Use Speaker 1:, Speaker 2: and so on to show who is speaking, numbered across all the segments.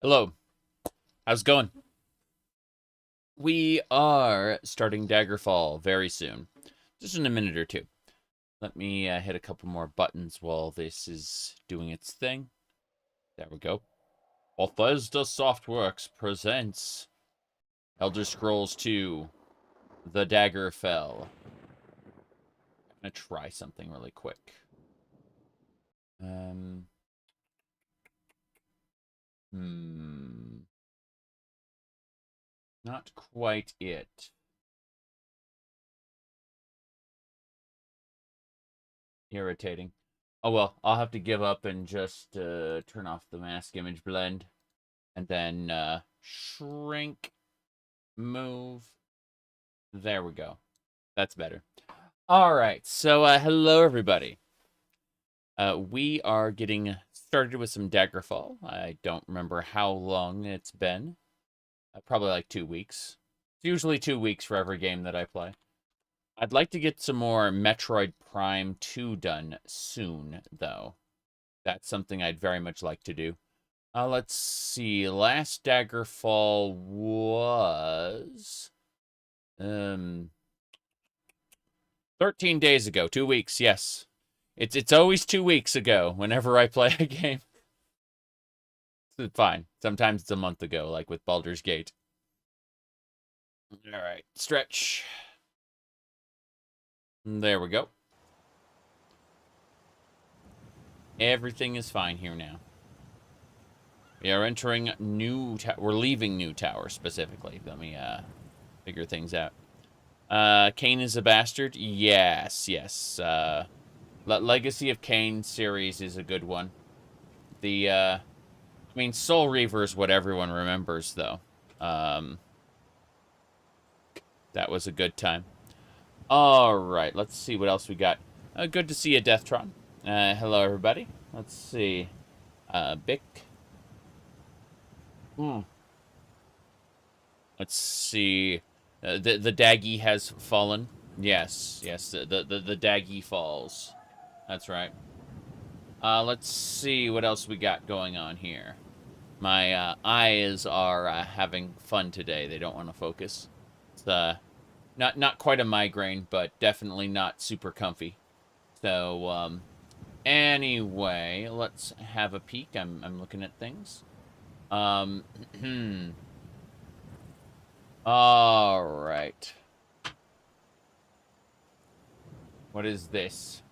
Speaker 1: Hello, how's it going? We are starting Daggerfall very soon, just in a minute or two. Let me hit a couple more buttons while this is doing its thing. There we go. Bethesda Softworks presents Elder Scrolls 2, The Daggerfall. I'm gonna try something really quick. Um, hmm, not quite it. Irritating. Oh well, I'll have to give up and just turn off the mask image blend. And then shrink, move. There we go. That's better. All right. So hello, everybody. We are getting started with some Daggerfall. I don't remember how long it's been. Probably like 2 weeks. It's usually 2 weeks for every game that I play. I'd like to get some more Metroid Prime 2 done soon, though. That's something I'd very much like to do. Let's see. Last Daggerfall was 13 days ago. 2 weeks, yes. It's always 2 weeks ago whenever I play a game. It's fine. Sometimes it's a month ago, like with Baldur's Gate. All right, stretch. There we go. Everything is fine here now. We are entering new we're leaving New Tower specifically. Let me figure things out. Kain is a bastard. Yes, yes. Legacy of Kain series is a good one. I mean, Soul Reaver is what everyone remembers, though. That was a good time. All right, let's see what else we got. Good to see you, Deathtron. Hello, everybody. Let's see. Bic. Let's see. The Daggy has fallen. Yes, yes. The Daggy falls. That's right. Let's see what else we got going on here. My eyes are having fun today. They don't want to focus. It's not quite a migraine, but definitely not super comfy. So anyway, let's have a peek. I'm looking at things. All right. What is this?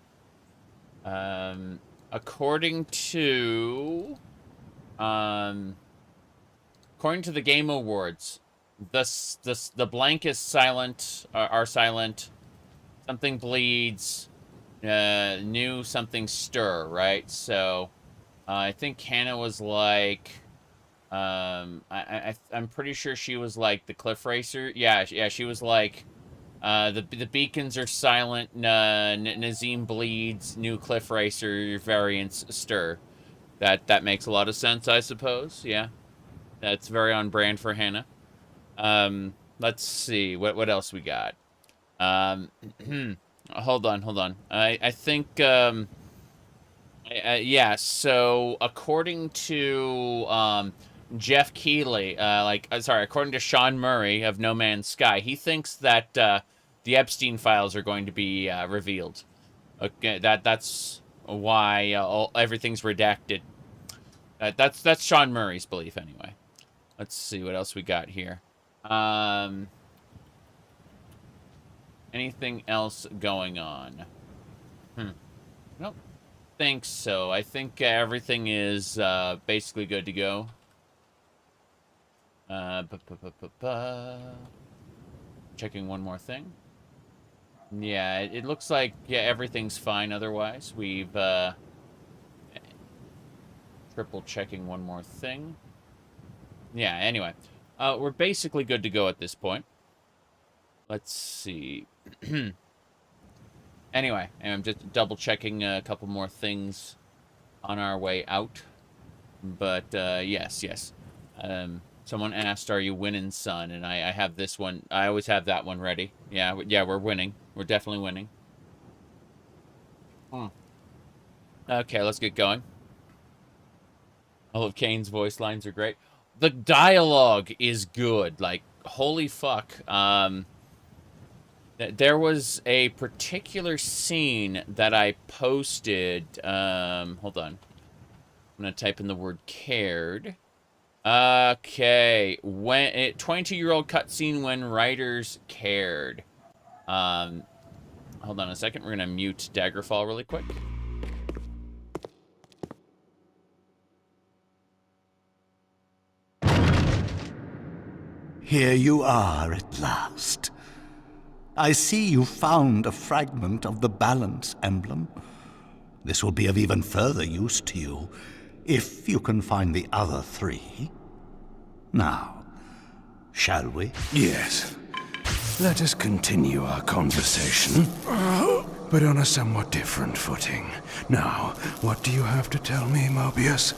Speaker 1: According to the Game Awards, the blank is silent, are silent. Something bleeds. New something stir, right? So, I think Hannah was like, I'm pretty sure she was like the Cliff Racer. Yeah, she was like, the beacons are silent. Nazim bleeds. New Cliff Racer variants stir. That makes a lot of sense, I suppose. Yeah, that's very on brand for Hannah. Let's see what else we got. Um, hold on. I think yeah. So according to Jeff Keighley, sorry, according to Sean Murray of No Man's Sky, he thinks that the Epstein files are going to be revealed. Okay, that's why everything's redacted. That's Sean Murray's belief, anyway. Let's see what else we got here. Anything else going on? I don't think so. I think everything is basically good to go. Checking one more thing. Yeah, it looks like everything's fine otherwise. We've triple checking one more thing. Yeah, anyway. We're basically good to go at this point. Let's see. Anyway, I'm just double checking a couple more things on our way out. But yes. Someone asked, "Are you winning, son?" And I have this one. I always have that one ready. Yeah, we're winning. We're definitely winning. Okay, let's get going. All of Kane's voice lines are great. the dialogue is good. Like, holy fuck. There was a particular scene that I posted. Hold on. I'm gonna type in the word cared. Okay. 22-year-old cutscene when writers cared. Hold on a second. We're gonna mute Daggerfall really quick.
Speaker 2: Here you are at last. I see you found a fragment of the balance emblem. This will be of even further use to you, if you can find the other 3. Now, shall we?
Speaker 3: Yes. Let us continue our conversation, but on a somewhat different footing. Now, what do you have to tell me, Mobius?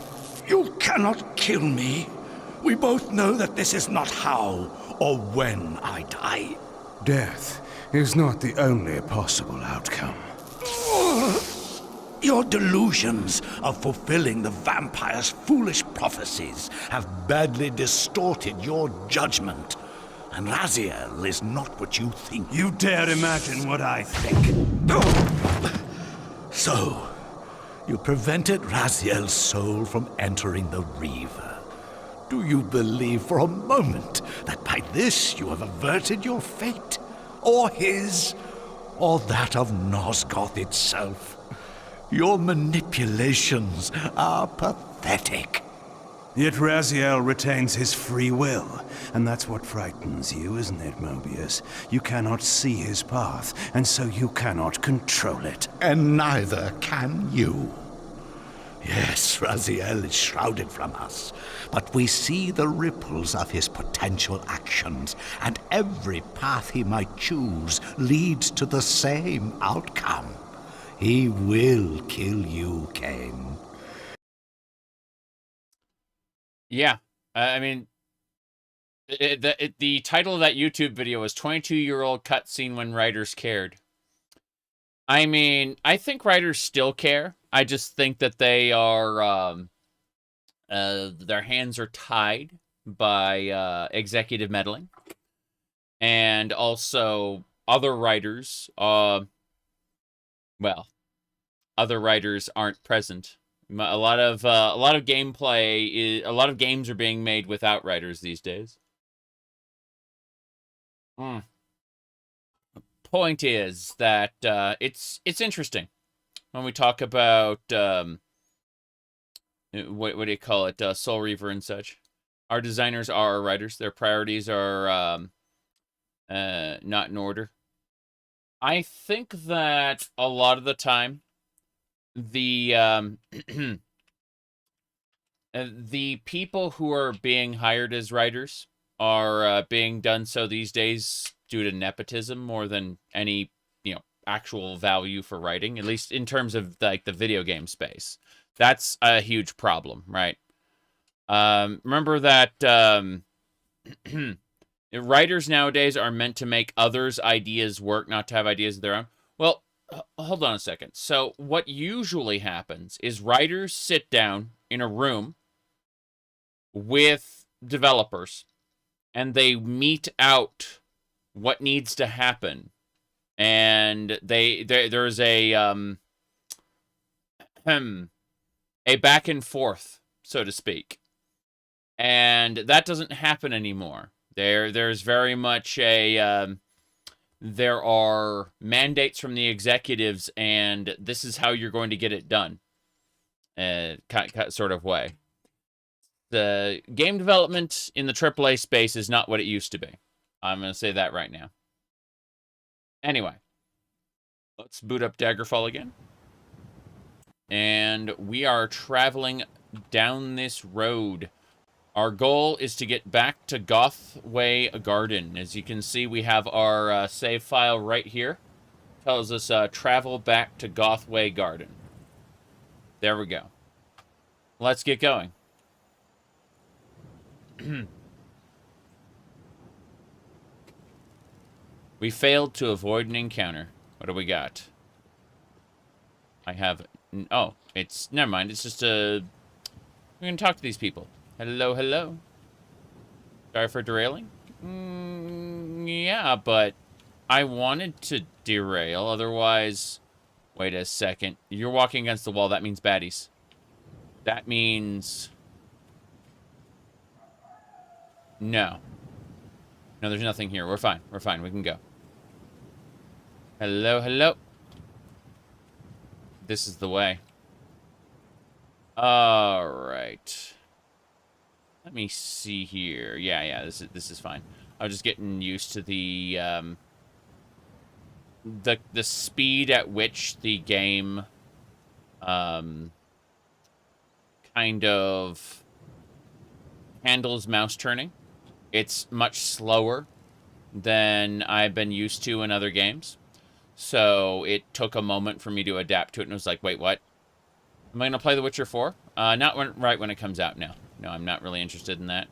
Speaker 2: You cannot kill me. We both know that this is not how or when I die.
Speaker 3: Death is not the only possible outcome.
Speaker 2: Your delusions of fulfilling the vampire's foolish prophecies have badly distorted your judgment. And Raziel is not what you think.
Speaker 3: You dare imagine what I think.
Speaker 2: So, you prevented Raziel's soul from entering the Reaver. Do you believe for a moment that by this you have averted your fate? Or his? Or that of Nosgoth itself? Your manipulations are pathetic.
Speaker 3: Yet Raziel retains his free will, and that's what frightens you, isn't it, Mobius? You cannot see his path, and so you cannot control it.
Speaker 2: And neither can you. Yes, Raziel is shrouded from us, but we see the ripples of his potential actions, and every path he might choose leads to the same outcome. He will kill you, Kain.
Speaker 1: Yeah, I mean, the title of that YouTube video was 22-year-old cutscene when writers cared. I mean, I think writers still care. I just think that they are, their hands are tied by executive meddling. And also, other writers, other writers aren't present. A lot of gameplay, a lot of games are being made without writers these days. Point is that it's interesting when we talk about what do you call it, Soul Reaver and such. Our designers are our writers. Their priorities are not in order. I think that a lot of the time, the the people who are being hired as writers are being done so these days due to nepotism more than any, actual value for writing, at least in terms of like the video game space. That's a huge problem, right? Remember that writers nowadays are meant to make others' ideas work, not to have ideas of their own. Well, hold on a second. So what usually happens is writers sit down in a room with developers and they mete out what needs to happen. And there's a back and forth, so to speak. And that doesn't happen anymore. There's very much a there are mandates from the executives, and this is how you're going to get it done. Sort of way. The game development in the AAA space is not what it used to be. I'm going to say that right now. Anyway, let's boot up Daggerfall again. And we are traveling down this road. Our goal is to get back to Gothway Garden. As you can see, we have our save file right here. Tells us travel back to Gothway Garden. There we go. Let's get going. We failed to avoid an encounter. What do we got? I have... Oh, it's... Never mind. It's just a... We're going to talk to these people. Hello, hello. Sorry for derailing. Yeah, but I wanted to derail. Otherwise, wait a second. You're walking against the wall. That means baddies. That means no. No, there's nothing here. We're fine. We're fine. We can go. Hello, hello. This is the way. All right. Let me see here. Yeah, this is fine. I was just getting used to the speed at which the game kind of handles mouse turning. It's much slower than I've been used to in other games. So it took a moment for me to adapt to it, and it was like, wait, what? Am I going to play The Witcher 4? Not right when it comes out, no. No, I'm not really interested in that.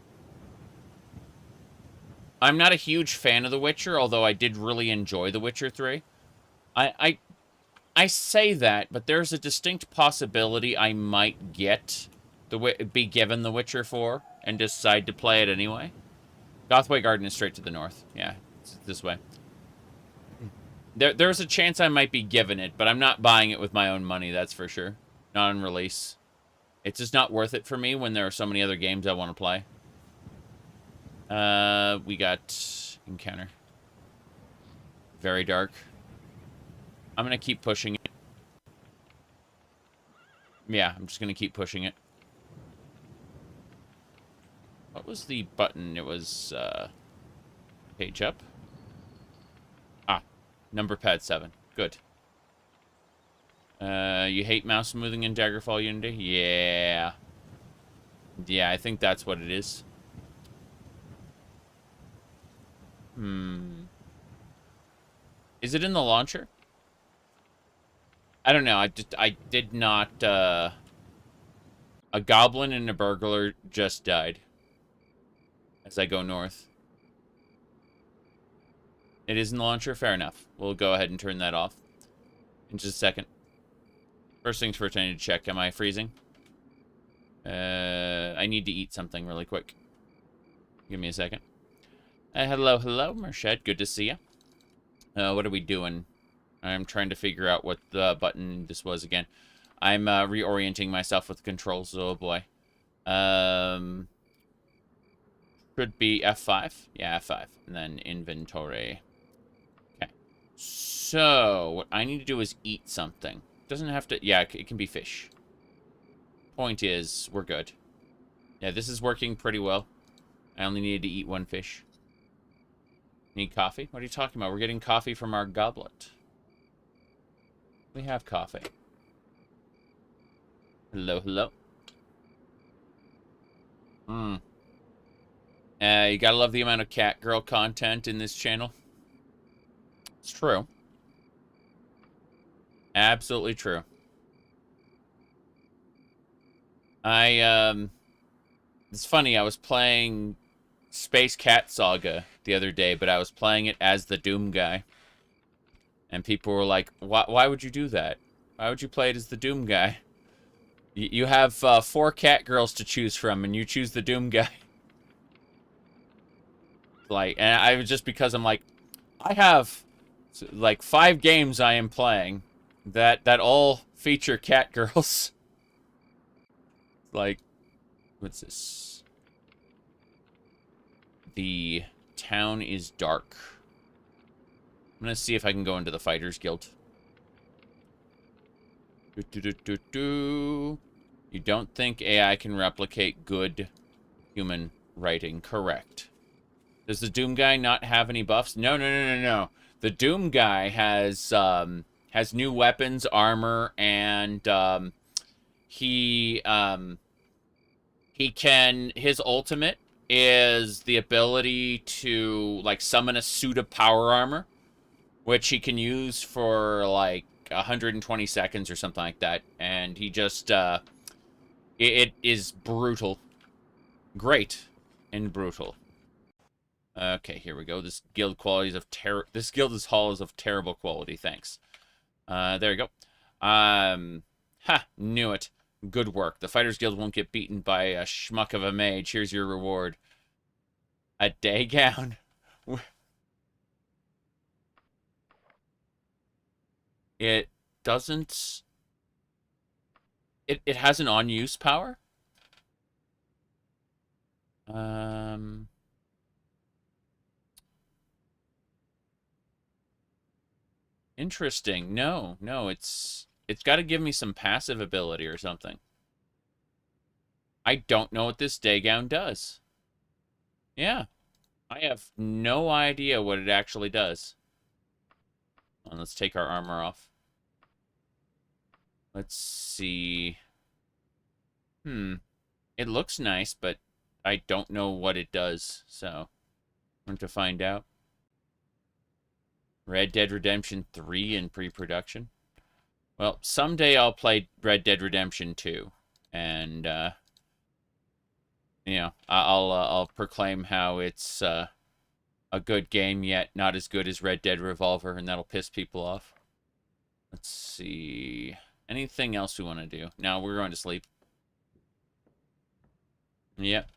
Speaker 1: I'm not a huge fan of The Witcher, although I did really enjoy The Witcher 3. I say that, but there's a distinct possibility I might be given The Witcher 4 and decide to play it anyway. Gothway Garden is straight to the north. Yeah, it's this way. There's a chance I might be given it, but I'm not buying it with my own money, that's for sure. Not on release. It's just not worth it for me when there are so many other games I want to play. We got encounter. Very dark. I'm going to keep pushing it. Yeah, I'm just going to keep pushing it. What was the button? It was, page up. Ah, number pad 7. Good. You hate mouse smoothing in Daggerfall Unity? Yeah. Yeah, I think that's what it is. Is it in the launcher? I don't know. I did not, a goblin and a burglar just died. As I go north. It is in the launcher? Fair enough. We'll go ahead and turn that off. In just a second. First things first, I need to check. Am I freezing? I need to eat something really quick. Give me a second. Hello, Merched. Good to see you. What are we doing? I'm trying to figure out what the button this was again. I'm reorienting myself with the controls. Oh, boy. Should be F5. Yeah, F5. And then inventory. Okay. So, what I need to do is eat something. Doesn't have to... Yeah, it can be fish. Point is, we're good. Yeah, this is working pretty well. I only needed to eat one fish. Need coffee? What are you talking about? We're getting coffee from our goblet. We have coffee. Hello, hello. You gotta love the amount of cat girl content in this channel. It's true. Absolutely true. It's funny, I was playing Space Cat Saga the other day, but I was playing it as the Doom guy. And people were like, why would you do that? Why would you play it as the Doom guy? You have 4 cat girls to choose from, and you choose the Doom guy. Like, and I was just because I'm like, I have like 5 games I am playing that all feature cat girls. Like, what's this? The town is dark. I'm gonna see if I can go into the Fighters Guild. You don't think AI can replicate good human writing? Correct. Does the Doom guy not have any buffs? No. The Doom guy has new weapons, armor, and his ultimate is the ability to like summon a suit of power armor, which he can use for like 120 seconds or something like that, and he just it is brutal. Great and brutal. Okay, here we go. This guild hall is of terrible quality, thanks. There you go. Knew it. Good work. The Fighters Guild won't get beaten by a schmuck of a mage. Here's your reward. A day gown. It doesn't... It has an on-use power? Interesting. No, it's got to give me some passive ability or something. I don't know what this day gown does. Yeah. I have no idea what it actually does. Well, let's take our armor off. Let's see. It looks nice, but I don't know what it does, so I'm going to find out. Red Dead Redemption 3 in pre-production. Well, someday I'll play Red Dead Redemption 2, and you know, I'll proclaim how it's a good game, yet not as good as Red Dead Revolver, and that'll piss people off. Let's see. Anything else we want to do? No, we're going to sleep. Yep.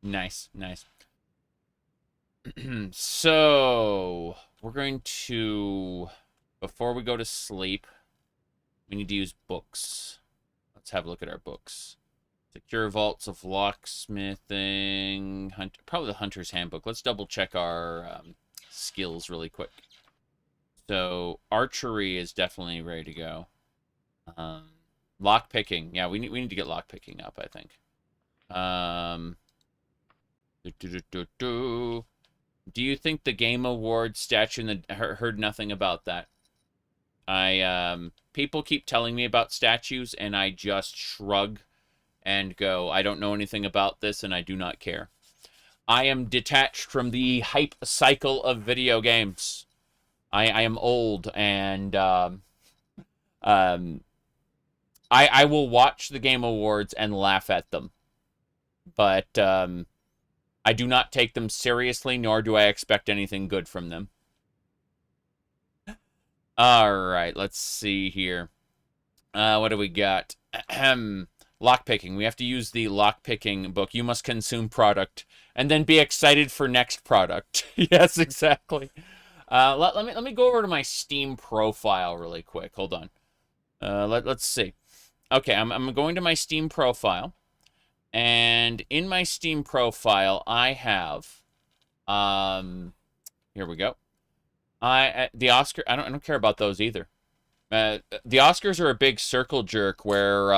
Speaker 1: Nice, nice. So, we're going to, before we go to sleep, we need to use books. Let's have a look at our books. Secure Vaults of Locksmithing, probably the Hunter's Handbook. Let's double check our skills really quick. So, archery is definitely ready to go. Lockpicking. Yeah, we need to get lockpicking up, I think. Do you think the Game Awards statue in the... Heard nothing about that. People keep telling me about statues, and I just shrug and go, I don't know anything about this, and I do not care. I am detached from the hype cycle of video games. I am old, and I will watch the Game Awards and laugh at them. But I do not take them seriously, nor do I expect anything good from them. Alright, let's see here. What do we got? Lockpicking. We have to use the lockpicking book. You must consume product, and then be excited for next product. Yes, exactly. Let me go over to my Steam profile really quick. Hold on. Let's see. Okay, I'm going to my Steam profile, and in my Steam profile, I have, here we go. The Oscar. I don't care about those either. The Oscars are a big circle jerk where,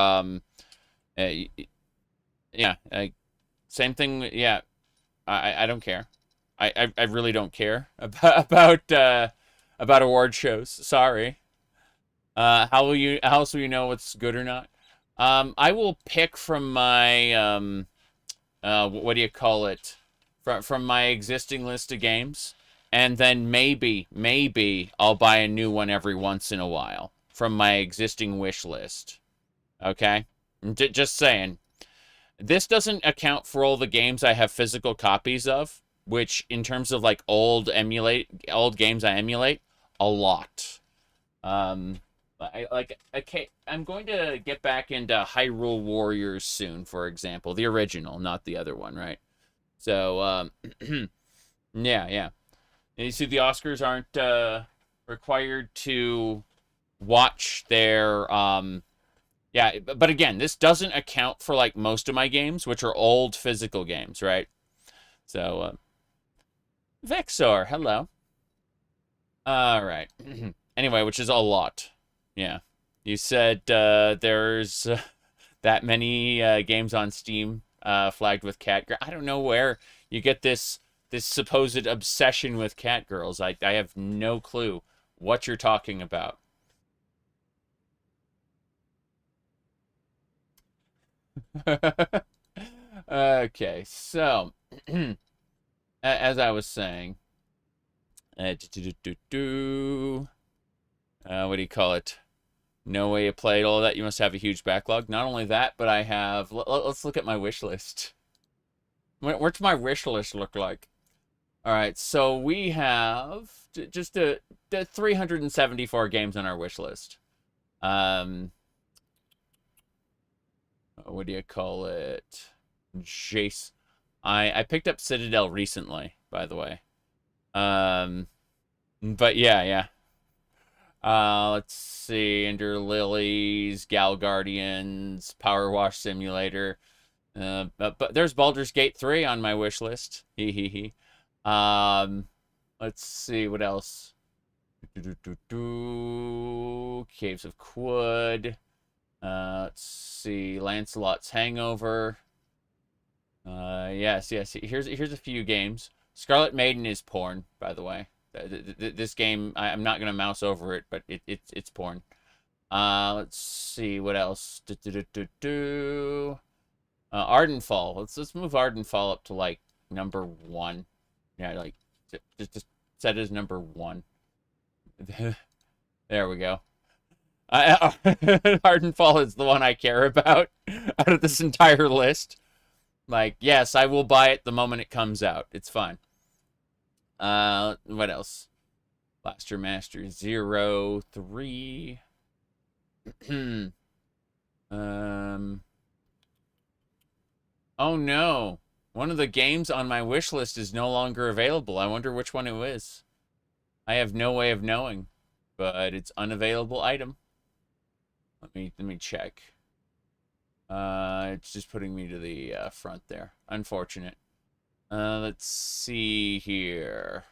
Speaker 1: yeah, same thing. Yeah, I don't care. I really don't care about award shows. Sorry. How else will you know what's good or not? I will pick from my what do you call it? From my existing list of games, and then maybe I'll buy a new one every once in a while from my existing wish list. Okay? Just saying. This doesn't account for all the games I have physical copies of, which in terms of like old games I emulate, a lot. I'm going to get back into Hyrule Warriors soon, for example. The original, not the other one, right? So, yeah. And you see the Oscars aren't required to watch their, yeah, but again, this doesn't account for, like, most of my games, which are old physical games, right? So, Vexor, hello. All right. Anyway, which is a lot. Yeah. You said there's that many games on Steam flagged with cat girl. I don't know where you get this supposed obsession with cat girls. I have no clue what you're talking about. Okay, so as I was saying, what do you call it? No way you played all of that. You must have a huge backlog. Not only that, but I have. Let's look at my wish list. What's my wish list look like? All right, so we have just 374 games on our wish list. What do you call it? Jace. I picked up Citadel recently, by the way. But yeah. Let's see. Ender Lilies, Gal Guardians, Power Wash Simulator. But there's Baldur's Gate 3 on my wish list. Hee. Let's see what else. Caves of Quood. Let's see. Lancelot's Hangover. Yes. Here's a few games. Scarlet Maiden is porn, by the way. This game, I'm not gonna mouse over it, but it's porn. Let's see what else. Ardenfall. Let's move Ardenfall up to like number 1. Yeah, like just set it as number 1. There we go. Ardenfall is the one I care about out of this entire list. Like, yes, I will buy it the moment it comes out. It's fine. What else? Blaster Master 0, 3. Oh no. One of the games on my wish list is no longer available. I wonder which one it is. I have no way of knowing, but it's unavailable item. Let me check. It's just putting me to the front there. Unfortunate. Let's see here.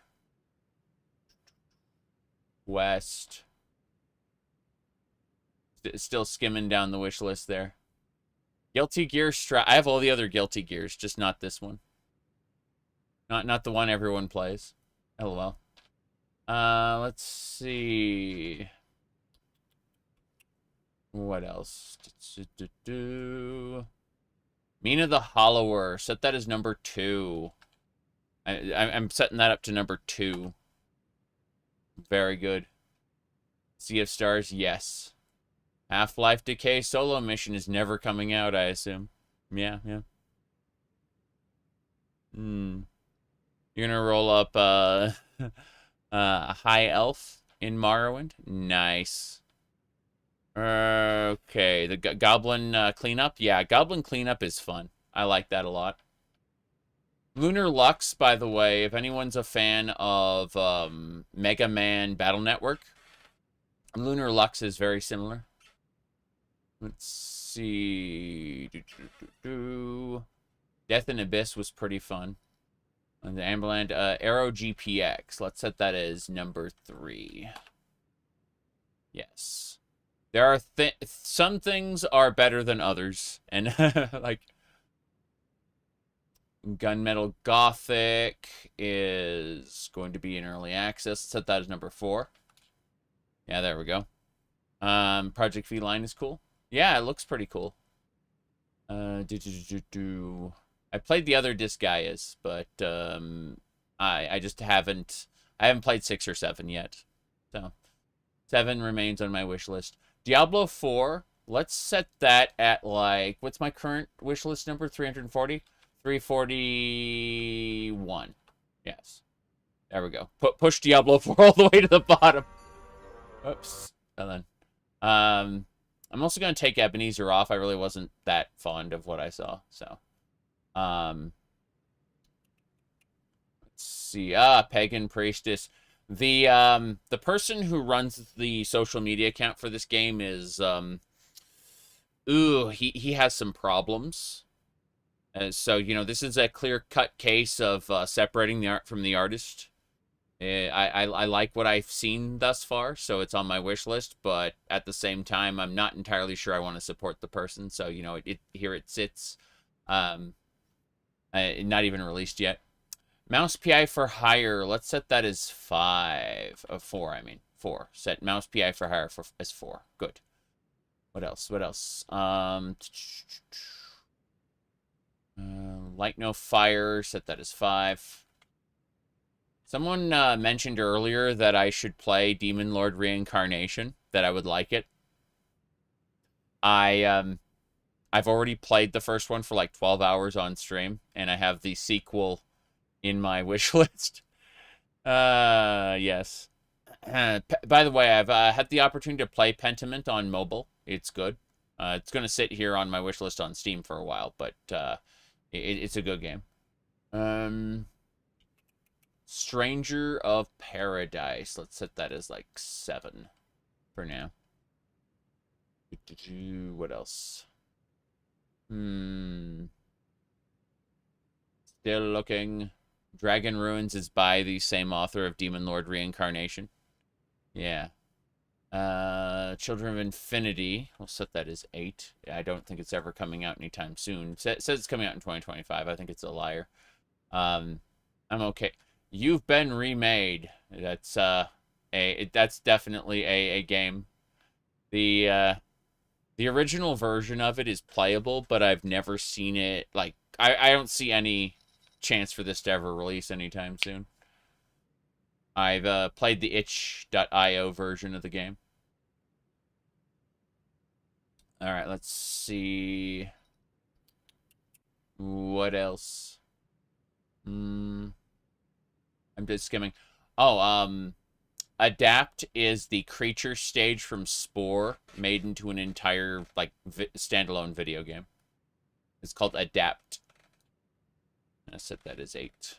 Speaker 1: West. Still skimming down the wish list there. Guilty Gear Strike. I have all the other Guilty Gears, just not this one. Not the one everyone plays. LOL. Let's see. What else? Mina the Hollower. Set that as number 2. I'm setting that up to number 2. Very good. Sea of Stars, yes. Half-Life Decay solo mission is never coming out, I assume. Yeah. You're gonna roll up High Elf in Morrowind? Nice. Okay, the Goblin Cleanup? Yeah, Goblin Cleanup is fun. I like that a lot. Lunar Lux, by the way, if anyone's a fan of Mega Man Battle Network, Lunar Lux is very similar. Let's see. Death in Abyss was pretty fun. And the Amberland Arrow GPX. Let's set that as number 3. Yes. There are some things are better than others, and like Gunmetal Gothic is going to be in early access. Set that as number 4. Yeah, there we go. Project Feline is cool. Yeah, it looks pretty cool. I played the other Disgaeas, but I just haven't played 6 or 7 yet. So 7 remains on my wish list. Diablo 4, let's set that at like, what's my current wish list number? 340? 341. Yes. There we go. Push Diablo 4 all the way to the bottom. Oops. And then I'm also going to take Ebenezer off. I really wasn't that fond of what I saw. So let's see. Pagan Priestess. The person who runs the social media account for this game is he has some problems. So, you know, this is a clear-cut case of separating the art from the artist. I like what I've seen thus far, so it's on my wish list, but at the same time, I'm not entirely sure I want to support the person, so, you know, here it sits. Not even released yet. Mouse PI for hire, let's set that as 5. 4, I mean. 4. Set Mouse PI for hire as 4. Good. What else? Light No Fire, set that as 5. Someone mentioned earlier that I should play Demon Lord Reincarnation, that I would like it. I've already played the first one for like 12 hours on stream, and I have the sequel in my wish list. Yes. By the way, I've had the opportunity to play Pentiment on mobile. It's good. It's going to sit here on my wish list on Steam for a while, but it's a good game. Stranger of Paradise. Let's set that as like 7 for now. What else? Still looking. Dragon Ruins is by the same author of Demon Lord Reincarnation. Yeah. Children of Infinity. We'll set that as 8. I don't think it's ever coming out anytime soon. It says it's coming out in 2025. I think it's a liar. I'm okay. You've Been Remade. That's that's definitely a game. The original version of it is playable, but I've never seen it. Like, I don't see any chance for this to ever release anytime soon. I've played the itch.io version of the game. Alright, let's see. What else? I'm just skimming. Oh, Adapt is the creature stage from Spore made into an entire, like, standalone video game. It's called Adapt. I set that as 8.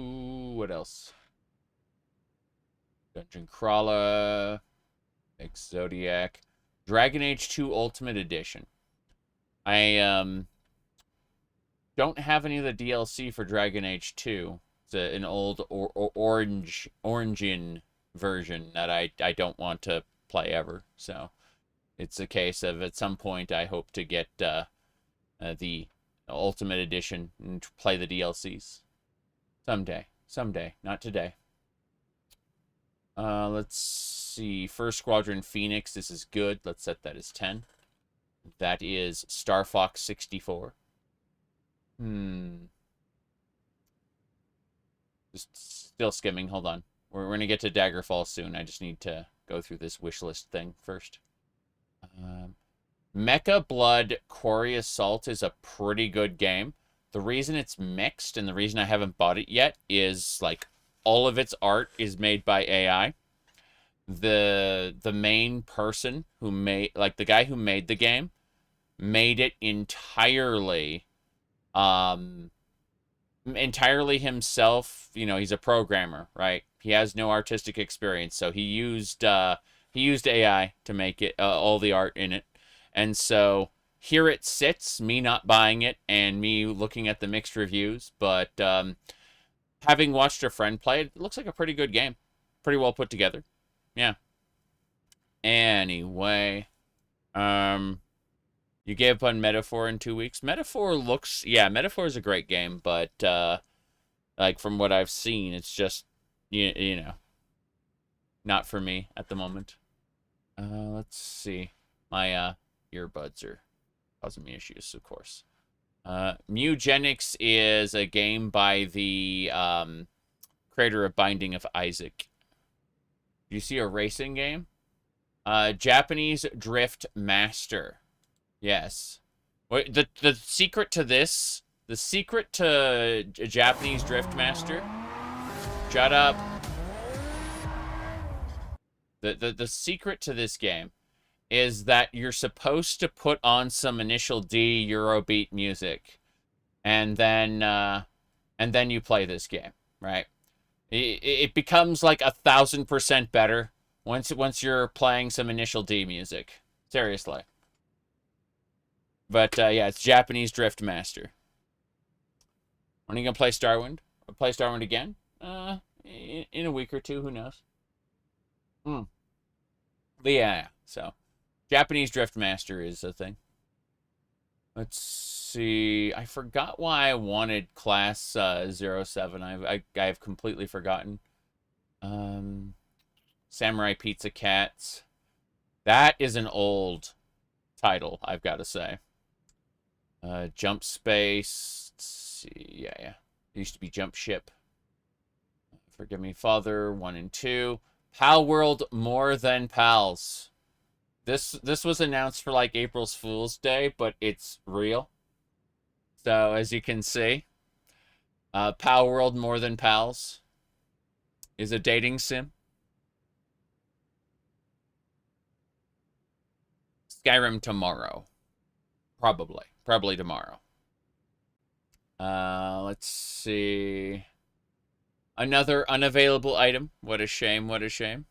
Speaker 1: What else? Dungeon Crawler. Zodiac. Dragon Age 2 Ultimate Edition. I don't have any of the DLC for Dragon Age 2. It's an old Orangian version that I don't want to play ever. So it's a case of at some point I hope to get the Ultimate Edition and play the DLCs. Someday, not today. Let's see. First Squadron Phoenix. This is good. Let's set that as 10. That is Star Fox 64. Just still skimming. Hold on. We're going to get to Daggerfall soon. I just need to go through this wish list thing first. Mecha Blood Quarry Assault is a pretty good game. The reason it's mixed and the reason I haven't bought it yet is, like, all of its art is made by AI. The main person who made, like, the guy who made the game made it entirely himself. You know, he's a programmer, right? He has no artistic experience, so he used AI to make it, all the art in it. And so here it sits, me not buying it and me looking at the mixed reviews, but having watched a friend play it, it looks like a pretty good game. Pretty well put together. Yeah. Anyway, you gave up on Metaphor in 2 weeks. Metaphor is a great game, but like, from what I've seen, it's just, you know, not for me at the moment. Let's see. My earbuds are causing me issues, of course. Mugenics is a game by the creator of Binding of Isaac. Do you see a racing game? Japanese Drift Master. Yes. Wait, the secret to this, the secret to Japanese Drift Master. Shut up. The secret to this game is that you're supposed to put on some initial D Eurobeat music, and then you play this game, right? It becomes like 1,000% better once you're playing some initial D music. Seriously. But yeah, it's Japanese Drift Master. When are you gonna play Starwind? Or play Starwind again? In a week or two, who knows? But yeah, so Japanese Drift Master is a thing. Let's see. I forgot why I wanted Class 07. I've completely forgotten. Samurai Pizza Cats. That is an old title, I've got to say. Jump Space. Let's see. Yeah. It used to be Jump Ship. Forgive Me Father 1 and 2. Pal World More Than Pals. This was announced for, like, April's Fool's Day, but it's real. So, as you can see, Pal World More Than Pals is a dating sim. Skyrim tomorrow. Probably tomorrow. Let's see. Another unavailable item. What a shame, what a shame.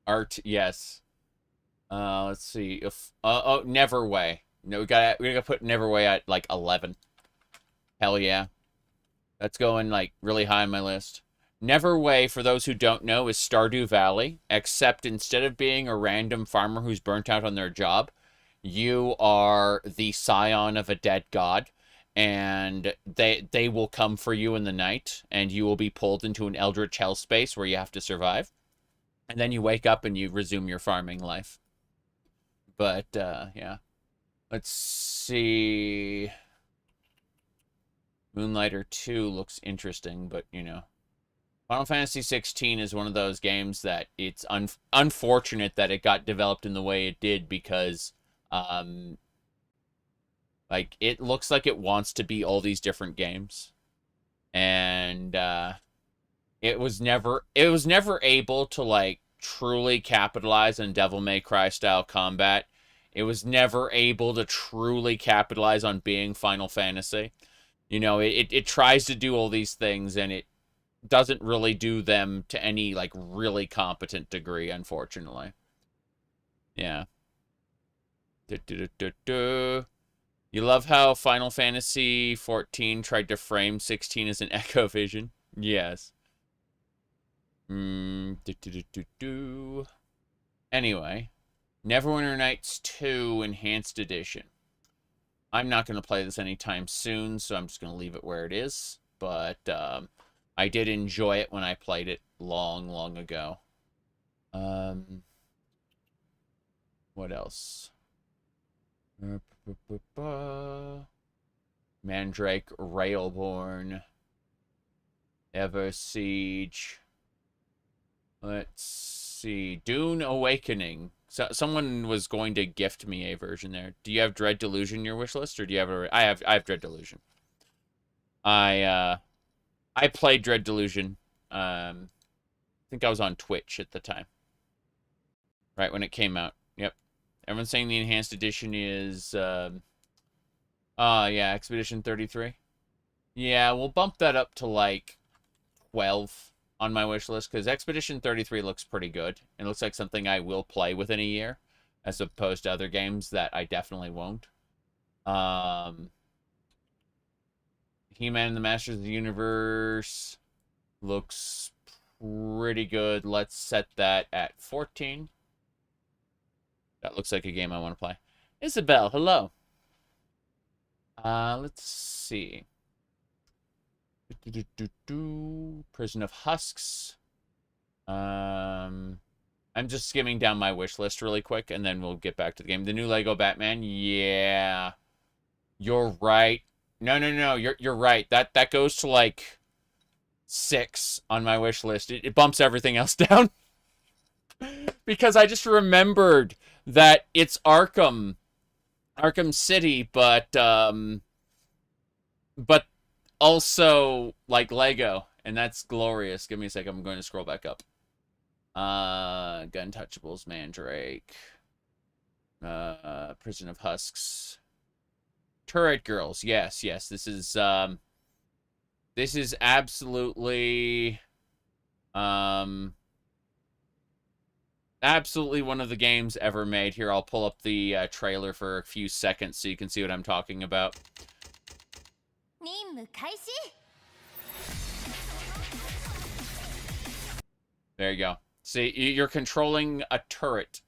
Speaker 1: Art, yes. Let's see. If oh, Neverway. No, we gotta put Neverway at like 11. Hell yeah. That's going like really high on my list. Neverway, for those who don't know, is Stardew Valley, except instead of being a random farmer who's burnt out on their job, you are the scion of a dead god, and they will come for you in the night, and you will be pulled into an eldritch hell space where you have to survive. And then you wake up and you resume your farming life. But, yeah. Let's see. Moonlighter 2 looks interesting, but, you know. Final Fantasy 16 is one of those games that it's unfortunate that it got developed in the way it did because, like, it looks like it wants to be all these different games. And, it was never able to, like, truly capitalize on Devil May Cry style combat. It was never able to truly capitalize on being Final Fantasy. You know, it tries to do all these things, and it doesn't really do them to any, like, really competent degree, unfortunately. Yeah. You love how Final Fantasy 14 tried to frame 16 as an echo vision? Yes. Anyway, Neverwinter Nights 2 Enhanced Edition. I'm not going to play this anytime soon, so I'm just going to leave it where it is. But I did enjoy it when I played it long ago. What else? Mandrake Railborn. Eversiege. Let's see. Dune Awakening. So someone was going to gift me a version there. Do you have Dread Delusion in your wish list, or do you have I have Dread Delusion. I played Dread Delusion. I think I was on Twitch at the time. Right when it came out. Yep. Everyone's saying the enhanced edition is yeah, Expedition 33. Yeah, we'll bump that up to like 12 on my wish list, because Expedition 33 looks pretty good. It looks like something I will play within a year, as opposed to other games that I definitely won't. He-Man and the Masters of the Universe looks pretty good. Let's set that at 14. That looks like a game I want to play. Isabel, hello. Let's see. Prison of Husks. I'm just skimming down my wish list really quick, and then we'll get back to the game. The new Lego Batman, yeah. You're right. No, you're right. That goes to like 6 on my wish list. It bumps everything else down. Because I just remembered that it's Arkham City, but also like Lego, and that's glorious. Give me a second. I'm going to scroll back up. Guntouchables, Mandrake, Prison of Husks, Turret Girls. Yes. This is absolutely absolutely one of the games ever made. Here, I'll pull up the trailer for a few seconds so you can see what I'm talking about. There you go. See, you're controlling a turret.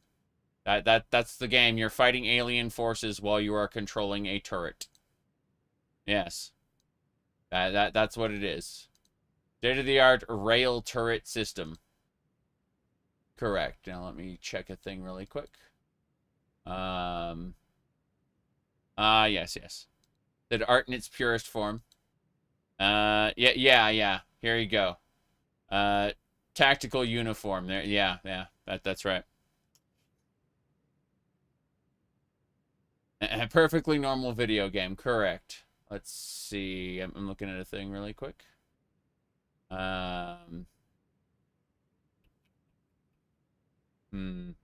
Speaker 1: That's the game. You're fighting alien forces while you are controlling a turret. Yes. That's what it is. State-of-the-art rail turret system. Correct. Now let me check a thing really quick. Yes. The art in its purest form. Yeah. Here you go. Tactical uniform. There. Yeah. That's right. A perfectly normal video game. Correct. Let's see. I'm looking at a thing really quick. I'm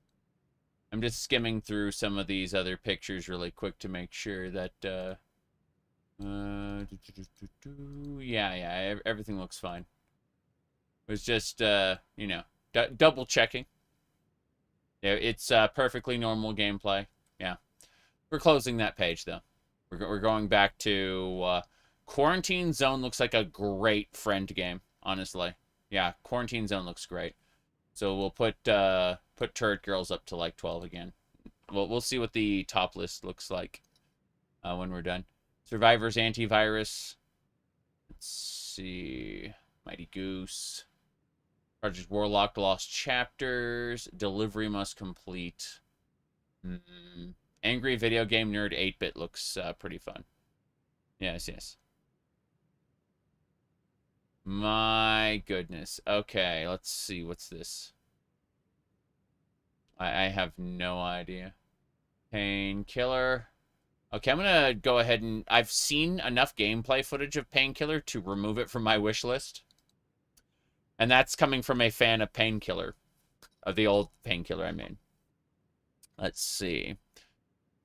Speaker 1: just skimming through some of these other pictures really quick to make sure that, yeah, everything looks fine. It was just, you know, double checking. Yeah, it's perfectly normal gameplay. Yeah. We're closing that page, though. We're going back to Quarantine Zone. Looks like a great friend game, honestly. Yeah, Quarantine Zone looks great. So we'll put Turret Girls up to like 12 again. We'll see what the top list looks like when we're done. Survivor's Antivirus. Let's see. Mighty Goose. Project Warlock Lost Chapters. Delivery Must Complete. Angry Video Game Nerd 8-Bit looks pretty fun. Yes. My goodness. Okay, let's see. What's this? I have no idea. Painkiller. Okay, I'm going to go ahead and... I've seen enough gameplay footage of Painkiller to remove it from my wish list. And that's coming from a fan of Painkiller. Of the old Painkiller, I mean. Let's see.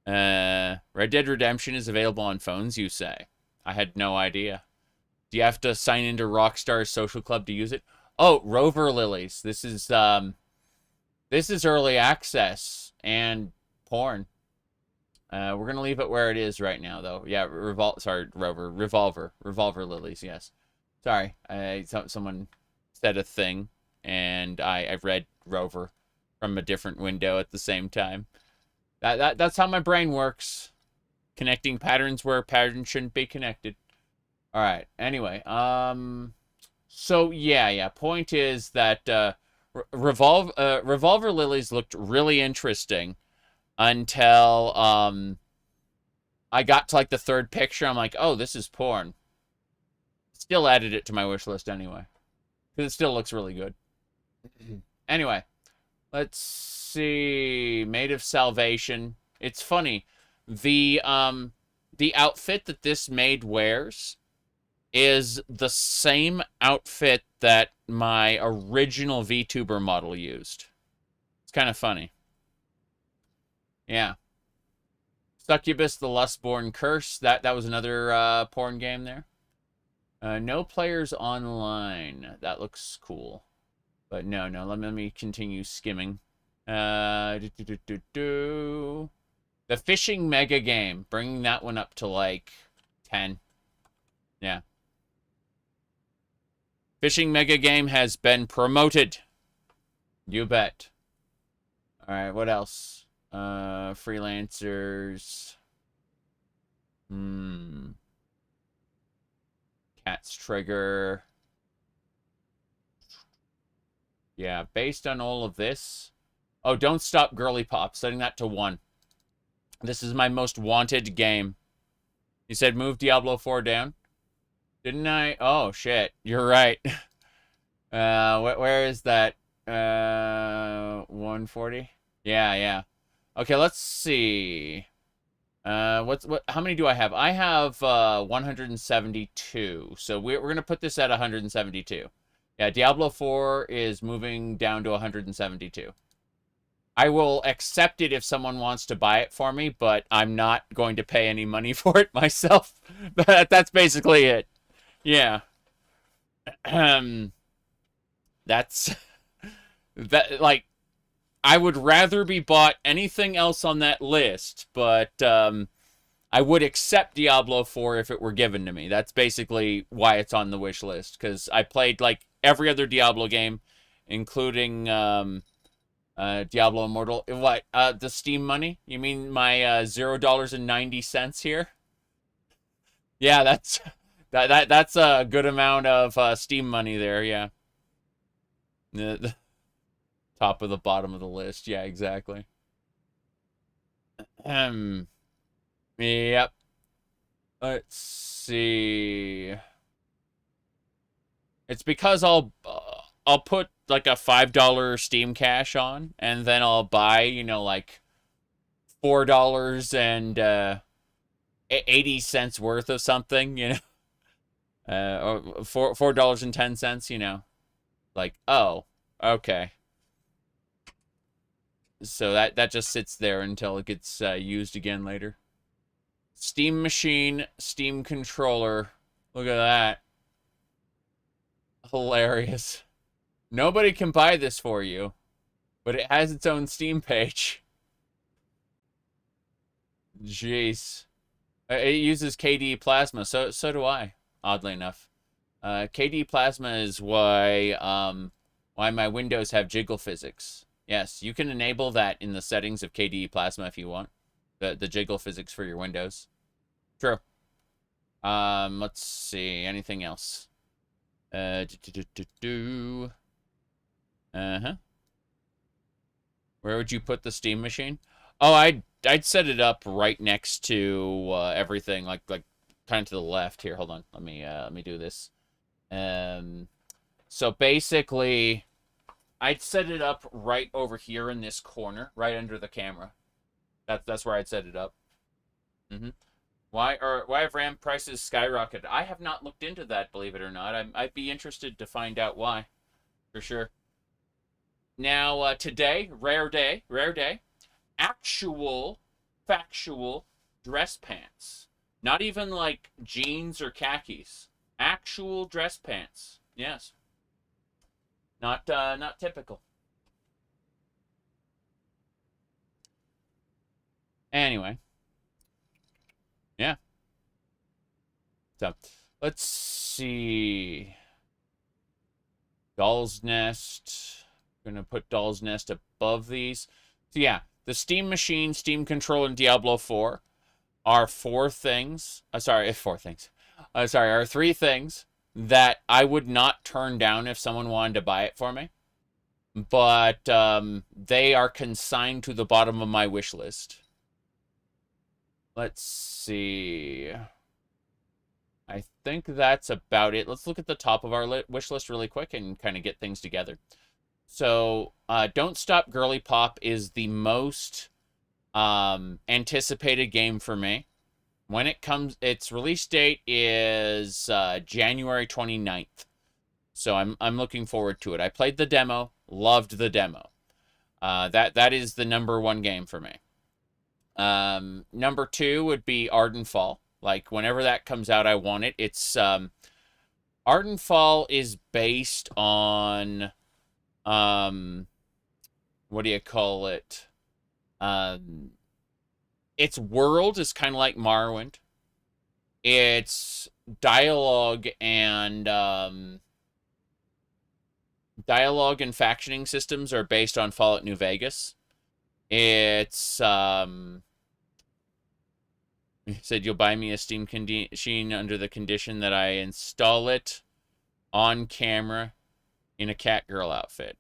Speaker 1: Red Dead Redemption is available on phones, you say. I had no idea. Do you have to sign into Rockstar's social club to use it? Oh, Rover Lilies. This is early access and porn. We're going to leave it where it is right now, though. Yeah, Revolver Lilies, yes. Sorry, someone said a thing, and I've read Rover from a different window at the same time. That's how my brain works. Connecting patterns where patterns shouldn't be connected. All right. Anyway, so yeah. Point is that Revolver Lilies looked really interesting until I got to like the third picture. I'm like, oh, this is porn. Still added it to my wish list anyway, because it still looks really good. Anyway, let's see. Maid of Salvation. It's funny. The outfit that this maid wears is the same outfit that my original VTuber model used. It's kind of funny. Yeah. Succubus, the Lustborn Curse. That was another porn game there. No players online. That looks cool. But no. Let me continue skimming. The Fishing Mega Game. Bringing that one up to like 10. Yeah. Fishing Mega Game has been promoted. You bet. Alright, what else? Freelancers. Cat's Trigger. Yeah, based on all of this. Oh, Don't Stop Girly Pop. Setting that to 1. This is my most wanted game. You said move Diablo 4 down? Didn't I? Oh, shit. You're right. Where is that? 140? Yeah. Okay, let's see. How many do I have? I have 172. So we're going to put this at 172. Yeah, Diablo 4 is moving down to 172. I will accept it if someone wants to buy it for me, but I'm not going to pay any money for it myself. But that's basically it. Yeah. That's that, like, I would rather be bought anything else on that list, but I would accept Diablo 4 if it were given to me. That's basically why it's on the wish list, because I played like every other Diablo game, including Diablo Immortal. What, the Steam money? You mean my $0.90 here? Yeah, that's a good amount of Steam money there, yeah. The top of the bottom of the list. Yeah, exactly. Yep. Let's see. It's because I'll put like a $5 Steam Cash on, and then I'll buy, you know, like $4 and 80 cents worth of something, you know, or $4.10, you know, like, oh, okay. So that just sits there until it gets used again later. Steam machine, Steam controller. Look at that. Hilarious. Nobody can buy this for you, but it has its own Steam page. Jeez. It uses KDE Plasma, so do I, oddly enough. KDE Plasma is why my Windows have jiggle physics. Yes, you can enable that in the settings of KDE Plasma if you want. The jiggle physics for your Windows. True. Let's see. Anything else? Where would you put the Steam machine? Oh, I'd set it up right next to everything, like kind of to the left here. Hold on. Let me do this. So basically, I'd set it up right over here in this corner, right under the camera. That's where I'd set it up. Why have RAM prices skyrocketed? I have not looked into that, believe it or not. I'd be interested to find out why, for sure. Now, today, rare day, actual, factual dress pants. Not even like jeans or khakis. Actual dress pants. Yes. Not typical. Anyway. Yeah. So, let's see. Doll's Nest. I'm going to put Doll's Nest above these. So, yeah. The Steam machine, Steam controller, and Diablo 4 are four things. Are three things that I would not turn down if someone wanted to buy it for me. But they are consigned to the bottom of my wish list. Let's see. I think that's about it. Let's look at the top of our wish list really quick and kind of get things together. So, Don't Stop Girly Pop is the most anticipated game for me. When it comes, its release date is January 29th. So I'm looking forward to it. I played the demo, loved the demo. That is the #1 game for me. Number 2 would be Ardenfall. Like, whenever that comes out, I want it. It's Ardenfall is based on what do you call it? Its world is kind of like Morrowind. Its dialogue and factioning systems are based on Fallout New Vegas. It's you said you'll buy me a Steam machine under the condition that I install it on camera in a cat girl outfit.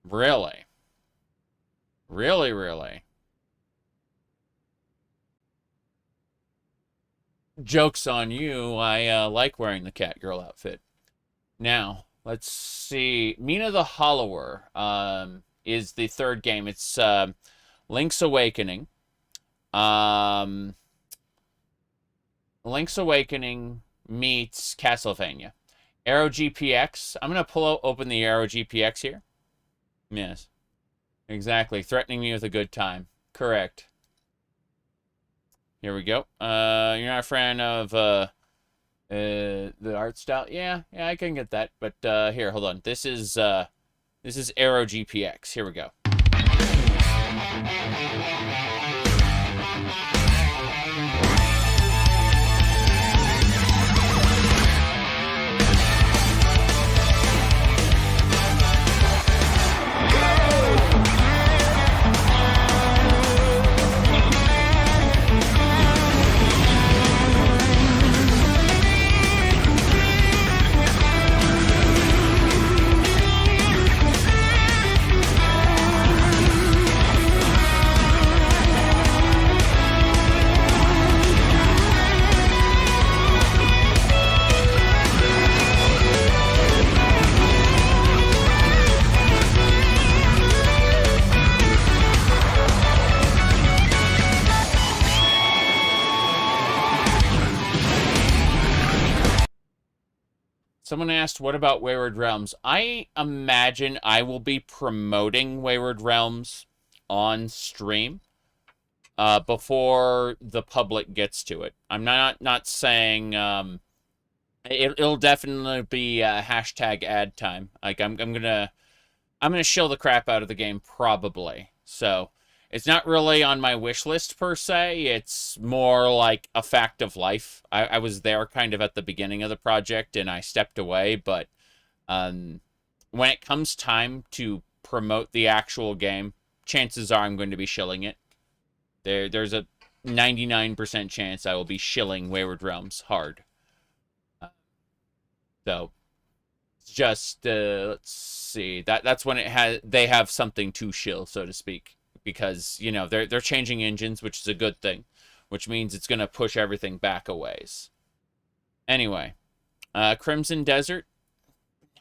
Speaker 1: Really? Really? Joke's on you. I like wearing the cat girl outfit. Now, let's see. Mina the Hollower is the third game. It's Link's Awakening. Link's Awakening meets Castlevania. Arrow GPX. I'm going to open the Arrow GPX here. Yes. Exactly. Threatening me with a good time. Correct. Here we go. You're not a fan of the art style? Yeah, I can get that. But here, hold on. This is Arrow GPX. Here we go. Someone asked, what about Wayward Realms? I imagine I will be promoting Wayward Realms on stream before the public gets to it. I'm not saying it'll definitely be hashtag ad time. Like I'm gonna shill the crap out of the game probably. So it's not really on my wish list per se. It's more like a fact of life. I was there kind of at the beginning of the project and I stepped away, but when it comes time to promote the actual game, chances are I'm going to be shilling it. There's a 99% chance I will be shilling Wayward Realms hard. So just let's see. That's when they have something to shill, so to speak, because you know they're changing engines, which is a good thing, which means it's going to push everything back a ways. Anyway, Crimson Desert,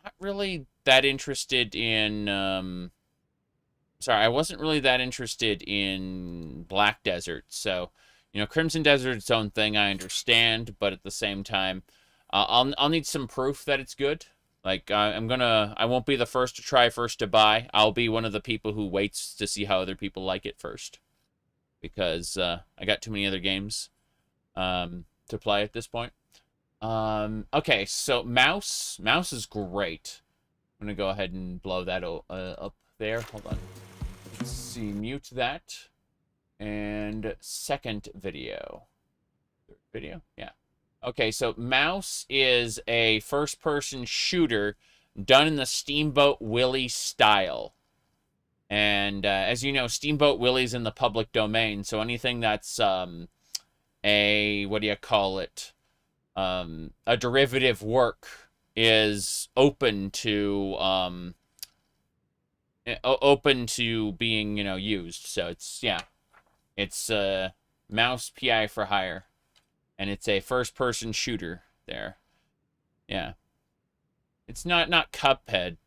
Speaker 1: not really that interested in sorry, I wasn't really that interested in Black Desert. So, you know, Crimson Desert's its own thing, I understand, but at the same time, I'll need some proof that it's good. Like, I won't be the first to try, first to buy. I'll be one of the people who waits to see how other people like it first. Because, I got too many other games, to play at this point. Okay, so Mouse is great. I'm gonna go ahead and blow that up there. Hold on. Let's see, mute that. And second video. Third video? Yeah. Okay, so Mouse is a first-person shooter done in the Steamboat Willie style. And as you know, Steamboat Willie's in the public domain, so anything that's what do you call it? A derivative work is open to being, you know, used. So it's, yeah, it's Mouse PI for hire, and it's a first-person shooter there. Yeah, it's not Cuphead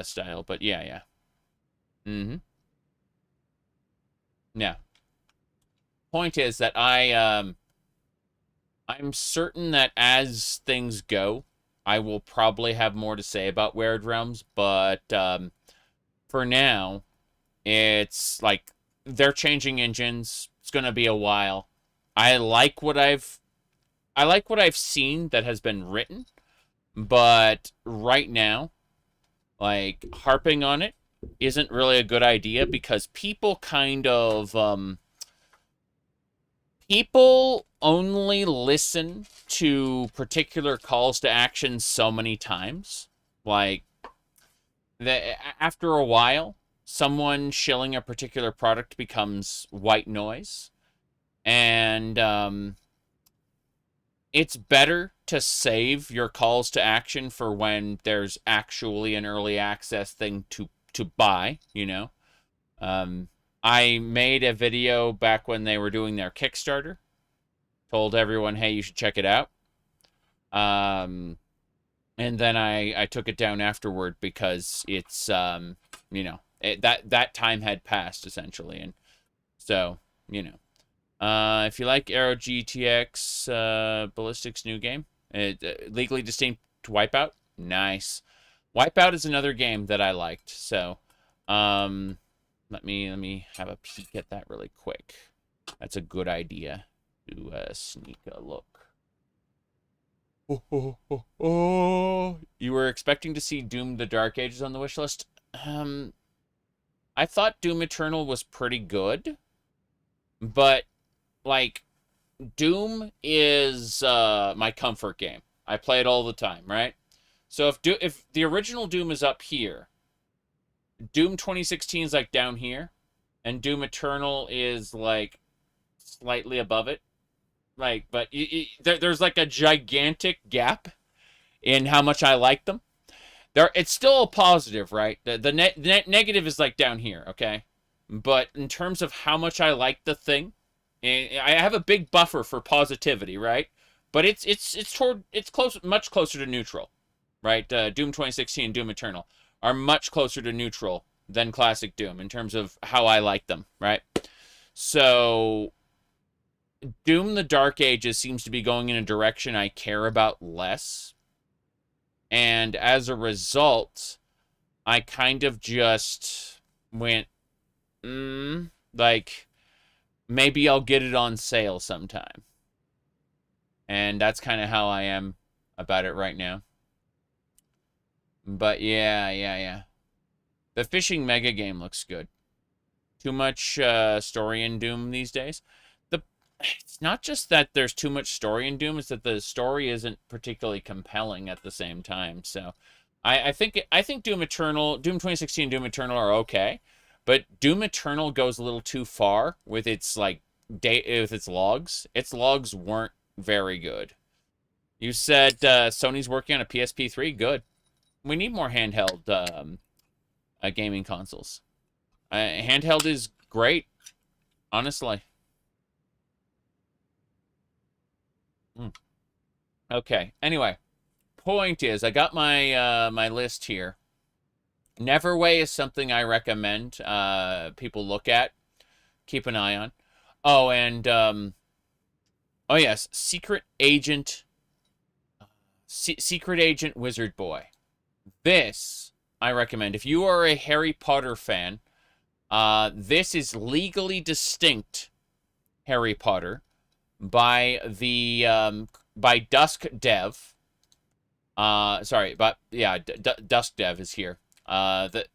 Speaker 1: style, but yeah. Yeah. Point is that I'm certain that as things go, I will probably have more to say about Wayward Realms, but for now, it's like they're changing engines. It's gonna be a while. I like what I've seen that has been written, but right now, like harping on it isn't really a good idea because people kind of people only listen to particular calls to action so many times. Like, after a while, someone shilling a particular product becomes white noise. And it's better to save your calls to action for when there's actually an early access thing to buy, you know. I made a video back when they were doing their Kickstarter. Told everyone, hey, you should check it out. And then I took it down afterward because it's, you know, that time had passed, essentially. And so, you know. If you like Aero GTX Ballistics new game, legally distinct to Wipeout, nice. Wipeout is another game that I liked. So, let me have a peek at that really quick. That's a good idea to sneak a look. Oh. You were expecting to see Doom the Dark Ages on the wish list? I thought Doom Eternal was pretty good, but like Doom is my comfort game. I play it all the time, right? So if the original Doom is up here, Doom 2016 is like down here, and Doom Eternal is like slightly above it. Like, but there's like a gigantic gap in how much I like them. It's still a positive, right? The negative is like down here, okay? But in terms of how much I like the thing, I have a big buffer for positivity, right? But it's much closer to neutral, right? Doom 2016 and Doom Eternal are much closer to neutral than classic Doom in terms of how I like them, right? So Doom the Dark Ages seems to be going in a direction I care about less. And as a result, I kind of just went, like, maybe I'll get it on sale sometime. And that's kind of how I am about it right now. But yeah. The fishing mega game looks good. Too much story in Doom these days. It's not just that there's too much story in Doom, it's that the story isn't particularly compelling at the same time. So I think Doom Eternal, Doom 2016 and Doom Eternal are okay, but Doom Eternal goes a little too far with its like with its logs. Its logs weren't very good. You said Sony's working on a PSP 3. Good. We need more handheld gaming consoles. Handheld is great, honestly. Okay. Anyway, point is, I got my my list here. Neverway is something I recommend people look at, keep an eye on. Oh, and oh yes, Secret Agent Wizard Boy. This I recommend. If you are a Harry Potter fan, this is legally distinct Harry Potter by the by Dusk Dev. Sorry, but yeah, Dusk Dev is here. If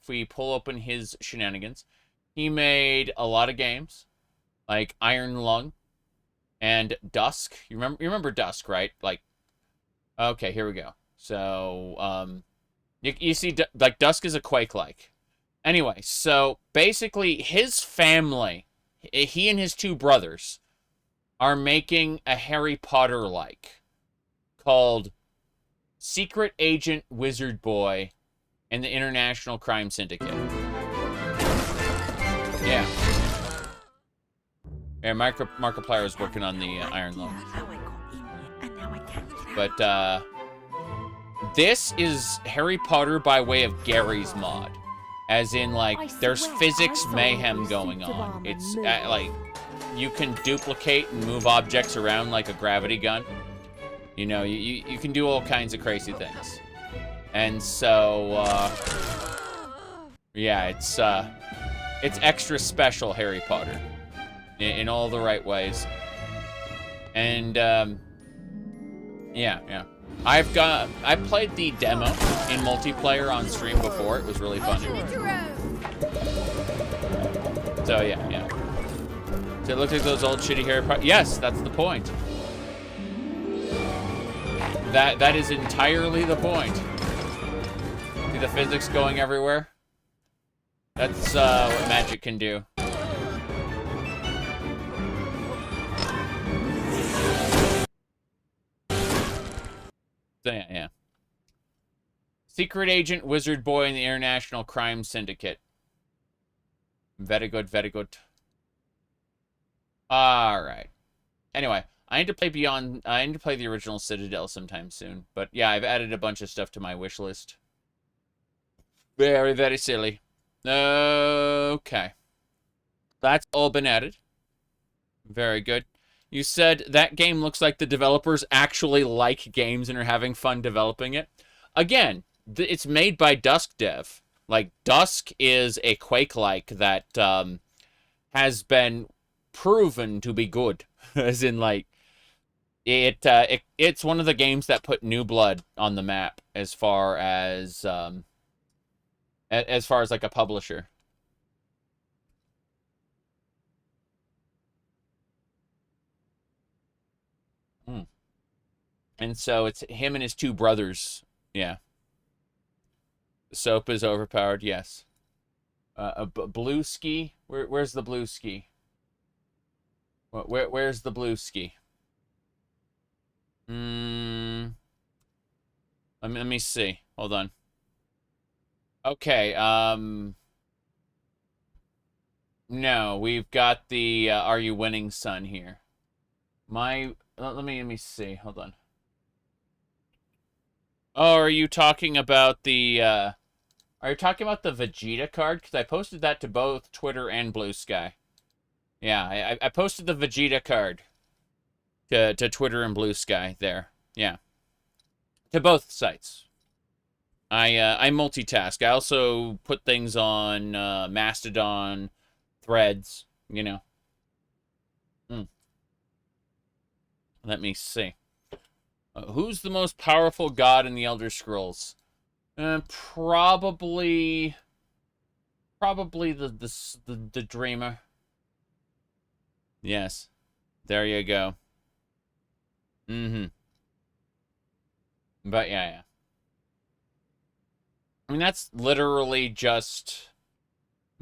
Speaker 1: we pull open his shenanigans, he made a lot of games like Iron Lung and Dusk. You remember Dusk, right? Like, okay, here we go. So, you see, like, Dusk is a Quake-like. Anyway, so basically, his family, he and his two brothers, are making a Harry Potter-like called Secret Agent Wizard Boy and the International Crime Syndicate. Yeah. Yeah, Markiplier is working on the Iron Lung. But, this is Harry Potter by way of Gary's mod. As in, like, there's physics mayhem going on. It's, like, you can duplicate and move objects around like a gravity gun. You know, you can do all kinds of crazy things. And so, yeah, it's extra special Harry Potter. In all the right ways. And, yeah. I played the demo in multiplayer on stream before. It was really fun. So yeah. Does it look like those old shitty Harry Potter? Yes, that's the point. That is entirely the point. See the physics going everywhere? That's what magic can do. So, yeah. Secret Agent Wizard Boy and the International Crime Syndicate. Very good. Alright. Anyway, I need to play the original Citadel sometime soon. But yeah, I've added a bunch of stuff to my wish list. Very, very silly. Okay. That's all been added. Very good. You said that game looks like the developers actually like games and are having fun developing it. Again, it's made by Dusk Dev. Like, Dusk is a Quake-like that has been proven to be good. As in, like, it's one of the games that put New Blood on the map as far as like a publisher. And so it's him and his two brothers. Yeah. Soap is overpowered, yes. Blue ski? Where's the blue ski? Where's the blue ski? Let me see. Hold on. Okay, no, we've got the Are You Winning Son here. Let me see. Hold on. Oh, are you talking about the Vegeta card? Because I posted that to both Twitter and Blue Sky. Yeah, I posted the Vegeta card to Twitter and Blue Sky there. Yeah. To both sites. I multitask. I also put things on Mastodon, Threads, you know. Let me see. Who's the most powerful god in the Elder Scrolls? Probably the Dreamer. Yes. There you go. Mm-hmm. But yeah. I mean, that's literally just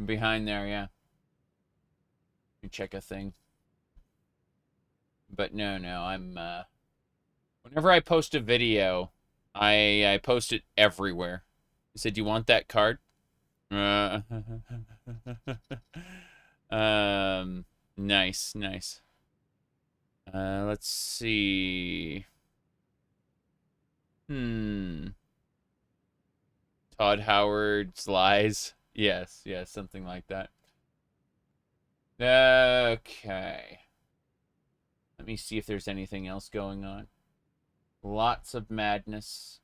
Speaker 1: behind there, yeah. Let me check a thing. But no, I'm, whenever I post a video, I post it everywhere. You said, you want that card? Nice. Let's see. Todd Howard's lies. Yes, something like that. Okay. Let me see if there's anything else going on. Lots of madness.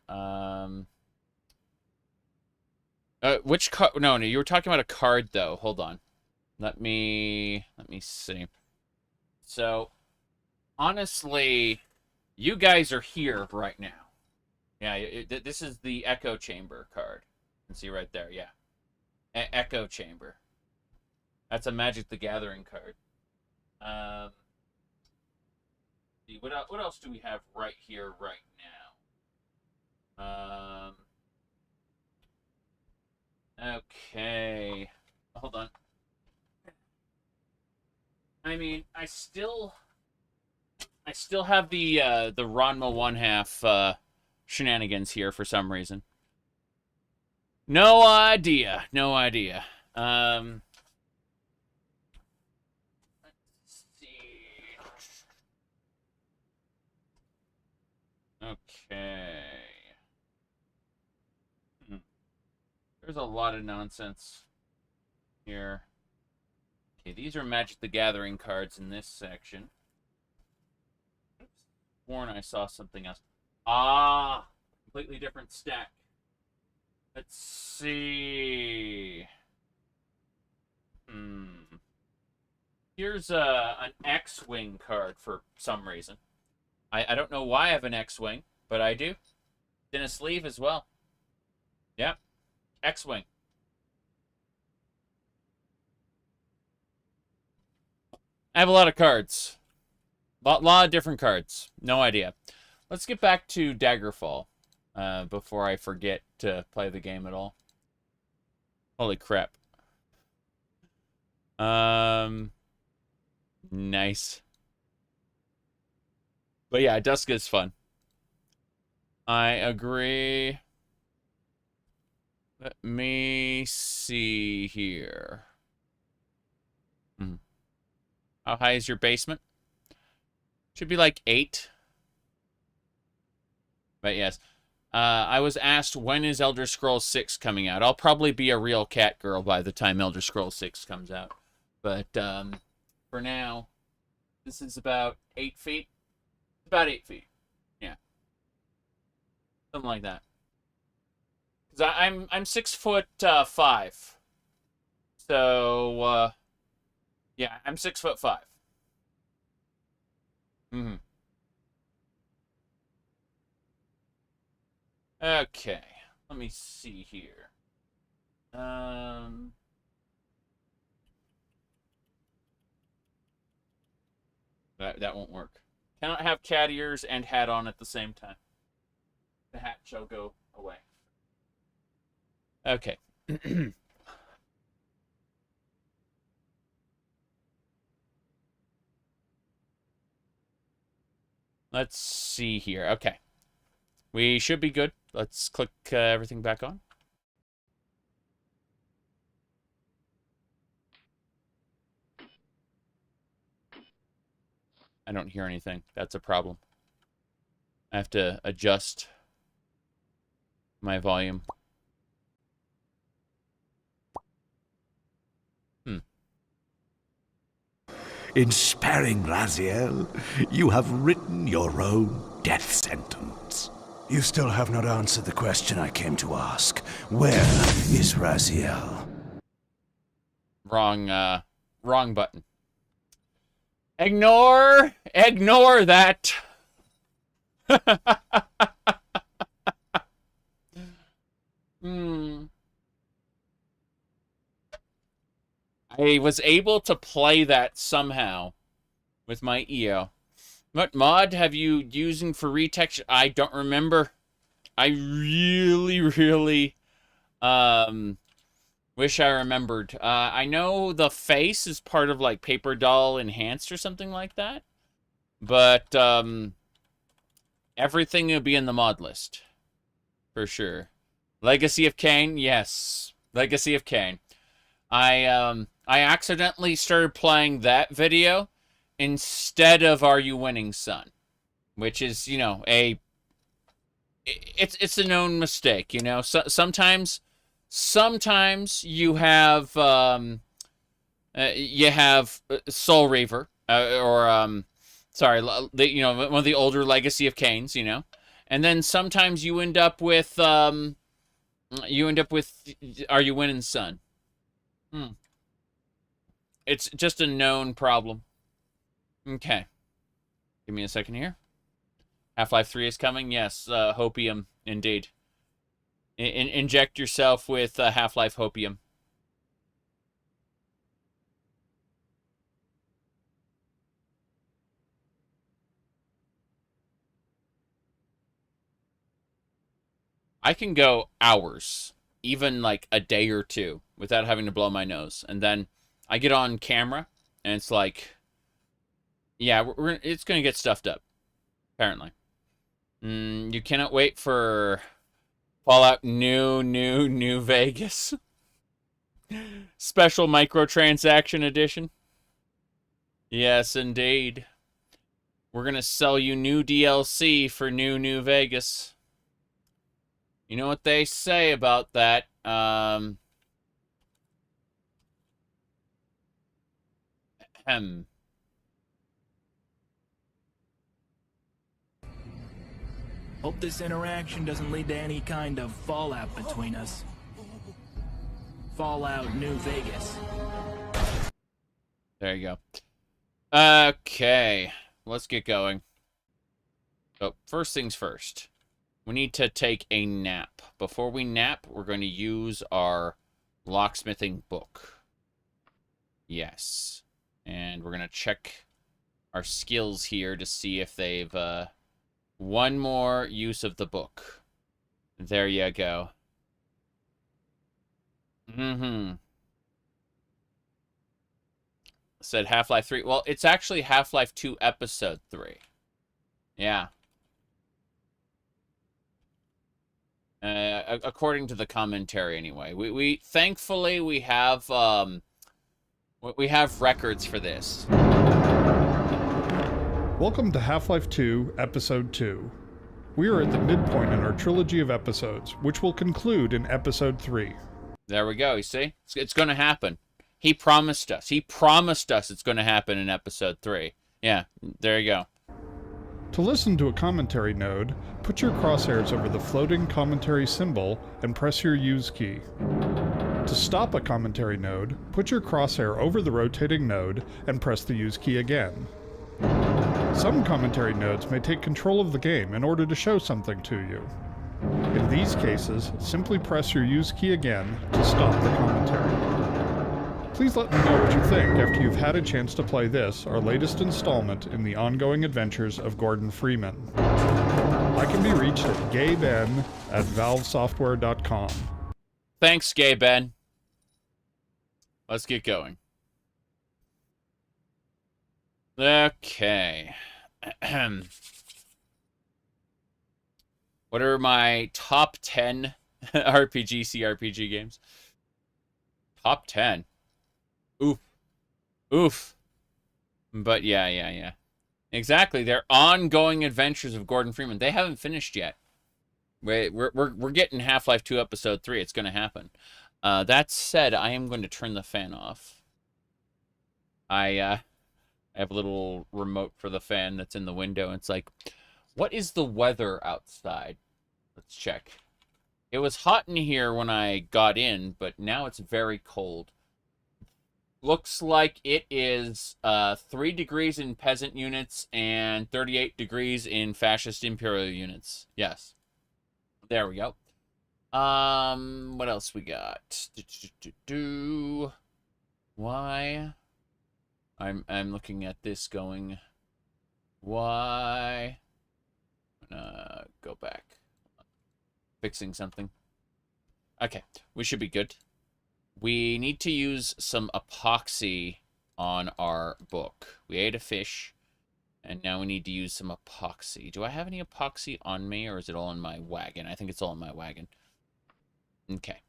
Speaker 1: Which card? No, you were talking about a card, though. Hold on. Let me see. So, honestly, you guys are here right now. Yeah, this is the Echo Chamber card. You can see right there, yeah. Echo Chamber. That's a Magic the Gathering card. What else do we have right here, right now? Okay. Hold on. I mean, I still have the Ranma 1/2 shenanigans here for some reason. No idea. Let's see. Okay. There's a lot of nonsense here. Okay, these are Magic the Gathering cards in this section. Oops. Sworn I saw something else. Ah, completely different stack. Let's see. Here's an X-Wing card for some reason. I don't know why I have an X-Wing, but I do. It's in a sleeve as well. Yeah. X-Wing. I have a lot of cards. Lot of different cards. No idea. Let's get back to Daggerfall before I forget to play the game at all. Holy crap. Nice. But yeah, Dusk is fun. I agree. Let me see here. How high is your basement? Should be like 8. But yes. I was asked, when is Elder Scrolls 6 coming out? I'll probably be a real cat girl by the time Elder Scrolls 6 comes out. But for now, this is about 8 feet. About 8 feet. Yeah. Something like that. Because I'm 6'5". So, yeah, I'm 6'5". Okay, let me see here. That won't work. Cannot have cat ears and hat on at the same time. The hat shall go away. Okay. Let's see here. Okay. We should be good. Let's click everything back on. I don't hear anything. That's a problem. I have to adjust my volume.
Speaker 2: In sparing Raziel, you have written your own death sentence.
Speaker 3: You still have not answered the question I came to ask. Where is Raziel?
Speaker 1: Wrong button. Ignore that. I was able to play that somehow with my EO. What mod have you using for retext? I don't remember. I really wish I remembered. I know the face is part of like Paper Doll Enhanced or something like that. But everything will be in the mod list. For sure. Legacy of Kain, yes. Legacy of Kain. I accidentally started playing that video instead of Are You Winning, Son? Which is, you know, it's a known mistake, you know. So, sometimes you have Soul Reaver or sorry, you know, one of the older Legacy of Kains, you know. And then sometimes you end up with Are You Winning, Son? It's just a known problem. Okay. Give me a second here. Half-Life 3 is coming. Yes, Hopium, indeed. Inject yourself with Half-Life Hopium. I can go hours, even like a day or two, without having to blow my nose. And then I get on camera, and it's like, yeah, it's going to get stuffed up, apparently. You cannot wait for Fallout New Vegas. Special microtransaction edition. Yes, indeed. We're going to sell you new DLC for New Vegas. You know what they say about that?
Speaker 4: Hope this interaction doesn't lead to any kind of fallout between us. Fallout New Vegas.
Speaker 1: There you go. Okay, let's get going. So, first things first. We need to take a nap. Before we nap, we're going to use our locksmithing book. Yes. And we're going to check our skills here to see if they've... one more use of the book. There you go. Said Half-Life 3. Well, it's actually Half-Life 2 Episode 3. Yeah. According to the commentary, anyway. We thankfully we have records for this.
Speaker 5: Welcome to Half-Life 2, Episode 2. We are at the midpoint in our trilogy of episodes, which will conclude in Episode 3.
Speaker 1: There we go, you see? It's going to happen. He promised us. He promised us it's going to happen in Episode 3. Yeah, there you go.
Speaker 5: To listen to a commentary node, put your crosshairs over the floating commentary symbol and press your Use key. To stop a commentary node, put your crosshair over the rotating node and press the Use key again. Some commentary nodes may take control of the game in order to show something to you. In these cases, simply press your Use key again to stop the commentary. Please let me know what you think after you've had a chance to play this, our latest installment in the ongoing adventures of Gordon Freeman. I can be reached at gayben@valvesoftware.com.
Speaker 1: Thanks, Gay Ben. Let's get going. Okay. What are my top 10 CRPG games? Top 10. Oof. But yeah. Exactly. They're ongoing adventures of Gordon Freeman. They haven't finished yet. We're getting Half-Life 2 Episode 3. It's going to happen. That said, I am going to turn the fan off. I have a little remote for the fan that's in the window. It's like, what is the weather outside? Let's check. It was hot in here when I got in, but now it's very cold. Looks like it is 3 degrees in peasant units and 38 degrees in fascist imperial units. Yes. There we go. What else we got? Why? I'm looking at this going, why? Go back. Fixing something. Okay, we should be good. We need to use some epoxy on our book. We ate a fish, and now we need to use some epoxy. Do I have any epoxy on me, or is it all in my wagon? I think it's all in my wagon. Okay.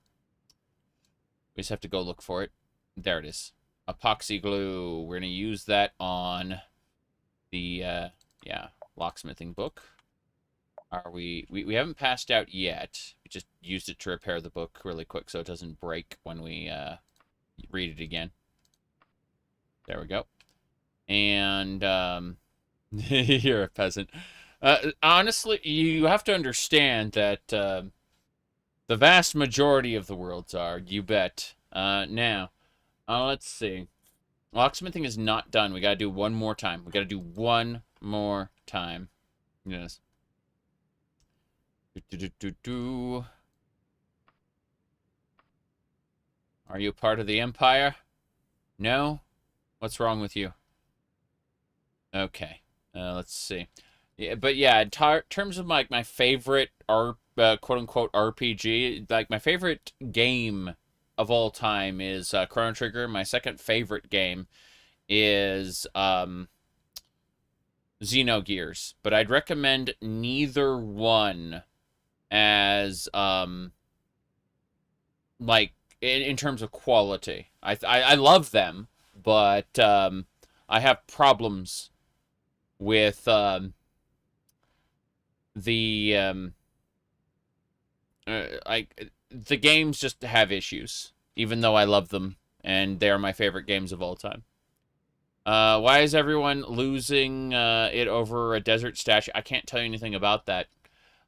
Speaker 1: We just have to go look for it. There it is. Epoxy glue. We're going to use that on the, locksmithing book. Are we haven't passed out yet. We just used it to repair the book really quick so it doesn't break when we read it again. There we go. And you're a peasant. Honestly, you have to understand that the vast majority of the worlds are, you bet. Now, let's see. Locksmithing is not done. We gotta do one more time. We gotta do one more time. Yes. Are you part of the Empire? No? What's wrong with you? Okay. Let's see. Yeah, but yeah, in terms of my favorite quote-unquote RPG, like my favorite game of all time is Chrono Trigger. My second favorite game is Xenogears. But I'd recommend neither one as like in terms of quality. I love them, but I have problems with the games just have issues, even though I love them and they are my favorite games of all time. Why is everyone losing it over a desert statue? I can't tell you anything about that.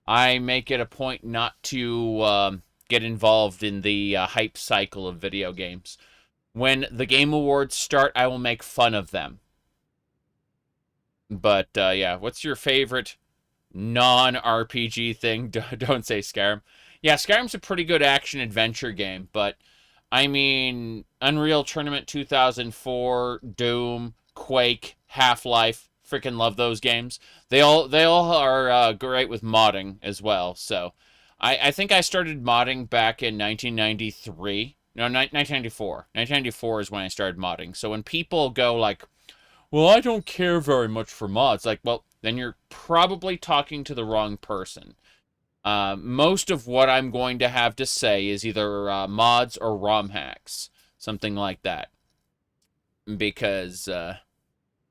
Speaker 1: I make it a point not to get involved in the hype cycle of video games. When the Game Awards start, I will make fun of them. But, yeah, what's your favorite non-RPG thing? Don't say Skyrim. Yeah, Skyrim's a pretty good action-adventure game, but, I mean, Unreal Tournament 2004, Doom, Quake, Half-Life, freaking love those games. They all are great with modding as well. So, I think I started modding back in 1993. No, 1994. 1994 is when I started modding. So when people go like, "Well, I don't care very much for mods," like, well, then you're probably talking to the wrong person. Most of what I'm going to have to say is either mods or ROM hacks, something like that. Because let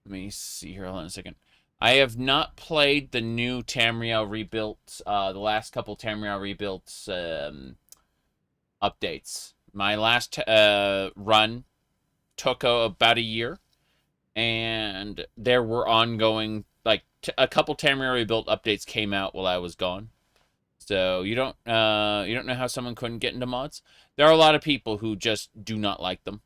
Speaker 1: me see here. Hold on a second. I have not played the new Tamriel rebuilt, the last couple Tamriel rebuilt updates. My last run took about a year, and there were ongoing, like, a couple Tamriel rebuilt updates came out while I was gone. So you don't know how someone couldn't get into mods? There are a lot of people who just do not like them.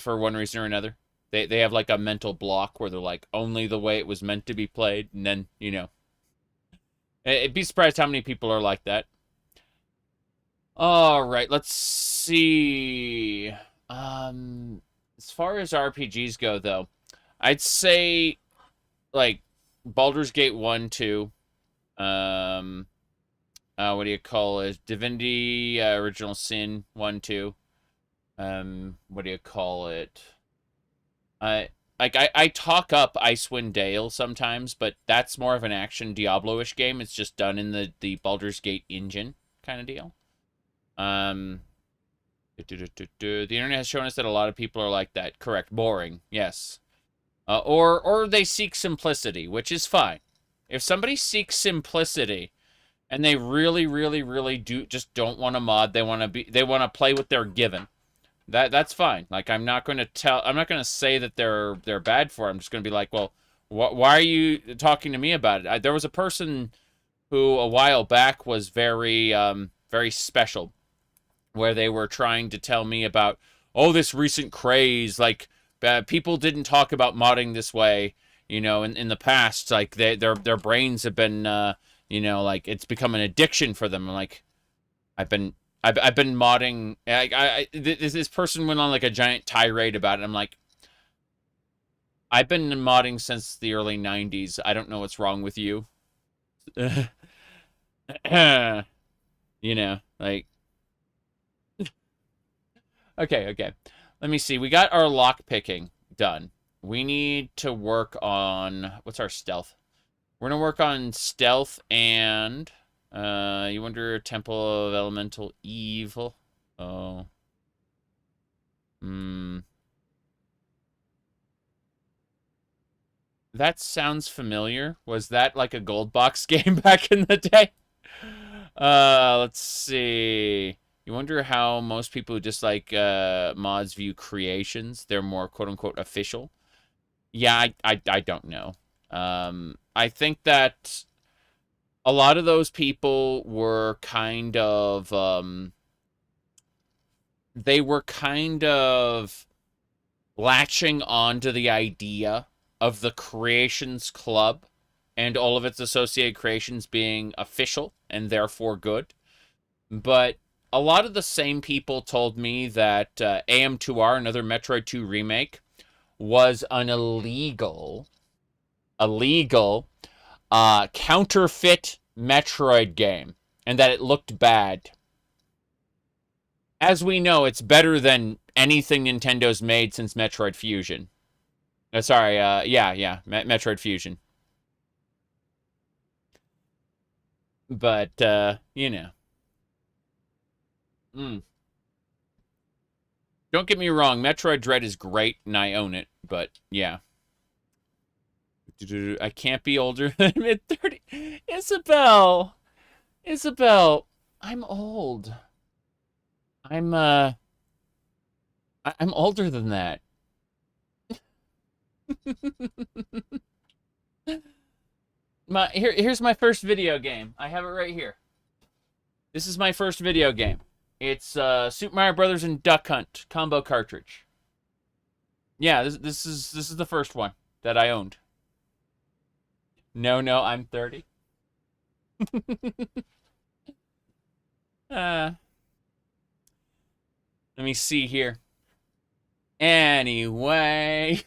Speaker 1: For one reason or another. They have like a mental block where they're like, only the way it was meant to be played, and then, you know. It'd be surprised how many people are like that. Alright, let's see. As far as RPGs go, though, I'd say, like, Baldur's Gate 1, 2, what do you call it? Divinity, Original Sin 1, 2. What do you call it? I talk up Icewind Dale sometimes, but that's more of an action Diablo-ish game. It's just done in the Baldur's Gate engine kind of deal. The internet has shown us that a lot of people are like that. Correct. Boring. Yes. Or they seek simplicity, which is fine. If somebody seeks simplicity and they really, really, really just don't want to mod, they want to play what they're given. That's fine. Like, I'm not going to say that they're bad for it. I'm just going to be like, well, Why are you talking to me about it? There was a person who a while back was very very special, where they were trying to tell me about, oh, this recent craze, like people didn't talk about modding this way, you know, in the past, like their brains have been you know, like it's become an addiction for them. I'm like, I've been modding. This person went on like a giant tirade about it. I'm like, I've been modding since the early 90s. I don't know what's wrong with you. You know, like, okay. Let me see. We got our lock picking done. We need to work on, what's our stealth? We're gonna work on stealth and you wonder Temple of Elemental Evil. Oh. That sounds familiar. Was that like a gold box game back in the day? Let's see. You wonder how most people who dislike mods view creations. They're more quote-unquote official. Yeah, I don't know. I think that a lot of those people were kind of, they were kind of latching onto the idea of the Creations Club and all of its associated creations being official and therefore good. But a lot of the same people told me that AM2R, another Metroid 2 remake, was an illegal counterfeit Metroid game, and that it looked bad. As we know, it's better than anything Nintendo's made since Metroid Fusion. Sorry, yeah, Metroid Fusion. But, you know. Don't get me wrong, Metroid Dread is great, and I own it, but, yeah. I can't be older than mid-30. Isabel, I'm old. I'm older than that. Here's my first video game. I have it right here. This is my first video game. It's Super Mario Brothers and Duck Hunt combo cartridge. Yeah, this is the first one that I owned. No, I'm 30. Let me see here. Anyway,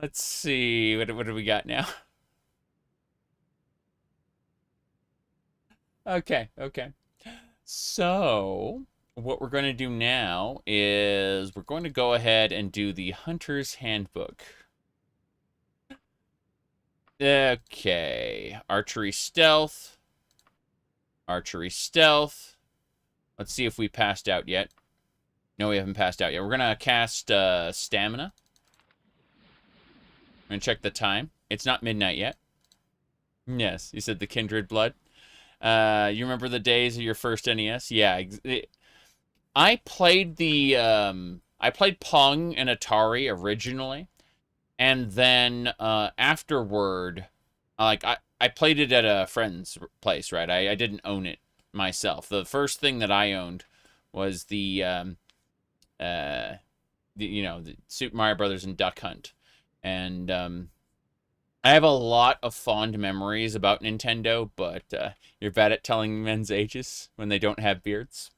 Speaker 1: let's see. What do we got now? Okay. So, what we're going to do now is we're going to go ahead and do the Hunter's Handbook. Okay. Archery stealth. Let's see if we passed out yet. No, we haven't passed out yet. We're going to cast stamina. I'm going to check the time. It's not midnight yet. Yes, you said the kindred blood. You remember the days of your first NES? Yeah. I played Pong and Atari originally. And then afterward, like I played it at a friend's place, right? I didn't own it myself. The first thing that I owned was the Super Mario Brothers and Duck Hunt. And I have a lot of fond memories about Nintendo, but you're bad at telling men's ages when they don't have beards.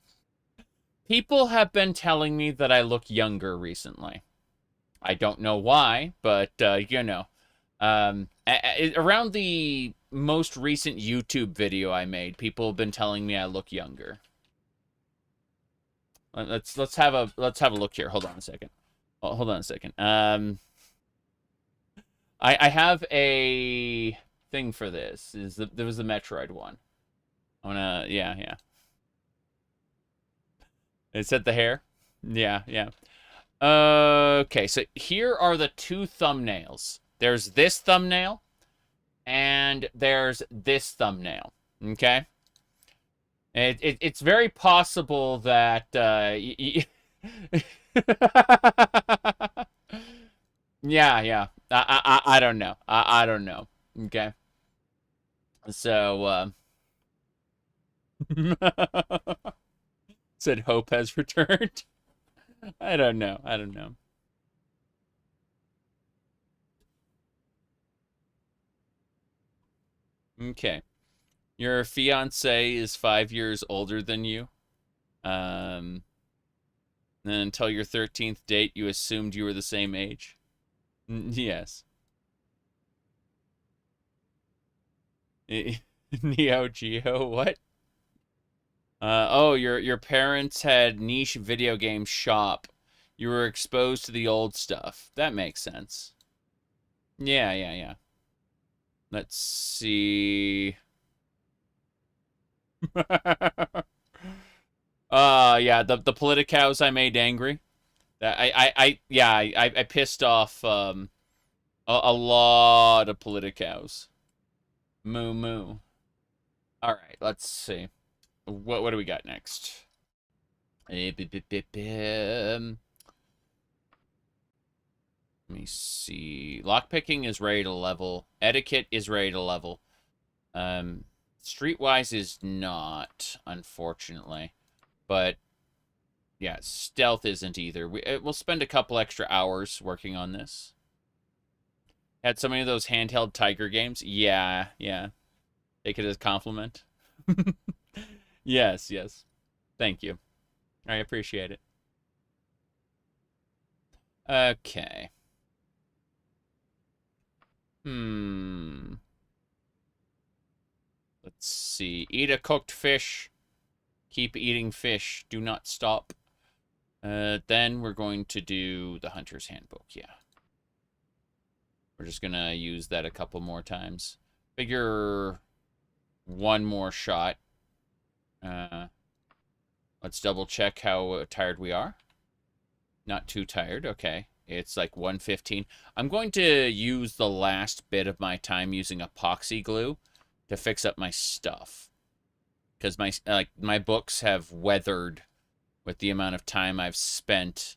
Speaker 1: People have been telling me that I look younger recently. I don't know why, but, you know. Around the most recent YouTube video I made, people have been telling me I look younger. Let's have a look here. Hold on a second. I have a thing for this. There was the Metroid one. Yeah. It said the hair? Yeah. Okay, so here are the two thumbnails. There's this thumbnail, and there's this thumbnail. Okay? It's very possible that Yeah, yeah. I don't know. I don't know. Okay. So, said hope has returned. I don't know. I don't know. Okay. Your fiance is 5 years older than you. And until your 13th date, you assumed you were the same age. Yes. Neo Geo, what? Oh, your parents had niche video game shop. You were exposed to the old stuff. That makes sense. Yeah, yeah, yeah. Let's see. Yeah, the politicos I made angry. I pissed off a lot of politicos. Moo moo. All right, let's see. What do we got next? Let me see. Lockpicking is ready to level. Etiquette is ready to level. Streetwise is not, unfortunately. But yeah, stealth isn't either. We'll spend a couple extra hours working on this. Had so many of those handheld tiger games. Yeah, yeah. Take it as a compliment. Yes, yes. Thank you. I appreciate it. Okay. Let's see. Eat a cooked fish. Keep eating fish. Do not stop. Then we're going to do the Hunter's Handbook. Yeah. We're just going to use that a couple more times. Figure one more shot. Let's double check how tired we are. Not too tired. Okay. It's like 1:15. I'm going to use the last bit of my time using epoxy glue to fix up my stuff. Because my books have weathered with the amount of time I've spent.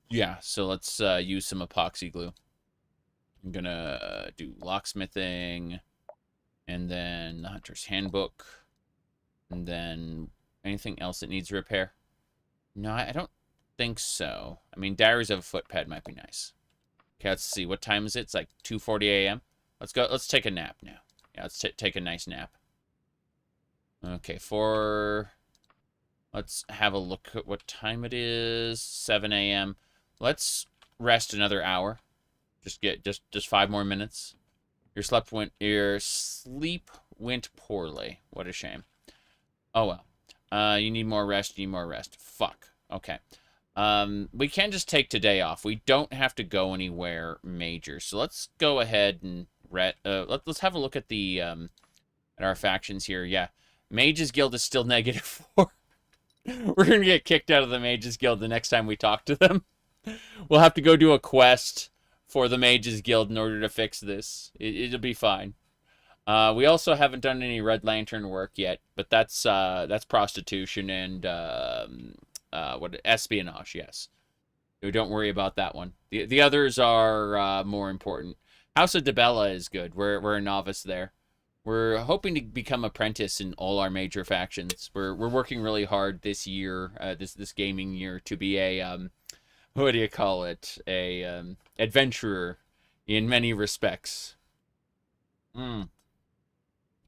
Speaker 1: Yeah, so let's use some epoxy glue. I'm going to do locksmithing, and then the Hunter's Handbook, and then anything else that needs repair. No, I don't think so. I mean, Diaries of a Footpad might be nice. Okay, let's see. What time is it? It's like 2:40 a.m. Let's go. Let's take a nap now. Yeah, let's take a nice nap. Okay, let's have a look at what time it is. 7 a.m. Let's rest another hour. Just 5 more minutes. Your sleep went poorly. What a shame. Oh well. You need more rest. You need more rest. Fuck. Okay. We can just take today off. We don't have to go anywhere major. So let's go ahead and let's have a look at the at our factions here. Yeah. Mages Guild is still -4. We're gonna get kicked out of the Mages Guild the next time we talk to them. We'll have to go do a quest for the Mages Guild in order to fix this. It'll be fine. We also haven't done any Red Lantern work yet, but that's prostitution and espionage. Yes, don't worry about that one. The others are more important. House of Debella is good. We're a novice there. We're hoping to become apprentice in all our major factions. We're working really hard this year, this gaming year, to be a what do you call it? A adventurer in many respects.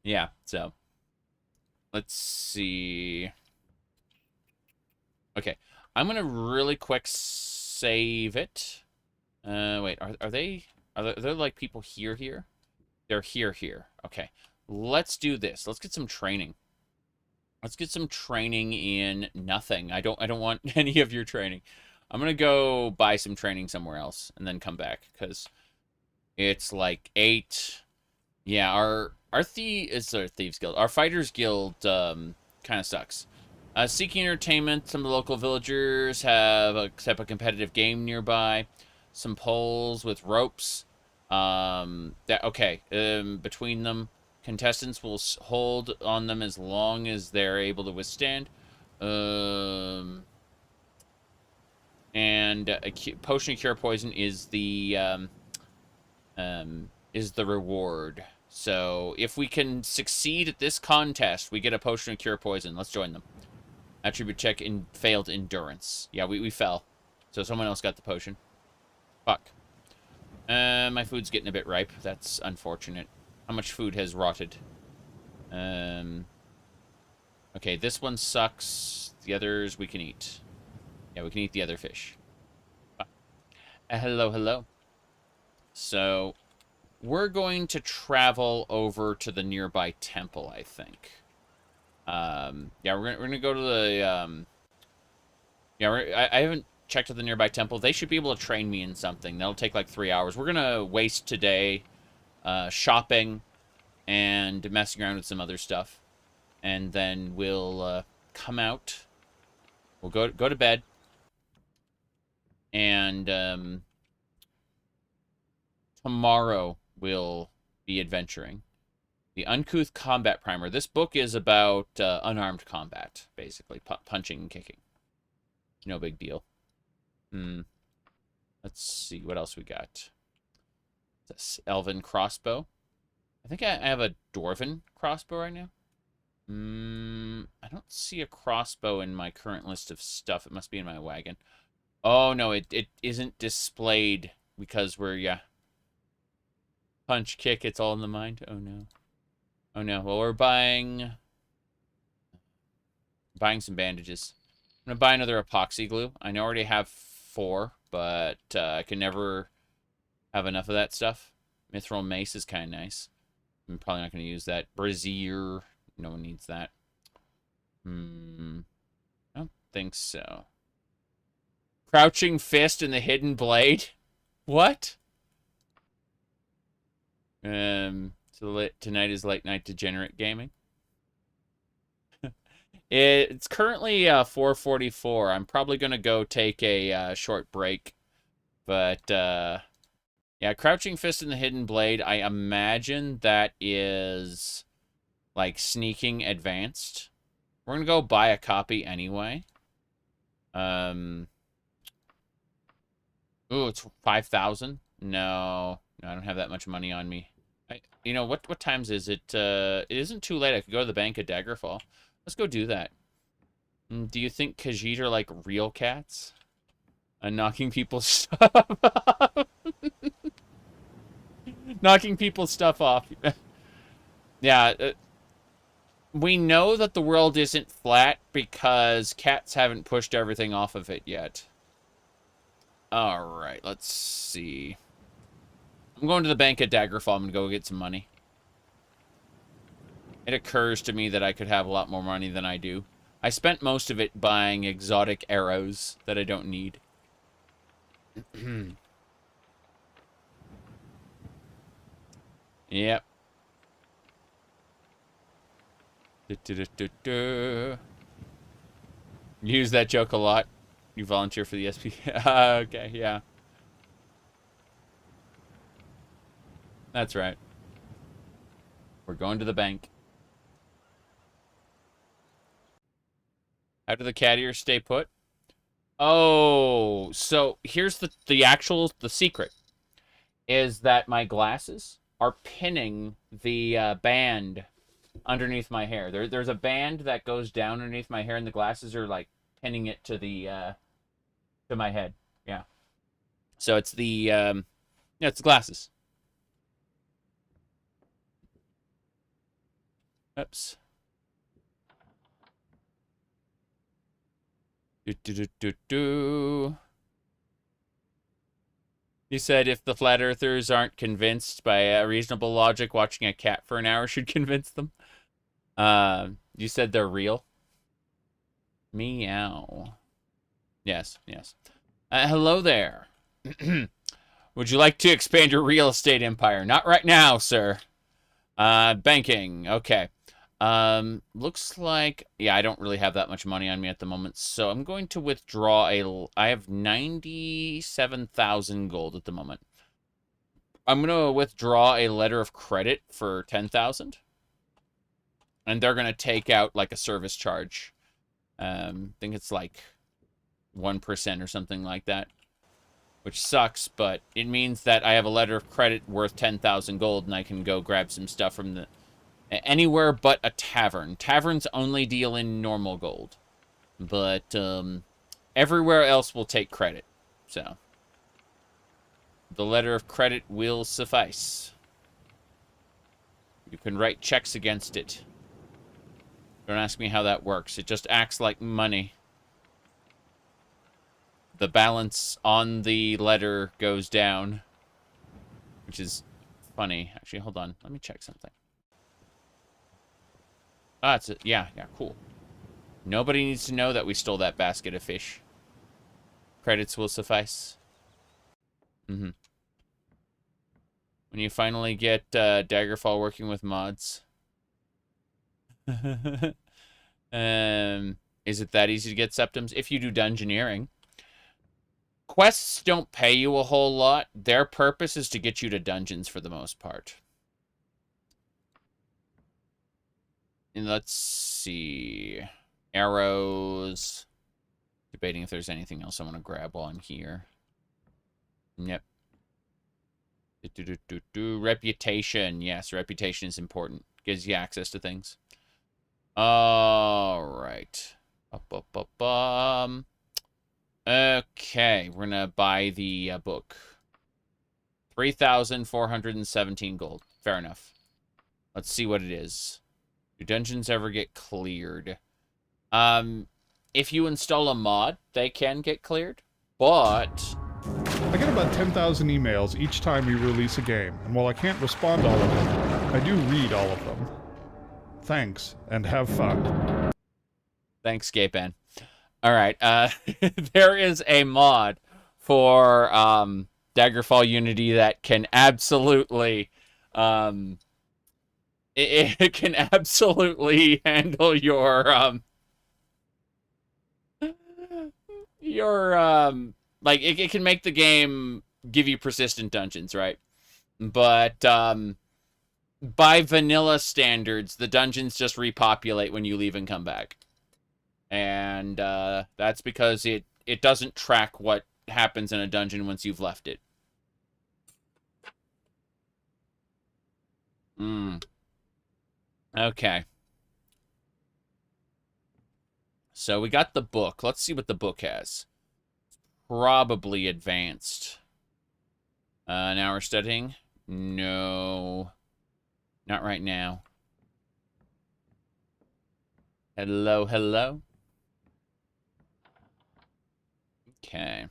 Speaker 1: Yeah, so let's see. Okay, I'm gonna really quick save it. Wait, are there like people here? They're here. Okay, let's do this. Let's get some training. Let's get some training in nothing. I don't want any of your training. I'm gonna go buy some training somewhere else and then come back because it's like 8. Yeah, our Thieves Guild. Our Fighters Guild kind of sucks. Seeking entertainment. Some of the local villagers have set up a competitive game nearby. Some poles with ropes. Between them, contestants will hold on them as long as they're able to withstand. and a potion of cure poison is the reward. So if we can succeed at this contest, we get a potion of cure poison. Let's join them. Attribute check in failed endurance. Yeah, we fell. So someone else got the potion. Fuck. My food's getting a bit ripe. That's unfortunate. How much food has rotted? Okay, this one sucks. The others we can eat. Yeah, we can eat the other fish. Hello, hello. So, we're going to travel over to the nearby temple, I think. Yeah, we're gonna go to the, yeah, I haven't checked out the nearby temple. They should be able to train me in something. That'll take like 3 hours. We're gonna waste today, shopping and messing around with some other stuff. And then we'll, come out. We'll go to bed. And, tomorrow we'll be adventuring. The Uncouth Combat Primer. This book is about unarmed combat, basically. Punching and kicking. No big deal. Let's see what else we got. This Elven crossbow. I think I have a Dwarven crossbow right now. I don't see a crossbow in my current list of stuff. It must be in my wagon. Oh, no, it isn't displayed because we're, yeah. Punch, kick, it's all in the mind. Oh, no. Oh, no. Well, we're buying some bandages. I'm going to buy another epoxy glue. I already have 4, but I can never have enough of that stuff. Mithril mace is kind of nice. I'm probably not going to use that. Brazier. No one needs that. I don't think so. Crouching Fist and the Hidden Blade? What? So tonight is late night degenerate gaming. It's currently 4:44. I'm probably gonna go take a short break, but yeah, Crouching Fist and the Hidden Blade. I imagine that is like sneaking advanced. We're gonna go buy a copy anyway. Ooh, it's 5,000. No, I don't have that much money on me. You know, what times is it? It isn't too late. I could go to the bank at Daggerfall. Let's go do that. Do you think Khajiit are like real cats? Knocking people's stuff off. Knocking people's stuff off. Yeah. We know that the world isn't flat because cats haven't pushed everything off of it yet. Alright, let's see. I'm going to the bank at Daggerfall. I'm going to go get some money. It occurs to me that I could have a lot more money than I do. I spent most of it buying exotic arrows that I don't need. Yep. Use that joke a lot. You volunteer for the SP. Okay, yeah. That's right. We're going to the bank. How do the cat ears stay put? Oh, so here's the secret. Is that my glasses are pinning the band underneath my hair. There's a band that goes down underneath my hair, and the glasses are like pinning it to the to my head. Yeah. So it's the yeah, it's the glasses. Oops. You said if the flat earthers aren't convinced by a reasonable logic, watching a cat for an hour should convince them. You said they're real. Meow. Yes, yes. Hello there. Would you like to expand your real estate empire? Not right now, sir. Banking. Okay. Looks like, yeah, I don't really have that much money on me at the moment, so I'm going to withdraw I have 97,000 gold at the moment. I'm going to withdraw a letter of credit for 10,000. And they're going to take out, like, a service charge. I think it's like 1% or something like that. Which sucks, but it means that I have a letter of credit worth 10,000 gold, and I can go grab some stuff from the anywhere but a tavern. Taverns only deal in normal gold. But everywhere else will take credit. So the letter of credit will suffice. You can write checks against it. Don't ask me how that works. It just acts like money. The balance on the letter goes down. Which is funny. Actually, hold on. Let me check something. Ah, it's a, yeah, cool. Nobody needs to know that we stole that basket of fish. Credits will suffice. When you finally get Daggerfall working with mods. Is it that easy to get septums? If you do dungeoneering. Quests don't pay you a whole lot. Their purpose is to get you to dungeons for the most part. And let's see. Arrows. Debating if there's anything else I want to grab while I'm here. Yep. Reputation. Yes, reputation is important. Gives you access to things. Alright. Okay, we're gonna buy the book. 3,417 gold. Fair enough. Let's see what it is. Do dungeons ever get cleared? If you install a mod, they can get cleared, but
Speaker 5: I get about 10,000 emails each time we release a game, and while I can't respond to all of them, I do read all of them. Thanks, and have fun.
Speaker 1: Thanks, Gapen. Alright, there is a mod for Daggerfall Unity that can absolutely it can absolutely handle your like it can make the game give you persistent dungeons, right? But by vanilla standards, the dungeons just repopulate when you leave and come back. And that's because it doesn't track what happens in a dungeon once you've left it. Okay. So we got the book. Let's see what the book has. Probably advanced. Now we're studying? No. Not right now. Hello, hello. Okay.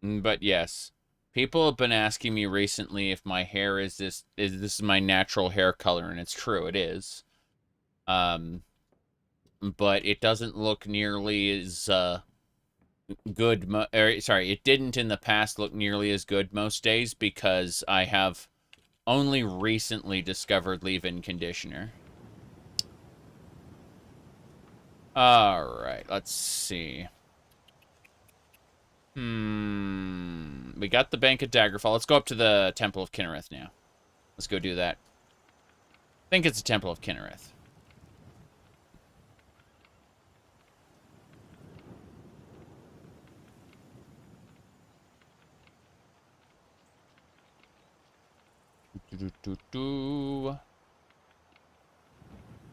Speaker 1: But yes. People have been asking me recently if my hair is this is my natural hair color, and it's true, it is. But it doesn't look nearly as good. Sorry, it didn't in the past look nearly as good most days because I have only recently discovered leave-in conditioner. Alright, let's see. We got the Bank of Daggerfall. Let's go up to the Temple of Kinnereth now. Let's go do that. I think it's the Temple of Kinnereth.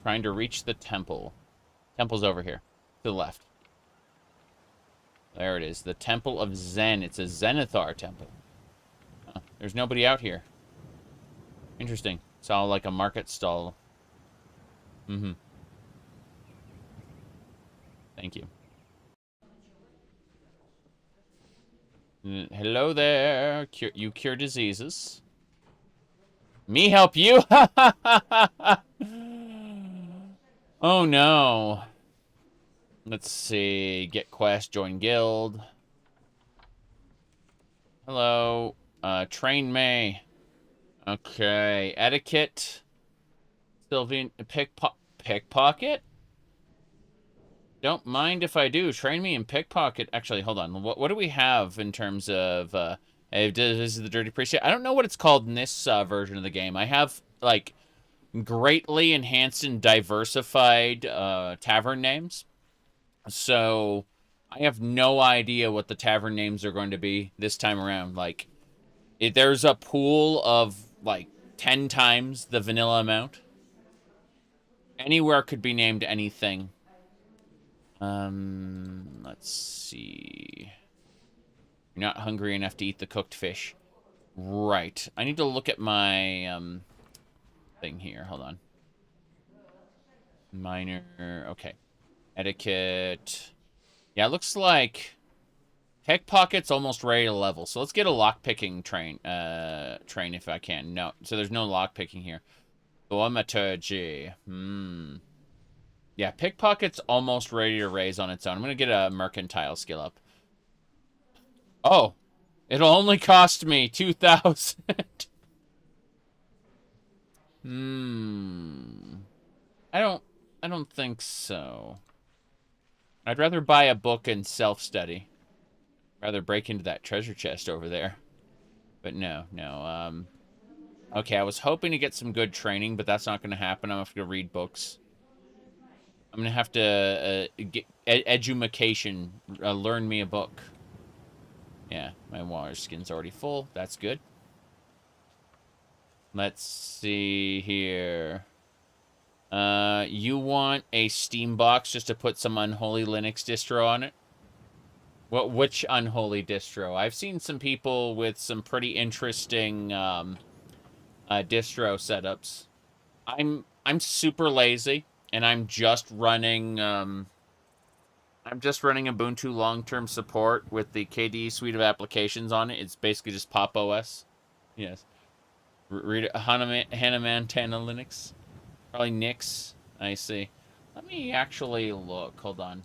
Speaker 1: Trying to reach the temple. Temple's over here. To the left. There it is. The Temple of Zen. It's a Zenithar temple. There's nobody out here. Interesting. It's all like a market stall. Thank you. Hello there. You cure diseases. Me help you? Oh no. Let's see. Get quest, join guild. Hello. Train me. Okay. Etiquette. Sylvian pickpocket? Don't mind if I do. Train me in pickpocket. Actually, hold on. What do we have in terms of this is the Dirty Priest? I don't know what it's called in this version of the game. I have like greatly enhanced and diversified tavern names. So I have no idea what the tavern names are going to be this time around. Like, there's a pool of, like, 10 times the vanilla amount. Anywhere could be named anything. Let's see. You're not hungry enough to eat the cooked fish. Right. I need to look at my, thing here. Hold on. Minor. Okay. Etiquette. Yeah, it looks like pickpocket's almost ready to level. So let's get a lockpicking train if I can. No. So there's no lockpicking here. Thaumaturgy. Yeah, pickpocket's almost ready to raise on its own. I'm going to get a mercantile skill up. Oh. It'll only cost me 2,000. I don't think so. I'd rather buy a book and self-study. Rather break into that treasure chest over there. But no. Okay, I was hoping to get some good training, but that's not going to happen. I'm going to have to go read books. I'm going to have to get edumacation, learn me a book. Yeah, my water skin's already full. That's good. Let's see here. You want a Steam box just to put some unholy Linux distro on it? Which unholy distro? I've seen some people with some pretty interesting distro setups. I'm super lazy, and I'm just running Ubuntu long-term support with the KDE suite of applications on it. It's basically just Pop OS. Yes. Read Hannah Montana Linux. Probably Nix. I see. Let me actually look. Hold on.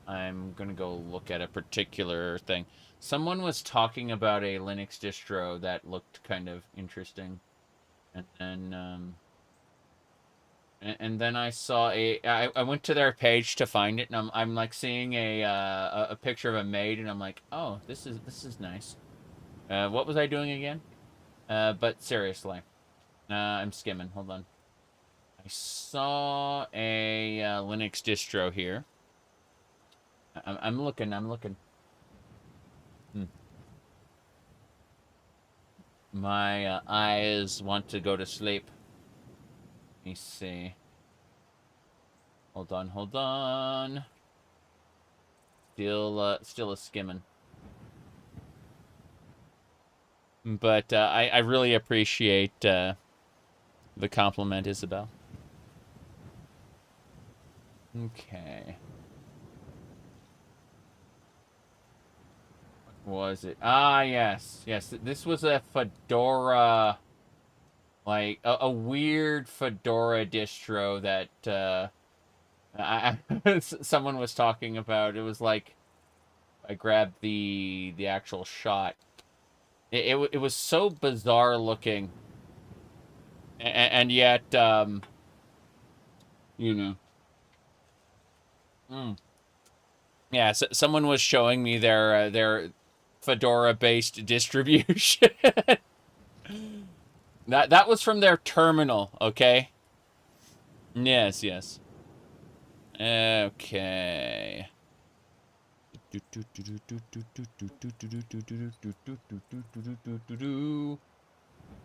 Speaker 1: I'm going to go look at a particular thing. Someone was talking about a Linux distro that looked kind of interesting. And then I saw I went to their page to find it, and I'm like seeing a picture of a maid, and I'm like, oh, this is nice. What was I doing again? But seriously, I'm skimming. Hold on. I saw a Linux distro here. I'm looking. My eyes want to go to sleep. Let me see. Hold on. Still a skimming. But I really appreciate the compliment, Isabel. Okay. What was it? Ah, yes. This was a Fedora, like a weird Fedora distro that someone was talking about. It was like I grabbed the actual shot. It was so bizarre looking, and yet you know. Yeah, so someone was showing me their Fedora-based distribution. That was from their terminal, okay? Yes. Okay.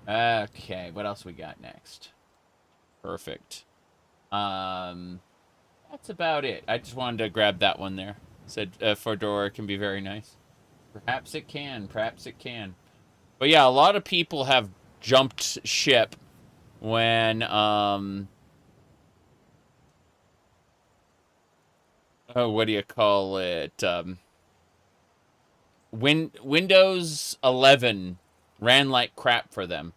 Speaker 1: Okay, what else we got next? Perfect. That's about it. I just wanted to grab that one there. Said Fedora can be very nice. Perhaps it can. But yeah, a lot of people have jumped ship when what do you call it? Windows 11 ran like crap for them.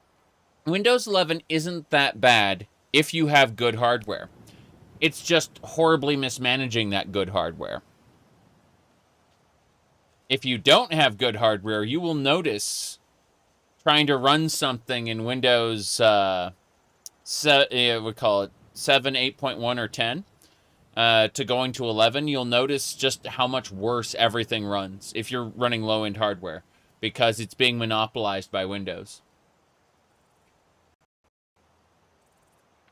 Speaker 1: Windows 11 isn't that bad if you have good hardware. It's just horribly mismanaging that good hardware. If you don't have good hardware, you will notice trying to run something in Windows, we call it 7, 8.1, or 10, to going to 11, you'll notice just how much worse everything runs if you're running low-end hardware, because it's being monopolized by Windows.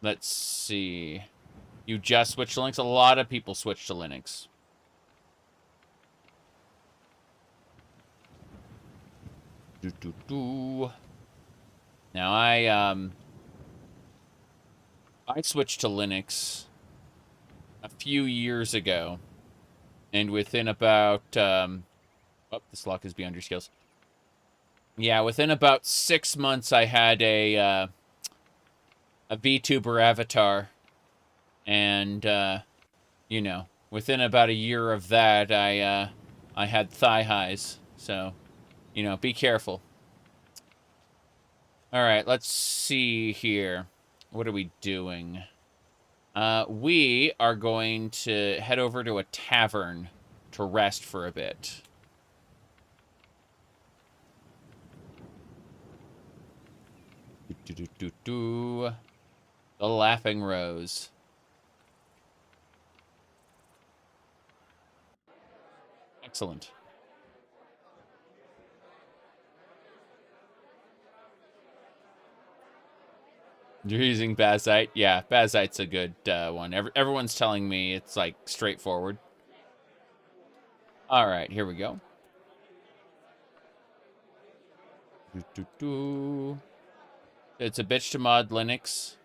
Speaker 1: Let's see. You just switched to Linux? A lot of people switch to Linux. Now, I switched to Linux a few years ago. And within about, oh, this lock is beyond your skills. Yeah, within about 6 months, I had a VTuber avatar. And, you know, within about a year of that, I had thigh highs. So, you know, be careful. All right, let's see here. What are we doing? We are going to head over to a tavern to rest for a bit. The Laughing Rose. Excellent. You're using Bazite? Yeah, Bazite's a good one. Everyone's telling me it's, like, straightforward. All right, here we go. It's a bitch to mod Linux.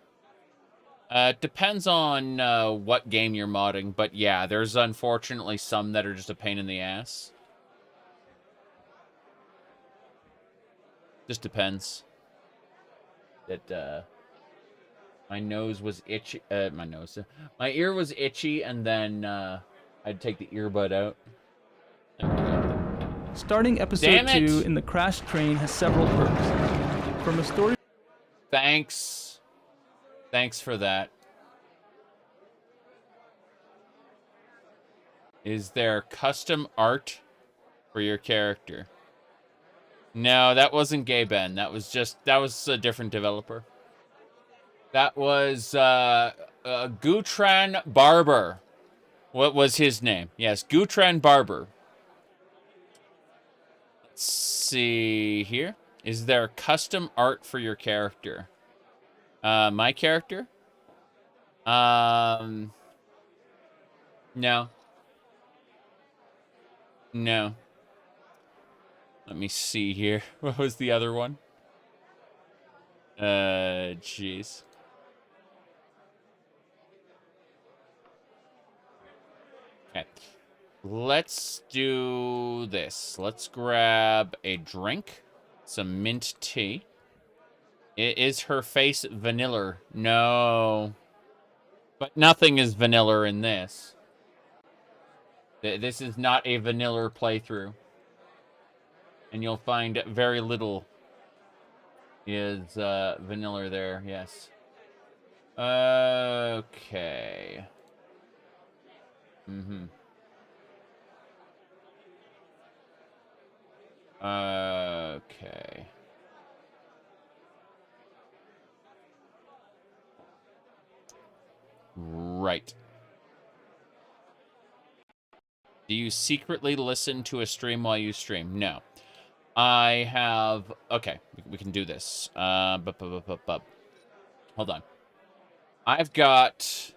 Speaker 1: Depends on what game you're modding, but yeah, there's unfortunately some that are just a pain in the ass. Just depends. My nose was itchy. My ear was itchy, and then I'd take the earbud out. There we go.
Speaker 6: Starting episode 2 in the Crash Train has several perks. From a story...
Speaker 1: Thanks. Thanks for that. Is there custom art for your character? No, that wasn't Gay Ben. That was a different developer. That was Gutran Barber. What was his name? Yes, Gutran Barber. Let's see here. Is there custom art for your character? My character? No. No. Let me see here. What was the other one? Jeez. Okay. Let's do this. Let's grab a drink. Some mint tea. Is her face vanilla? No. But nothing is vanilla in this. This is not a vanilla playthrough. And you'll find very little is vanilla there, yes. Okay. Okay. Right. Do you secretly listen to a stream while you stream? No. I have... Okay, we can do this. Hold on. I've got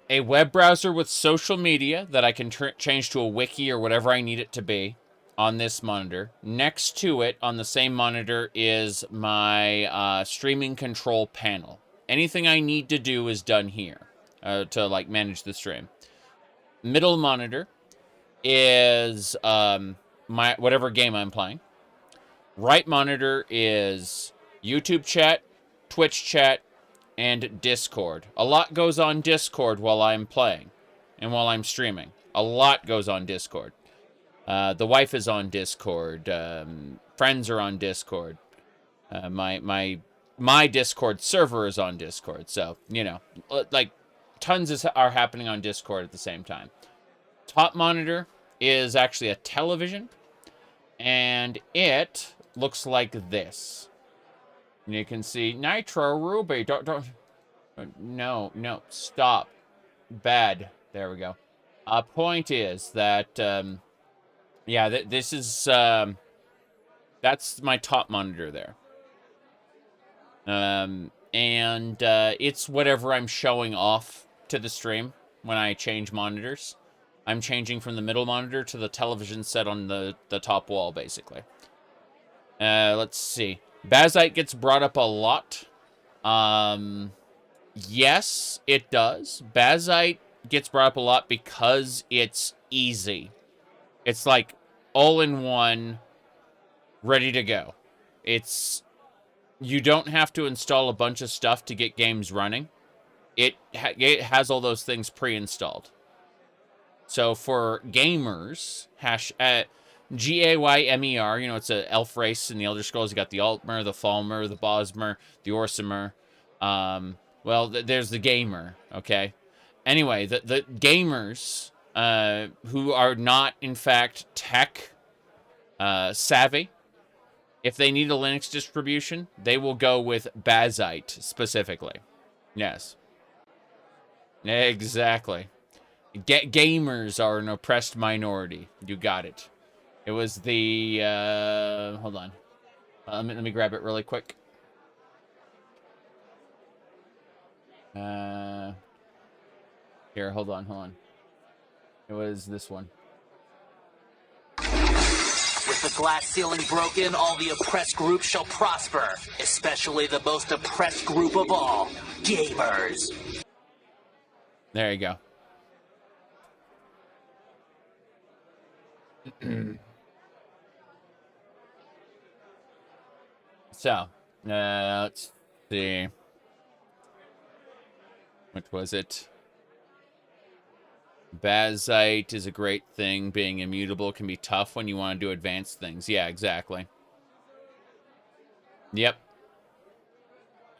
Speaker 1: a web browser with social media that I can change to a wiki or whatever I need it to be on this monitor. Next to it, on the same monitor, is my streaming control panel. Anything I need to do is done here to, like, manage the stream. Middle monitor is my whatever game I'm playing. Right monitor is YouTube chat, Twitch chat, and Discord. A lot goes on Discord while I'm playing and while I'm streaming. A lot goes on Discord. The wife is on Discord. Friends are on Discord. My Discord server is on Discord. So, you know, like, tons are happening on Discord at the same time. Top monitor is actually a television, and it looks like this. And you can see Nitro Ruby. No, stop. Bad. There we go. Point is that, yeah, this is, that's my top monitor there. and it's whatever I'm showing off to the stream when I change monitors. I'm changing from the middle monitor to the television set on the top wall, basically. Let's see. Bazite gets brought up a lot. Yes, it does. Bazite gets brought up a lot because it's easy. It's like all in one, ready to go. You don't have to install a bunch of stuff to get games running. It has all those things pre-installed. So for gamers, Gaymer, you know, it's an elf race in the Elder Scrolls. You got the Altmer, the Falmer, the Bosmer, the Orsimer. Well, there's the gamer, okay? Anyway, the gamers who are not, in fact, tech savvy, if they need a Linux distribution, they will go with Bazite specifically. Yes. Exactly. Gamers are an oppressed minority. You got it. It was the... hold on. Let me grab it really quick. Here, hold on. It was this one.
Speaker 7: With the glass ceiling broken, all the oppressed groups shall prosper, especially the most oppressed group of all, gamers.
Speaker 1: There you go. So, let's see. What was it? Bazite is a great thing. Being immutable can be tough when you want to do advanced things. Yeah, exactly. Yep.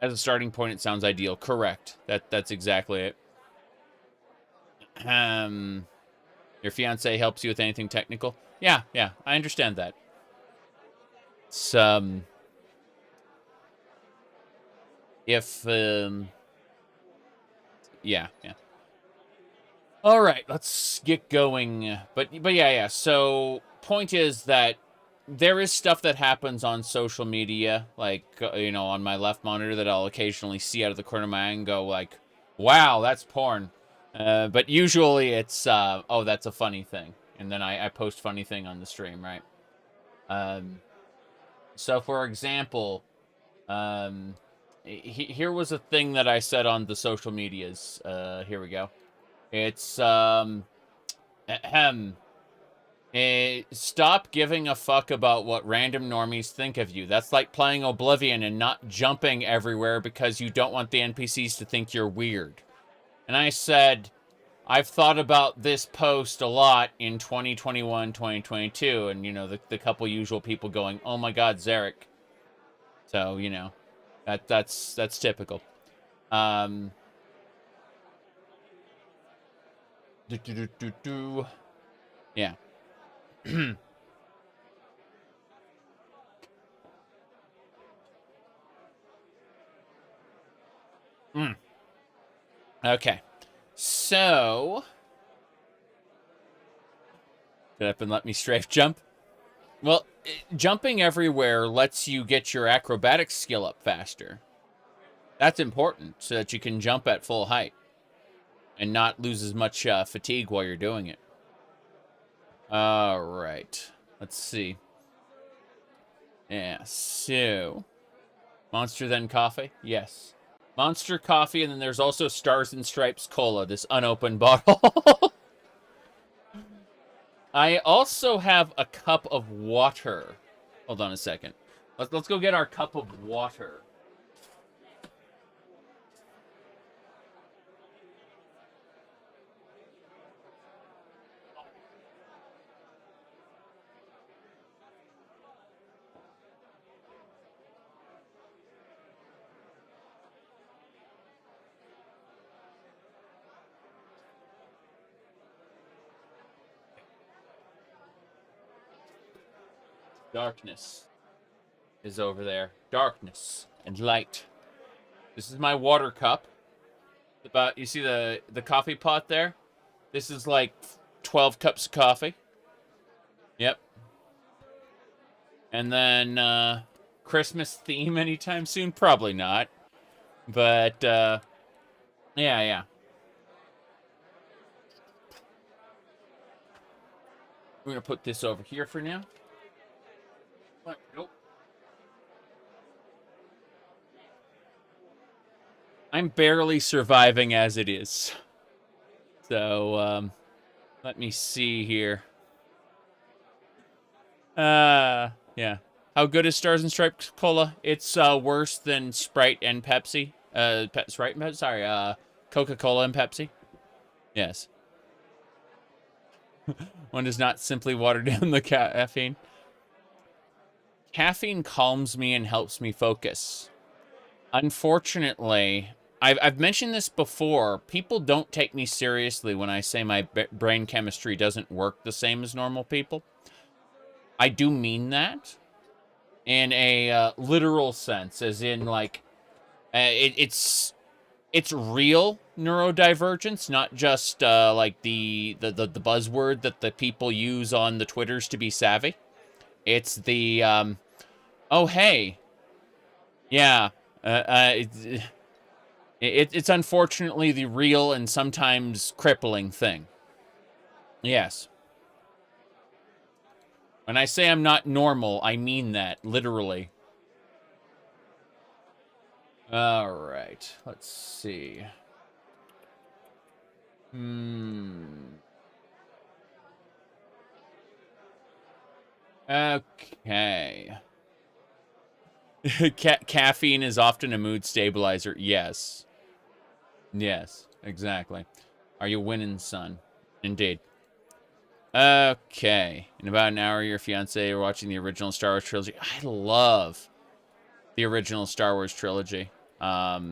Speaker 1: As a starting point, it sounds ideal. Correct. That's exactly it. Your fiance helps you with anything technical? Yeah, I understand that. It's, yeah. All right, let's get going. But yeah. So, point is that there is stuff that happens on social media, like, you know, on my left monitor that I'll occasionally see out of the corner of my eye and go like, wow, that's porn. But usually it's, oh, that's a funny thing. And then I post funny thing on the stream, right? So, for example, here was a thing that I said on the social medias. Here we go. It's, stop giving a fuck about what random normies think of you. That's like playing Oblivion and not jumping everywhere because you don't want the NPCs to think you're weird. And I said, I've thought about this post a lot in 2021, 2022, and, you know, the couple usual people going, oh my god, Zarek. So, you know, that's typical. Yeah. Okay. So, get up and let me strafe jump. Well, jumping everywhere lets you get your acrobatics skill up faster. That's important, so that you can jump at full height and not lose as much fatigue while you're doing it. All right. Let's see. Yeah, so... Monster then coffee? Yes. Monster coffee, and then there's also Stars and Stripes Cola, this unopened bottle. I also have a cup of water. Hold on a second. Let's go get our cup of water. Darkness is over there. Darkness and light. This is my water cup. You see the coffee pot there? This is like 12 cups of coffee. Yep. And then Christmas theme anytime soon? Probably not. But, yeah. We're going to put this over here for now. Nope. I'm barely surviving as it is. So, let me see here. Yeah. How good is Stars and Stripes Cola? It's, worse than Sprite and Pepsi. Sprite and Pepsi? Sorry, Coca-Cola and Pepsi. Yes. One does not simply water down the caffeine. Caffeine calms me and helps me focus. Unfortunately, I've mentioned this before. People don't take me seriously when I say my brain chemistry doesn't work the same as normal people. I do mean that in a literal sense, as in, like, it's real neurodivergence, not just like the buzzword that the people use on the Twitters to be savvy. It's the oh hey, yeah, it's unfortunately the real and sometimes crippling thing. Yes. When I say I'm not normal, I mean that literally. All right, let's see. Okay. Caffeine is often a mood stabilizer. Yes. Yes, exactly. Are you winning, son? Indeed. Okay. In about an hour, your fiance are watching the original Star Wars trilogy. I love the original Star Wars trilogy. Yeah.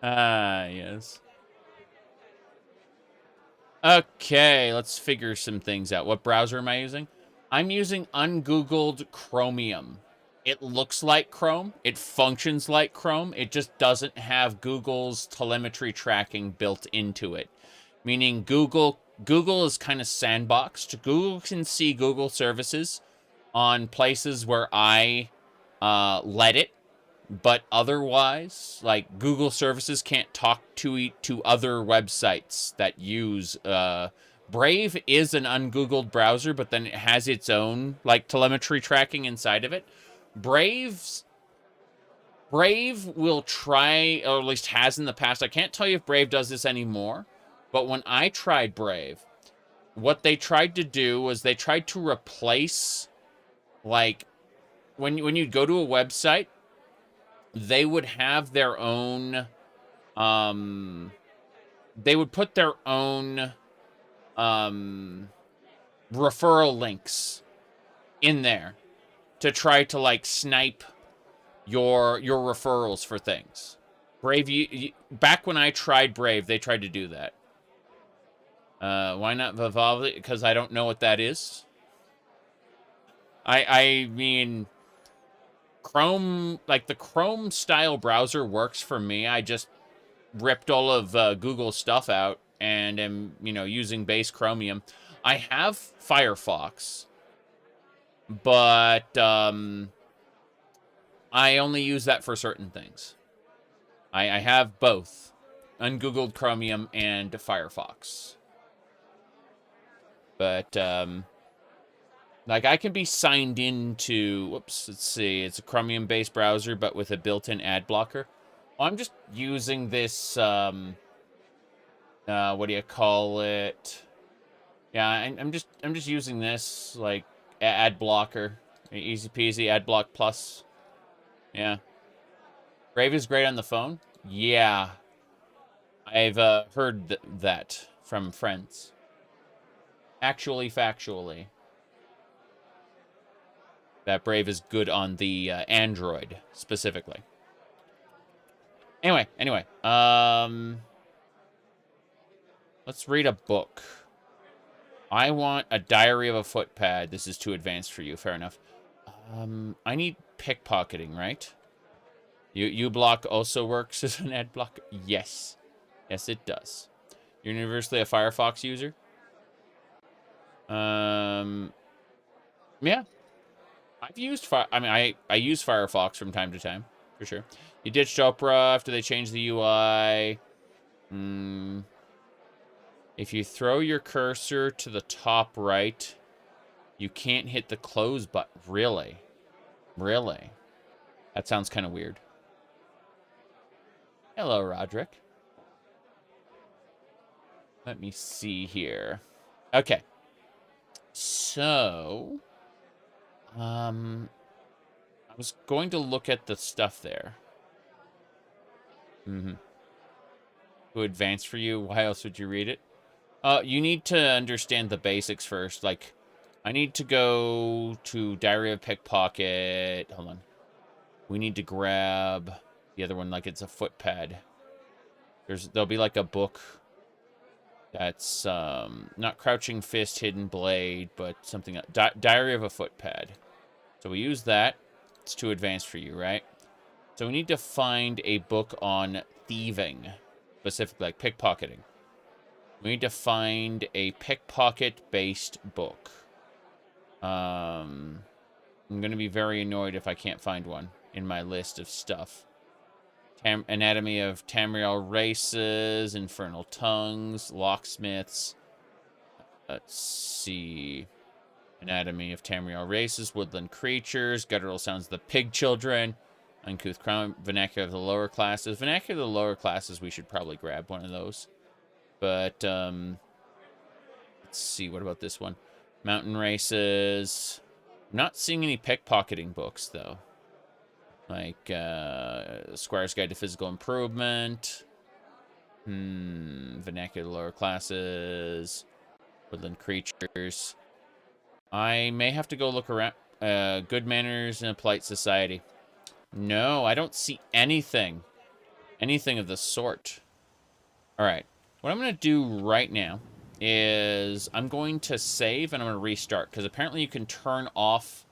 Speaker 1: Yes. Okay, let's figure some things out. What browser am I using? I'm using ungoogled Chromium. It looks like Chrome. It functions like Chrome. It just doesn't have Google's telemetry tracking built into it. Meaning Google is kind of sandboxed. Google can see Google services on places where I let it. But otherwise, like, Google services can't talk to other websites that use Brave is an ungoogled browser, but then it has its own, like, telemetry tracking inside of it. Brave will try, or at least has in the past. I can't tell you if Brave does this anymore, but when I tried Brave, what they tried to do was they tried to replace, like, when you go to a website, they would have their own, they would put their own, referral links in there to try to, like, snipe your referrals for things. Brave, back when I tried Brave, they tried to do that. Why not Vivaldi? Because I don't know what that is. I mean, Chrome, like, the Chrome style browser works for me. I just ripped all of Google's stuff out and am, using base Chromium. I have Firefox, but I only use that for certain things. I have both ungoogled Chromium and Firefox. But like, I can be signed into, whoops, let's see, it's a Chromium-based browser, but with a built-in ad blocker. Well, I'm just using this, what do you call it? Yeah, I'm just using this, like, ad blocker. Easy peasy, ad block plus. Yeah. Brave is great on the phone? Yeah. I've heard that from friends. Actually, factually. That Brave is good on the Android, specifically. Anyway. Let's read a book. I want a Diary of a Footpad. This is too advanced for you. Fair enough. I need pickpocketing, right? uBlock also works as an ad blocker? Yes. Yes, it does. You're universally a Firefox user? Yeah. I've used I use Firefox from time to time, for sure. You ditched Opera after they changed the UI. If you throw your cursor to the top right, you can't hit the close button. Really? Really? That sounds kind of weird. Hello, Roderick. Let me see here. Okay. So, I was going to look at the stuff there. Too advanced for you? Why else would you read it? You need to understand the basics first. Like, I need to go to Diary of Pickpocket. Hold on. We need to grab the other one like it's a footpad. There'll be like a book that's not Crouching Fist, Hidden Blade, but something else. Diary of a Footpad. So we use that. It's too advanced for you, right? So we need to find a book on thieving, specifically like pickpocketing. We need to find a pickpocket-based book. I'm going to be very annoyed if I can't find one in my list of stuff. Anatomy of Tamriel Races, Infernal Tongues, Locksmiths. Let's see. Anatomy of Tamriel Races, Woodland Creatures, Guttural Sounds of the Pig Children, Uncouth Crown, Vernacular of the Lower Classes. Vernacular of the Lower Classes, we should probably grab one of those. But, let's see, what about this one? Mountain Races. I'm not seeing any pickpocketing books, though. Like, Squire's Guide to Physical Improvement. Vernacular Lower Classes. Woodland Creatures. I may have to go look around. Good Manners in a Polite Society. No, I don't see anything. Anything of the sort. Alright. What I'm going to do right now is I'm going to save and I'm going to restart. Because apparently you can turn off...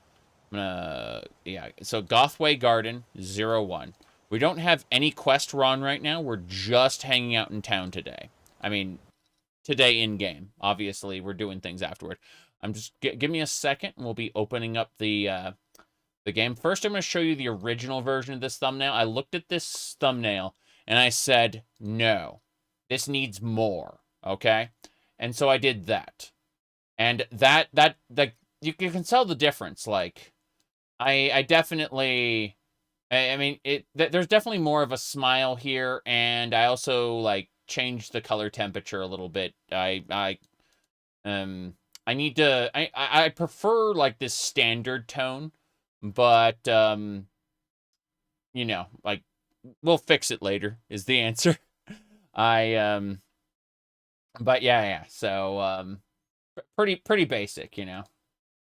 Speaker 1: yeah, so Gothway Garden, 01. We don't have any quest run right now. We're just hanging out in town today. I mean, today in-game. Obviously, we're doing things afterward. I'm just... give me a second, and we'll be opening up the game. First, I'm going to show you the original version of this thumbnail. I looked at this thumbnail, and I said, no, this needs more, okay? And so I did that. And that you can tell the difference, like... I definitely, I mean, there's definitely more of a smile here, and I also, like, changed the color temperature a little bit. I prefer, like, this standard tone, but, you know, like, we'll fix it later, is the answer. But yeah, so, pretty basic, you know.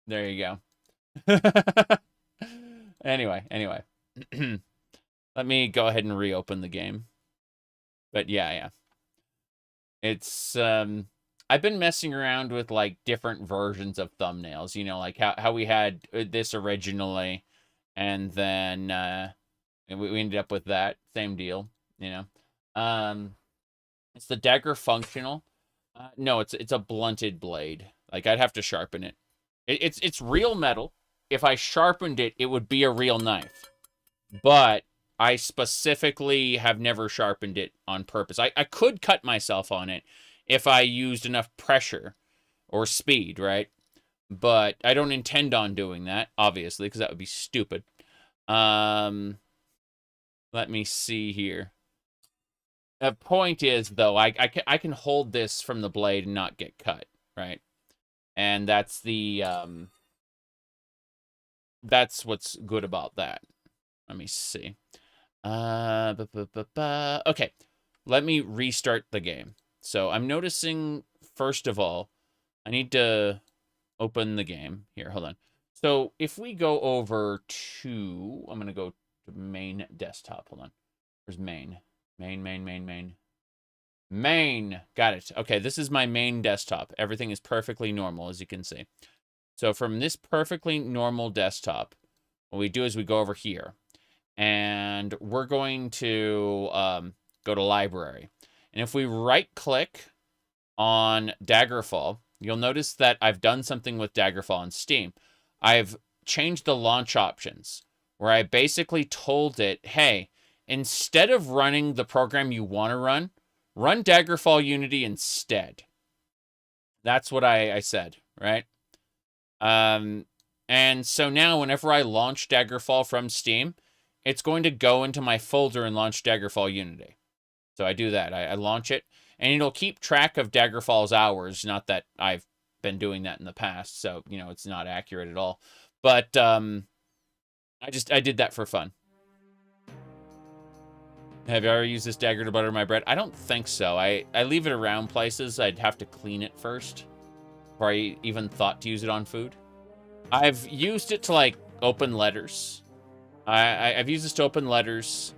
Speaker 1: There you go. Anyway. Let me go ahead and reopen the game. But yeah. It's, I've been messing around with, like, different versions of thumbnails. You know, like how we had this originally. And then, we ended up with that. Same deal, you know. It's the dagger functional. No, it's a blunted blade. Like, I'd have to sharpen it. It's real metal. If I sharpened it, it would be a real knife. But I specifically have never sharpened it on purpose. I could cut myself on it if I used enough pressure or speed, right? But I don't intend on doing that, obviously, because that would be stupid. Let me see here. The point is, though, I can hold this from the blade and not get cut, right? And that's the... that's what's good about that. Let me see. Okay, let me restart the game. So I'm noticing, first of all, I need to open the game. Here, hold on. So if we go over to... I'm going to go to main desktop. Hold on. Where's main? Main. Got it. Okay, this is my main desktop. Everything is perfectly normal, as you can see. So from this perfectly normal desktop, what we do is we go over here. And we're going to go to library. And if we right-click on Daggerfall, you'll notice that I've done something with Daggerfall on Steam. I've changed the launch options, where I basically told it, hey, instead of running the program you want to run Daggerfall Unity instead. That's what I said, right? And so now whenever I launch Daggerfall from Steam, it's going to go into my folder and launch Daggerfall Unity. So I do that. I launch it, and it'll keep track of Daggerfall's hours. Not that I've been doing that in the past, so, you know, it's not accurate at all. But I did that for fun. Have you ever used this dagger to butter my bread? I don't think so. I leave it around places. I'd have to clean it first before I even thought to use it on food. I've used it to, like, open letters. I've used this to open letters.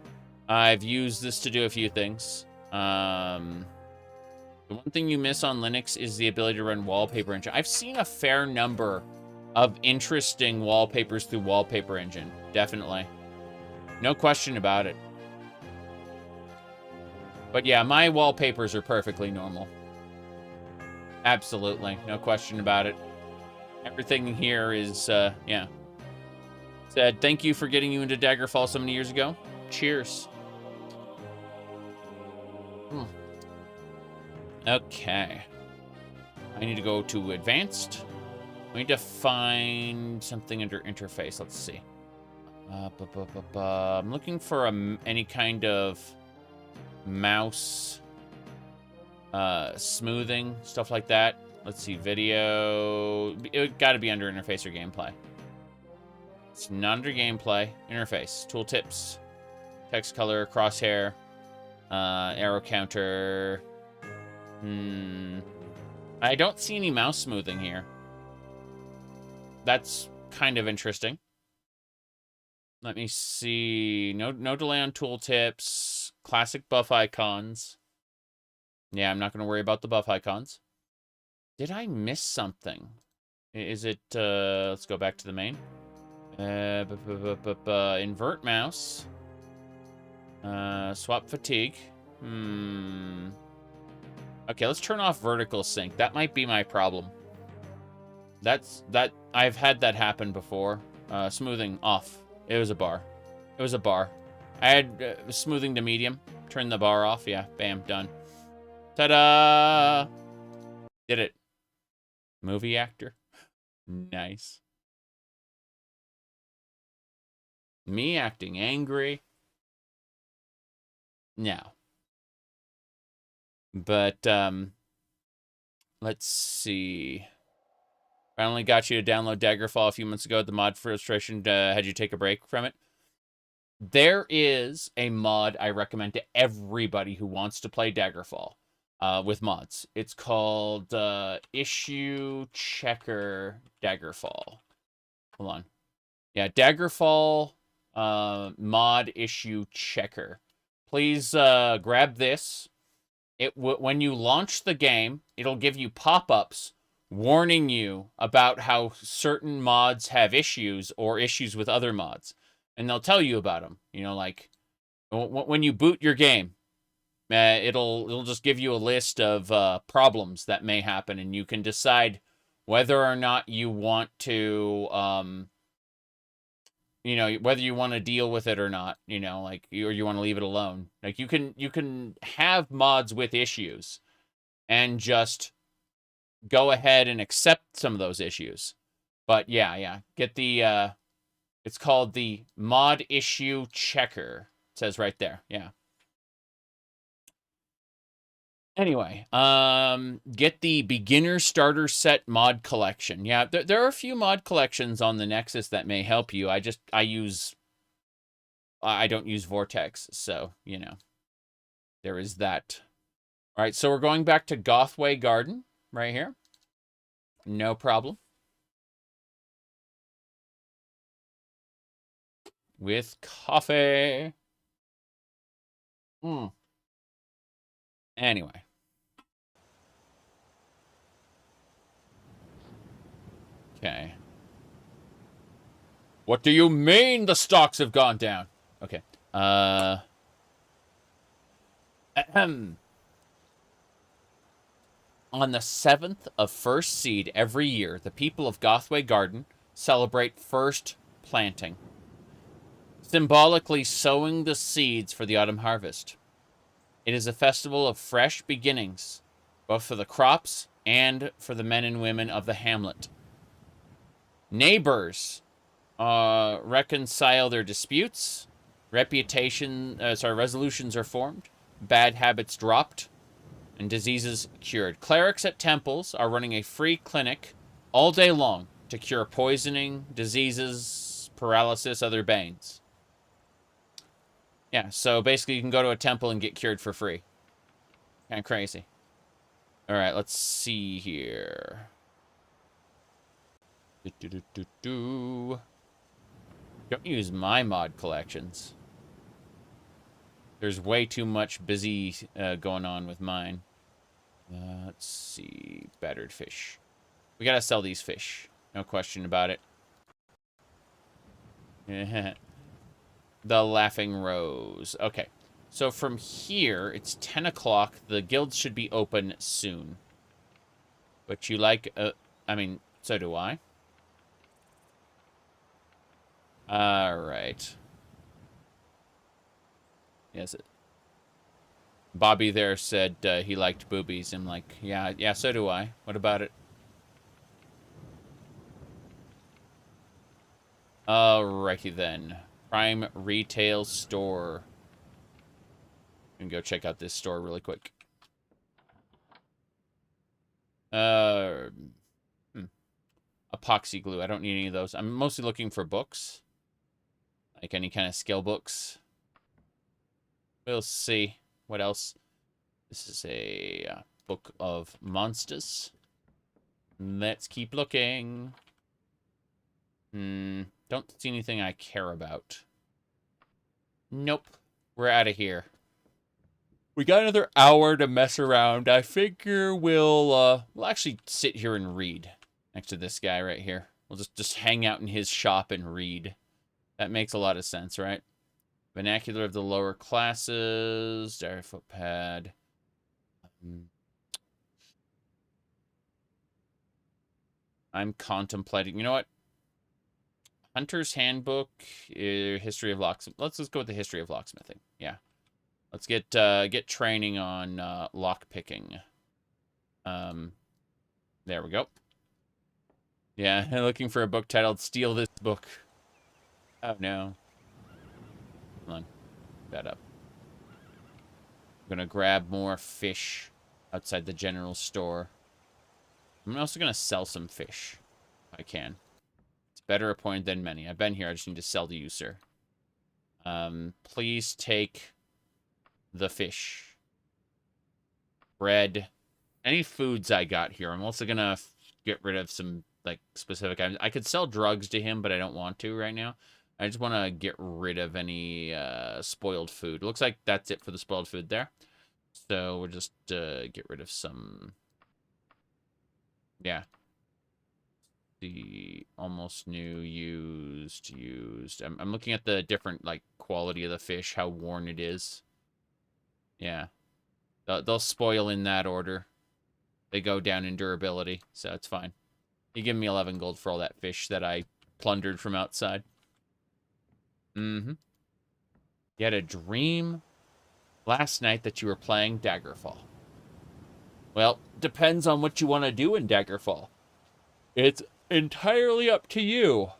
Speaker 1: I've used this to do a few things. The one thing you miss on Linux is the ability to run Wallpaper Engine. I've seen a fair number of interesting wallpapers through Wallpaper Engine. Definitely. No question about it. But yeah, my wallpapers are perfectly normal. Absolutely. No question about it. Everything here is, yeah. Said, thank you for getting you into Daggerfall so many years ago. Cheers. Okay. I need to go to advanced. We need to find something under interface. Let's see. I'm looking for any kind of mouse smoothing, stuff like that. Let's see, video. It got to be under interface or gameplay. It's not under gameplay. Interface, tooltips, text color, crosshair, arrow counter. I don't see any mouse smoothing here. That's kind of interesting. Let me see. No delay on tooltips. Classic buff icons. Yeah, I'm not going to worry about the buff icons. Did I miss something? Is it, let's go back to the main. Invert mouse. Swap fatigue. Okay, let's turn off vertical sync. That might be my problem. I've had that happen before. Smoothing off. It was a bar. It was a bar. I had smoothing to medium. Turn the bar off. Yeah, bam, done. Ta-da! Did it. Movie actor. Nice. Me acting angry. No. But, let's see. I only got you to download Daggerfall a few months ago. The mod frustration had you take a break from it. There is a mod I recommend to everybody who wants to play Daggerfall with mods. It's called Issue Checker Daggerfall. Hold on. Yeah, Daggerfall mod issue checker. Please grab this. When you launch the game, it'll give you pop-ups warning you about how certain mods have issues or issues with other mods. And they'll tell you about them. You know, like when you boot your game, it'll just give you a list of problems that may happen, and you can decide whether or not you want to, you know, whether you want to deal with it or not. You know, like or you want to leave it alone. Like you can have mods with issues, and just go ahead and accept some of those issues. But yeah, get the it's called the mod issue checker. It says right there. Yeah. Anyway, get the beginner starter set mod collection. Yeah, there are a few mod collections on the Nexus that may help you. I don't use Vortex, so, you know, there is that. All right, so we're going back to Gothway Garden right here. No problem. With coffee. Anyway. Okay. What do you mean the stocks have gone down? Okay. On the 7th of first seed every year, the people of Gothway Garden celebrate first planting, symbolically sowing the seeds for the autumn harvest. It is a festival of fresh beginnings, both for the crops and for the men and women of the hamlet. Neighbors reconcile their disputes, resolutions are formed, bad habits dropped, and diseases cured. Clerics at temples are running a free clinic all day long to cure poisoning, diseases, paralysis, other banes. Yeah, so basically you can go to a temple and get cured for free. Kind of crazy. Alright, let's see here. Don't use my mod collections. There's way too much busy going on with mine. Let's see. Battered fish. We gotta sell these fish. No question about it. The Laughing Rose. Okay. So from here, it's 10 o'clock. The guilds should be open soon. But you like... I mean, so do I. Alright. Yes. Bobby there said he liked boobies. I'm like, yeah, so do I. What about it? Alrighty then. Prime Retail Store. I'm gonna go check out this store really quick. Epoxy glue. I don't need any of those. I'm mostly looking for books. Like any kind of skill books. We'll see. What else? This is a book of monsters. Let's keep looking. Don't see anything I care about. Nope. We're out of here. We got another hour to mess around. I figure we'll actually sit here and read next to this guy right here. We'll just hang out in his shop and read. That makes a lot of sense, right? Vernacular of the lower classes. Diary footpad. I'm contemplating. You know what? Hunter's Handbook, History of Locksmithing. Let's go with the History of Locksmithing. Yeah. Let's get training on lock picking. There we go. Yeah, looking for a book titled "Steal This Book." Oh no. Hold on. That up. I'm gonna grab more fish outside the general store. I'm also gonna sell some fish if I can. Better appointed than many. I've been here. I just need to sell to you, sir. Please take the fish. Bread. Any foods I got here. I'm also gonna get rid of some, like, specific items. I could sell drugs to him, but I don't want to right now. I just want to get rid of any spoiled food. Looks like that's it for the spoiled food there. So we'll just get rid of some... Yeah. The almost new, used. I'm looking at the different, like, quality of the fish, how worn it is. Yeah. They'll spoil in that order. They go down in durability, so it's fine. You give me 11 gold for all that fish that I plundered from outside. You had a dream last night that you were playing Daggerfall. Well, depends on what you want to do in Daggerfall. It's entirely up to you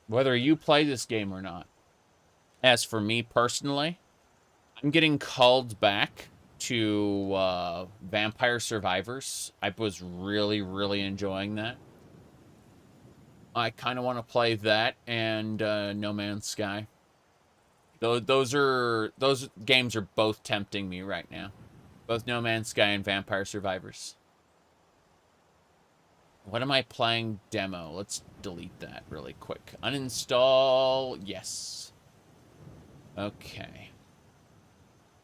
Speaker 1: whether you play this game or not. As for me personally, I'm getting called back to Vampire Survivors. I was really, really enjoying that. I kind of want to play that and No Man's Sky. Those games are both tempting me right now. Both No Man's Sky and Vampire Survivors. What am I playing demo? Let's delete that really quick. Uninstall. Yes. Okay.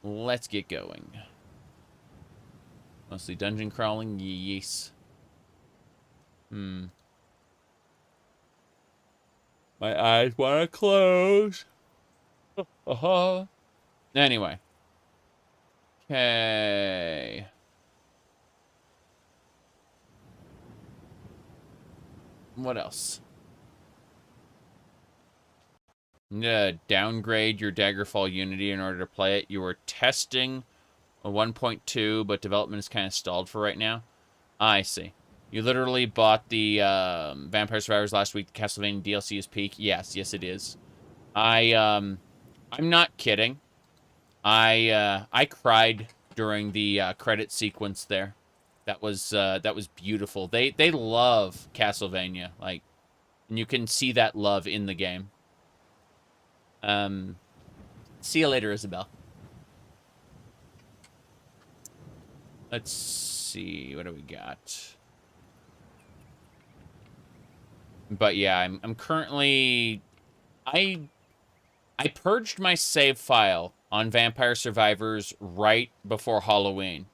Speaker 1: Let's get going. Mostly dungeon crawling. Yes. My eyes want to close. Anyway. Okay. What else? Downgrade your Daggerfall Unity in order to play it. You were testing a 1.2, but development is kind of stalled for right now. I see. You literally bought the Vampire Survivors last week. The Castlevania DLC is peak. Yes, it is. I'm not kidding. I cried during the credit sequence there. That was beautiful. They love Castlevania, like, and you can see that love in the game. See you later, Isabel. Let's see, what do we got? But yeah, I'm currently... I purged my save file on Vampire Survivors right before Halloween.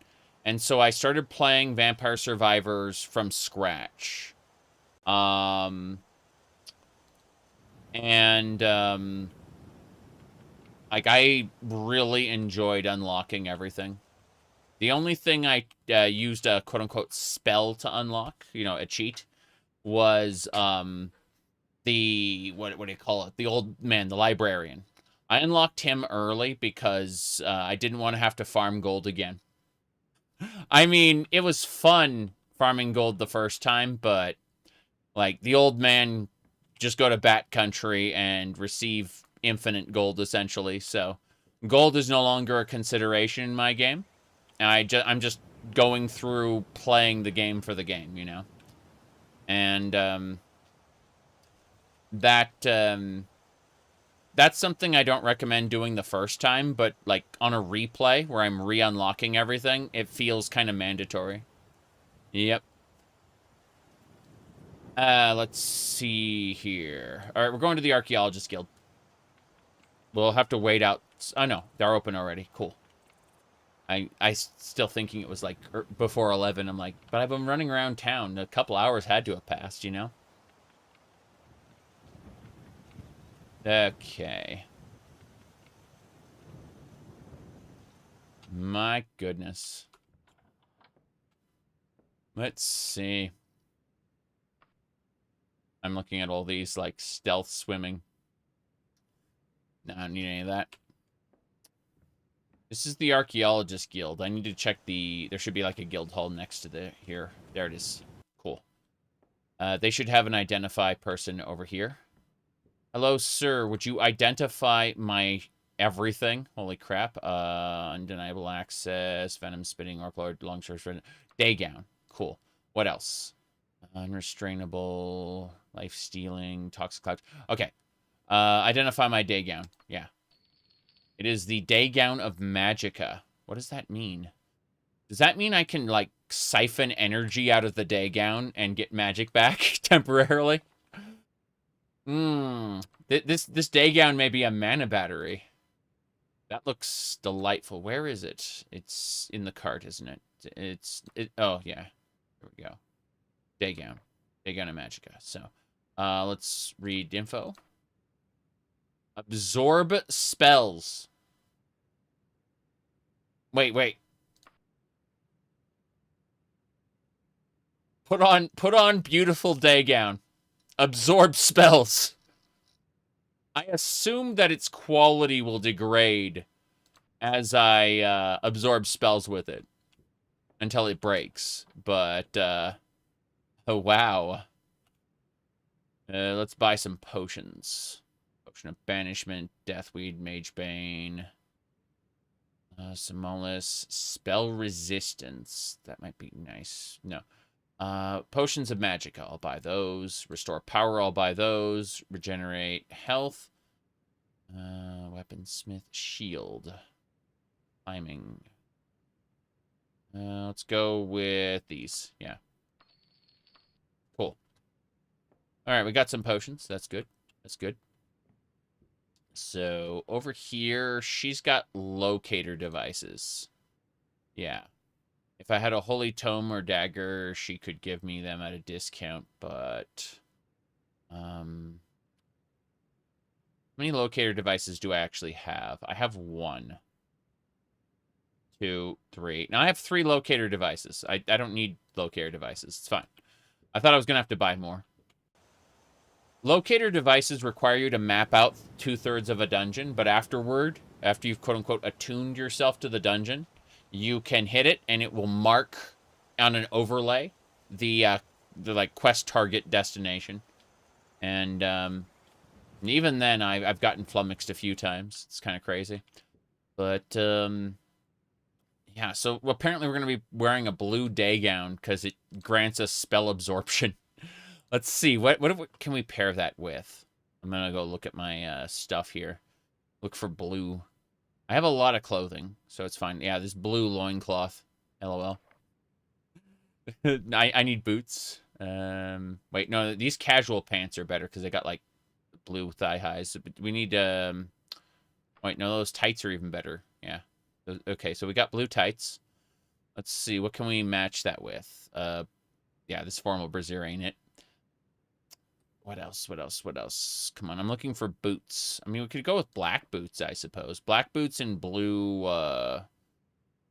Speaker 1: And so I started playing Vampire Survivors from scratch. Like, I really enjoyed unlocking everything. The only thing I used a quote-unquote spell to unlock, you know, a cheat, was the, what do you call it? The old man, the librarian. I unlocked him early because I didn't want to have to farm gold again. I mean, it was fun farming gold the first time, but, like, the old man, just go to Bat Country and receive infinite gold, essentially. So, gold is no longer a consideration in my game. I'm just going through playing the game for the game, you know? And, that's something I don't recommend doing the first time, but, like, on a replay where I'm re-unlocking everything, it feels kind of mandatory. Yep. Let's see here. Alright, we're going to the Archaeologist Guild. We'll have to wait out... Oh, no. They're open already. Cool. I still thinking it was, like, before 11. I'm like, but I've been running around town. A couple hours had to have passed, you know? Okay. My goodness. Let's see. I'm looking at all these, like, stealth swimming. No, I don't need any of that. This is the Archaeologist Guild. I need to check the... There should be, like, a guild hall next to the... Here. There it is. Cool. They should have an identify person over here. Hello, sir. Would you identify my everything? Holy crap. Undeniable access, venom spitting, orc lord, long short, day gown. Cool. What else? Unrestrainable, life stealing, toxic cloud. Okay. Identify my day gown. Yeah. It is the day gown of Magicka. What does that mean? Does that mean I can, like, siphon energy out of the day gown and get magic back temporarily? This day gown may be a mana battery. That looks delightful. Where is it? It's in the cart, isn't it? Oh, yeah. There we go. Day gown. Day gown of Magicka. So, let's read info. Absorb spells. Wait. Put on beautiful day gown. Absorb spells. I assume that its quality will degrade as I absorb spells with it until it breaks. But oh wow. Let's buy some potions. Potion of banishment, deathweed, magebane, Simolis, spell resistance. That might be nice. No. Potions of Magicka, I'll buy those. Restore power, I'll buy those. Regenerate health. Weaponsmith, shield. Climbing. Let's go with these. Yeah. Cool. Alright, we got some potions. That's good. That's good. So, over here, she's got locator devices. Yeah. If I had a Holy Tome or Dagger, she could give me them at a discount, but... how many locator devices do I actually have? I have 1. 2, 3. Now, I have 3 locator devices. I don't need locator devices. It's fine. I thought I was going to have to buy more. Locator devices require you to map out 2/3 of a dungeon, but afterward, after you've quote-unquote attuned yourself to the dungeon, you can hit it, and it will mark on an overlay the like quest target destination. And even then, I've gotten flummoxed a few times. It's kind of crazy. But yeah, so apparently we're going to be wearing a blue day gown because it grants us spell absorption. Let's see, what can we pair that with? I'm going to go look at my stuff here. Look for blue. I have a lot of clothing, so it's fine. Yeah, this blue loincloth. LOL. I need boots. Wait, no, these casual pants are better because they got, like, blue thigh highs. We need, wait, no, those tights are even better. Yeah. Okay, so we got blue tights. Let's see, what can we match that with? Yeah, this formal brassiere ain't it. What else? What else? What else? Come on, I'm looking for boots. I mean, we could go with black boots, I suppose. Black boots and blue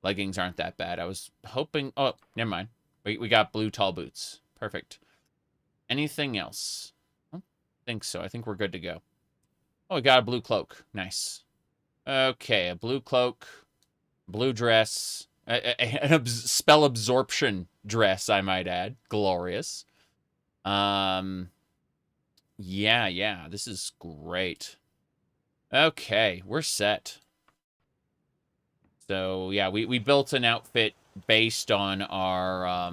Speaker 1: leggings aren't that bad. I was hoping... Oh, never mind. We got blue tall boots. Perfect. Anything else? I don't think so. I think we're good to go. Oh, we got a blue cloak. Nice. Okay, a blue cloak, blue dress, a spell absorption dress, I might add. Glorious. Yeah, this is great. Okay, we're set. So, yeah, we built an outfit based on our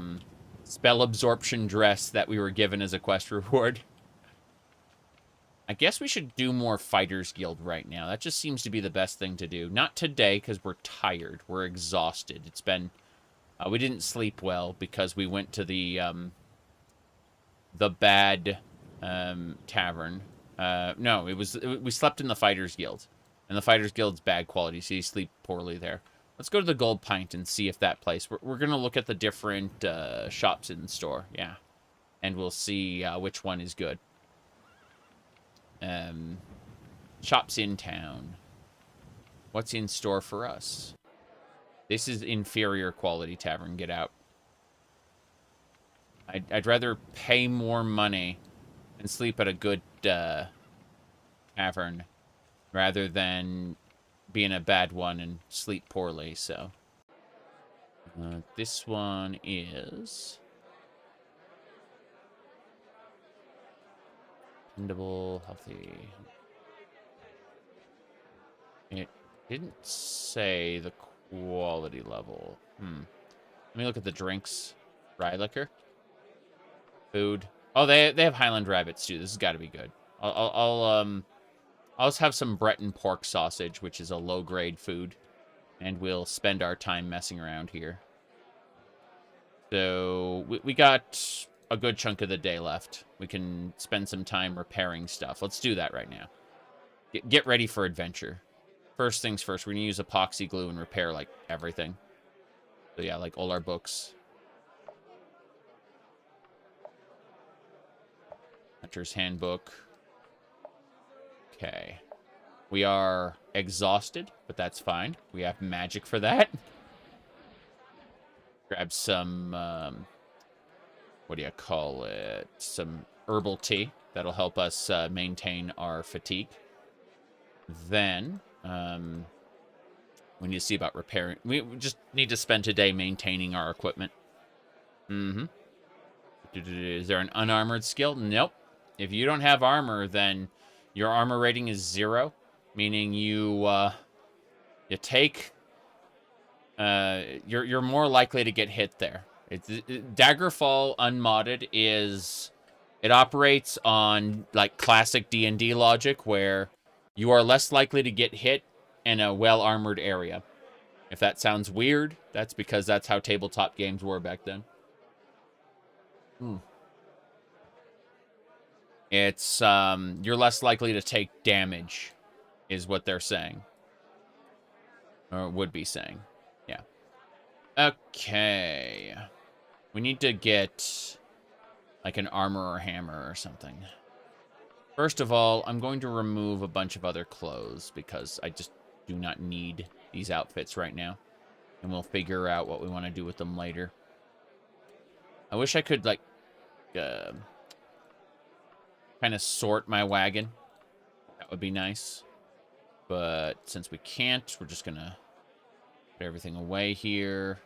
Speaker 1: spell absorption dress that we were given as a quest reward. I guess we should do more Fighters Guild right now. That just seems to be the best thing to do. Not today, because we're tired. We're exhausted. It's been... we didn't sleep well because we went to the bad... tavern. No, we slept in the Fighters Guild. And the Fighters Guild's bad quality, so you sleep poorly there. Let's go to the Gold Pint and see if that place... We're going to look at the different shops in the store, yeah. And we'll see which one is good. Shops in town. What's in store for us? This is inferior quality tavern. Get out. I'd rather pay more money and sleep at a good tavern rather than be in a bad one and sleep poorly, so. This one is... Dependable, healthy. It didn't say the quality level. Let me look at the drinks. Rye liquor. Food. Oh, they have Highland rabbits too. This has got to be good. I'll just have some Breton pork sausage, which is a low-grade food, and we'll spend our time messing around here. So we got a good chunk of the day left. We can spend some time repairing stuff. Let's do that right now. Get ready for adventure. First things first, we're gonna use epoxy glue and repair like everything. So yeah, like all our books. Hunter's Handbook. Okay. We are exhausted, but that's fine. We have magic for that. Grab some, what do you call it? Some herbal tea. That'll help us maintain our fatigue. Then, we need to see about repairing. We just need to spend today maintaining our equipment. Is there an unarmored skill? Nope. If you don't have armor, then your armor rating is 0, meaning you take... you're more likely to get hit there. Daggerfall unmodded is... It operates on, like, classic D&D logic, where you are less likely to get hit in a well-armored area. If that sounds weird, that's because that's how tabletop games were back then. It's, you're less likely to take damage, is what they're saying. Or would be saying. Yeah. Okay. We need to get, like, an armor or hammer or something. First of all, I'm going to remove a bunch of other clothes, because I just do not need these outfits right now. And we'll figure out what we want to do with them later. I wish I could, like, kind of sort my wagon. That would be nice. But since we can't, we're just gonna put everything away here.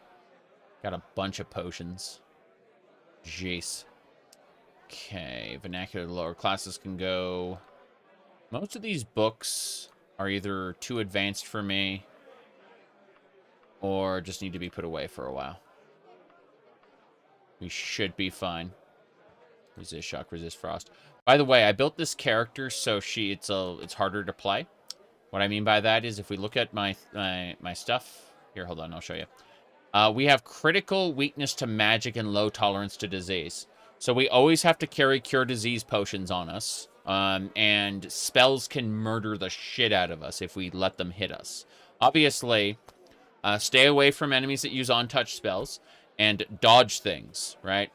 Speaker 1: Got a bunch of potions. Jeez. Okay, vernacular lower classes can go. Most of these books are either too advanced for me or just need to be put away for a while. We should be fine. Resist shock, resist frost. By the way, I built this character so it's harder to play. What I mean by that is if we look at my stuff here, hold on, I'll show you. We have critical weakness to magic and low tolerance to disease. So we always have to carry cure disease potions on us. And spells can murder the shit out of us if we let them hit us. Obviously, stay away from enemies that use on-touch spells and dodge things, right?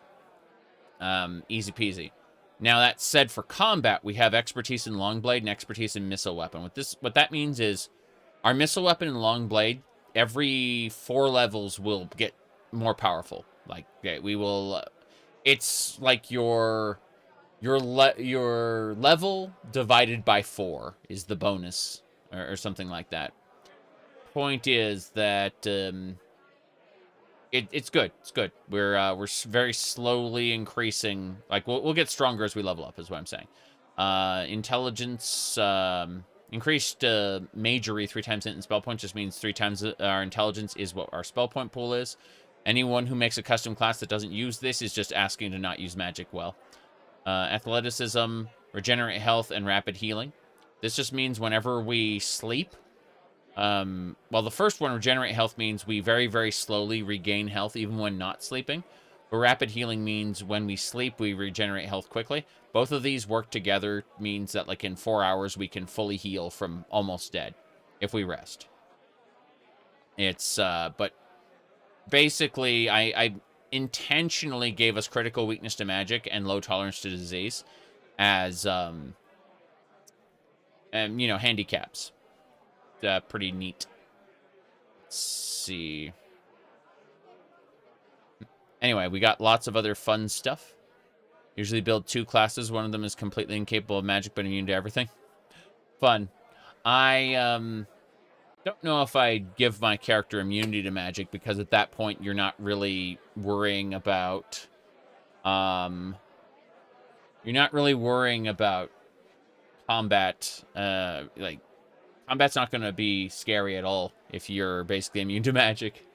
Speaker 1: Easy peasy. Now, that said, for combat, we have expertise in Longblade and expertise in Missile Weapon. What that means is our Missile Weapon and Longblade, every 4 levels will get more powerful. Like, okay, we will... it's like your level divided by 4 is the bonus, or something like that. Point is that it's good. It's good. We're very slowly increasing. Like we'll get stronger as we level up, is what I'm saying. Intelligence increased majory 3 times hit and spell point just means 3 times our intelligence is what our spell point pool is. Anyone who makes a custom class that doesn't use this is just asking to not use magic well. Athleticism, regenerate health, and rapid healing. This just means whenever we sleep, well, the first one, regenerate health, means we very, very slowly regain health even when not sleeping. But rapid healing means when we sleep, we regenerate health quickly. Both of these work together, means that like in 4 hours, we can fully heal from almost dead if we rest. It's, but basically, I intentionally gave us critical weakness to magic and low tolerance to disease as, you know, handicaps. Pretty neat. Let's see. Anyway, we got lots of other fun stuff. Usually build 2 classes. One of them is completely incapable of magic but immune to everything. Fun. I don't know if I give my character immunity to magic, because at that point you're not really worrying about combat. Like, combat's not going to be scary at all if you're basically immune to magic.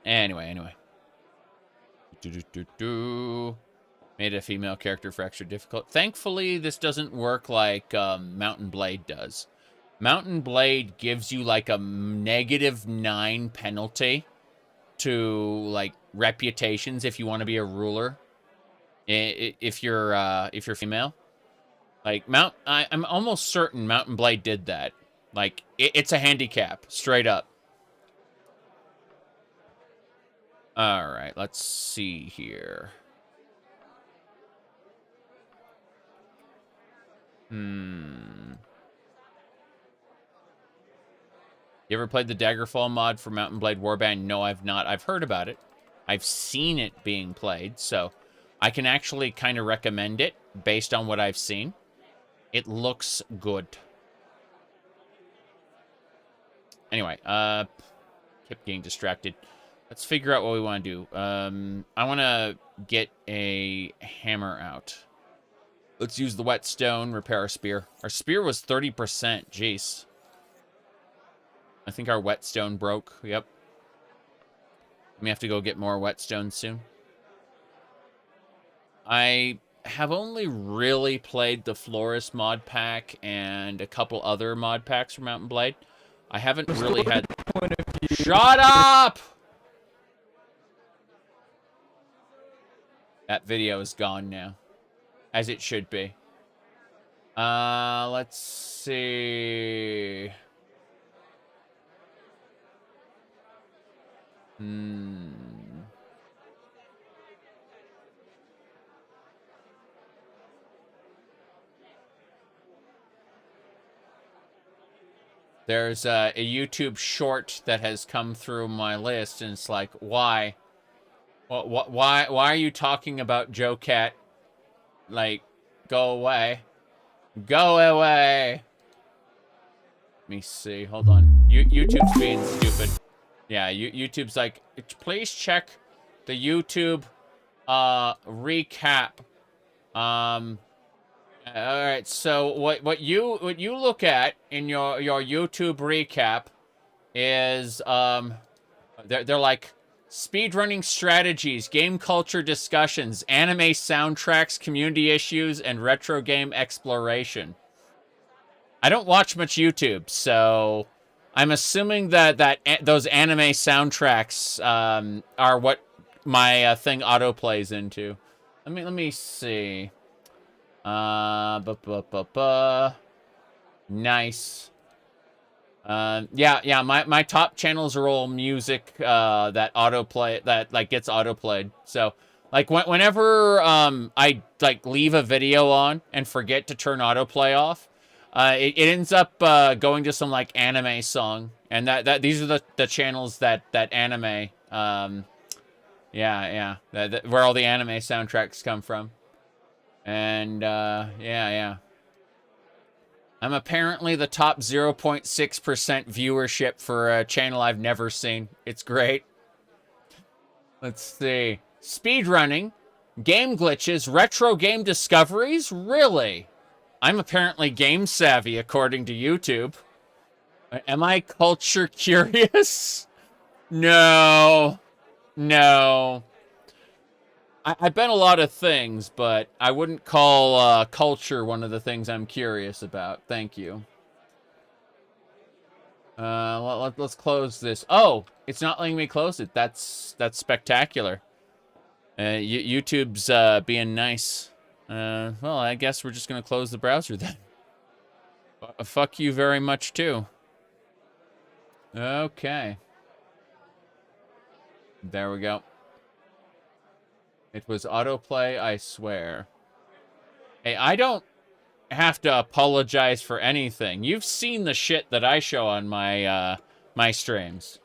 Speaker 1: Anyway. Made a female character for extra difficult. Thankfully, this doesn't work like Mountain Blade does. Mountain Blade gives you like a -9 penalty to like reputations if you want to be a ruler. If you're female. Like, I'm almost certain Mountain Blade did that. Like, it's a handicap, straight up. Alright, let's see here. You ever played the Daggerfall mod for Mountain Blade Warband? No, I've not. I've heard about it. I've seen it being played, so I can actually kind of recommend it based on what I've seen. It looks good. Anyway, kept getting distracted. Let's figure out what we want to do. I want to get a hammer out. Let's use the whetstone, repair our spear. Our spear was 30%. Jeez. I think our whetstone broke. Yep. We have to go get more whetstones soon. I have only really played the Florist mod pack and a couple other mod packs from Mountain Blade. I haven't really had... Shut up! That video is gone now. As it should be. Let's see... There's a YouTube short that has come through my list, and it's like, why? Why are you talking about Joe Cat? Like, go away. Go away. Let me see. Hold on. YouTube's being stupid. Yeah, YouTube's like, please check the YouTube recap. All right. So what you look at in your YouTube recap is they're like speedrunning strategies, game culture discussions, anime soundtracks, community issues, and retro game exploration. I don't watch much YouTube, so I'm assuming that those anime soundtracks are what my thing auto plays into. Let me see. Nice. Yeah. My top channels are all music that autoplay that like gets autoplayed. So like whenever I like leave a video on and forget to turn autoplay off, it ends up going to some like anime song, and that these are the channels that anime where all the anime soundtracks come from. And yeah. I'm apparently the top 0.6% viewership for a channel I've never seen. It's great. Let's see. Speedrunning, game glitches, retro game discoveries? Really? I'm apparently game savvy according to YouTube. Am I culture curious? No. I've been a lot of things, but I wouldn't call culture one of the things I'm curious about. Thank you. Let's close this. Oh, it's not letting me close it. That's spectacular. YouTube's being nice. Well, I guess we're just gonna close the browser then. Fuck you very much too. Okay. There we go. It was autoplay, I swear. Hey, I don't have to apologize for anything. You've seen the shit that I show on my my streams.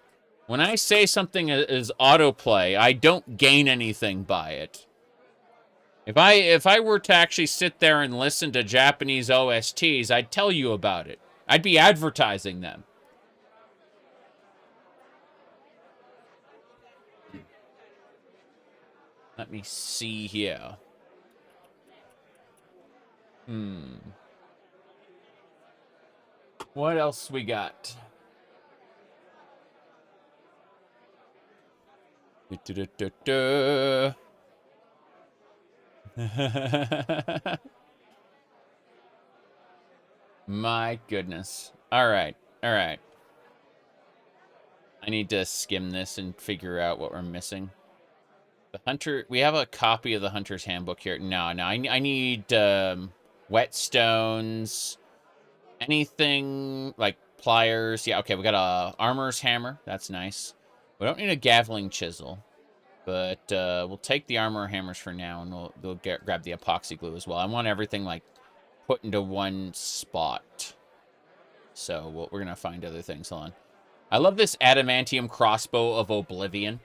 Speaker 1: When I say something is autoplay, I don't gain anything by it. If I were to actually sit there and listen to Japanese OSTs, I'd tell you about it. I'd be advertising them. Let me see here. What else we got? My goodness. All right. I need to skim this and figure out what we're missing. The Hunter, we have a copy of the Hunter's Handbook here. No, I need whetstones, anything like pliers. Yeah, okay, we got a armorer's hammer. That's nice. We don't need a gaveling chisel, but we'll take the armorer hammers for now, and we'll grab the epoxy glue as well. I want everything like put into one spot, so we're gonna find other things. Hold on. I love this adamantium crossbow of Oblivion.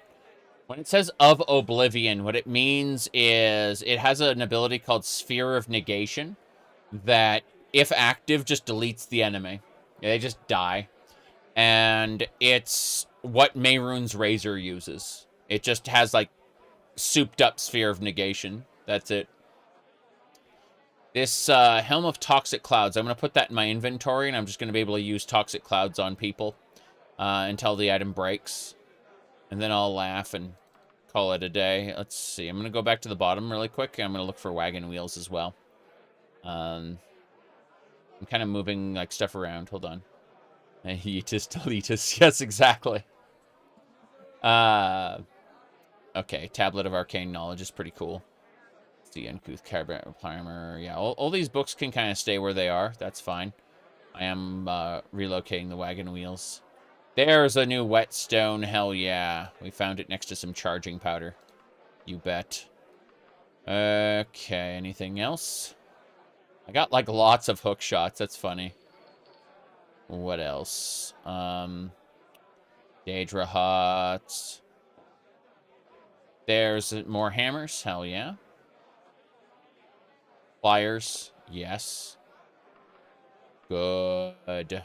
Speaker 1: When it says of Oblivion, what it means is it has an ability called Sphere of Negation that, if active, just deletes the enemy. They just die. And it's what Mehrunes Razor uses. It just has, like, souped-up Sphere of Negation. That's it. This Helm of Toxic Clouds, I'm going to put that in my inventory, and I'm just going to be able to use Toxic Clouds on people until the item breaks. And then I'll laugh and call it a day. Let's see. I'm going to go back to the bottom really quick. I'm going to look for wagon wheels as well. I'm kind of moving like stuff around. Hold on. Elitist. Yes, exactly. Okay. Tablet of Arcane Knowledge is pretty cool. The Uncouth Cabinet Primer. Yeah, all these books can kind of stay where they are. That's fine. I am relocating the wagon wheels. There's a new whetstone. Hell yeah. We found it next to some charging powder. You bet. Okay, anything else? I got, like, lots of hook shots. That's funny. What else? Daedra Huts. There's more hammers. Hell yeah. Pliers. Yes. Good.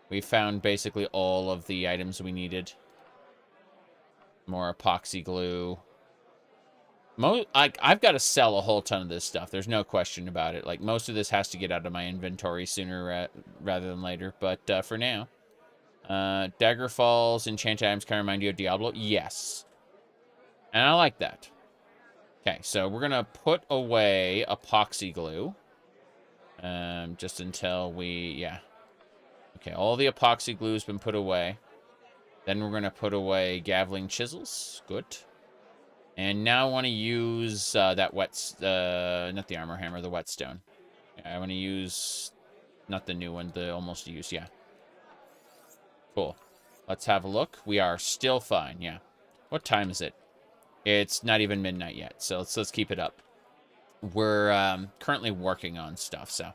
Speaker 1: We found basically all of the items we needed. More epoxy glue. I've got to sell a whole ton of this stuff. There's no question about it. Like, most of this has to get out of my inventory sooner rather than later. But for now. Daggerfall's enchanted items can remind you of Diablo. Yes. And I like that. Okay, so we're going to put away epoxy glue. Just until we... Yeah. Okay, all the epoxy glue has been put away. Then we're going to put away gaveling chisels. Good. And now I want to use that not the armor hammer, the whetstone. Yeah, I want to use, not the new one, the almost used, yeah. Cool. Let's have a look. We are still fine, yeah. What time is it? It's not even midnight yet, so let's keep it up. We're currently working on stuff, so.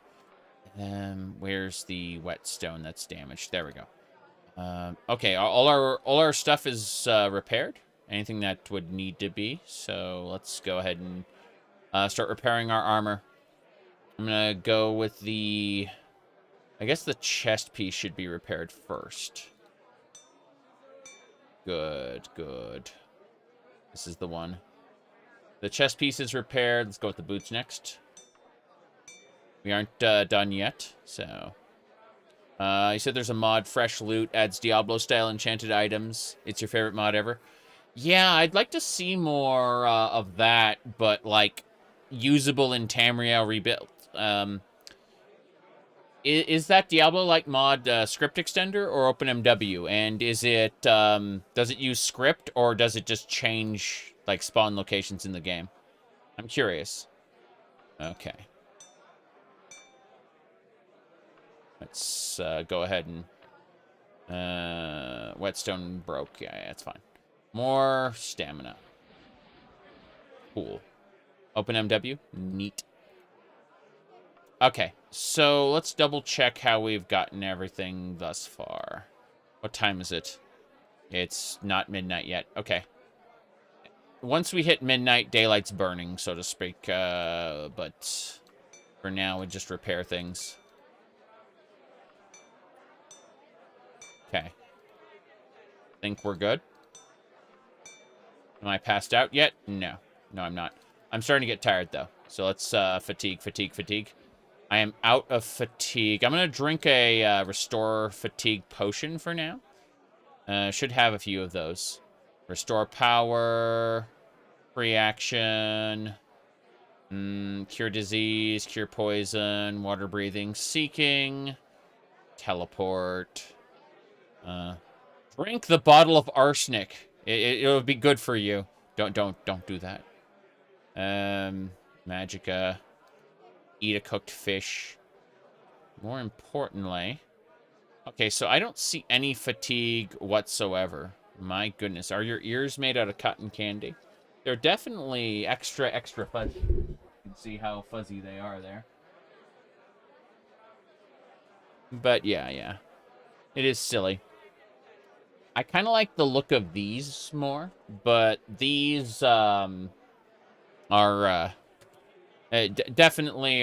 Speaker 1: Where's the whetstone that's damaged? There we go. Okay, all our stuff is repaired. Anything that would need to be. So let's go ahead and start repairing our armor. I'm gonna go with the... I guess the chest piece should be repaired first. Good, good. This is the one. The chest piece is repaired. Let's go with the boots next. We aren't done yet, so... you said there's a mod, Fresh Loot, adds Diablo-style enchanted items. It's your favorite mod ever? Yeah, I'd like to see more of that, but, like, usable in Tamriel rebuilt. Is that Diablo-like mod script extender or OpenMW? And is it, does it use script, or does it just change, like, spawn locations in the game? I'm curious. Okay. Let's go ahead and... whetstone broke. Yeah, that's fine. More stamina. Cool. OpenMW. Neat. Okay, so let's double check how we've gotten everything thus far. What time is it? It's not midnight yet. Okay. Once we hit midnight, daylight's burning, so to speak. But for now, we just repair things. Okay. Think we're good? Am I passed out yet? No. No, I'm not. I'm starting to get tired, though. So let's fatigue. I am out of fatigue. I'm going to drink a restore fatigue potion for now. Should have a few of those. Restore power. Free action. Cure disease. Cure poison. Water breathing. Seeking. Teleport. Drink the bottle of arsenic. It'll be good for you. Don't do that. Magicka. Eat a cooked fish. More importantly... Okay, so I don't see any fatigue whatsoever. My goodness. Are your ears made out of cotton candy? They're definitely extra fuzzy. You can see how fuzzy they are there. But yeah. It is silly. I kind of like the look of these more, but these definitely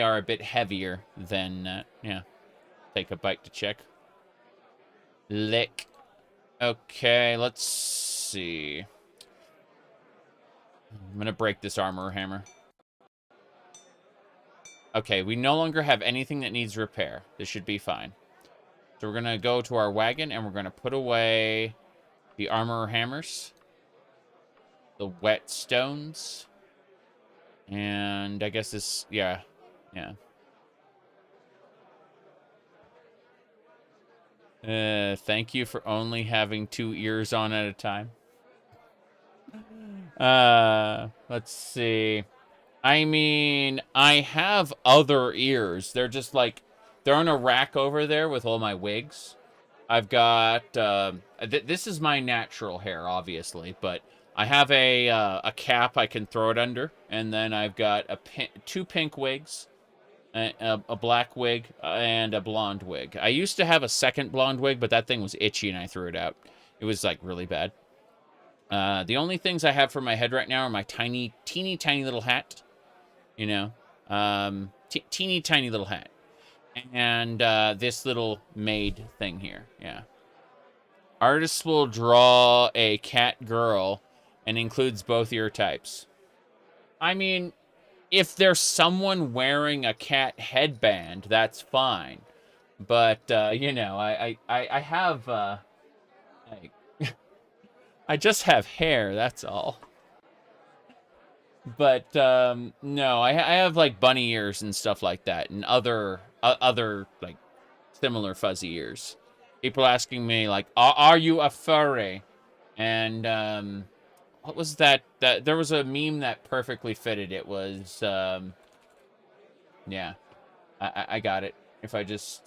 Speaker 1: are a bit heavier than, yeah. Take a bite to check. Lick. Okay, let's see. I'm gonna break this armor hammer. Okay, we no longer have anything that needs repair. This should be fine. So we're gonna go to our wagon and we're gonna put away the armor hammers, the whetstones, and I guess this, yeah. Thank you for only having 2 ears on at a time. Let's see. I mean, I have other ears. They're just like, they're on a rack over there with all my wigs. I've got, this is my natural hair, obviously, but I have a cap I can throw it under, and then I've got 2 pink wigs, a black wig, and a blonde wig. I used to have a second blonde wig, but that thing was itchy and I threw it out. It was, like, really bad. The only things I have for my head right now are my teeny tiny little hat. You know, teeny tiny little hat. And this little maid thing here. Yeah. Artists will draw a cat girl and includes both ear types. I mean, if there's someone wearing a cat headband, that's fine. But, you know, I have, I just have hair, that's all. But, no, I have, like, bunny ears and stuff like that, and other, like, similar fuzzy ears. People asking me, like, are you a furry? And, what was that? There was a meme that perfectly fitted. It was, yeah, I got it. If I just,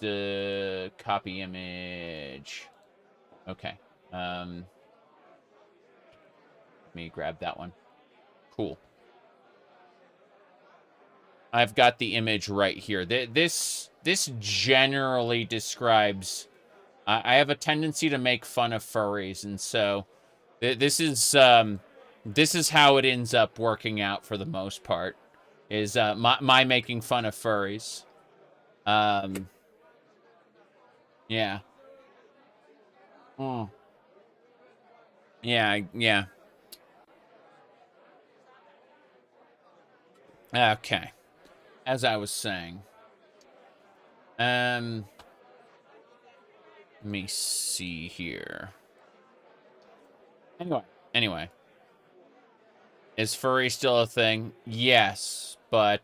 Speaker 1: copy image. Okay. Let me grab that one. Cool. I've got the image right here. This generally describes... I have a tendency to make fun of furries, and so this is how it ends up working out for the most part. Is my making fun of furries. Yeah. Yeah. Okay. As I was saying. Let me see here. Anyway. Is furry still a thing? Yes, but,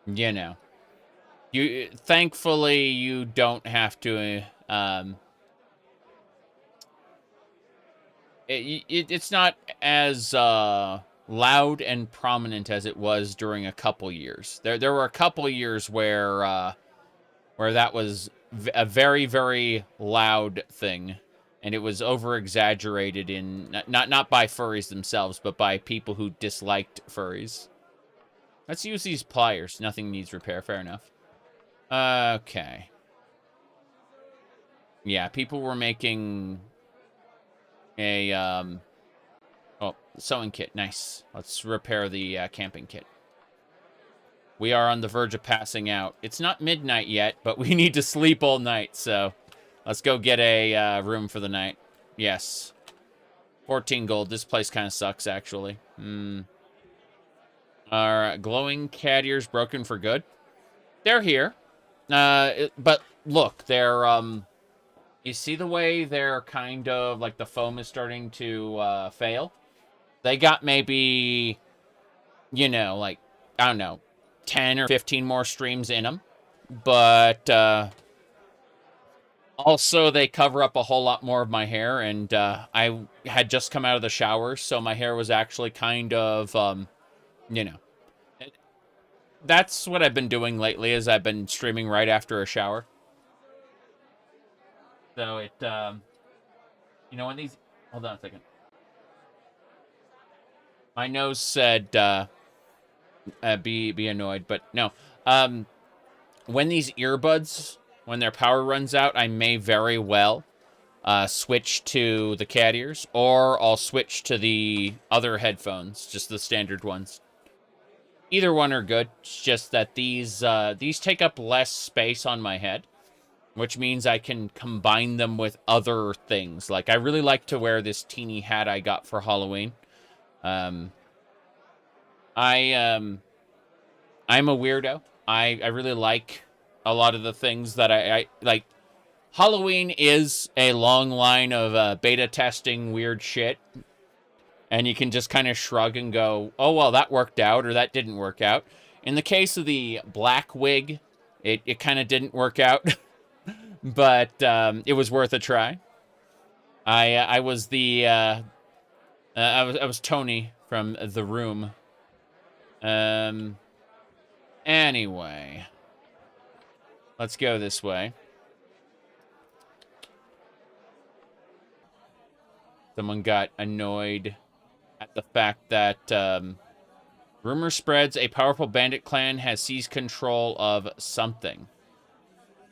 Speaker 1: you know. Thankfully, you don't have to, it's not as, loud and prominent as it was during a couple years. There were a couple years where that was a very, very loud thing, and it was over-exaggerated in not by furries themselves, but by people who disliked furries. Let's use these pliers. Nothing needs repair. Fair enough. Okay. Yeah, people were making a oh, sewing kit. Nice. Let's repair the camping kit. We are on the verge of passing out. It's not midnight yet, but we need to sleep all night, so let's go get a room for the night. Yes. 14 gold. This place kind of sucks, actually. Our glowing cat ears broken for good. They're here. But look, they're, you see the way they're kind of, like, the foam is starting to fail? They got maybe, you know, like, I don't know, 10 or 15 more streams in them. But, also, they cover up a whole lot more of my hair, and, I had just come out of the shower, so my hair was actually kind of, you know. That's what I've been doing lately, is I've been streaming right after a shower. So it, you know, when these... Hold on a second. My nose said, be annoyed, but no. When these earbuds, when their power runs out, I may very well switch to the cat ears, or I'll switch to the other headphones, just the standard ones. Either one are good. It's just that these take up less space on my head, which means I can combine them with other things. Like, I really like to wear this teeny hat I got for Halloween. I'm a weirdo. I really like a lot of the things that I like. Halloween is a long line of beta testing weird shit. And you can just kind of shrug and go, oh, well, that worked out, or that didn't work out. In the case of the black wig, it kind of didn't work out. But it was worth a try. I was the... I was Tony from The Room. Anyway. Let's go this way. Someone got annoyed at the fact that rumor spreads a powerful bandit clan has seized control of something.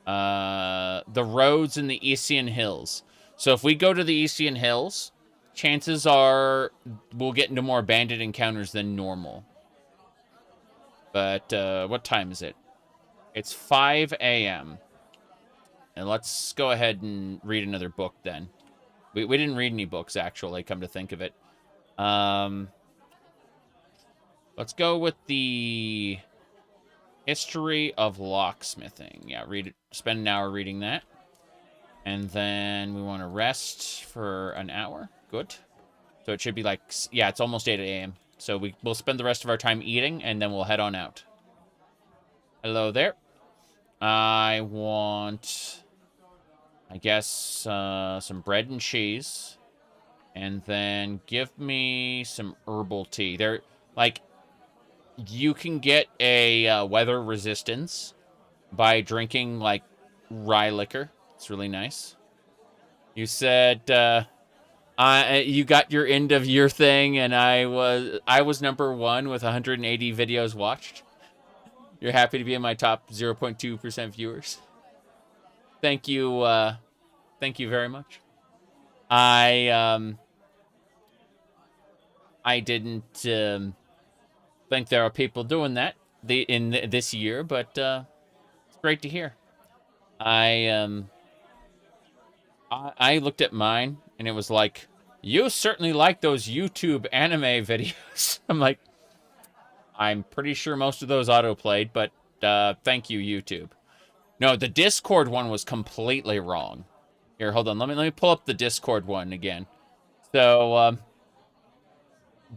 Speaker 1: The roads in the Essian Hills. So if we go to the Essian Hills, chances are we'll get into more bandit encounters than normal. But what time is it? It's 5 a.m. And let's go ahead and read another book then. We didn't read any books, actually, come to think of it. Let's go with the History of Locksmithing. Yeah, read it. Spend an hour reading that. And then we want to rest for an hour. Good. So it should be like, yeah, it's almost 8 a.m. So we'll spend the rest of our time eating, and then we'll head on out. Hello there. I want, I guess, some bread and cheese. And then give me some herbal tea. They're, like, you can get a weather resistance by drinking, like, rye liquor. It's really nice. You said, you got your end of year thing, and I was number 1 with 180 videos watched. You're happy to be in my top 0.2% viewers. Thank you very much. I didn't think there are people doing that this year, but it's great to hear. I looked at mine, and it was like, you certainly like those YouTube anime videos. I'm like, I'm pretty sure most of those auto-played, but thank you, YouTube. No, the Discord one was completely wrong. Here, hold on. Let me pull up the Discord one again. So,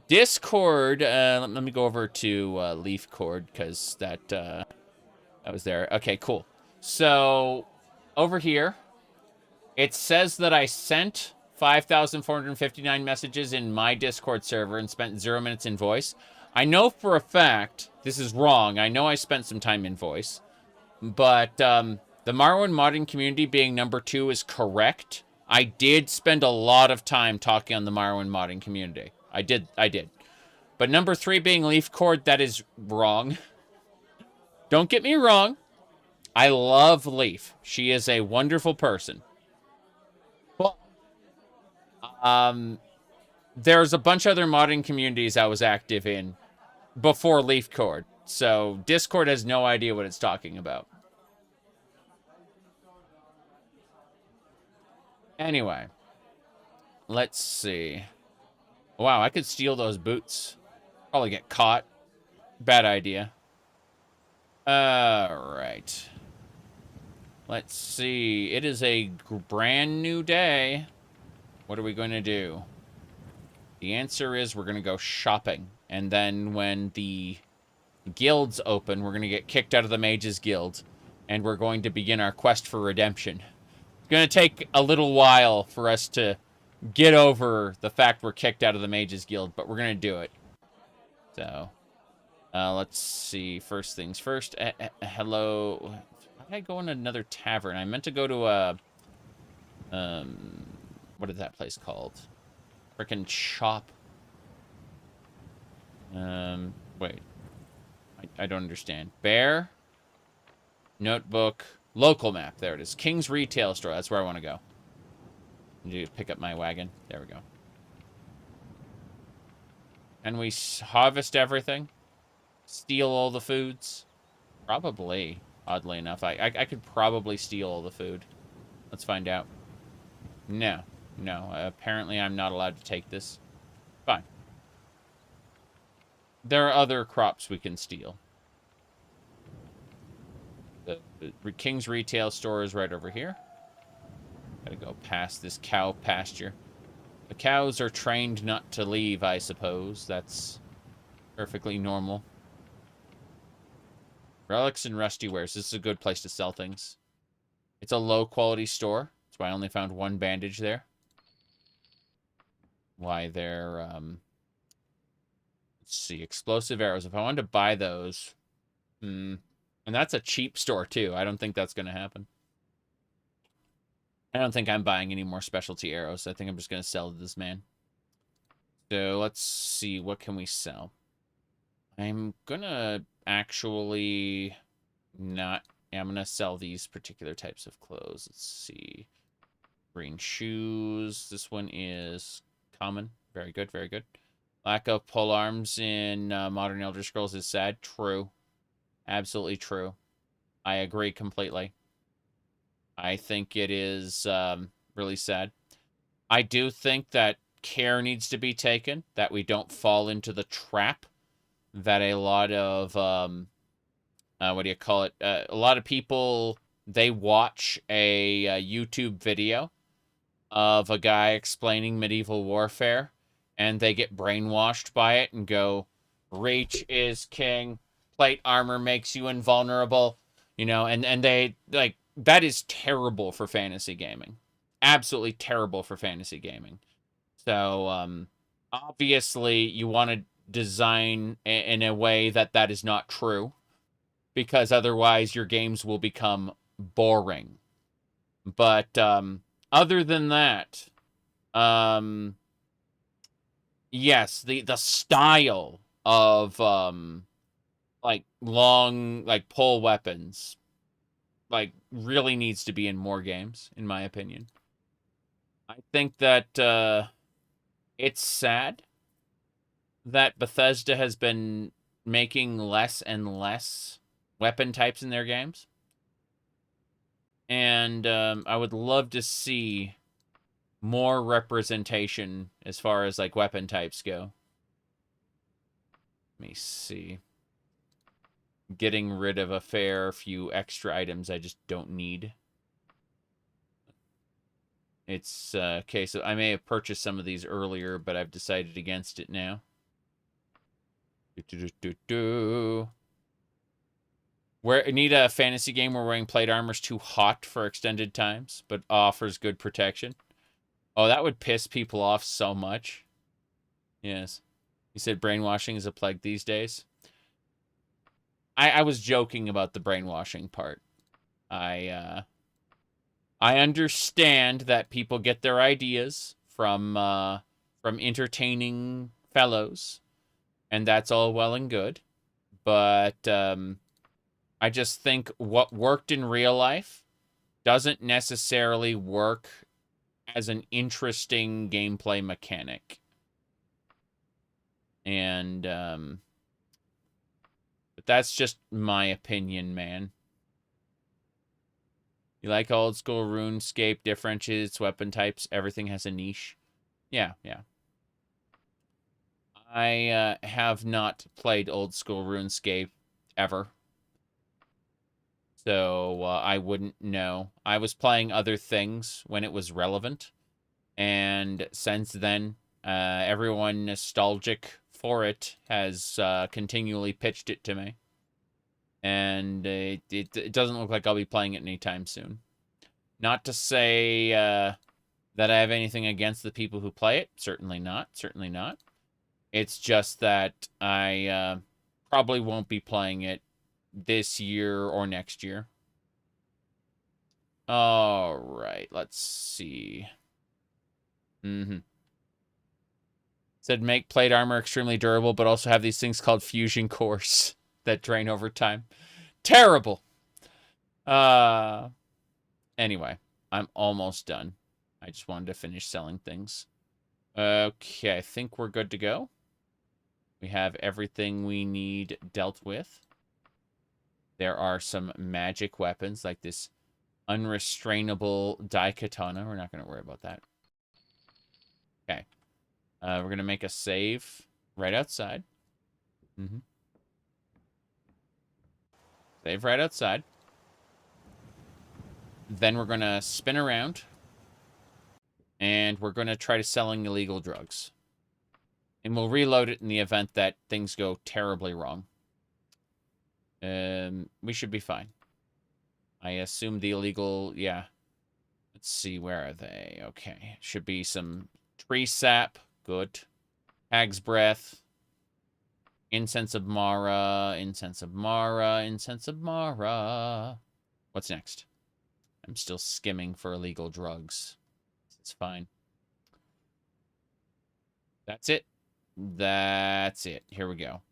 Speaker 1: Discord, let me go over to LeafCord, because that was there. Okay, cool. So, over here, it says that I sent 5,459 messages in my Discord server and spent 0 minutes in voice. I know for a fact this is wrong. I know I spent some time in voice. But the Morrowind modding community being number 2 is correct. I did spend a lot of time talking on the Morrowind modding community. I did. But number 3 being LeafCord, that is wrong. Don't get me wrong. I love Leaf. She is a wonderful person. But there's a bunch of other modding communities I was active in before LeafCord. So Discord has no idea what it's talking about. Anyway, let's see. Wow, I could steal those boots. Probably get caught. Bad idea. Alright. Let's see. It is a brand new day. What are we going to do? The answer is we're going to go shopping. And then when the guilds open, we're going to get kicked out of the Mages Guild. And we're going to begin our quest for redemption. It's going to take a little while for us to get over the fact we're kicked out of the Mages Guild, but we're going to do it. So, let's see. First things first. Hello. Why did I go in another tavern? I meant to go to a... what is that place called? Frickin' shop. Wait. I don't understand. Bear. Notebook. Local map. There it is. King's Retail Store. That's where I want to go. I need to pick up my wagon. There we go. And we harvest everything? Steal all the foods? Probably. Oddly enough. I could probably steal all the food. Let's find out. No. No. Apparently I'm not allowed to take this. Fine. There are other crops we can steal. The King's Retail Store is right over here. Gotta go past this cow pasture. The cows are trained not to leave, I suppose. That's perfectly normal. Relics and Rusty Wares. This is a good place to sell things. It's a low-quality store. That's why I only found one bandage there. Why they're, let's see, explosive arrows. If I wanted to buy those... And that's a cheap store, too. I don't think that's going to happen. I don't think I'm buying any more specialty arrows. I think I'm just going to sell to this man. So, let's see. What can we sell? I'm going to actually not... Yeah, I'm going to sell these particular types of clothes. Let's see. Green shoes. This one is Common. Very good, very good. Lack of pole arms in modern Elder Scrolls is sad. True. Absolutely true. I agree completely. I think it is really sad. I do think that care needs to be taken, that we don't fall into the trap that a lot of, what do you call it? A lot of people, they watch a YouTube video of a guy explaining medieval warfare, and they get brainwashed by it and go, reach is king, plate armor makes you invulnerable, you know, and they, like, that is terrible for fantasy gaming. Absolutely terrible for fantasy gaming. So, obviously, you want to design in a way that that is not true, because otherwise your games will become boring. But, other than that, yes, the style of, like, long, like, pole weapons, like, really needs to be in more games, in my opinion. I think that, it's sad that Bethesda has been making less and less weapon types in their games. And I would love to see more representation as far as, like, weapon types go. Let me see. Getting rid of a fair few extra items I just don't need. It's okay, so I may have purchased some of these earlier, but I've decided against it now. Where need a fantasy game where wearing plate armor is too hot for extended times, but offers good protection. Oh, that would piss people off so much. Yes. You said brainwashing is a plague these days. I was joking about the brainwashing part. I understand that people get their ideas from entertaining fellows, and that's all well and good. But I just think what worked in real life doesn't necessarily work as an interesting gameplay mechanic. And but that's just my opinion, man. You like old school RuneScape, differentiates, weapon types, everything has a niche. Yeah, yeah. I have not played old school RuneScape ever. So I wouldn't know. I was playing other things when it was relevant. And since then, everyone nostalgic for it has continually pitched it to me. And it doesn't look like I'll be playing it anytime soon. Not to say that I have anything against the people who play it. Certainly not. Certainly not. It's just that I probably won't be playing it this year or next year. All right. Let's see. Said make plate armor extremely durable, but also have these things called fusion cores that drain over time. Terrible. Anyway, I'm almost done. I just wanted to finish selling things. Okay, I think we're good to go. We have everything we need dealt with. There are some magic weapons, like this unrestrainable daikatana. We're not going to worry about that. Okay. We're going to make a save right outside. Save right outside. Then we're going to spin around. And we're going to try to selling illegal drugs. And we'll reload it in the event that things go terribly wrong. We should be fine. I assume the illegal, yeah. Let's see, where are they? Okay. Should be some tree sap. Good. Hag's breath. Incense of Mara. Incense of Mara. Incense of Mara. What's next? I'm still skimming for illegal drugs. It's fine. That's it. That's it. Here we go.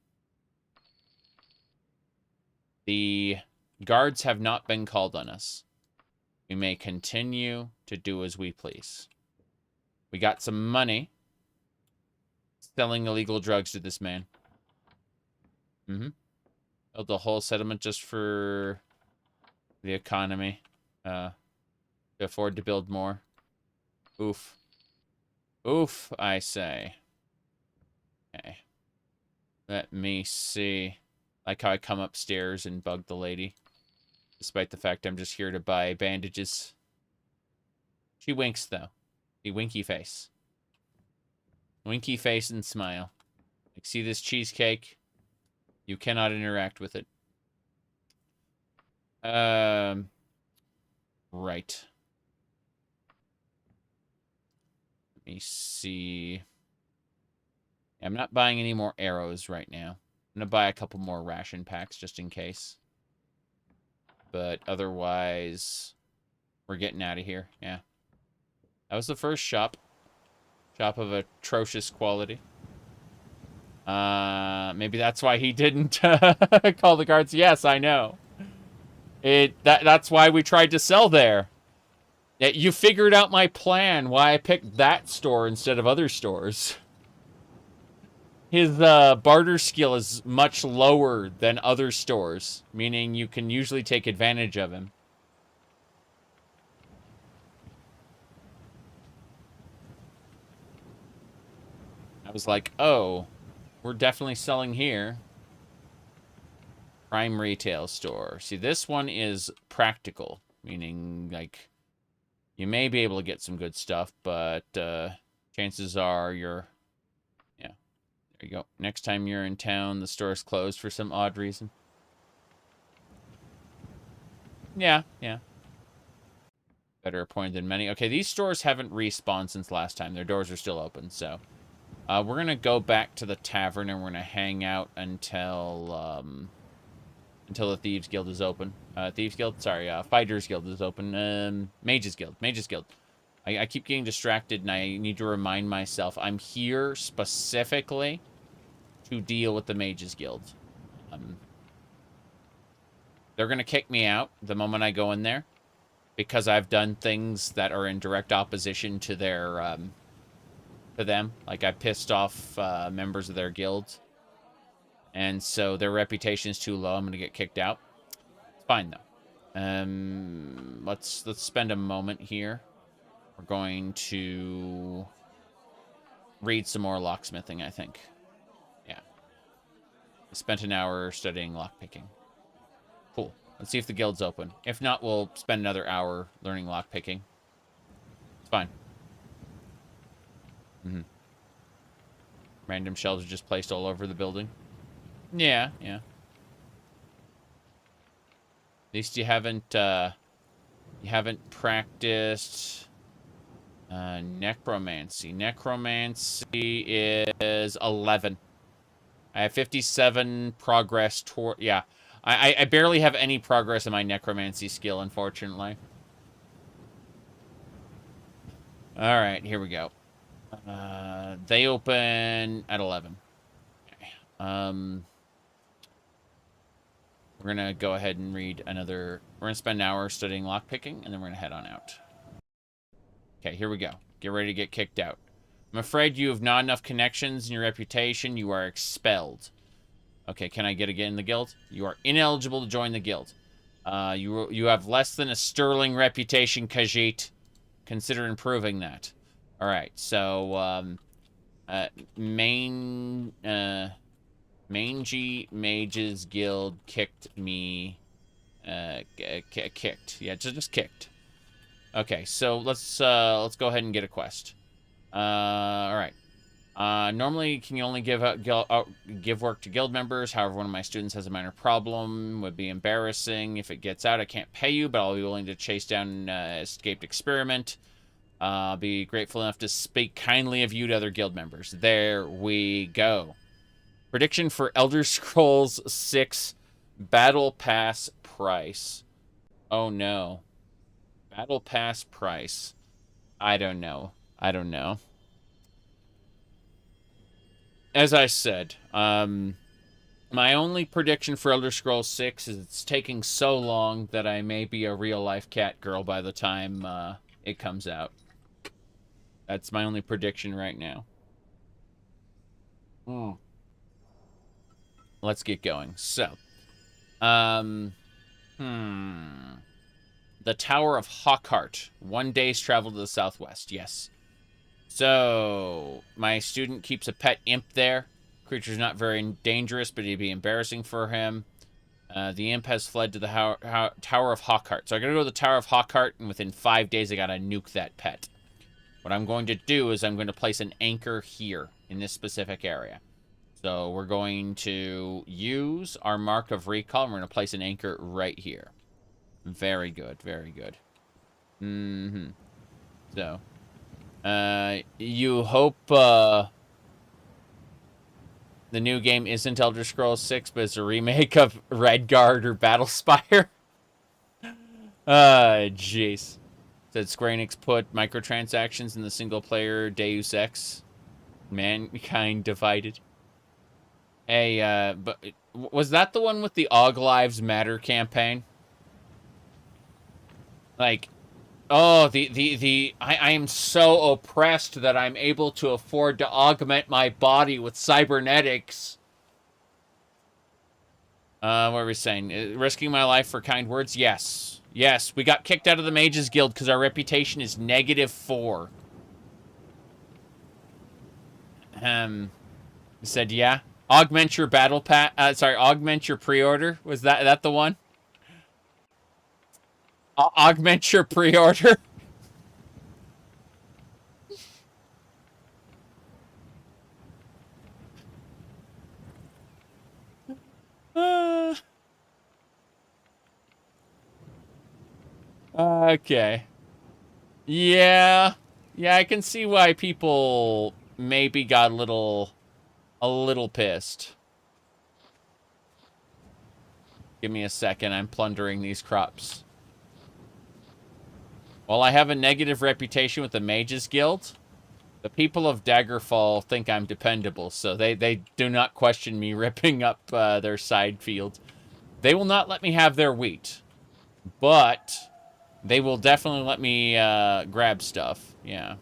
Speaker 1: The guards have not been called on us. We may continue to do as we please. We got some money. selling illegal drugs to this man. Mm-hmm. Built the whole settlement just for the economy. To afford to build more. Oof. Oof, I say. Okay. Let me see. Like how I come upstairs and bug the lady. Despite the fact I'm just here to buy bandages. She winks, though. The winky face. Winky face and smile. Like, see this cheesecake? You cannot interact with it. Right. Let me see. I'm not buying any more arrows right now. I'm going to buy a couple more ration packs just in case. But otherwise, we're getting out of here. Yeah. That was the first shop. Shop of atrocious quality. Maybe that's why he didn't call the guards. Yes, I know. That's why we tried to sell there. You figured out my plan, why I picked that store instead of other stores. His barter skill is much lower than other stores, meaning you can usually take advantage of him. I was like, oh, we're definitely selling here. Prime retail store. See, this one is practical, meaning, like, you may be able to get some good stuff, but chances are you're... Yeah, there you go. Next time you're in town, the store is closed for some odd reason. Yeah, yeah. Better appointed than many. Okay, these stores haven't respawned since last time. Their doors are still open, so... we're going to go back to the tavern, and we're going to hang out until the Thieves Guild is open. Thieves Guild? Sorry, Fighters Guild is open. Mages Guild. Mages Guild. I keep getting distracted, and I need to remind myself I'm here specifically to deal with the Mages Guild. They're going to kick me out the moment I go in there because I've done things that are in direct opposition to their... to them. Like, I pissed off members of their guild. And so their reputation is too low. I'm going to get kicked out. It's fine, though. Let's spend a moment here. We're going to read some more locksmithing, I think. Yeah. I spent an hour studying lockpicking. Cool. Let's see if the guild's open. If not, we'll spend another hour learning lockpicking. It's fine. Mm-hmm. Random shelves are just placed all over the building. Yeah, yeah. At least you haven't practiced necromancy. Necromancy is 11. I have 57 progress toward... Yeah. I barely have any progress in my necromancy skill, unfortunately. Alright, here we go. They open at 11. Okay. We're going to go ahead and read another... We're going to spend an hour studying lockpicking, and then we're going to head on out. Okay, here we go. Get ready to get kicked out. I'm afraid you have not enough connections in your reputation. You are expelled. Okay, can I get again in the guild? You are ineligible to join the guild. You have less than a sterling reputation, Khajiit. Consider improving that. Alright, so, Mangy Mages Guild kicked me, kicked. Yeah, just kicked. Okay, so let's go ahead and get a quest. Alright. Normally, can you only give work to guild members? However, one of my students has a minor problem. Would be embarrassing. If it gets out, I can't pay you, but I'll be willing to chase down an escaped experiment. I'll be grateful enough to speak kindly of you to other guild members. There we go. Prediction for Elder Scrolls 6 Battle Pass price. Oh, no. Battle Pass price. I don't know. I don't know. As I said, my only prediction for Elder Scrolls 6 is it's taking so long that I may be a real-life cat girl by the time it comes out. That's my only prediction right now. Let's get going. So, the Tower of Hawkhart. 1 day's travel to the southwest. Yes. So, my student keeps a pet imp there. Creature's not very dangerous, but it'd be embarrassing for him. The imp has fled to the Tower of Hawkhart. So I gotta go to the Tower of Hawkhart, and within 5 days I gotta nuke that pet. What I'm going to do is I'm going to place an anchor here in this specific area. So we're going to use our Mark of Recall, and we're going to place an anchor right here. Very good, very good. So, you hope, the new game isn't Elder Scrolls 6, but it's a remake of Redguard or Battlespire? Jeez. Said Square Enix put microtransactions in the single-player Deus Ex. Mankind divided. Hey, but was that the one with the Aug Lives Matter campaign? Like, oh, I am so oppressed that I'm able to afford to augment my body with cybernetics. What were we saying? Risking my life for kind words? Yes. Yes, we got kicked out of the Mages Guild because our reputation is -4. Said, yeah. Augment your battle pass. Sorry, augment your pre-order. Was that the one? Augment your pre-order. Okay. Yeah. Yeah, I can see why people maybe got a little pissed. Give me a second. I'm plundering these crops. While I have a negative reputation with the Mages Guild, the people of Daggerfall think I'm dependable, so they do not question me ripping up their side field. They will not let me have their wheat, but they will definitely let me grab stuff. Yeah.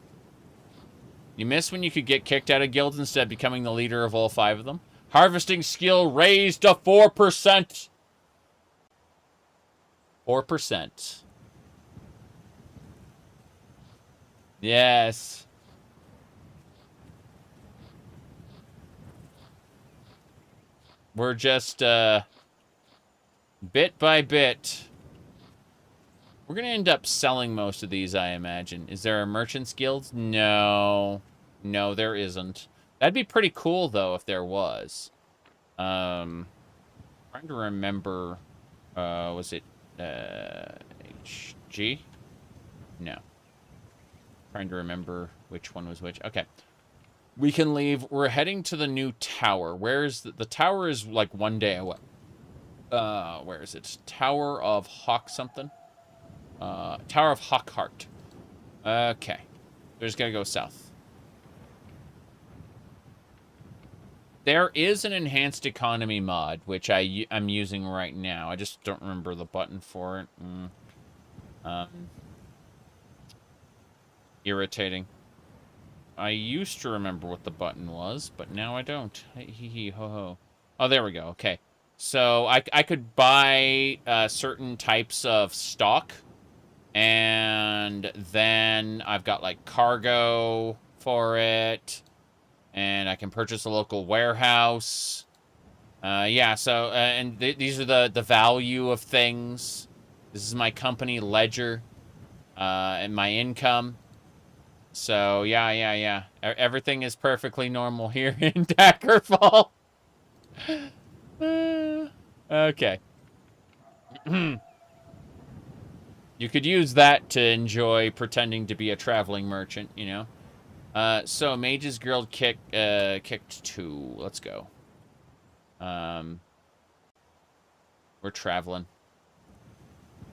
Speaker 1: You miss when you could get kicked out of guilds instead of becoming the leader of all 5 of them? Harvesting skill raised to 4%. 4%. Yes. We're just, bit by bit. We're going to end up selling most of these, I imagine. Is there a Merchant's Guild? No. No, there isn't. That'd be pretty cool, though, if there was. Trying to remember, was it, HG? No. Trying to remember which one was which. Okay. We can leave. We're heading to the new tower. Where is the tower is like 1 day away. Where is it? Tower of Hawk something? Tower of Hawkhart. Okay. We're just gonna go south. There is an enhanced economy mod, which I'm using right now. I just don't remember the button for it. Irritating. I used to remember what the button was, but now I don't. Hee hee ho ho. Oh, there we go. Okay. So I could buy certain types of stock, and then I've got like cargo for it, and I can purchase a local warehouse. Yeah. So and these are the value of things. This is my company ledger, and my income. So, yeah. Everything is perfectly normal here in Daggerfall. Okay. You could use that to enjoy pretending to be a traveling merchant, you know? So, Mage's Guild kicked 2. Let's go. We're traveling.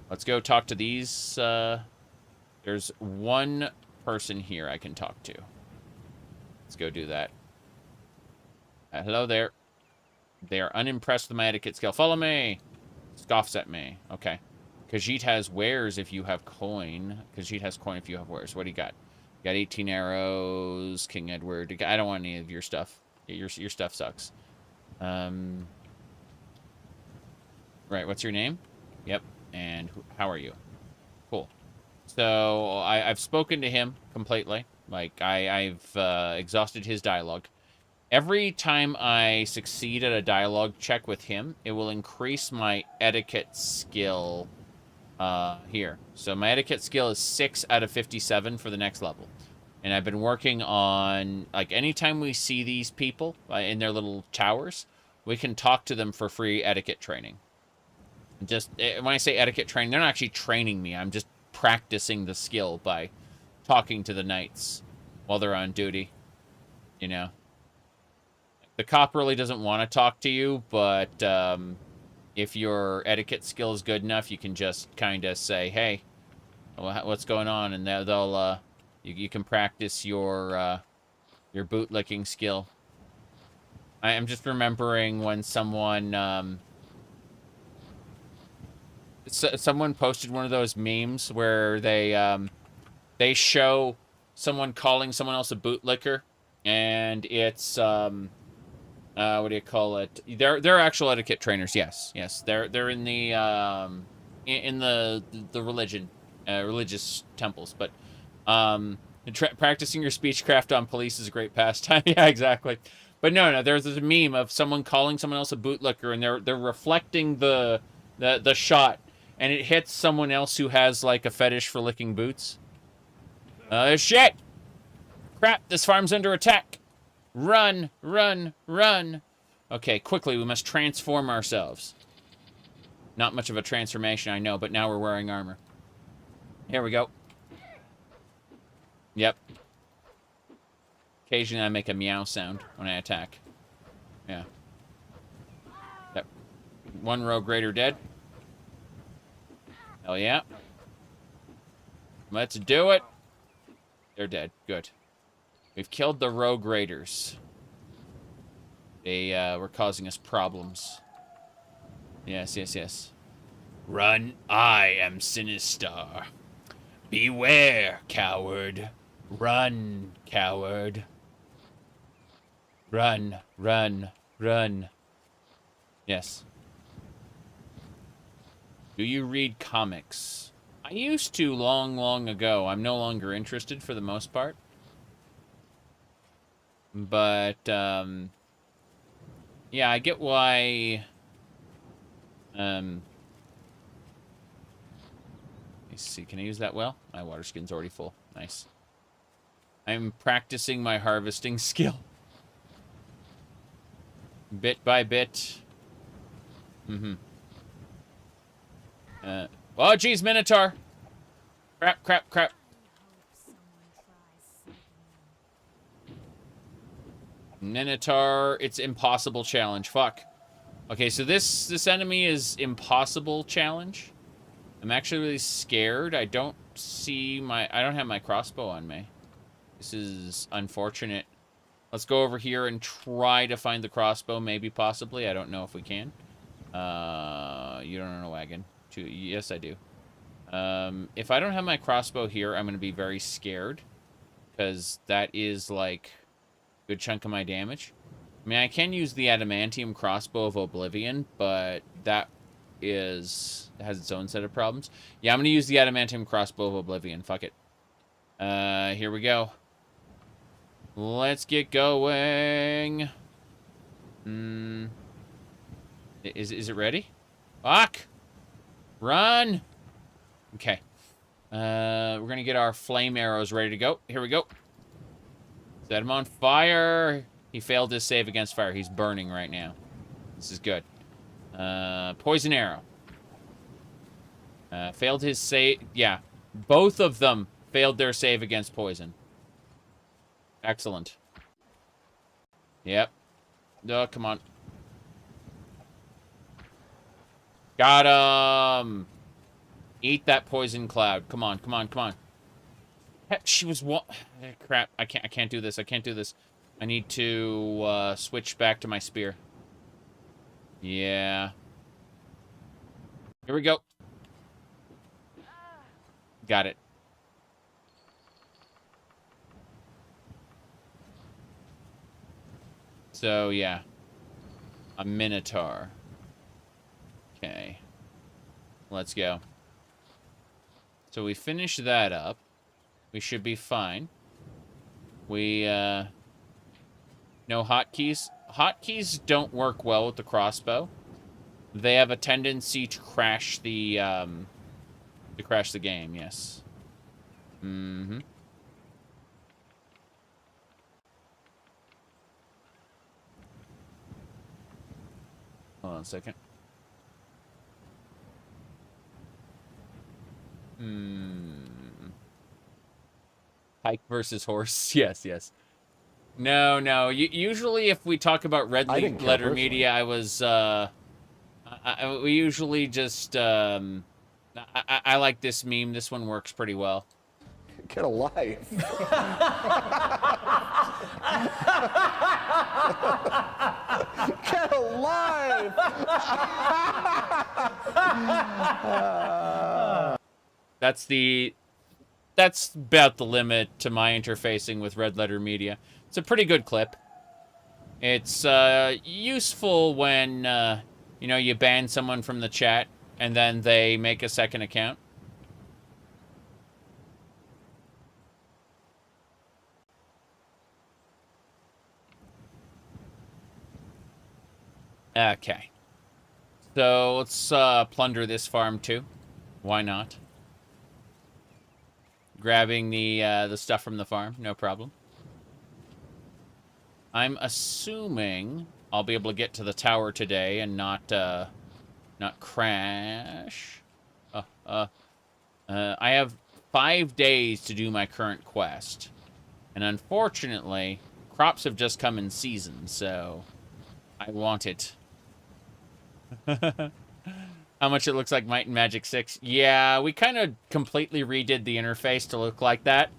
Speaker 1: Let's go talk to these. There's one person here I can talk to. Let's go do that. Hello there. They are unimpressed with my etiquette skill. Follow me. Scoffs at me. Okay. Khajiit has wares if you have coin. Khajiit has coin if you have wares. What do you got? You got 18 arrows. King Edward. I don't want any of your stuff. Your stuff sucks. Right, what's your name? Yep. And how are you? Cool. So I've spoken to him completely. Like I've exhausted his dialogue. Every time I succeed at a dialogue check with him, it will increase my etiquette skill here. So my etiquette skill is 6 out of 57 for the next level. And I've been working on, like, anytime we see these people in their little towers, we can talk to them for free etiquette training. Just, when I say etiquette training, they're not actually training me. I'm just practicing the skill by talking to the knights while they're on duty. You know? The cop really doesn't want to talk to you, but if your etiquette skill is good enough, you can just kind of say, hey, what's going on? And they'll you can practice your bootlicking skill. I am just remembering when someone someone posted one of those memes where they show someone calling someone else a bootlicker, and it's what do you call it? They're actual etiquette trainers. Yes, they're in the religion, religious temples. But practicing your speechcraft on police is a great pastime. Yeah, exactly. But no, there's this meme of someone calling someone else a bootlicker, and they're reflecting the shot, and it hits someone else who has like a fetish for licking boots. Shit! Crap! This farm's under attack. Run, run, run. Okay, quickly, we must transform ourselves. Not much of a transformation, I know, but now we're wearing armor. Here we go. Yep. Occasionally I make a meow sound when I attack. Yeah. Yep. One rogue raider dead. Hell yeah. Let's do it. They're dead. Good. We've killed the rogue raiders. They were causing us problems. Yes. Run, I am sinister. Beware, coward. Run, coward. Run, run, run. Yes. Do you read comics? I used to long ago. I'm no longer interested for the most part. But, yeah, I get why, let's see, can I use that well? My water skin's already full. Nice. I'm practicing my harvesting skill. Bit by bit. Oh, geez, Minotaur! Crap. Minotaur, it's impossible challenge. Fuck. Okay, so this enemy is impossible challenge. I'm actually really scared. I don't have my crossbow on me. This is unfortunate. Let's go over here and try to find the crossbow, maybe, possibly. I don't know if we can. You don't own a wagon. Yes, I do. If I don't have my crossbow here, I'm going to be very scared. Because that is, like, a good chunk of my damage. I mean, I can use the adamantium crossbow of Oblivion, but that has its own set of problems. Yeah, I'm going to use the adamantium crossbow of Oblivion. Fuck it. Here we go. Let's get going. Is it ready? Fuck! Run! Okay. We're going to get our flame arrows ready to go. Here we go. Set him on fire. He failed his save against fire. He's burning right now. This is good. Poison arrow. Failed his save. Yeah. Both of them failed their save against poison. Excellent. Yep. Oh, come on. Got him. Eat that poison cloud. Come on. She was what? Crap. I can't do this. I need to switch back to my spear. Yeah. Here we go. Got it. So, yeah. A Minotaur. Okay. Let's go. So we finish that up. We should be fine. We, no hotkeys. Hotkeys don't work well with the crossbow. They have a tendency to crash the game, yes. Mm-hmm. Hold on a second. Pike versus horse. Yes, yes. No, no. Usually if we talk about red letter media, I was, we usually just, I like this meme. This one works pretty well.
Speaker 8: Get a life. Get alive!
Speaker 1: That's about the limit to my interfacing with red letter media. It's a pretty good clip. It's useful when you know, you ban someone from the chat and then they make a second account. Okay. So let's plunder this farm too. Why not? Grabbing the stuff from the farm, no problem. I'm assuming I'll be able to get to the tower today and not crash. I have 5 days to do my current quest, and unfortunately, crops have just come in season, so I want it. How much it looks like Might and Magic 6. Yeah, we kind of completely redid the interface to look like that.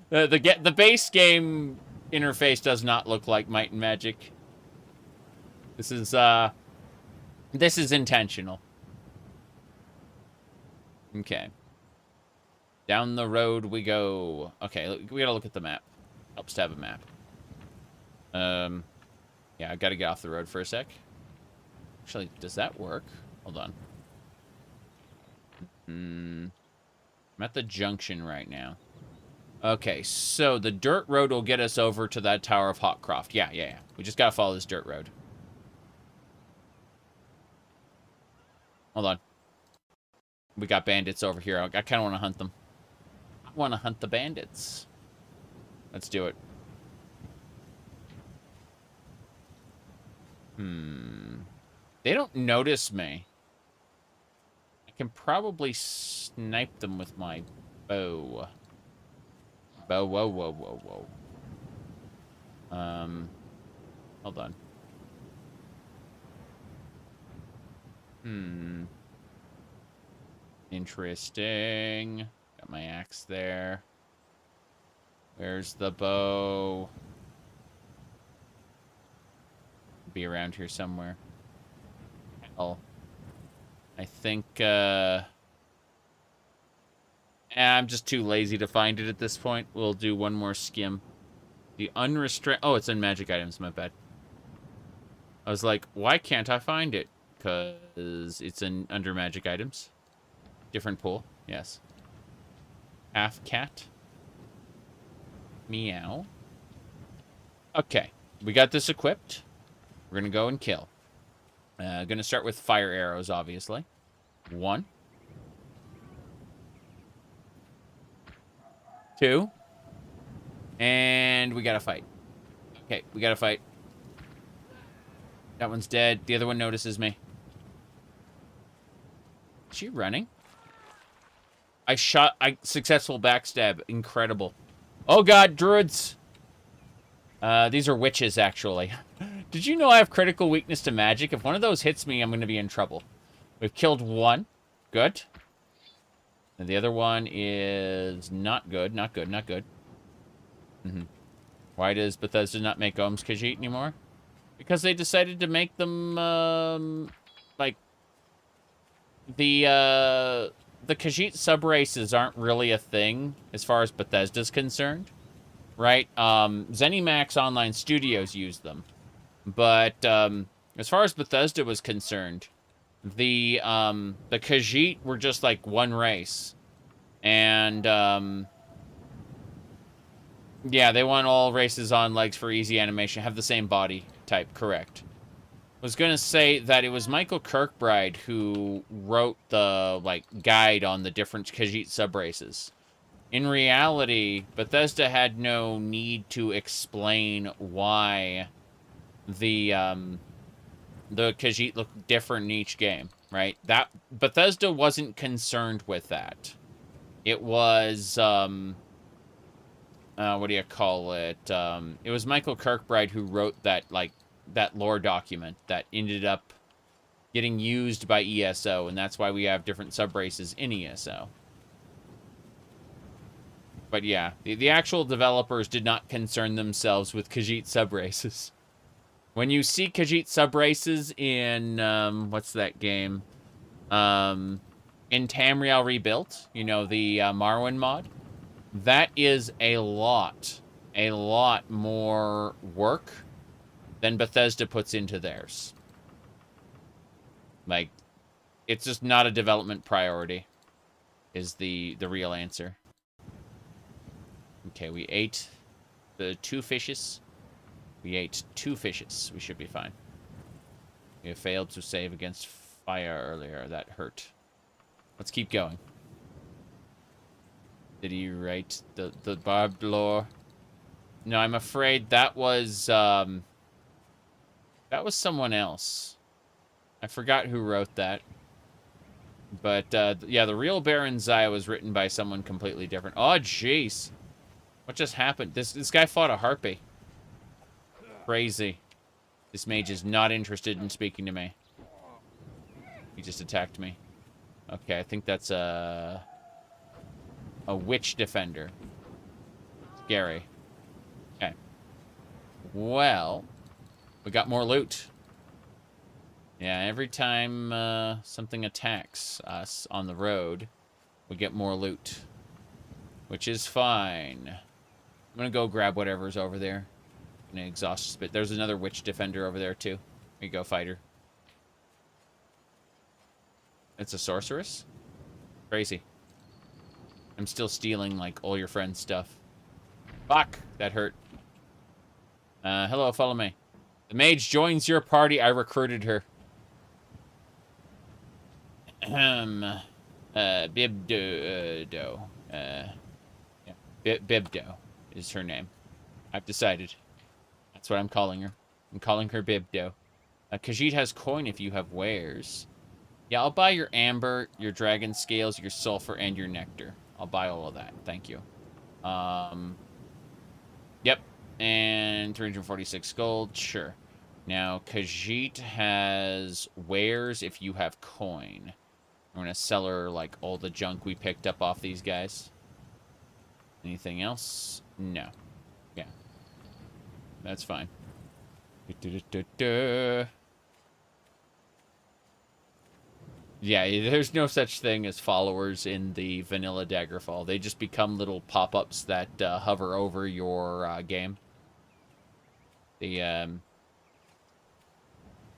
Speaker 1: The base game interface does not look like Might and Magic. This is intentional. Okay. Down the road we go. Okay, we gotta look at the map. Helps to have a map. Yeah, I gotta get off the road for a sec. Actually, does that work? Hold on. I'm at the junction right now. Okay, so the dirt road will get us over to that Tower of Hawkcroft. Yeah. We just gotta follow this dirt road. Hold on. We got bandits over here. I kind of want to hunt them. I want to hunt the bandits. Let's do it. They don't notice me. I can probably snipe them with my bow. Whoa. Hold on. Interesting. Got my axe there. Where's the bow? Be around here somewhere. Hell. I think, I'm just too lazy to find it at this point. We'll do one more skim. The unrestrained... Oh, it's in magic items. My bad. I was like, why can't I find it? Because it's in under magic items. Different pool. Yes. Half cat. Meow. Okay. We got this equipped. We're going to go and kill. Going to start with fire arrows, obviously. 1. 2. And we got to fight. Okay, we got to fight. That one's dead. The other one notices me. Is she running? I successful backstab. Incredible. Oh god, druids. These are witches, actually. Did you know I have critical weakness to magic? If one of those hits me, I'm going to be in trouble. We've killed one. Good. And the other one is not good. Not good. Why does Bethesda not make Ohms Khajiit anymore? Because they decided to make them, like, the Khajiit subraces aren't really a thing as far as Bethesda's concerned. right? ZeniMax Online Studios used them. But as far as Bethesda was concerned, the Khajiit were just like one race. And yeah, they want all races on legs for easy animation, have the same body type, correct. Was going to say that it was Michael Kirkbride who wrote the guide on the different Khajiit subraces. In reality, Bethesda had no need to explain why the Khajiit look different in each game, right? That Bethesda wasn't concerned with that. It was what do you call it? It was Michael Kirkbride who wrote that that lore document that ended up getting used by ESO, and that's why we have different subraces in ESO. But yeah, the actual developers did not concern themselves with Khajiit subraces. When you see Khajiit subraces in, what's that game? In Tamriel Rebuilt, you know, the Marwyn mod, that is a lot more work than Bethesda puts into theirs. Like, it's just not a development priority, is the real answer. Okay, we ate the 2 fishes. We ate 2 fishes. We should be fine. We have failed to save against fire earlier. That hurt. Let's keep going. Did he write the barbed lore? No, I'm afraid that was someone else. I forgot who wrote that. But yeah, the real Baron Zaya was written by someone completely different. Oh, jeez. What just happened? This guy fought a harpy. Crazy. This mage is not interested in speaking to me. He just attacked me. Okay, I think that's a witch defender. Scary. Okay. Well, we got more loot. Yeah, every time something attacks us on the road, we get more loot. Which is fine. I'm gonna go grab whatever's over there. I'm gonna exhaust spit. There's another witch defender over there too. Here you go, fighter. It's a sorceress? Crazy. I'm still stealing, like, all your friends' stuff. Fuck! That hurt. Hello, follow me. The mage joins your party. I recruited her. Bibdo. Yeah. Bibdo is her name. I've decided. That's what I'm calling her. I'm calling her Bibdo. Khajiit has coin if you have wares. Yeah, I'll buy your amber, your dragon scales, your sulfur, and your nectar. I'll buy all of that. Thank you. Yep. And 346 gold. Sure. Now, Khajiit has wares if you have coin. I'm going to sell her, like, all the junk we picked up off these guys. Anything else? No. Yeah. That's fine. Yeah, there's no such thing as followers in the vanilla Daggerfall. They just become little pop-ups that hover over your game. The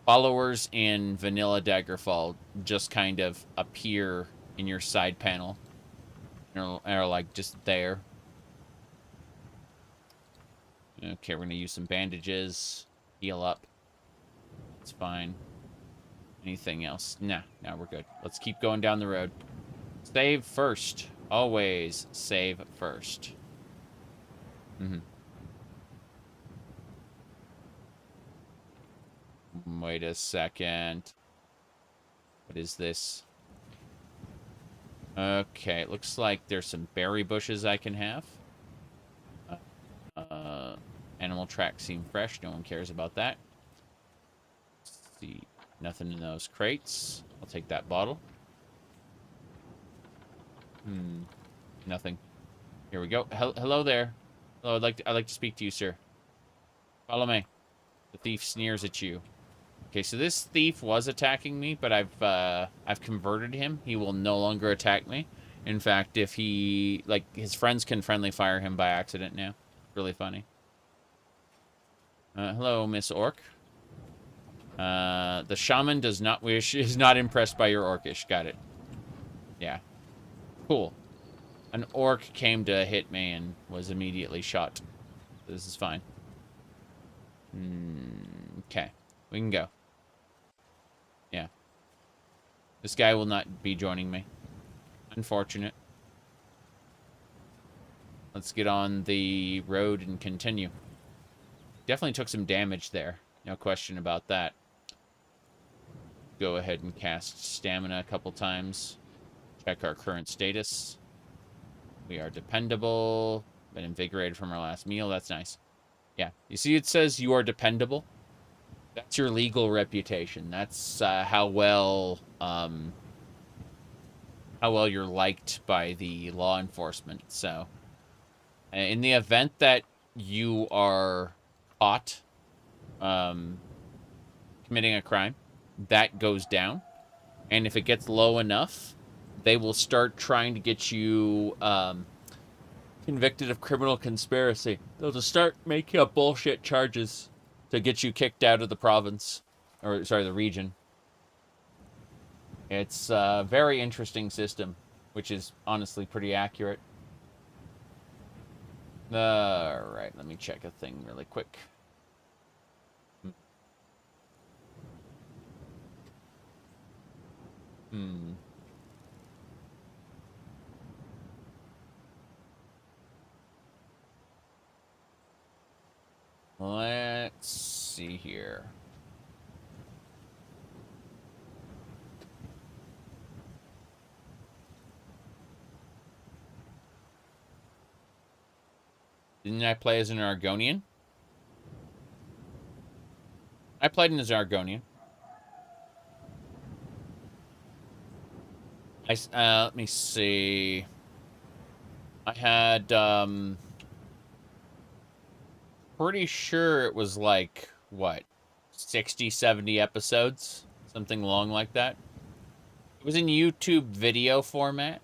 Speaker 1: followers in vanilla Daggerfall just kind of appear in your side panel. And are like just there. Okay, we're going to use some bandages. Heal up. It's fine. Anything else? Nah, we're good. Let's keep going down the road. Save first. Always save first. Wait a second. What is this? Okay, it looks like there's some berry bushes I can have. Animal tracks seem fresh. No one cares about that. Let's see. Nothing in those crates. I'll take that bottle. Nothing. Here we go. Hello there. Hello, I'd like to speak to you, sir. Follow me. The thief sneers at you. Okay, so this thief was attacking me, but I've converted him. He will no longer attack me. In fact, if he his friends can friendly fire him by accident now. really funny. Hello, Miss Orc. The shaman is not impressed by your orcish. Got it. Yeah. Cool. An orc came to hit me and was immediately shot. This is fine. Okay. We can go. Yeah. This guy will not be joining me. Unfortunate. Let's get on the road and continue. Definitely took some damage there. No question about that. Go ahead and cast stamina a couple times. Check our current status. We are dependable. Been invigorated from our last meal. That's nice. Yeah. You see it says you are dependable? That's your legal reputation. That's how well you're liked by the law enforcement. So, in the event that you are caught committing a crime, that goes down. And if it gets low enough, they will start trying to get you convicted of criminal conspiracy. They'll just start making up bullshit charges to get you kicked out of the province. Or, sorry, the region. It's a very interesting system, which is honestly pretty accurate. Alright, let me check a thing really quick. Let's see here. Didn't I play as an Argonian? I played as an Argonian. Let me see. I had, pretty sure it was like, what, 60, 70 episodes? Something long like that. It was in YouTube video format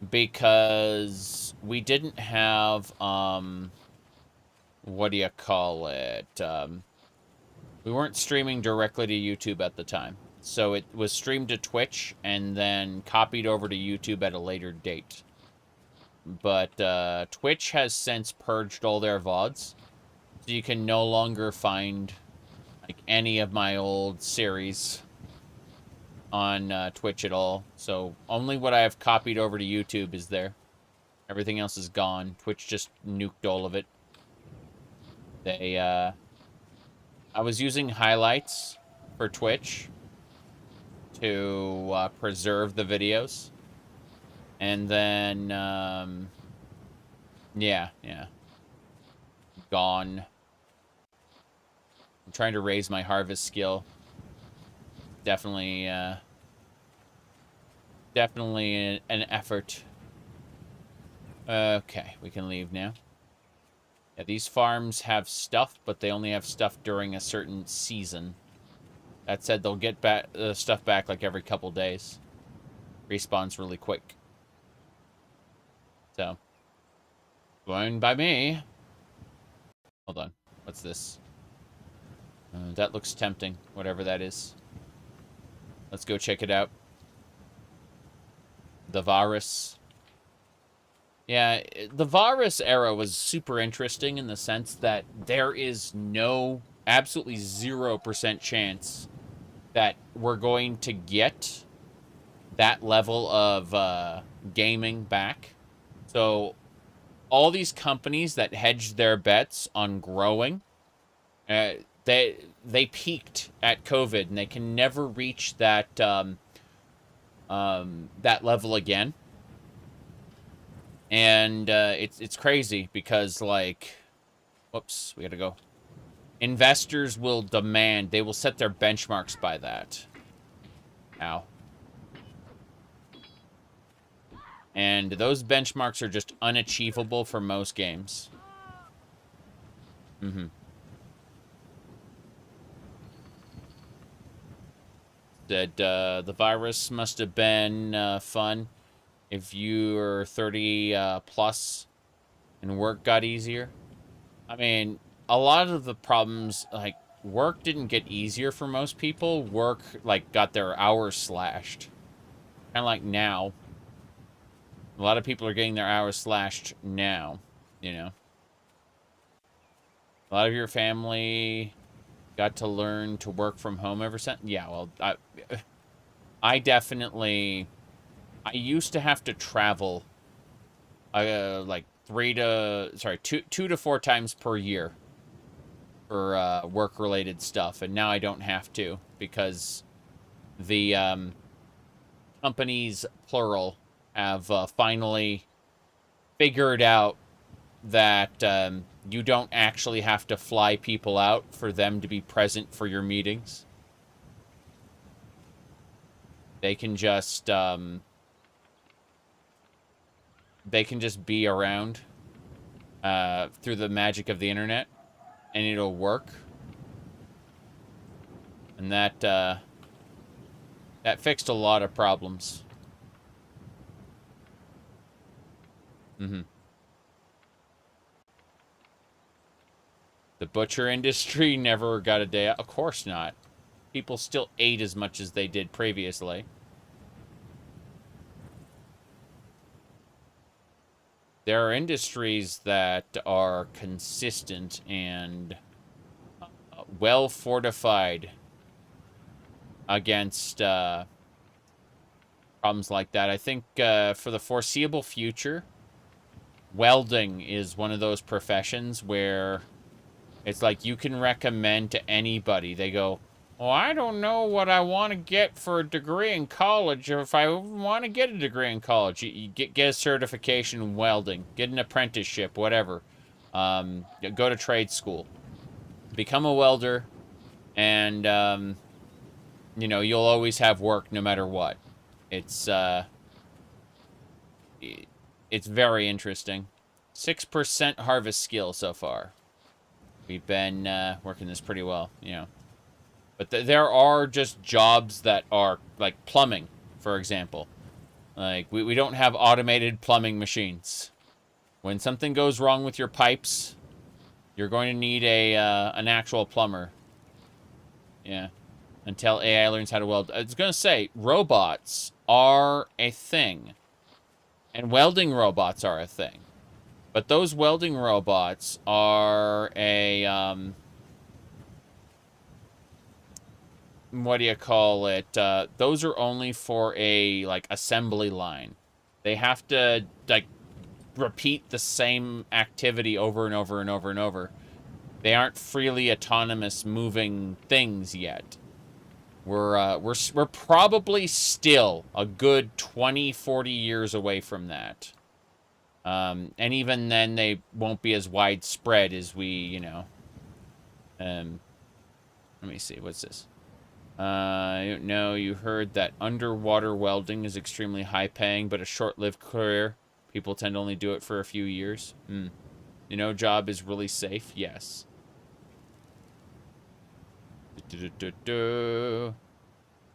Speaker 1: because we didn't have, what do you call it? We weren't streaming directly to YouTube at the time. So it was streamed to Twitch and then copied over to YouTube at a later date. But Twitch has since purged all their VODs. So you can no longer find like any of my old series on Twitch at all. So only what I have copied over to YouTube is there. Everything else is gone. Twitch just nuked all of it. They, I was using highlights for Twitch to preserve the videos. And then, yeah. Gone. I'm trying to raise my harvest skill. Definitely an effort. Okay, we can leave now. Yeah, these farms have stuff, but they only have stuff during a certain season. That said, they'll get back stuff back like every couple days. Respawns really quick. So, going by me. Hold on. What's this? That looks tempting, whatever that is. Let's go check it out. The Varus. Yeah, the Varus era was super interesting in the sense that there is no, absolutely 0% chance that we're going to get that level of gaming back. So all these companies that hedged their bets on growing, they peaked at COVID, and they can never reach that that level again. And it's crazy because, like, whoops, we gotta go. Investors will demand, they will set their benchmarks by that. Ow. And those benchmarks are just unachievable for most games. That the virus must have been fun if you're 30 plus and work got easier. I mean, a lot of the problems, like, work didn't get easier for most people. Work, like, got their hours slashed. Kind of like now. A lot of people are getting their hours slashed now, you know. A lot of your family got to learn to work from home ever since. Yeah, well, I definitely... I used to have to travel, like, 2 to 4 times per year for work-related stuff, and now I don't have to, because the companies, plural, have finally figured out that you don't actually have to fly people out for them to be present for your meetings. They can just be around through the magic of the internet, and it'll work. And that fixed a lot of problems. The butcher industry never got a day out. Of course not. People still ate as much as they did previously. There are industries that are consistent and well fortified against problems like that. I think for the foreseeable future, welding is one of those professions where it's like you can recommend to anybody. They go, well, I don't know what I want to get for a degree in college, or if I want to get a degree in college. You get a certification in welding, get an apprenticeship, whatever. Go to trade school. Become a welder, and, you know, you'll always have work no matter what. It's very interesting. 6% harvest skill so far. We've been working this pretty well, you know. But there are just jobs that are, like plumbing, for example. Like, we don't have automated plumbing machines. When something goes wrong with your pipes, you're going to need an actual plumber. Yeah. Until AI learns how to weld. I was going to say, robots are a thing. And welding robots are a thing. But those welding robots are a, what do you call it? Those are only for a, like, assembly line. They have to, like, repeat the same activity over and over and over and over. They aren't freely autonomous moving things yet. We're probably still a good 20, 40 years away from that. And even then, they won't be as widespread as we, you know. Let me see, what's this? I don't know, you heard that underwater welding is extremely high-paying, but a short-lived career. People tend to only do it for a few years. You know, job is really safe? Yes.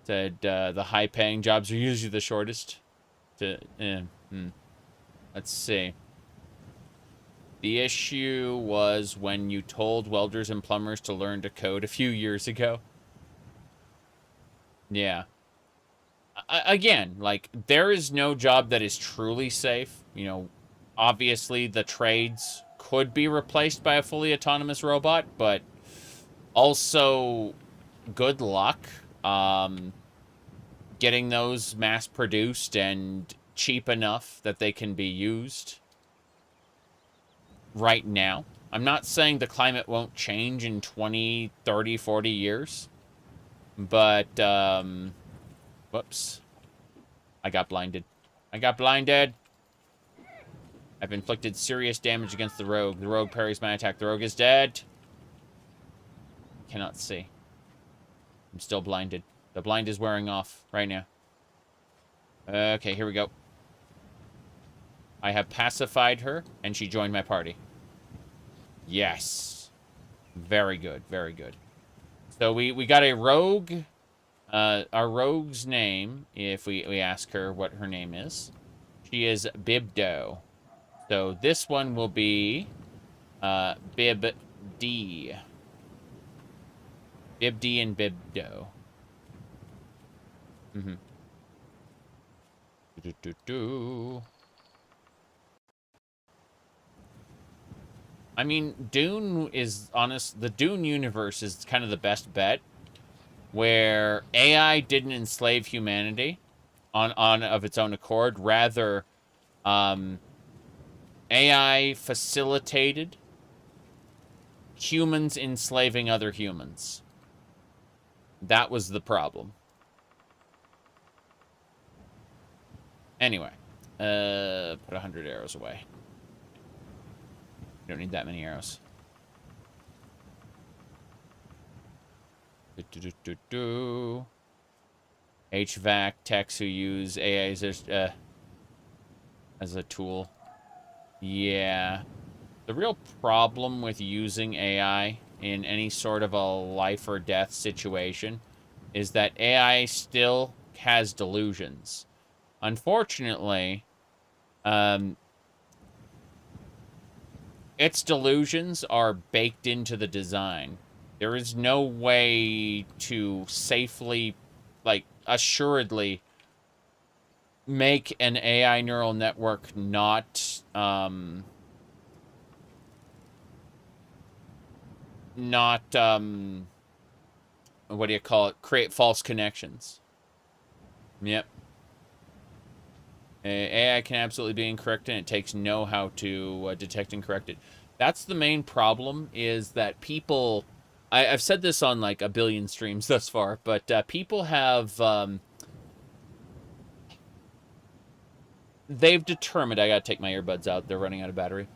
Speaker 1: Said the high-paying jobs are usually the shortest. Let's see. The issue was when you told welders and plumbers to learn to code a few years ago. Yeah. Again, like, there is no job that is truly safe. You know, obviously the trades could be replaced by a fully autonomous robot, but also good luck getting those mass-produced and cheap enough that they can be used right now. I'm not saying the climate won't change in 20, 30, 40 years. But, whoops. I got blinded. I got blinded. I've inflicted serious damage against the rogue. The rogue parries my attack. The rogue is dead. Cannot see. I'm still blinded. The blind is wearing off right now. Okay, here we go. I have pacified her, and she joined my party. Yes. Very good, very good. So we got a rogue. Our rogue's name, if we ask her what her name is, she is Bibdo. So this one will be Bib D. Bib D and Bib Do. Mm-hmm. I mean, Dune is honest. The Dune universe is kind of the best bet, where AI didn't enslave humanity on of its own accord. Rather, AI facilitated humans enslaving other humans. That was the problem. Anyway, put 100 arrows away. You don't need that many arrows. HVAC techs who use AI as a tool. Yeah. The real problem with using AI in any sort of a life or death situation is that AI still has delusions. Unfortunately, its delusions are baked into the design. There is no way to safely, like, assuredly make an AI neural network not, what do you call it? Create false connections. Yep. AI can absolutely be incorrect, and it takes know-how to detect and correct it. That's the main problem, is that people... I've said this on, like, a billion streams thus far, but people have... they've determined... I gotta take my earbuds out. They're running out of battery.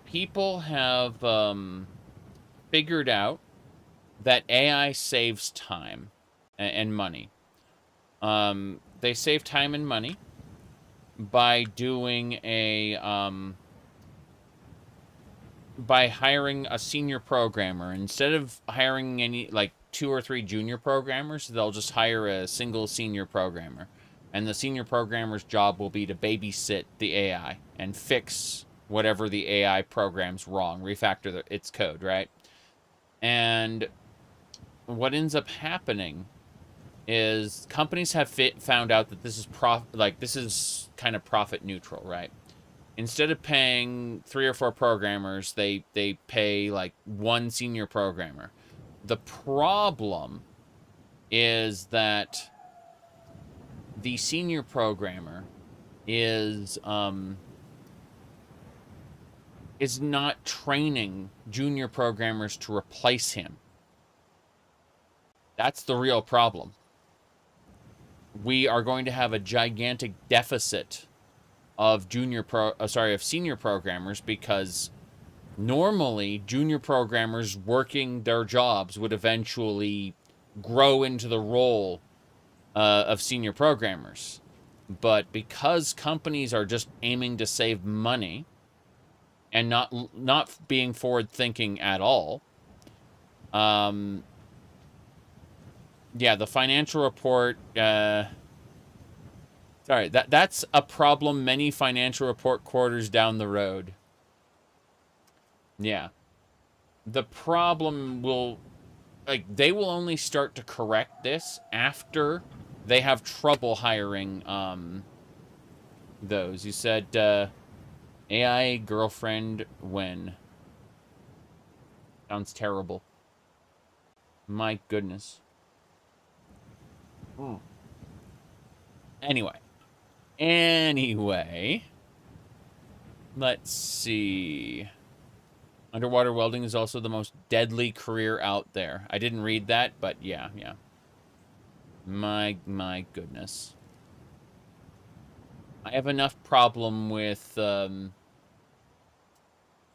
Speaker 1: People have figured out that AI saves time and money. They save time and money by doing a, by hiring a senior programmer. Instead of hiring any, like, 2 or 3 junior programmers, they'll just hire a single senior programmer. And the senior programmer's job will be to babysit the AI and fix whatever the AI program's wrong, refactor its code, right? And what ends up happening is companies have found out that this is this is kind of profit neutral, right? Instead of paying 3 or 4 programmers, they pay like 1 senior programmer. The problem is that the senior programmer is not training junior programmers to replace him. That's the real problem. We are going to have a gigantic deficit of senior programmers, because normally junior programmers working their jobs would eventually grow into the role of senior programmers. But because companies are just aiming to save money and not being forward thinking at all, yeah, the financial report, sorry, that's a problem many financial report quarters down the road. Yeah. The problem will, like, they will only start to correct this after they have trouble hiring, those. You said, AI girlfriend when? Sounds terrible. My goodness. Anyway, let's see. Underwater welding is also the most deadly career out there. I didn't read that, but yeah. My goodness. I have enough problem with,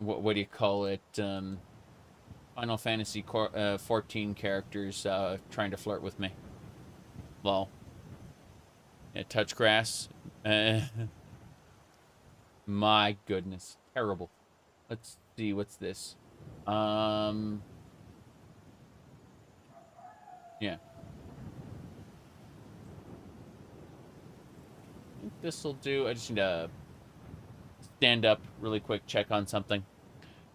Speaker 1: what do you call it? Final Fantasy 14 characters trying to flirt with me. Lol. Yeah, touch grass. My goodness. Terrible. Let's see, what's this? Yeah. I think this'll do. I just need a stand up really quick, check on something.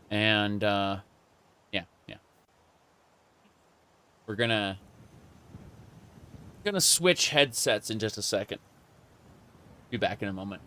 Speaker 1: And, yeah. We're gonna switch headsets in just a second. Be back in a moment.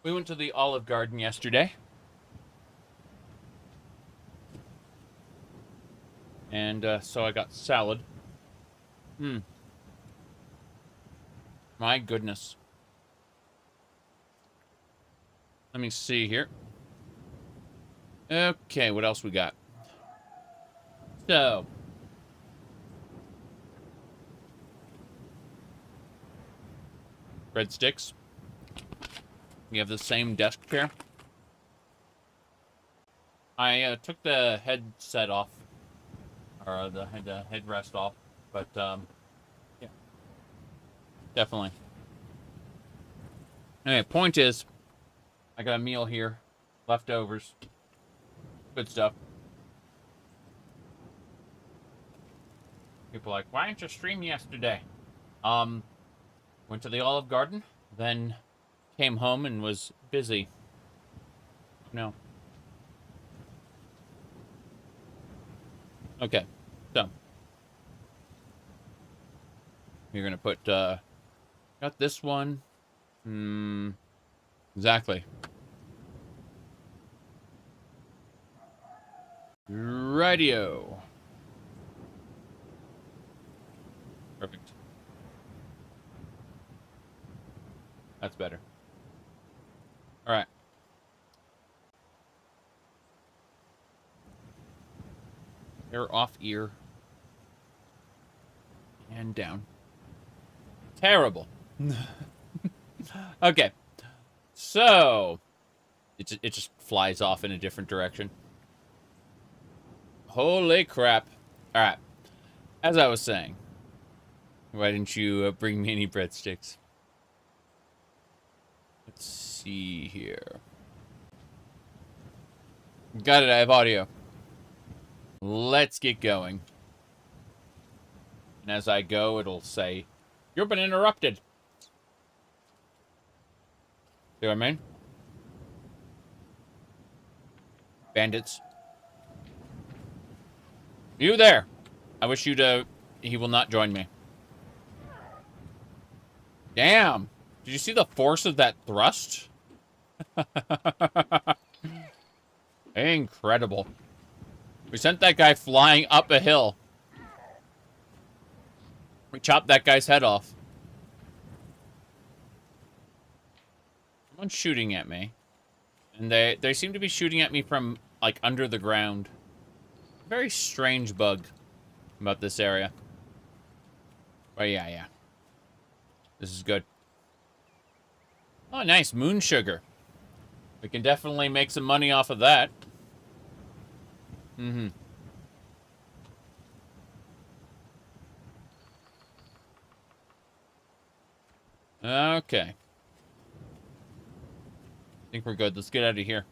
Speaker 1: We went to the Olive Garden yesterday. And so I got salad. My goodness. Let me see here. Okay, what else we got? So. Breadsticks. We have the same desk chair. I took the headset off. Or the headrest off. But, yeah. Definitely. Anyway, point is, I got a meal here. Leftovers. Good stuff. People are like, why didn't you stream yesterday? Went to the Olive Garden, then came home and was busy. No. Okay, so. You're gonna put, got this one. Exactly. Radio. Perfect. That's better. All right. Air off ear. And down. Terrible. Okay. So. It just flies off in a different direction. Holy crap. All right. As I was saying. Why didn't you bring me any breadsticks? Let's see here. Got it, I have audio. Let's get going. And as I go, it'll say, you've been interrupted. See what I mean? Bandits. You there. I wish you to... He will not join me. Damn. Did you see the force of that thrust? Incredible. We sent that guy flying up a hill. We chopped that guy's head off. Someone's shooting at me. And they seem to be shooting at me from, like, under the ground. Very strange bug about this area. But yeah. This is good. Oh, nice. Moon sugar. We can definitely make some money off of that. Mm-hmm. Okay. I think we're good. Let's get out of here.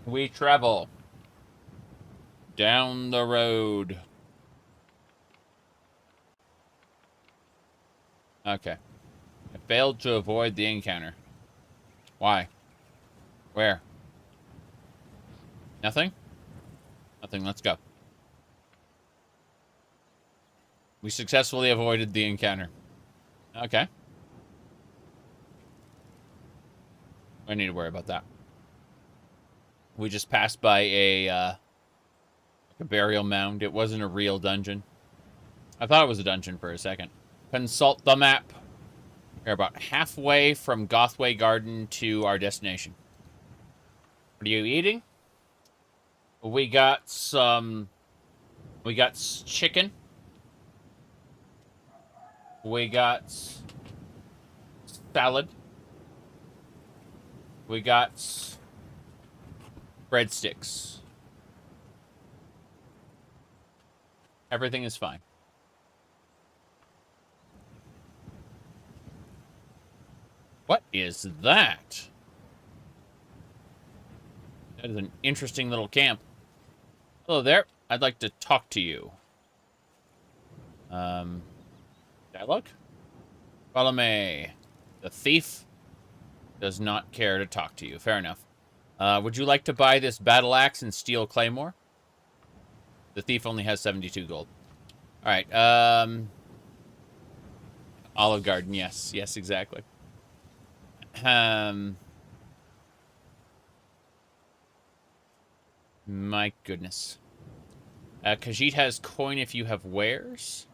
Speaker 1: We travel down the road. Okay. I failed to avoid the encounter. Why? Where? Nothing? Nothing. Let's go. We successfully avoided the encounter. Okay. I need to worry about that. We just passed by a burial mound. It wasn't a real dungeon. I thought it was a dungeon for a second. Consult the map. We're about halfway from Gothway Garden to our destination. What are you eating? We got some... We got chicken. We got salad. We got breadsticks. Everything is fine. What is that? That is an interesting little camp. Hello there. I'd like to talk to you. Dialogue? Follow me. The thief does not care to talk to you. Fair enough. Would you like to buy this battle axe and steel claymore? The thief only has 72 gold. Alright, Olive Garden, yes. Yes, exactly. My goodness. Khajiit has coin if you have wares.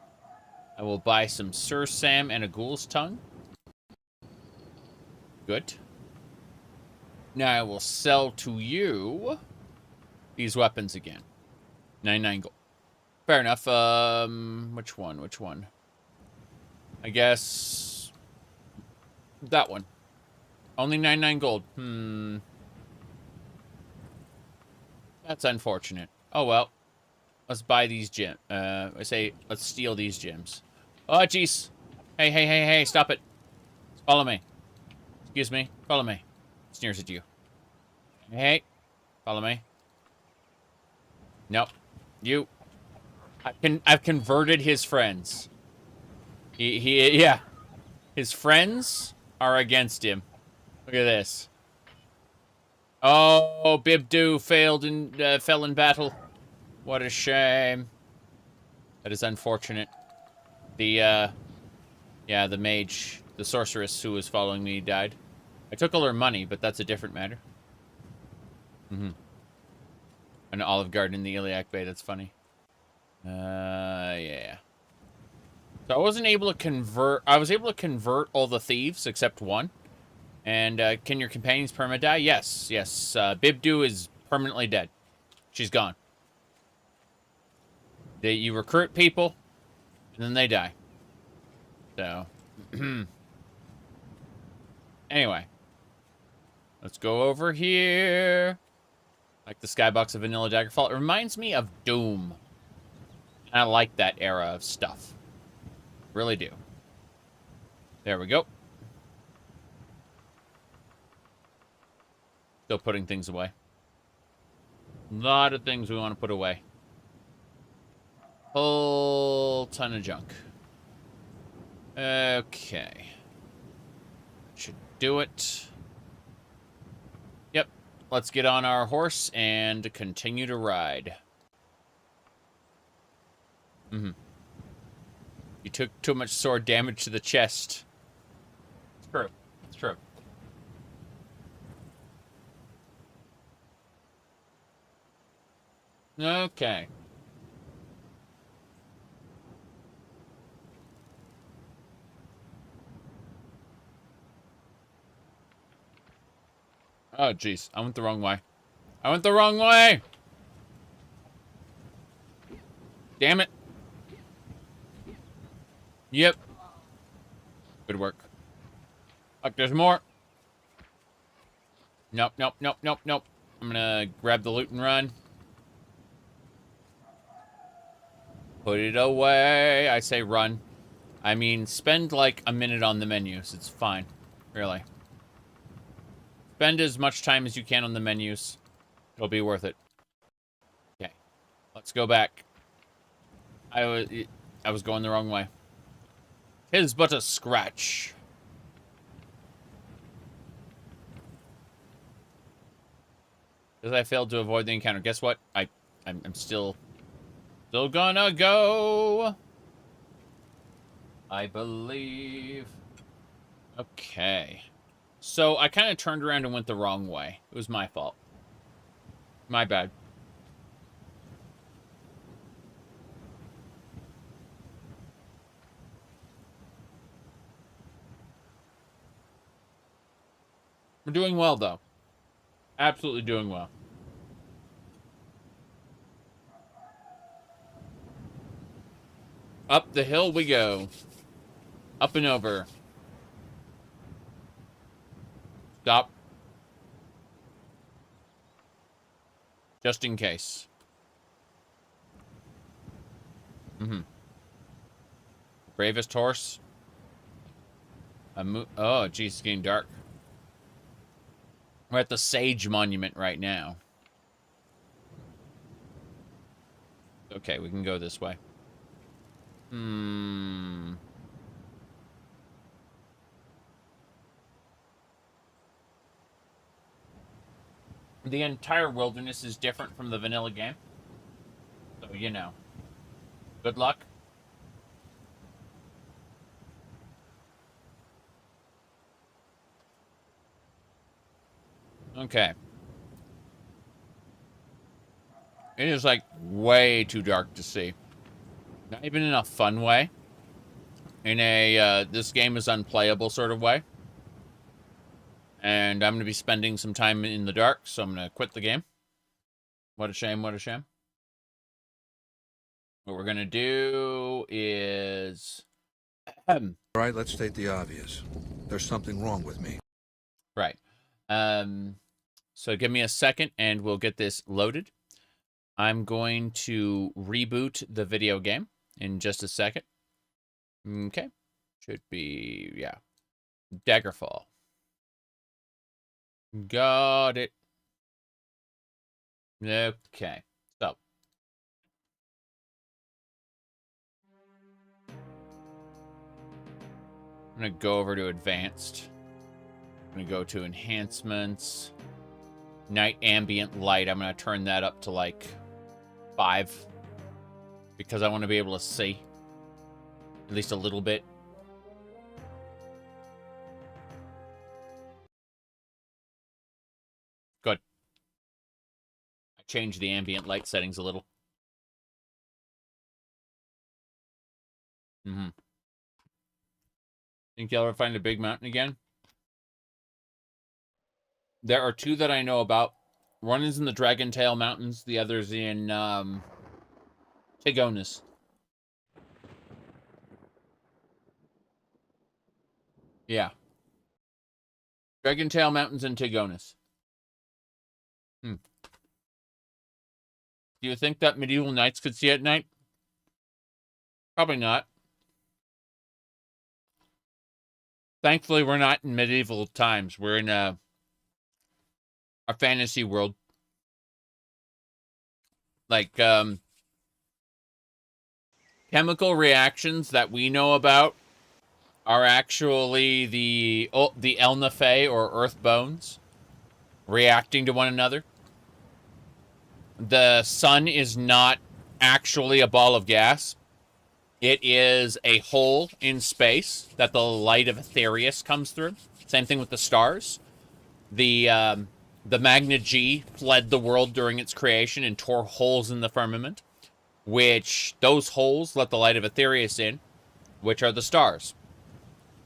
Speaker 1: I will buy some Sir Sam and a ghoul's tongue. Good. Now I will sell to you these weapons again. 99 gold. Fair enough. Which one? Which one? I guess that one. Only 99 gold. That's unfortunate. Oh well. Let's buy these gems. Let's steal these gems. Oh jeez. Hey, stop it. Follow me. Excuse me. Follow me. Sneers at you. Hey. Follow me. Nope. You. I've converted his friends. Yeah. His friends are against him. Look at this. Oh, Bibdu fell in battle. What a shame. That is unfortunate. The mage, the sorceress who was following me died. I took all her money, but that's a different matter. An Olive Garden in the Iliac Bay, that's funny. Yeah. So I wasn't able to convert... I was able to convert all the thieves, except one. And, can your companions perma-die? Yes. Bibdu is permanently dead. She's gone. You recruit people, and then they die. So... Anyway. Let's go over here. Like the skybox of Vanilla Daggerfall. It reminds me of Doom. And I like that era of stuff. Really do. There we go. Still putting things away. A lot of things we want to put away. Whole ton of junk. Okay. Should do it. Yep. Let's get on our horse and continue to ride. You took too much sword damage to the chest. It's true. It's true. Okay. Oh, jeez. I went the wrong way. I went the wrong way! Damn it. Yep. Good work. Look, there's more. Nope. I'm gonna grab the loot and run. Put it away. I say run. I mean, spend like a minute on the menus. It's fine. Really. Spend as much time as you can on the menus. It'll be worth it. Okay. Let's go back. I was going the wrong way. 'Tis but a scratch. Because I failed to avoid the encounter. Guess what? I'm still gonna go. I believe. Okay. So I kind of turned around and went the wrong way. It was my fault. My bad. We're doing well, though. Absolutely doing well. Up the hill we go. Up and over. Stop. Just in case. Bravest horse. Oh, geez, it's getting dark. We're at the Sage Monument right now. Okay, we can go this way. The entire wilderness is different from the vanilla game. So, you know. Good luck. Okay. It is, like, way too dark to see. Not even in a fun way. In a, this game is unplayable sort of way. And I'm going to be spending some time in the dark, so I'm going to quit the game. What a shame, what a shame. What we're going to do is...
Speaker 9: All right, let's state the obvious. There's something wrong with me.
Speaker 1: Right. So give me a second, and we'll get this loaded. I'm going to reboot the video game in just a second. Okay. Should be, yeah. Daggerfall. Got it. Okay. So. I'm going to go over to advanced. I'm going to go to enhancements. Night ambient light. I'm going to turn that up to like 5. Because I want to be able to see. At least a little bit. Good. I changed the ambient light settings a little. Think you'll ever find a big mountain again? There are 2 that I know about. One is in the Dragon Tail Mountains. The other's in, Tigonis. Yeah. Dragon Tail Mountains and Tigonis. Do you think that medieval knights could see at night? Probably not. Thankfully, we're not in medieval times. We're in a fantasy world. Like, chemical reactions that we know about are actually the Elnafey or Earth Bones reacting to one another. The sun is not actually a ball of gas. It is a hole in space that the light of Aetherius comes through. Same thing with the stars. The Magna G fled the world during its creation and tore holes in the firmament, which those holes let the light of Aetherius in, which are the stars.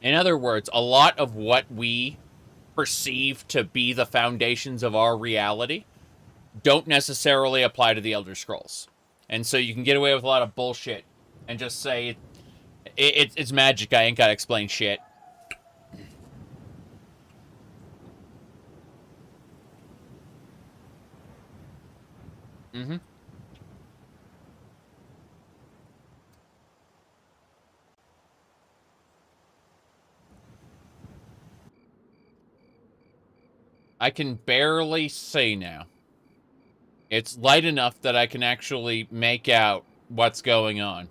Speaker 1: In other words, a lot of what we perceive to be the foundations of our reality don't necessarily apply to the Elder Scrolls. And so you can get away with a lot of bullshit and just say, it's magic, I ain't gotta explain shit. I can barely see now. It's light enough that I can actually make out what's going on.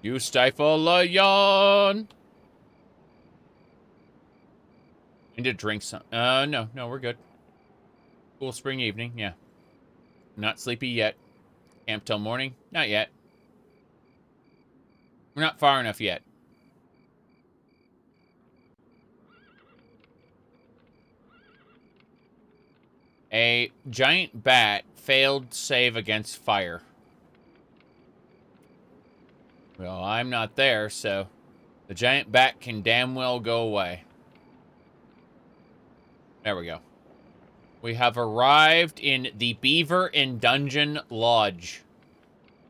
Speaker 1: You stifle a yawn. I need to drink some. No, we're good. Cool spring evening, yeah. Not sleepy yet. Camp till morning? Not yet. We're not far enough yet. A giant bat failed save against fire. Well, I'm not there, so the giant bat can damn well go away. There we go. We have arrived in the Beaver and Dungeon Lodge.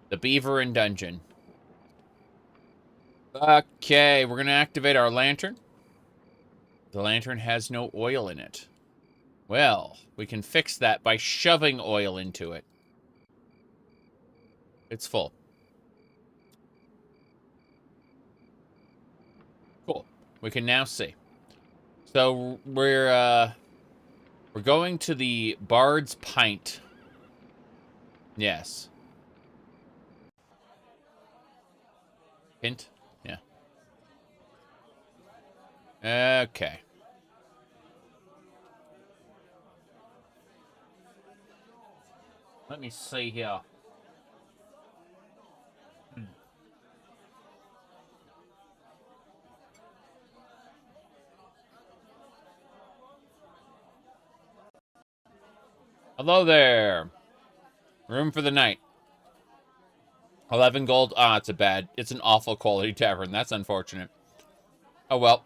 Speaker 1: The Beaver and Dungeon. Okay, we're going to activate our lantern. The lantern has no oil in it. Well, we can fix that by shoving oil into it. It's full. Cool. We can now see. So we're going to the Bard's Pint. Yes. Hint? Yeah. Okay. Let me see here. Hello there. Room for the night. 11 gold. Ah, it's an awful quality tavern. That's unfortunate. Oh well.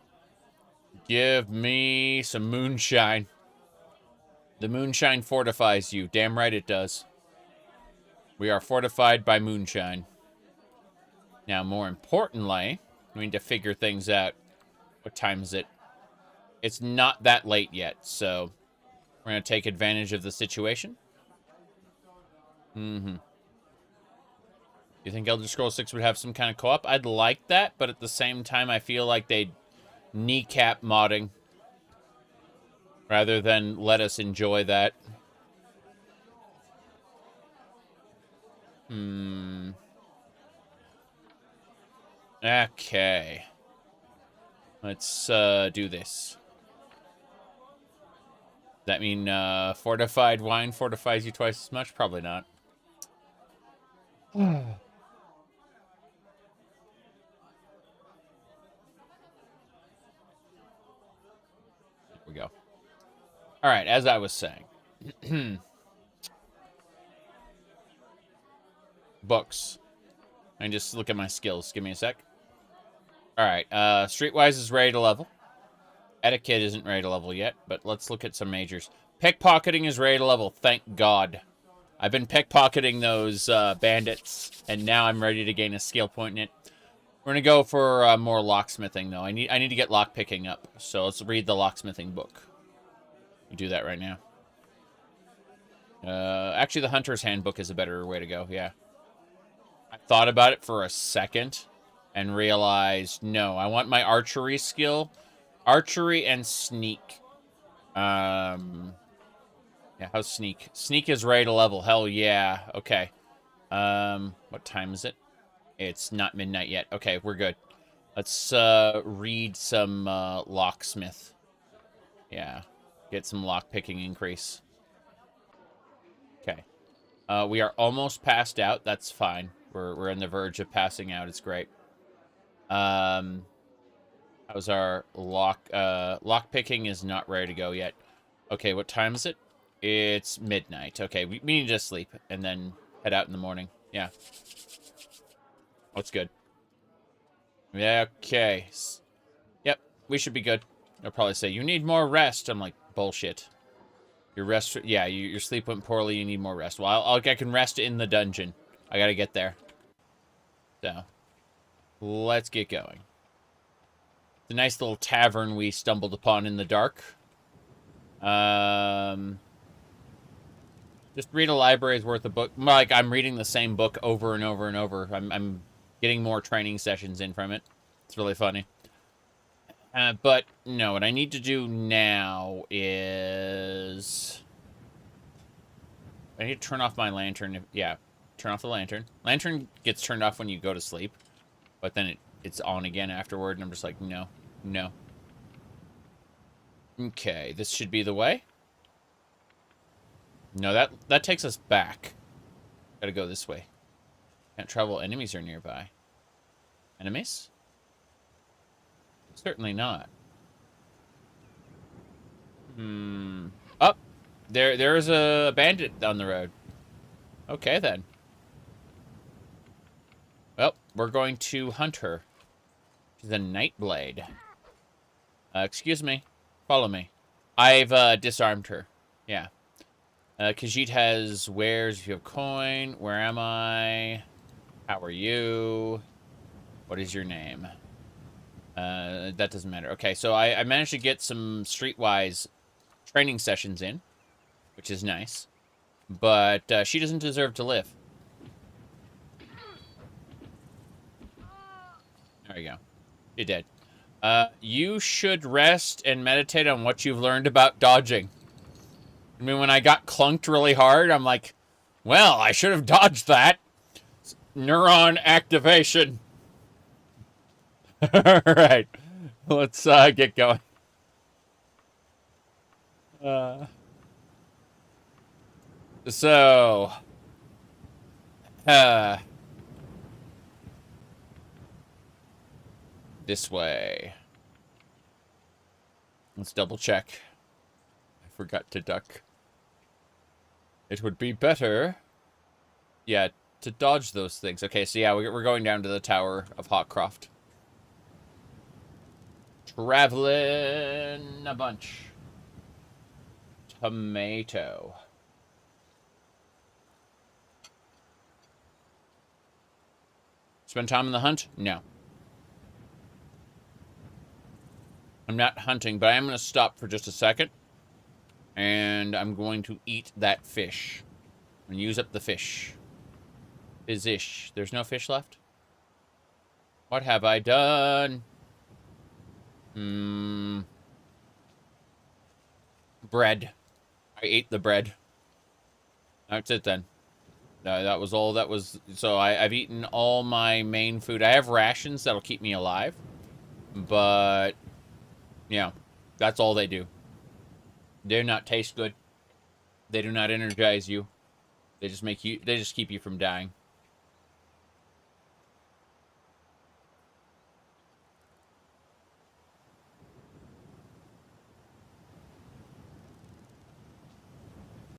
Speaker 1: Give me some moonshine. The moonshine fortifies you. Damn right it does. We are fortified by moonshine. Now, more importantly, we need to figure things out. What time is it? It's not that late yet, so we're going to take advantage of the situation. You think Elder Scrolls 6 would have some kind of co-op? I'd like that, but at the same time, I feel like they'd kneecap modding rather than let us enjoy that. Okay. Let's do this. Does that mean fortified wine fortifies you twice as much? Probably not. Here we go. All right, as I was saying. Books. And just look at my skills. Give me a sec. All right, Streetwise is ready to level. Etiquette isn't ready to level yet, but let's look at some majors. Pickpocketing is ready to level, thank God. I've been pickpocketing those bandits, and now I'm ready to gain a skill point in it. We're gonna go for more locksmithing, though. I need to get lockpicking up, so let's read the locksmithing book. We do that right now. Actually, the Hunter's Handbook is a better way to go, yeah. I thought about it for a second and realized, no, I want my archery skill. Archery and sneak. Yeah, how's sneak? Sneak is ready to level. Hell yeah. Okay. What time is it? It's not midnight yet. Okay, we're good. Let's read some locksmith. Yeah. Get some lockpicking increase. Okay. We are almost passed out. That's fine. We're on the verge of passing out. It's great. How's our lockpicking is not ready to go yet. Okay, what time is it? It's midnight. Okay, we need to sleep and then head out in the morning. Yeah. That's good. Yeah, okay. Yep, we should be good. They'll probably say, you need more rest. I'm like, bullshit. Your rest, yeah, your sleep went poorly, you need more rest. Well, I can rest in the dungeon. I gotta get there. So, let's get going. The nice little tavern we stumbled upon in the dark. Just read a library's worth of book. Like, I'm reading the same book over and over and over. I'm getting more training sessions in from it. It's really funny. But, no, what I need to do now is... I need to turn off my lantern. Yeah, turn off the lantern. Lantern gets turned off when you go to sleep. But then it's on again afterward, and I'm just like, no, no. Okay, this should be the way. No, that takes us back. Gotta go this way. Can't travel. Enemies are nearby. Enemies? Certainly not. Oh, there's a bandit down the road. Okay, then. Well, we're going to hunt her. She's a Nightblade. Excuse me. Follow me. I've disarmed her. Yeah. Khajiit has wares. If you have coin. Where am I? How are you? What is your name? That doesn't matter. Okay, so I managed to get some streetwise training sessions in, which is nice. But she doesn't deserve to live. There you go. You're dead. You should rest and meditate on what you've learned about dodging. I mean, when I got clunked really hard, I'm like, well, I should have dodged that. Neuron activation. All right. Let's get going. So, this way. Let's double check. I forgot to duck. It would be better, yeah, to dodge those things. Okay, so yeah, we're going down to the Tower of Hawkcroft. Traveling a bunch. Tomato. Spend time on the hunt? No. I'm not hunting, but I am going to stop for just a second. And I'm going to eat that fish. And use up the fish. Fish-ish. There's no fish left? What have I done? Bread. I ate the bread. That's it then. That was all that was. So I've eaten all my main food. I have rations that'll keep me alive. But, yeah, that's all they do. They do not taste good. They do not energize you. They just make you, they just keep you from dying.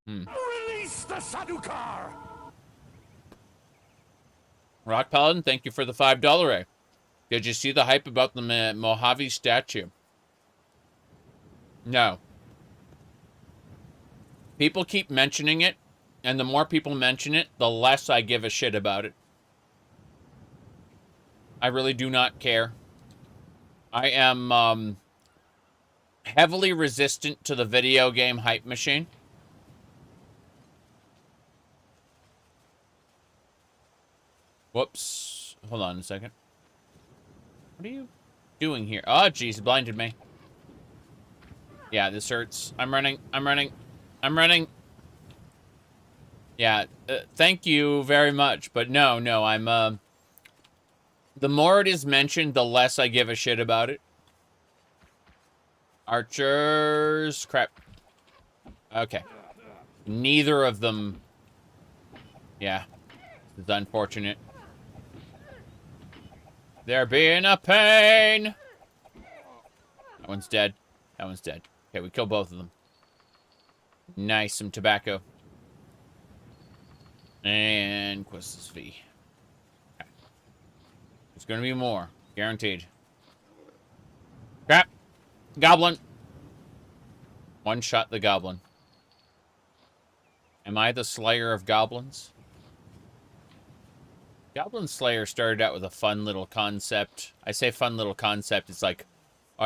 Speaker 2: Release the Sadukar!
Speaker 1: Rock Paladin, thank you for the $5. Did you see the hype about the Mojave statue? No. People keep mentioning it, and the more people mention it, the less I give a shit about it. I really do not care. I am heavily resistant to the video game hype machine. Whoops. Hold on a second. What are you doing here? Oh, jeez, it blinded me. Yeah, this hurts. I'm running. I'm running. I'm running. Yeah, thank you very much. But no, I'm, the more it is mentioned, the less I give a shit about it. Archers. Crap. Okay. Neither of them. Yeah. This is unfortunate. They're being a pain. That one's dead. That one's dead. Okay, we killed both of them. Nice, some tobacco. And Quest's fee. Okay. There's gonna be more. Guaranteed. Crap. Goblin. One shot the goblin. Am I the slayer of goblins? Goblin Slayer started out with a fun little concept. I say fun little concept. It's like,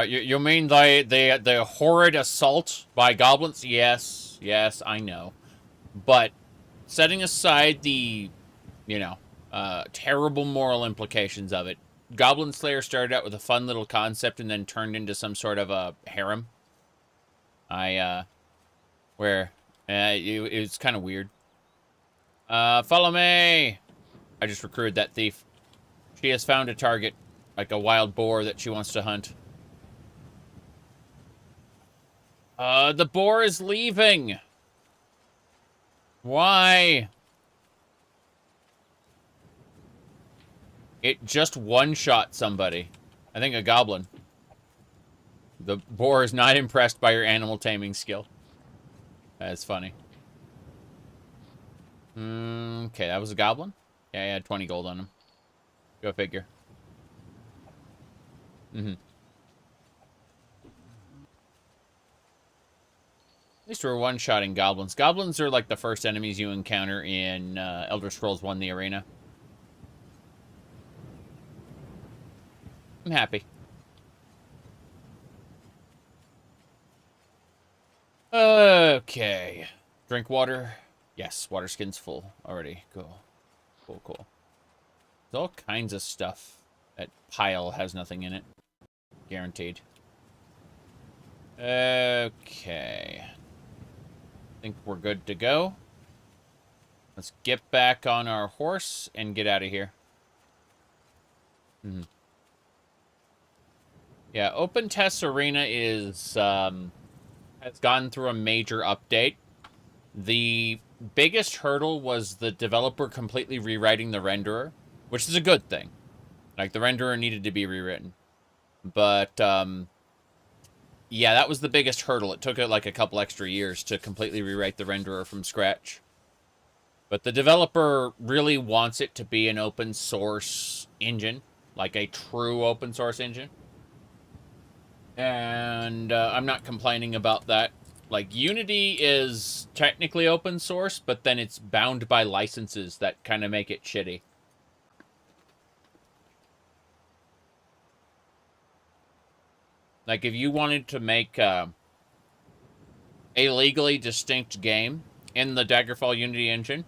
Speaker 1: you mean the horrid assault by goblins? Yes, yes, I know. But setting aside the, you know, terrible moral implications of it, Goblin Slayer started out with a fun little concept and then turned into some sort of a harem. Where it was kind of weird. Follow me. I just recruited that thief. She has found a target, like a wild boar that she wants to hunt. The boar is leaving. Why? It just one-shot somebody. I think a goblin. The boar is not impressed by your animal taming skill. That's funny. Okay, that was a goblin? Yeah, he had 20 gold on him. Go figure. At least we're one-shotting goblins. Goblins are like the first enemies you encounter in Elder Scrolls 1: The Arena. I'm happy. Okay. Drink water. Yes, water skin's full already. Cool. Cool, cool. There's all kinds of stuff. That pile has nothing in it. Guaranteed. Okay. I think we're good to go. Let's get back on our horse and get out of here. Yeah, Open Test Arena is, has gone through a major update. The biggest hurdle was the developer completely rewriting the renderer, which is a good thing. Like, the renderer needed to be rewritten. But, yeah, that was the biggest hurdle. It took it like a couple extra years to completely rewrite the renderer from scratch. But the developer really wants it to be an open source engine, like a true open source engine. And I'm not complaining about that. Like, Unity is technically open source, but then it's bound by licenses that kind of make it shitty. Like, if you wanted to make a legally distinct game in the Daggerfall Unity engine,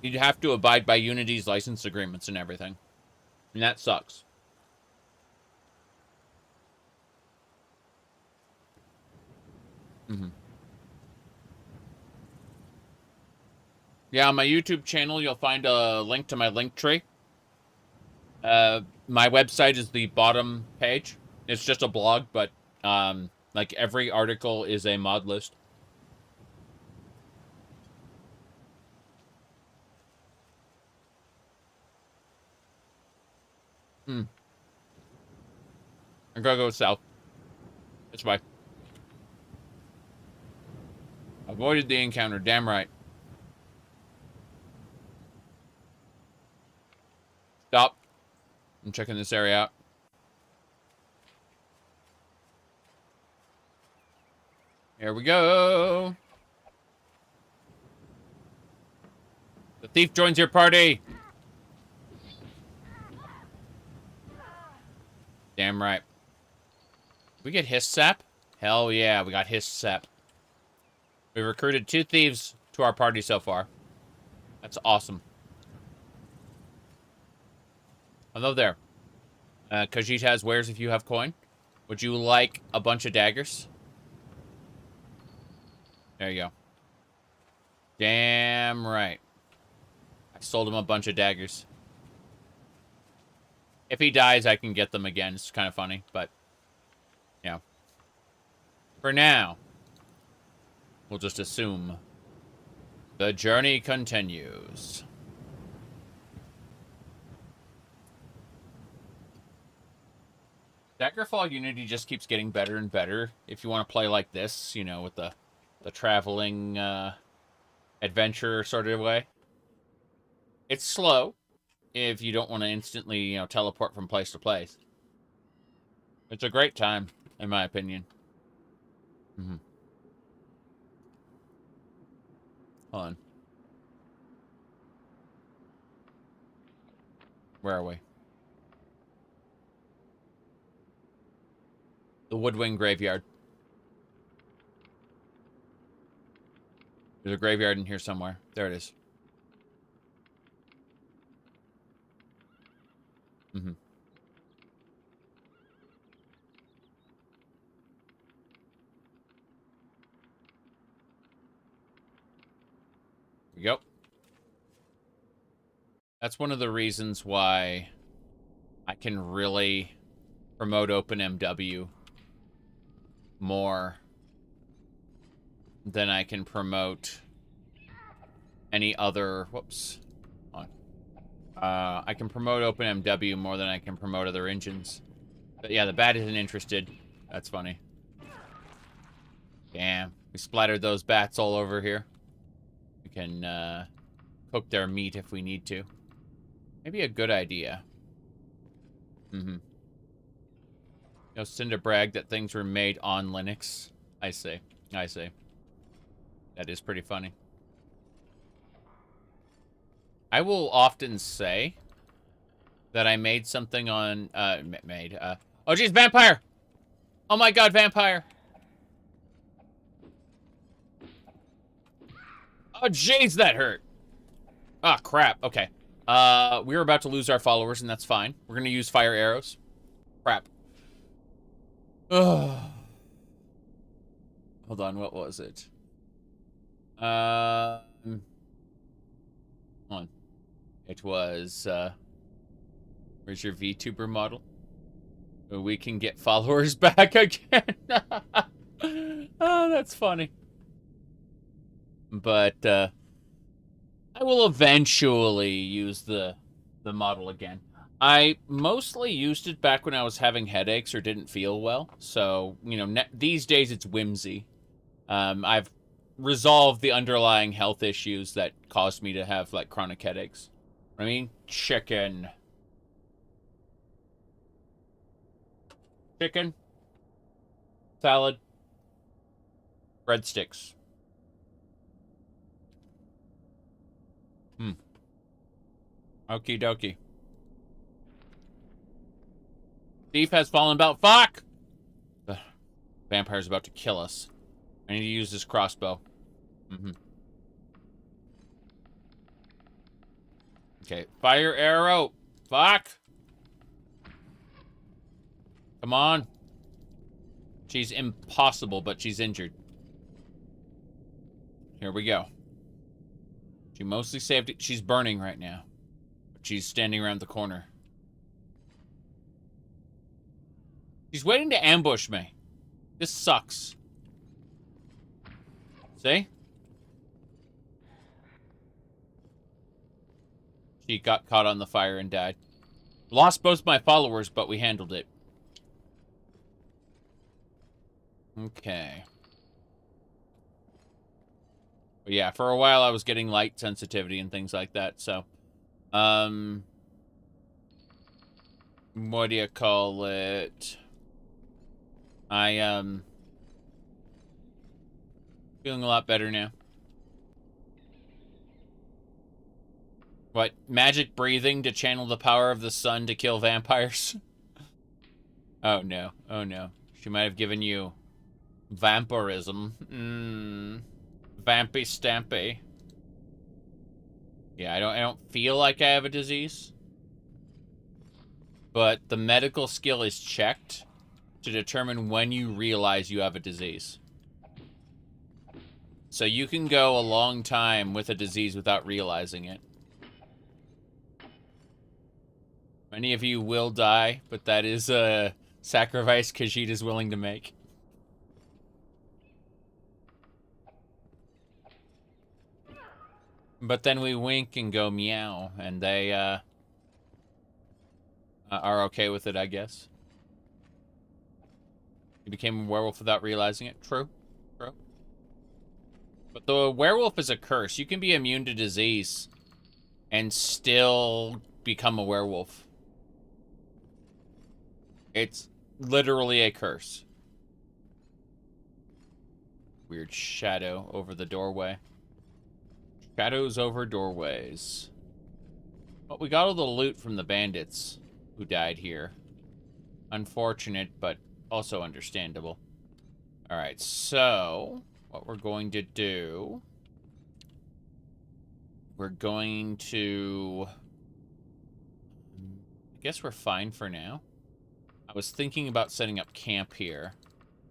Speaker 1: you'd have to abide by Unity's license agreements and everything. And that sucks. Yeah, on my YouTube channel, you'll find a link to my link tree. My website is the bottom page. It's just a blog, but like every article is a mod list. I'm gonna go south. It's fine. Avoided the encounter, damn right. Stop. I'm checking this area out. Here we go. The thief joins your party. Damn right. We get hiss sap? Hell yeah, we got hiss sap. We recruited 2 thieves to our party so far. That's awesome. Hello there. Khajiit has wares if you have coin. Would you like a bunch of daggers? There you go. Damn right. I sold him a bunch of daggers. If he dies, I can get them again. It's kind of funny, but... yeah. For now... we'll just assume the journey continues. Daggerfall Unity just keeps getting better and better. If you want to play like this, you know, with the traveling adventure sort of way. It's slow if you don't want to instantly, you know, teleport from place to place. It's a great time, in my opinion. Hold on. Where are we? The Woodwing Graveyard. There's a graveyard in here somewhere. There it is. Here we go. That's one of the reasons why I can really promote OpenMW more than I can promote any other... Whoops. Hold on. I can promote OpenMW more than I can promote other engines. But yeah, the bat isn't interested. That's funny. Damn. We splattered those bats all over here. We can cook their meat if we need to. Maybe a good idea. Mm-hmm. No Cinder brag that things were made on Linux. I see. I see. That is pretty funny. I will often say that I made something on... oh, geez, vampire! Oh my god, vampire! Oh, jeez, that hurt. Ah, crap. Okay. We're about to lose our followers, and that's fine. We're gonna use fire arrows. Crap. Ugh. Hold on, what was it? Hold on. It was, where's your VTuber model? We can get followers back again. Oh, that's funny. But, I will eventually use the model again. I mostly used it back when I was having headaches or didn't feel well. So, you know, these days it's whimsy. I've resolved the underlying health issues that caused me to have, like, chronic headaches. I mean, chicken. Chicken. Salad. Breadsticks. Okie dokie. Thief has fallen about. Fuck! The vampire's about to kill us. I need to use this crossbow. Okay, fire arrow. Fuck! Come on. She's impossible, but she's injured. Here we go. She mostly saved it. She's burning right now. But she's standing around the corner. She's waiting to ambush me. This sucks. See? She got caught on the fire and died. Lost both my followers, but we handled it. Okay. But yeah, for a while I was getting light sensitivity and things like that, so... what do you call it? Feeling a lot better now. What? Magic breathing to channel the power of the sun to kill vampires? Oh no. Oh no. She might have given you vampirism. Vampy stampy. Yeah, I don't feel like I have a disease. But the medical skill is checked to determine when you realize you have a disease. So you can go a long time with a disease without realizing it. Many of you will die, but that is a sacrifice Khajiit is willing to make. But then we wink and go meow, and they are okay with it, I guess. You became a werewolf without realizing it. True. True. But the werewolf is a curse. You can be immune to disease and still become a werewolf. It's literally a curse. Weird shadow over the doorway. Shadows over doorways. But we got all the loot from the bandits who died here. Unfortunate, but also understandable. Alright, so what we're going to do... We're going to... I guess we're fine for now. I was thinking about setting up camp here,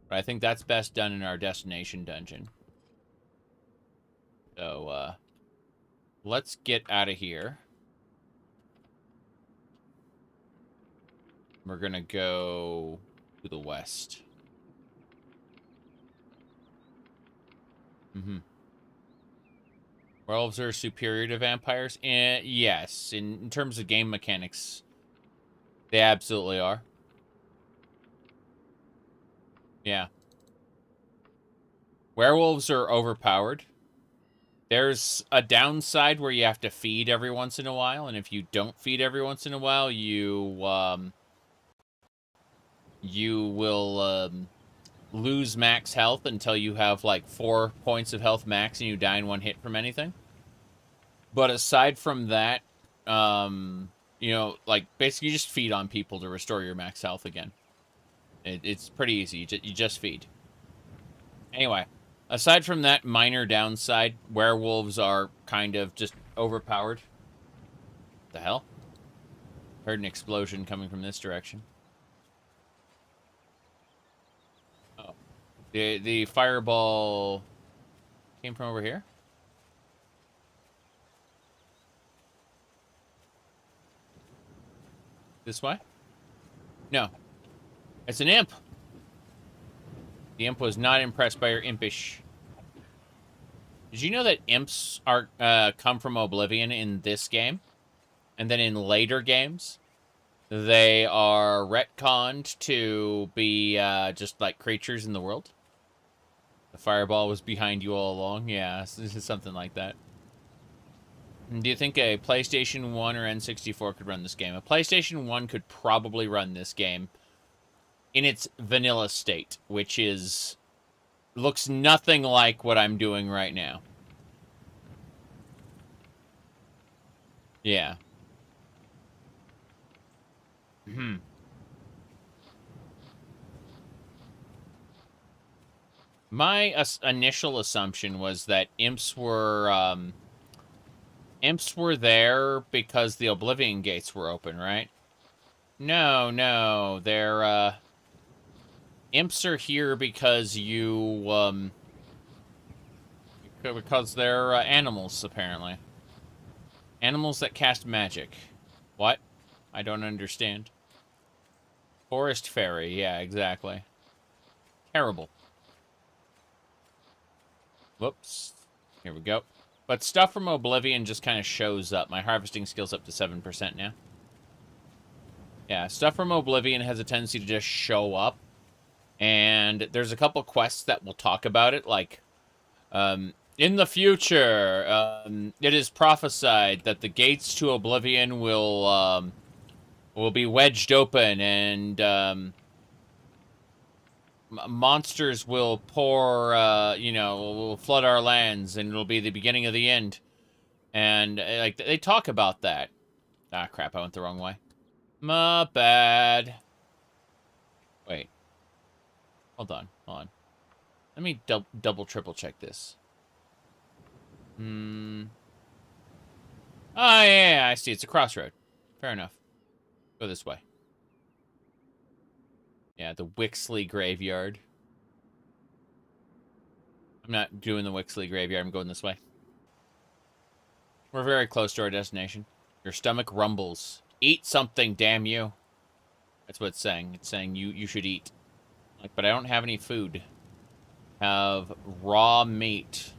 Speaker 1: but I think that's best done in our destination dungeon. So, let's get out of here. We're gonna go to the west. Werewolves are superior to vampires? Yes. In terms of game mechanics, they absolutely are. Yeah. Werewolves are overpowered. There's a downside where you have to feed every once in a while, and if you don't feed every once in a while, you will lose max health until you have like 4 points of health max and you die in one hit from anything. But aside from that, you know, like basically you just feed on people to restore your max health again. It's pretty easy. You just feed. Anyway, aside from that minor downside, werewolves are kind of just overpowered. The hell? Heard an explosion coming from this direction. Oh. The fireball came from over here? This way? No. It's an imp! The imp was not impressed by your impish. Did you know that imps are come from Oblivion in this game? And then in later games, they are retconned to be just like creatures in the world? The fireball was behind you all along? Yeah, this is something like that. Do you think a PlayStation 1 or N64 could run this game? A PlayStation 1 could probably run this game in its vanilla state, which is... looks nothing like what I'm doing right now. Yeah. My initial assumption was that imps were there because the Oblivion gates were open, right? No, they're imps are here because because they're animals, apparently. Animals that cast magic. What? I don't understand. Forest fairy, yeah, exactly. Terrible. Whoops. Here we go. But stuff from Oblivion just kind of shows up. My harvesting skill's up to 7% now. Yeah, stuff from Oblivion has a tendency to just show up. And there's a couple quests that will talk about it, like, in the future, it is prophesied that the gates to Oblivion will be wedged open, and, monsters will pour, you know, will flood our lands, and it'll be the beginning of the end. And, like, they talk about that. Ah, crap, I went the wrong way. My bad. Wait. Hold on. Let me double, triple check this. Oh, yeah, I see. It's a crossroad. Fair enough. Go this way. Yeah, the Wixley Graveyard. I'm not doing the Wixley Graveyard. I'm going this way. We're very close to our destination. Your stomach rumbles. Eat something, damn you. That's what it's saying. It's saying you should eat. Like, but I don't have any food. Have raw meat.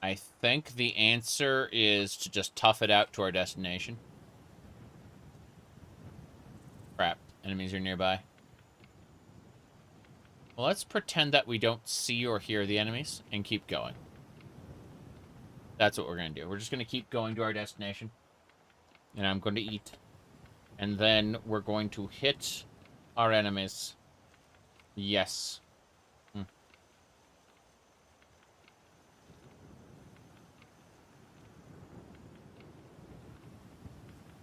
Speaker 1: I think the answer is to just tough it out to our destination. Crap. Enemies are nearby. Well, let's pretend that we don't see or hear the enemies and keep going. That's what we're going to do. We're just going to keep going to our destination. And I'm going to eat. And then we're going to hit our enemies. Yes.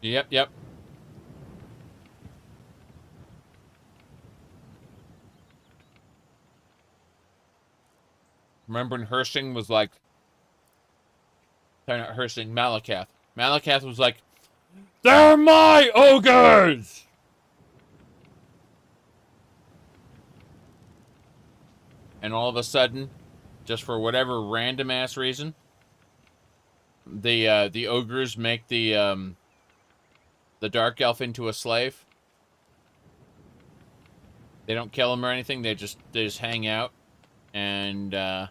Speaker 1: Yep. Remember when Hersing was like... Sorry, not Hersing, Malakath. Malakath was like, "They're my ogres!" And all of a sudden, just for whatever random-ass reason, the ogres make the dark elf into a slave. They don't kill him or anything. They just hang out, and oh.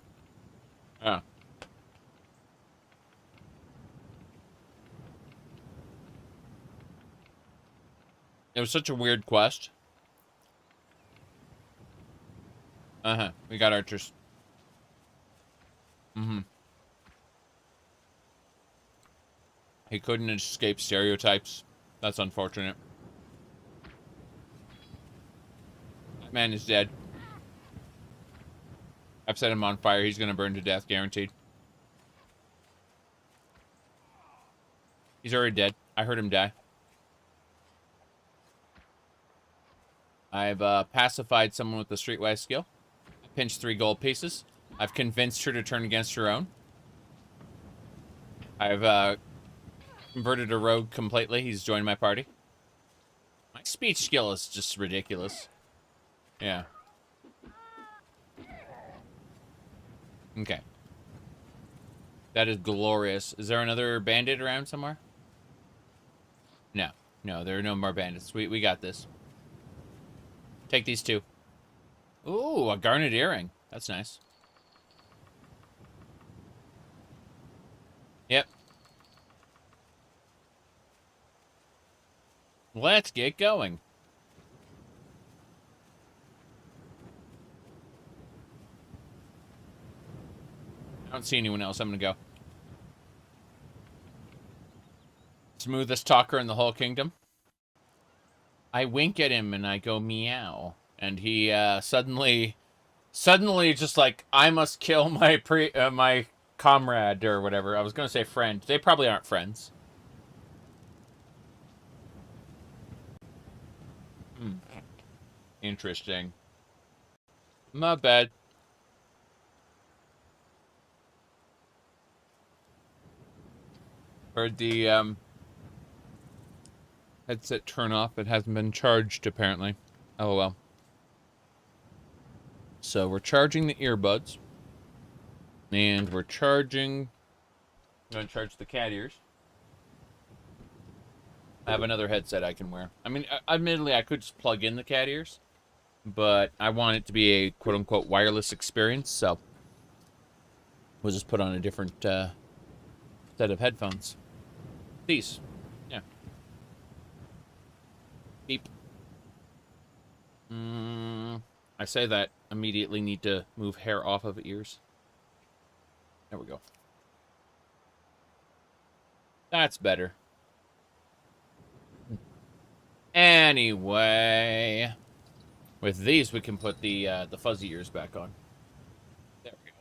Speaker 1: It was such a weird quest. We got archers. He couldn't escape stereotypes. That's unfortunate. That man is dead. I've set him on fire. He's gonna burn to death, guaranteed. He's already dead. I heard him die. I've pacified someone with the streetwise skill. I pinched 3 gold pieces. I've convinced her to turn against her own. I've converted a rogue completely. He's joined my party. My speech skill is just ridiculous. Yeah. Okay. That is glorious. Is there another bandit around somewhere? No. No, there are no more bandits. We got this. Take these 2. Ooh, a garnet earring. That's nice. Yep. Let's get going. I don't see anyone else. I'm gonna go. Smoothest talker in the whole kingdom. I wink at him and I go meow, and he suddenly just like, I must kill my my comrade or whatever. I was gonna say friend. They probably aren't friends. Interesting. My bad. Heard the headset turn off. It hasn't been charged, apparently. Oh, well. So we're charging the earbuds. And we're charging... I'm going to charge the cat ears. I have another headset I can wear. I mean, admittedly, I could just plug in the cat ears. But I want it to be a quote-unquote wireless experience, so... we'll just put on a different set of headphones. These. Yeah. Beep. I say that, immediately need to move hair off of ears. There we go. That's better. Anyway, with these we can put the fuzzy ears back on. There we go.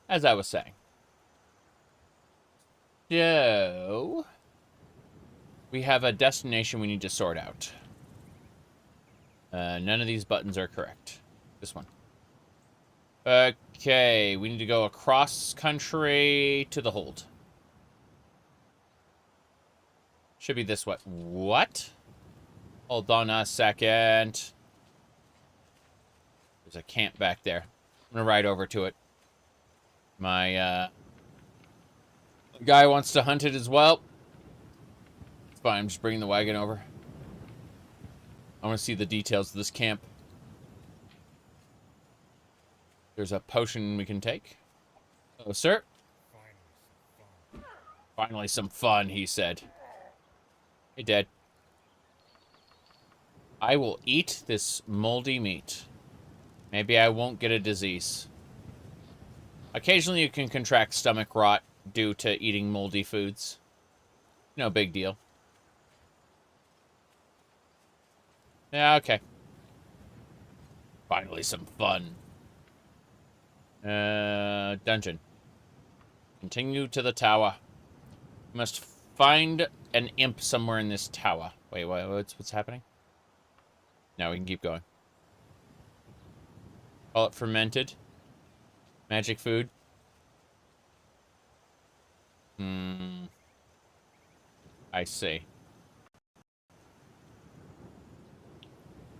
Speaker 1: As I was saying. So, we have a destination we need to sort out. None of these buttons are correct. This one. Okay, we need to go across country to the hold. Should be this way. What? Hold on a second. There's a camp back there. I'm gonna ride over to it. My, guy wants to hunt it as well. It's fine, I'm just bringing the wagon over. I want to see the details of this camp. There's a potion we can take. Oh, sir. Finally some fun, he said. Hey, Dad. I will eat this moldy meat. Maybe I won't get a disease. Occasionally you can contract stomach rot due to eating moldy foods. No big deal. Yeah, okay. Finally some fun. Dungeon. Continue to the tower. You must find an imp somewhere in this tower. Wait, what's happening? Now we can keep going. Call it fermented. Magic food. I see.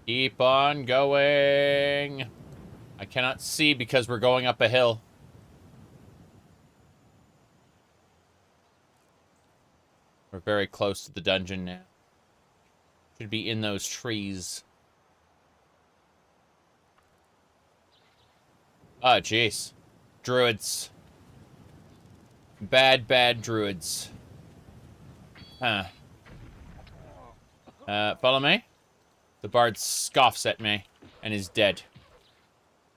Speaker 1: Keep on going. I cannot see because we're going up a hill. very close to the dungeon now. Should be in those trees. Oh, jeez. Druids. Bad, bad druids. Huh. Follow me? The bard scoffs at me and is dead.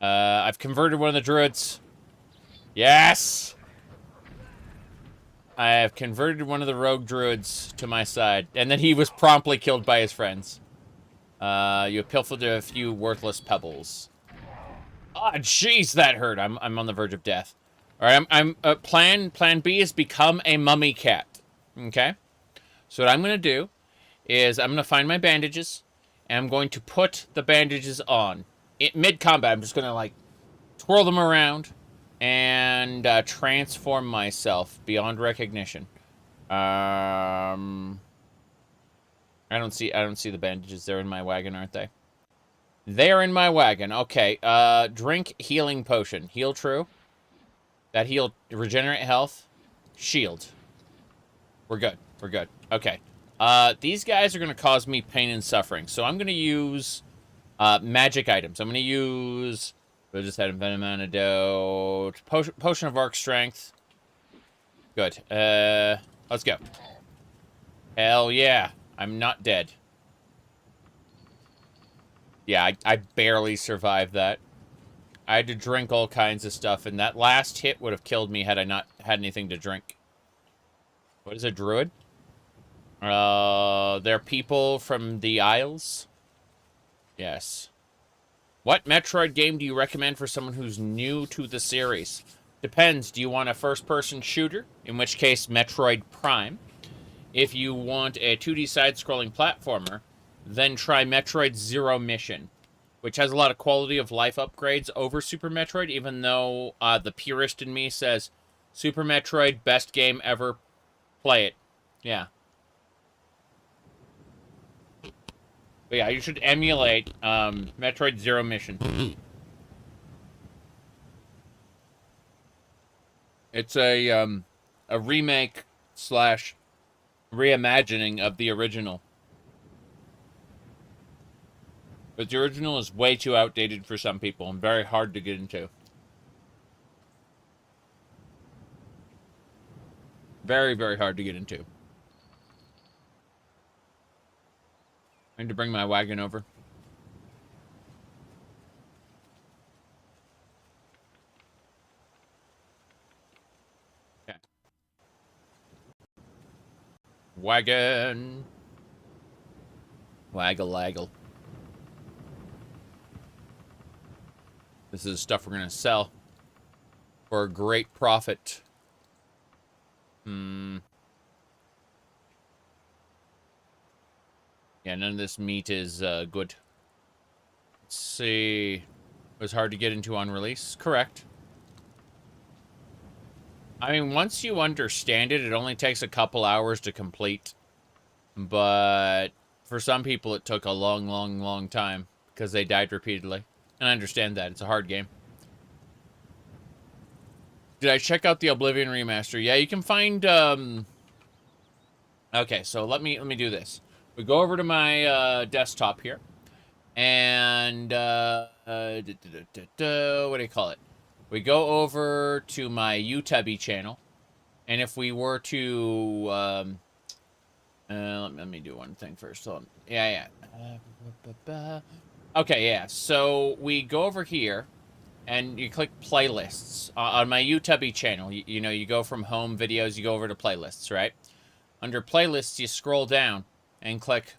Speaker 1: I've converted one of the druids. Yes! I have converted one of the rogue druids to my side, and then he was promptly killed by his friends. You have pilfered a few worthless pebbles. Ah, oh, jeez, that hurt. I'm on the verge of death. All right, plan B is become a mummy cat. Okay? So what I'm going to do is I'm going to find my bandages, and I'm going to put the bandages on. Mid-combat, I'm just going to, like, twirl them around and transform myself beyond recognition. I don't see the bandages. They're in my wagon, aren't they? They're in my wagon. Okay. Drink healing potion. Heal true. That heal regenerate health. Shield. We're good. We're good. Okay. These guys are going to cause me pain and suffering. So I'm going to use magic items. I'm going to use... I just had a venom antidote. Potion of arc strength. Good. Let's go. Hell yeah. I'm not dead. Yeah, I barely survived that. I had to drink all kinds of stuff, and that last hit would have killed me had I not had anything to drink. What is a druid? They're people from the Isles? Yes. What Metroid game do you recommend for someone who's new to the series? Depends. Do you want a first-person shooter? In which case, Metroid Prime. If you want a 2D side-scrolling platformer, then try Metroid Zero Mission, which has a lot of quality of life upgrades over Super Metroid, even though the purist in me says, Super Metroid, best game ever, play it. Yeah. But yeah, you should emulate Metroid Zero Mission. It's a remake slash reimagining of the original. But the original is way too outdated for some people and very hard to get into. Very, very hard to get into. I need to bring my wagon over. Okay. Wagon. Waggle-laggle. This is stuff we're going to sell for a great profit. Yeah, none of this meat is good. Let's see. It was hard to get into on release. Correct. I mean, once you understand it, it only takes a couple hours to complete. But for some people, it took a long, long, long time because they died repeatedly. And I understand that. It's a hard game. Did I check out the Oblivion remaster? Yeah, you can find... Okay, so let me do this. We go over to my desktop here. And... what do you call it? We go over to my YouTube channel. And if we were to... let me do one thing first. Hold on. Yeah. Okay, yeah. So we go over here, and you click playlists on my YouTube channel. You know, you go from home videos, you go over to playlists, right? Under playlists, you scroll down and click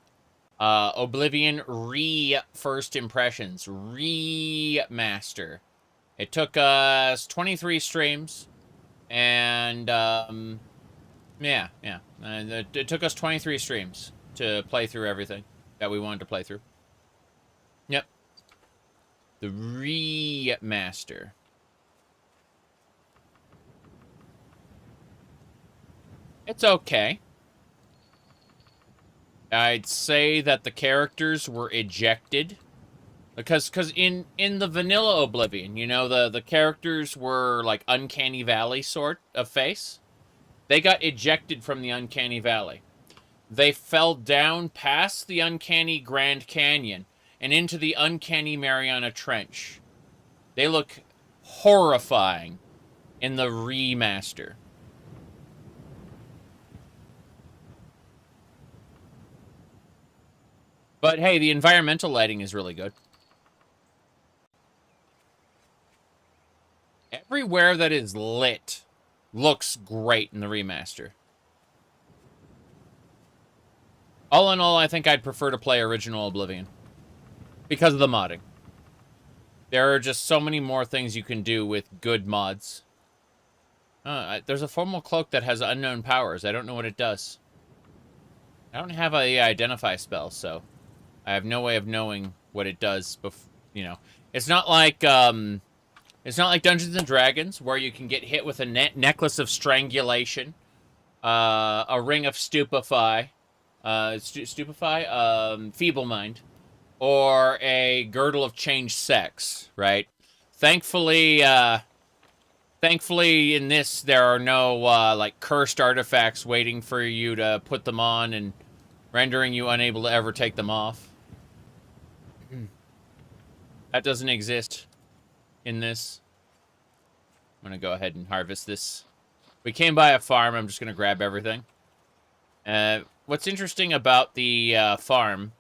Speaker 1: Oblivion First Impressions Remaster. It took us 23 streams, and yeah. It took us 23 streams to play through everything that we wanted to play through. Yep. The remaster. It's okay. I'd say that the characters were ejected. Because in the vanilla Oblivion, you know, the characters were like Uncanny Valley sort of face. They got ejected from the Uncanny Valley. they fell down past the uncanny Grand Canyon and into the uncanny Mariana Trench. They look horrifying in the remaster. But hey, the environmental lighting is really good. Everywhere that is lit looks great in the remaster. All in all, I think I'd prefer to play original Oblivion. Because of the modding. There are just so many more things you can do with good mods. There's a formal cloak that has unknown powers. I don't know what it does. I don't have a identify spell, so I have no way of knowing what it does. You know, it's not like Dungeons and Dragons, where you can get hit with a necklace of strangulation, a ring of stupefy, feeble mind, or a girdle of changed sex. Right? Thankfully, in this there are no like cursed artifacts waiting for you to put them on and rendering you unable to ever take them off. That doesn't exist in this. I'm going to go ahead and harvest this. We came by a farm. I'm just going to grab everything. What's interesting about the farm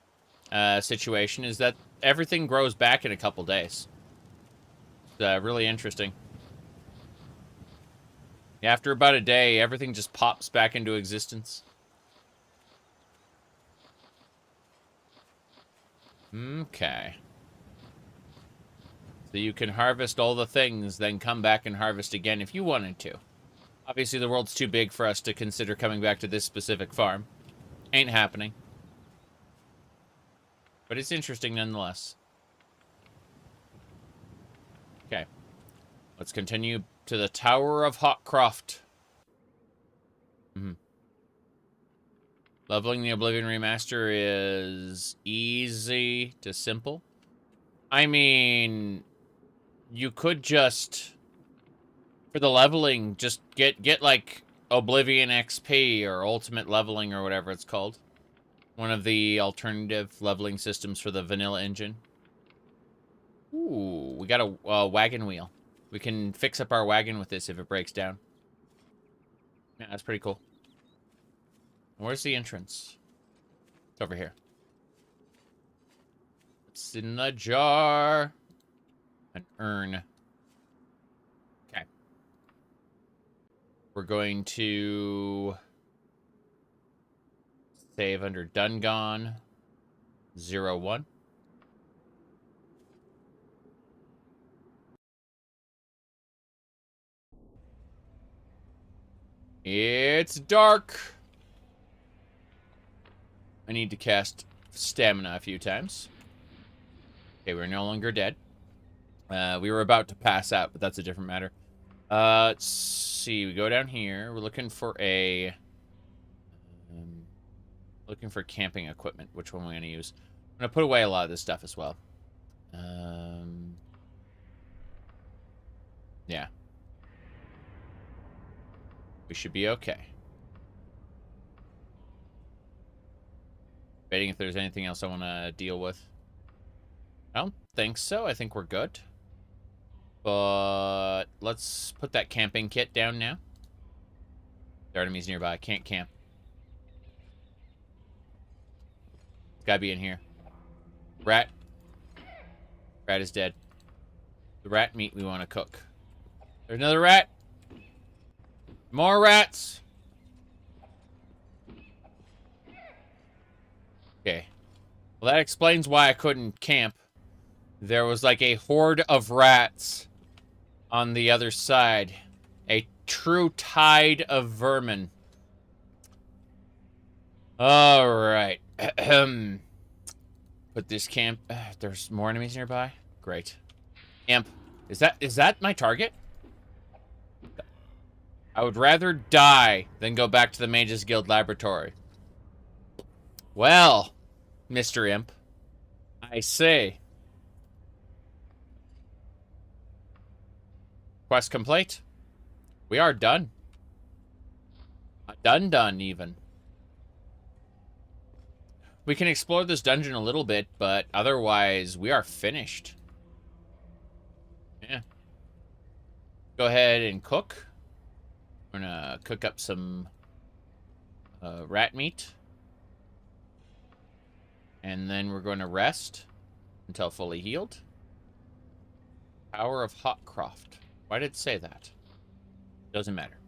Speaker 1: situation is that everything grows back in a couple days. It's really interesting. After about a day, everything just pops back into existence. Okay. So you can harvest all the things, then come back and harvest again if you wanted to. Obviously, the world's too big for us to consider coming back to this specific farm. Ain't happening. But it's interesting nonetheless. Okay. Let's continue to the Tower of Hawkcroft. Leveling the Oblivion Remaster is easy to simple. I mean, you could just, for the leveling, just get like Oblivion XP or Ultimate Leveling or whatever it's called. One of the alternative leveling systems for the vanilla engine. Ooh, we got a wagon wheel. We can fix up our wagon with this if it breaks down. Yeah, that's pretty cool. Where's the entrance? It's over here. It's in the jar. An urn. Okay. We're going to save under Dungeon 01. It's dark. I need to cast stamina a few times. Okay, we're no longer dead. We were about to pass out, but that's a different matter. Let's see. We go down here. We're looking for a... looking for camping equipment. Which one are we going to use? I'm going to put away a lot of this stuff as well. Yeah. We should be okay. Debating if there's anything else I want to deal with. I don't think so. I think we're good. But let's put that camping kit down now. There are enemies nearby. I can't camp. It's gotta be in here. Rat. Rat is dead. The rat meat we want to cook. There's another rat. More rats. Okay. Well, that explains why I couldn't camp. There was like a horde of rats on the other side. A true tide of vermin. Alright. Put this camp... there's more enemies nearby? Great. Camp. Is that my target? I would rather die than go back to the Mages Guild laboratory. Well, Mr. Imp, I say. Quest complete. We are done. Done, even. We can explore this dungeon a little bit, but otherwise we are finished. Yeah. Go ahead and cook. We're gonna cook up some rat meat. And then we're going to rest until fully healed. Power of Hotcroft. Why did it say that? Doesn't matter.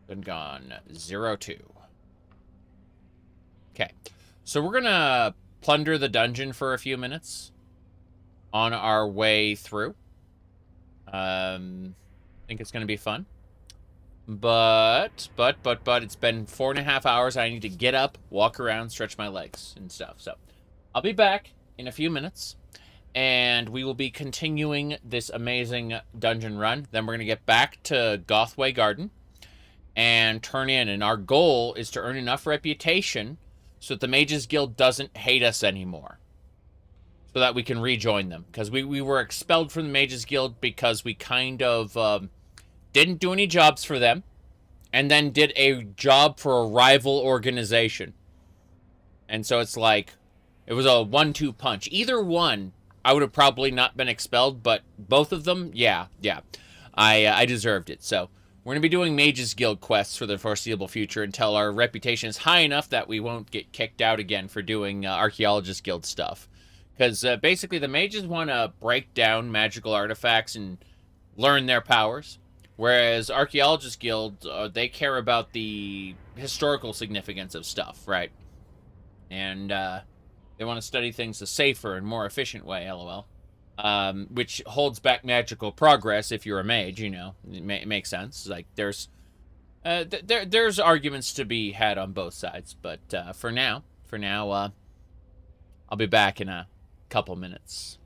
Speaker 1: Been gone 02. Okay. So we're going to plunder the dungeon for a few minutes on our way through. I think it's going to be fun. But it's been 4.5 hours. I need to get up, walk around, stretch my legs and stuff. So I'll be back in a few minutes, and we will be continuing this amazing dungeon run. Then we're going to get back to Gothway Garden and turn in. And our goal is to earn enough reputation so that the Mages Guild doesn't hate us anymore, so that we can rejoin them. Because we were expelled from the Mages Guild because we kind of... didn't do any jobs for them, and then did a job for a rival organization. And so it's like, it was a 1-2 punch. Either one, I would have probably not been expelled, but both of them, yeah. I deserved it. So we're going to be doing Mages Guild quests for the foreseeable future until our reputation is high enough that we won't get kicked out again for doing Archaeologist Guild stuff. Because basically the mages want to break down magical artifacts and learn their powers. Whereas Archaeologist Guild, they care about the historical significance of stuff, right? And they want to study things a safer and more efficient way, lol. Which holds back magical progress if you're a mage, you know. It makes sense. Like, there's arguments to be had on both sides. But for now, I'll be back in a couple minutes.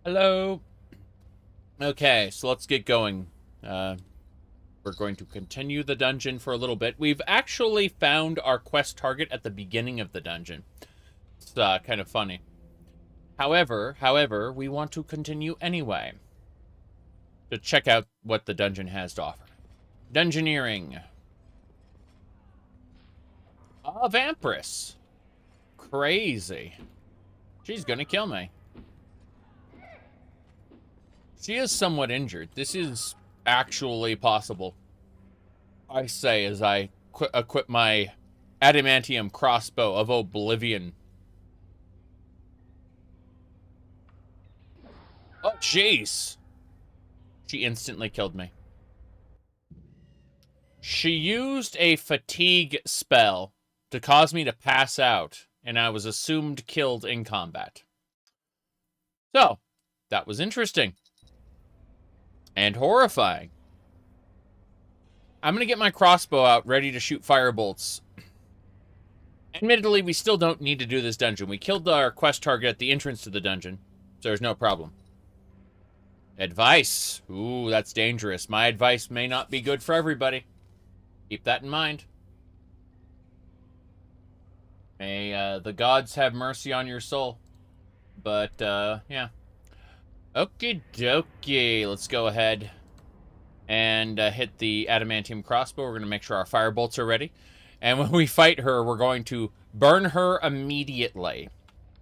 Speaker 1: Hello. Okay, so let's get going. We're going to continue the dungeon for a little bit. We've actually found our quest target at the beginning of the dungeon. It's kind of funny. However, we want to continue anyway to check out what the dungeon has to offer. Dungeoneering. A vampiress. Crazy. She's gonna kill me. She is somewhat injured. This is actually possible. I say as I equip my adamantium crossbow of oblivion. Oh, jeez. She instantly killed me. She used a fatigue spell to cause me to pass out, and I was assumed killed in combat. So, that was interesting. And horrifying. I'm going to get my crossbow out, ready to shoot firebolts. Admittedly, we still don't need to do this dungeon. We killed our quest target at the entrance to the dungeon, so there's no problem. Advice. Ooh, that's dangerous. My advice may not be good for everybody. Keep that in mind. May the gods have mercy on your soul. But, yeah. Okie dokie. Let's go ahead and hit the adamantium crossbow. We're going to make sure our firebolts are ready. And when we fight her, we're going to burn her immediately.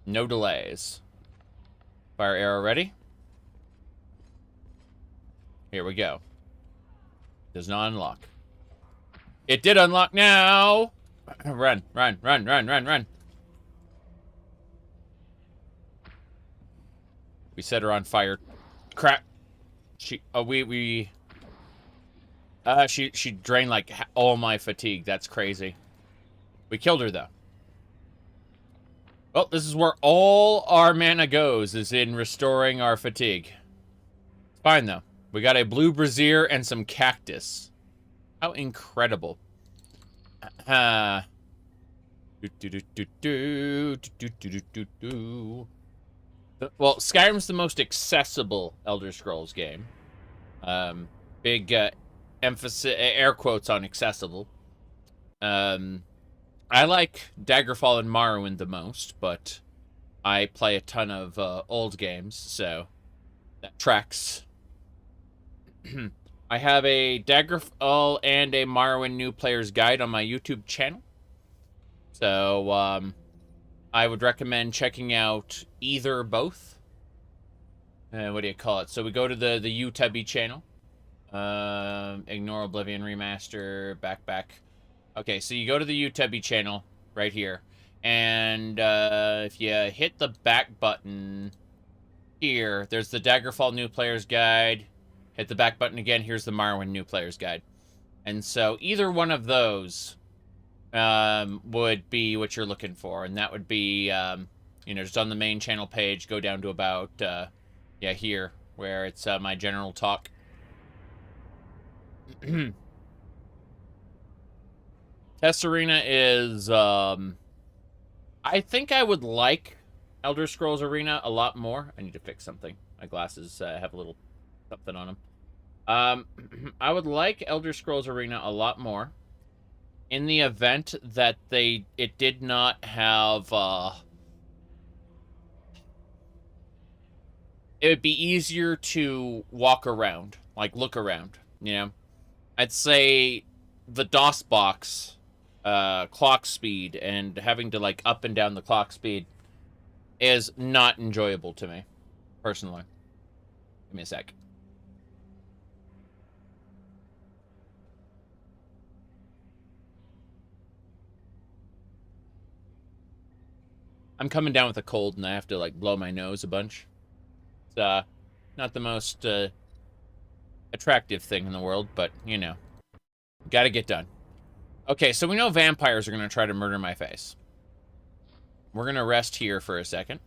Speaker 1: No delays. Fire arrow ready. Here we go. Does not unlock. It did unlock now. Run, run, run, run, run, run. We set her on fire. Crap. She drained like all my fatigue. That's crazy. We killed her though. Well, this is where all our mana goes, is in restoring our fatigue. Fine though. We got a blue brazier and some cactus. How incredible. Well, Skyrim's the most accessible Elder Scrolls game. Big emphasis, air quotes on accessible. I like Daggerfall and Morrowind the most, but I play a ton of old games, so that tracks. I have a Daggerfall and a Morrowind New Player's Guide on my YouTube channel. So, I would recommend checking out either or both. What do you call it? So we go to the UTubby channel. Ignore Oblivion Remaster, back. Okay, so you go to the UTubby channel right here. And if you hit the back button here, there's the Daggerfall New Player's Guide. Hit the back button again, here's the Morrowind New Player's Guide. And so either one of those would be what you're looking for. And that would be, you know, just on the main channel page, go down to about, yeah, here, where it's my general talk. Test Arena is, I think I would like Elder Scrolls Arena a lot more. I need to fix something. My glasses have a little something on them. I would like Elder Scrolls Arena a lot more in the event that it did not have, it would be easier to walk around, like look around, you know? I'd say the DOS box, clock speed and having to like up and down the clock speed is not enjoyable to me, personally. Give me a sec. I'm coming down with a cold and I have to like blow my nose a bunch. It's not the most attractive thing in the world, but you know, gotta get done. Okay, so we know vampires are gonna try to murder my face. We're gonna rest here for a second.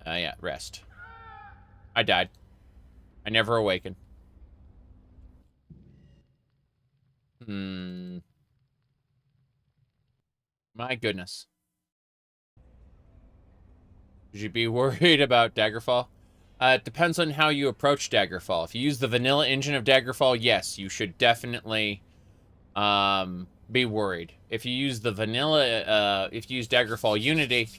Speaker 1: Yeah, rest. I died. I never awakened. My goodness. Should you be worried about Daggerfall? It depends on how you approach Daggerfall. If you use the vanilla engine of Daggerfall, yes, you should definitely be worried. If you use the vanilla, if you use Daggerfall Unity,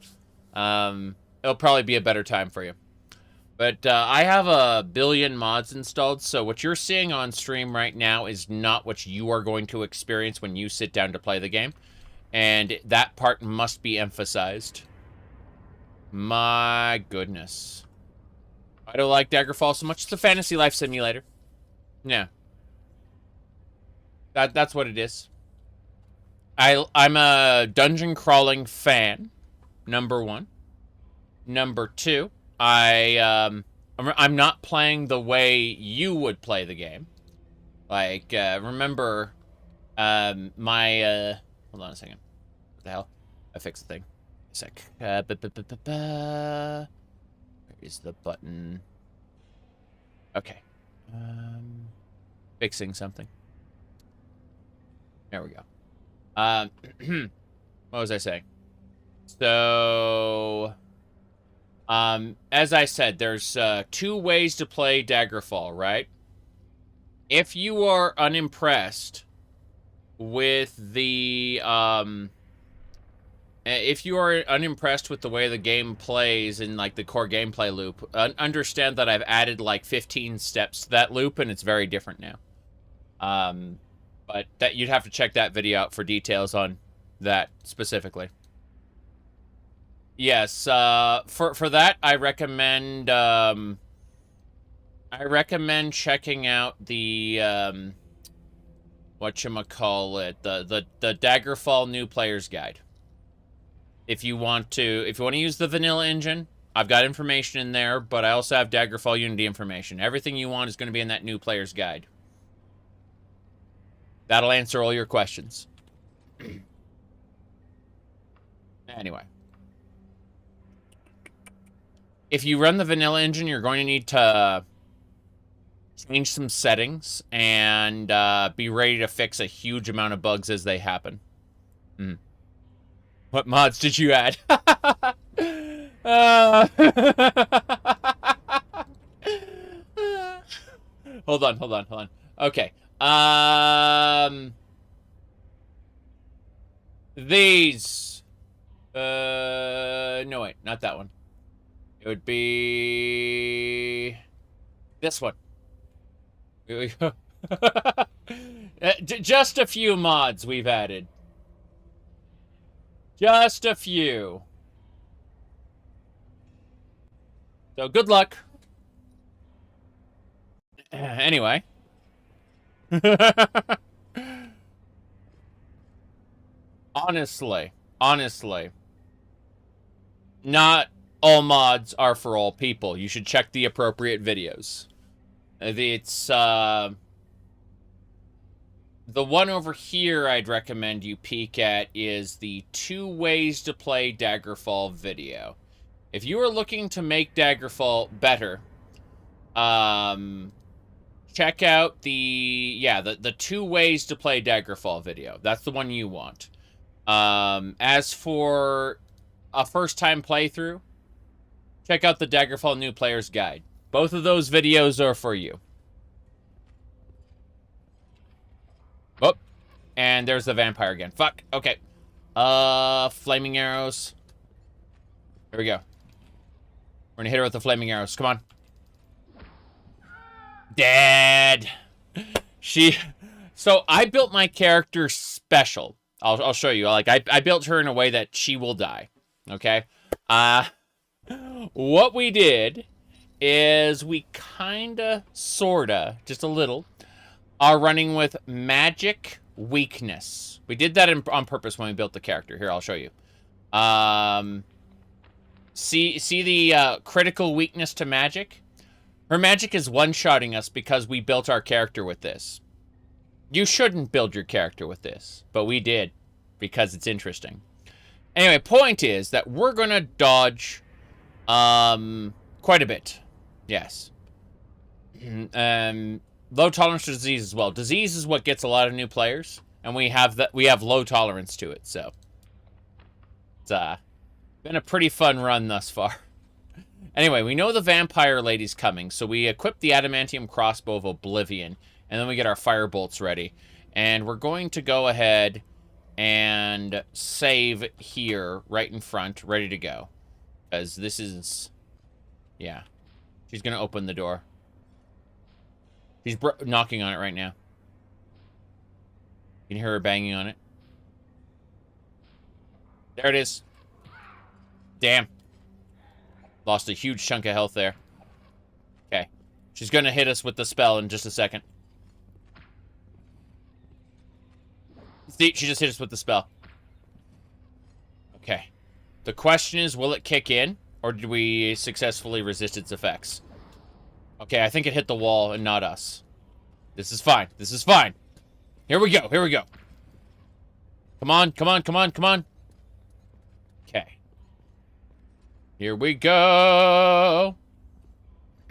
Speaker 1: it'll probably be a better time for you. But I have a billion mods installed, so what you're seeing on stream right now is not what you are going to experience when you sit down to play the game. And that part must be emphasized. My goodness. I don't like Daggerfall so much. It's a fantasy life simulator. Yeah. That's what it is. I'm a dungeon crawling fan, number one. Number two, I'm not playing the way you would play the game. Like, remember, hold on a second. What the hell? I fixed the thing. A sec. Where is the button? Okay. Fixing something. There we go. What was I saying? So, as I said, there's 2 ways to play Daggerfall, right? If you are unimpressed with the, if you are unimpressed with the way the game plays in, like, the core gameplay loop, understand that I've added, like, 15 steps to that loop, and it's very different now. But that you'd have to check that video out for details on that specifically. Yes, for that, I recommend checking out the, whatchamacallit, the Daggerfall New Player's Guide. If you want to use the vanilla engine, I've got information in there, but I also have Daggerfall Unity information. Everything you want is going to be in that New Player's Guide. That'll answer all your questions. Anyway. If you run the vanilla engine, you're going to need to change some settings and be ready to fix a huge amount of bugs as they happen. What mods did you add? Hold on. Okay. These. No, wait, not that one. It would be this one. Here we go. Just a few mods we've added. Just a few. So good luck. Anyway. Honestly, not all mods are for all people. You should check the appropriate videos. It's, the one over here I'd recommend you peek at is the 2 ways to play Daggerfall video. If you are looking to make Daggerfall better, check out the 2 ways to play Daggerfall video. That's the one you want. As for a first-time playthrough, check out the Daggerfall New Player's Guide. Both of those videos are for you. Oh, and there's the vampire again. Fuck. Okay. Flaming arrows. Here we go. We're gonna hit her with the flaming arrows. Come on. Dead. So I built my character special. I'll show you. Like, I built her in a way that she will die. Okay? What we did is we kinda, sorta, just a little, are running with magic weakness. We did that on purpose when we built the character. Here, I'll show you. See the critical weakness to magic? Her magic is one-shotting us because we built our character with this. You shouldn't build your character with this, but we did because it's interesting. Anyway, point is that we're gonna dodge quite a bit. Yes. Low tolerance to disease as well. Disease is what gets a lot of new players, and we have low tolerance to it, so it's been a pretty fun run thus far. Anyway, we know the vampire lady's coming, so we equip the adamantium crossbow of Oblivion, and then we get our fire bolts ready. And we're going to go ahead and save here, right in front, ready to go. Because this is... Yeah. She's going to open the door. She's knocking on it right now. You can hear her banging on it. There it is. Damn. Lost a huge chunk of health there. Okay. She's going to hit us with the spell in just a second. See, she just hit us with the spell. Okay. The question is, will it kick in? Or did we successfully resist its effects? Okay, I think it hit the wall and not us. This is fine. This is fine. Here we go. Here we go. Come on, come on, come on, come on. Okay. Here we go.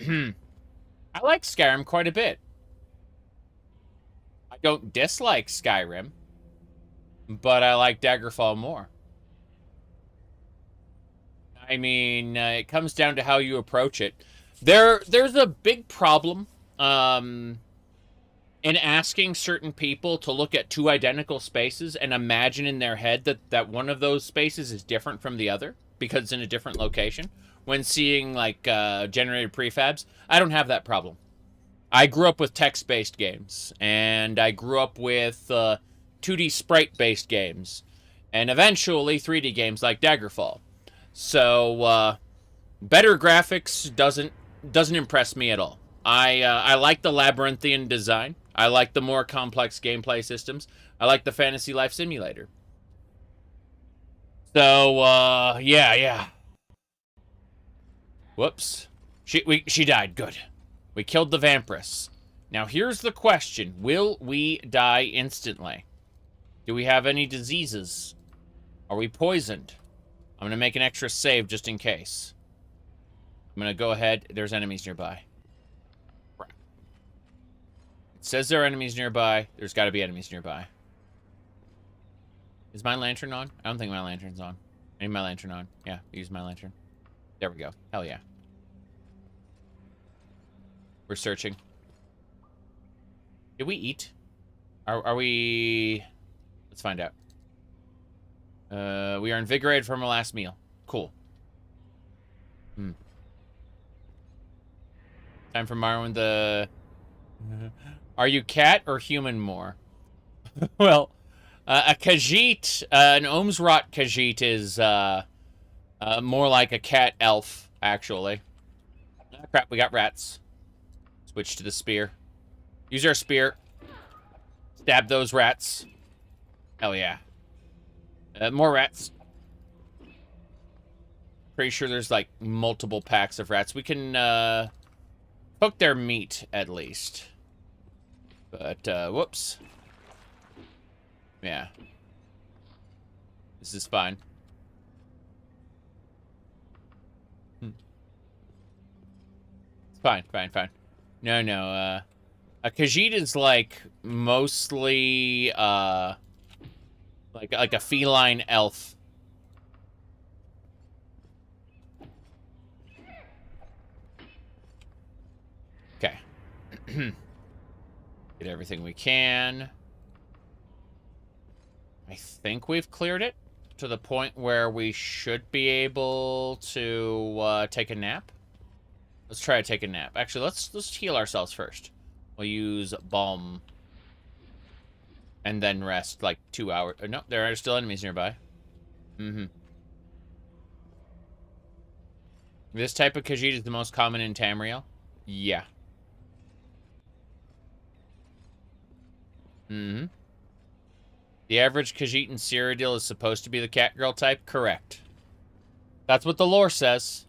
Speaker 1: I like Skyrim quite a bit. I don't dislike Skyrim, but I like Daggerfall more. I mean, it comes down to how you approach it. There's a big problem in asking certain people to look at two identical spaces and imagine in their head that one of those spaces is different from the other because it's in a different location. When seeing, like, generated prefabs, I don't have that problem. I grew up with text-based games, and I grew up with 2D sprite-based games, and eventually 3D games like Daggerfall. So, better graphics doesn't impress me at all. I like the labyrinthian design. I like the more complex gameplay systems. I like the fantasy life simulator. So, yeah. Whoops. She died. Good. We killed the vampiress. Now, here's the question. Will we die instantly? Do we have any diseases? Are we poisoned? I'm going to make an extra save just in case. I'm going to go ahead. There's enemies nearby. It says there are enemies nearby. There's got to be enemies nearby. Is my lantern on? I don't think my lantern's on. I need my lantern on. Yeah, use my lantern. There we go. Hell yeah. We're searching. Did we eat? Are we... Let's find out. We are invigorated from our last meal. Cool. Time for Marwin the... Are you cat or human more? Well, a Khajiit, an Ohmes-Rhat Khajiit is more like a cat elf, actually. Oh, crap, we got rats. Switch to the spear. Use our spear. Stab those rats. Hell yeah. More rats. Pretty sure there's, like, multiple packs of rats. We can, cook their meat, at least. But, whoops. Yeah. This is fine. Fine. No, a Khajiit is, like, mostly, like a feline elf. Okay. Get everything we can. I think we've cleared it to the point where we should be able to take a nap. Let's try to take a nap. Actually, let's heal ourselves first. We'll use balm. And then rest like 2 hours. No, there are still enemies nearby. This type of Khajiit is the most common in Tamriel? Yeah. The average Khajiit in Cyrodiil is supposed to be the catgirl type? Correct. That's what the lore says.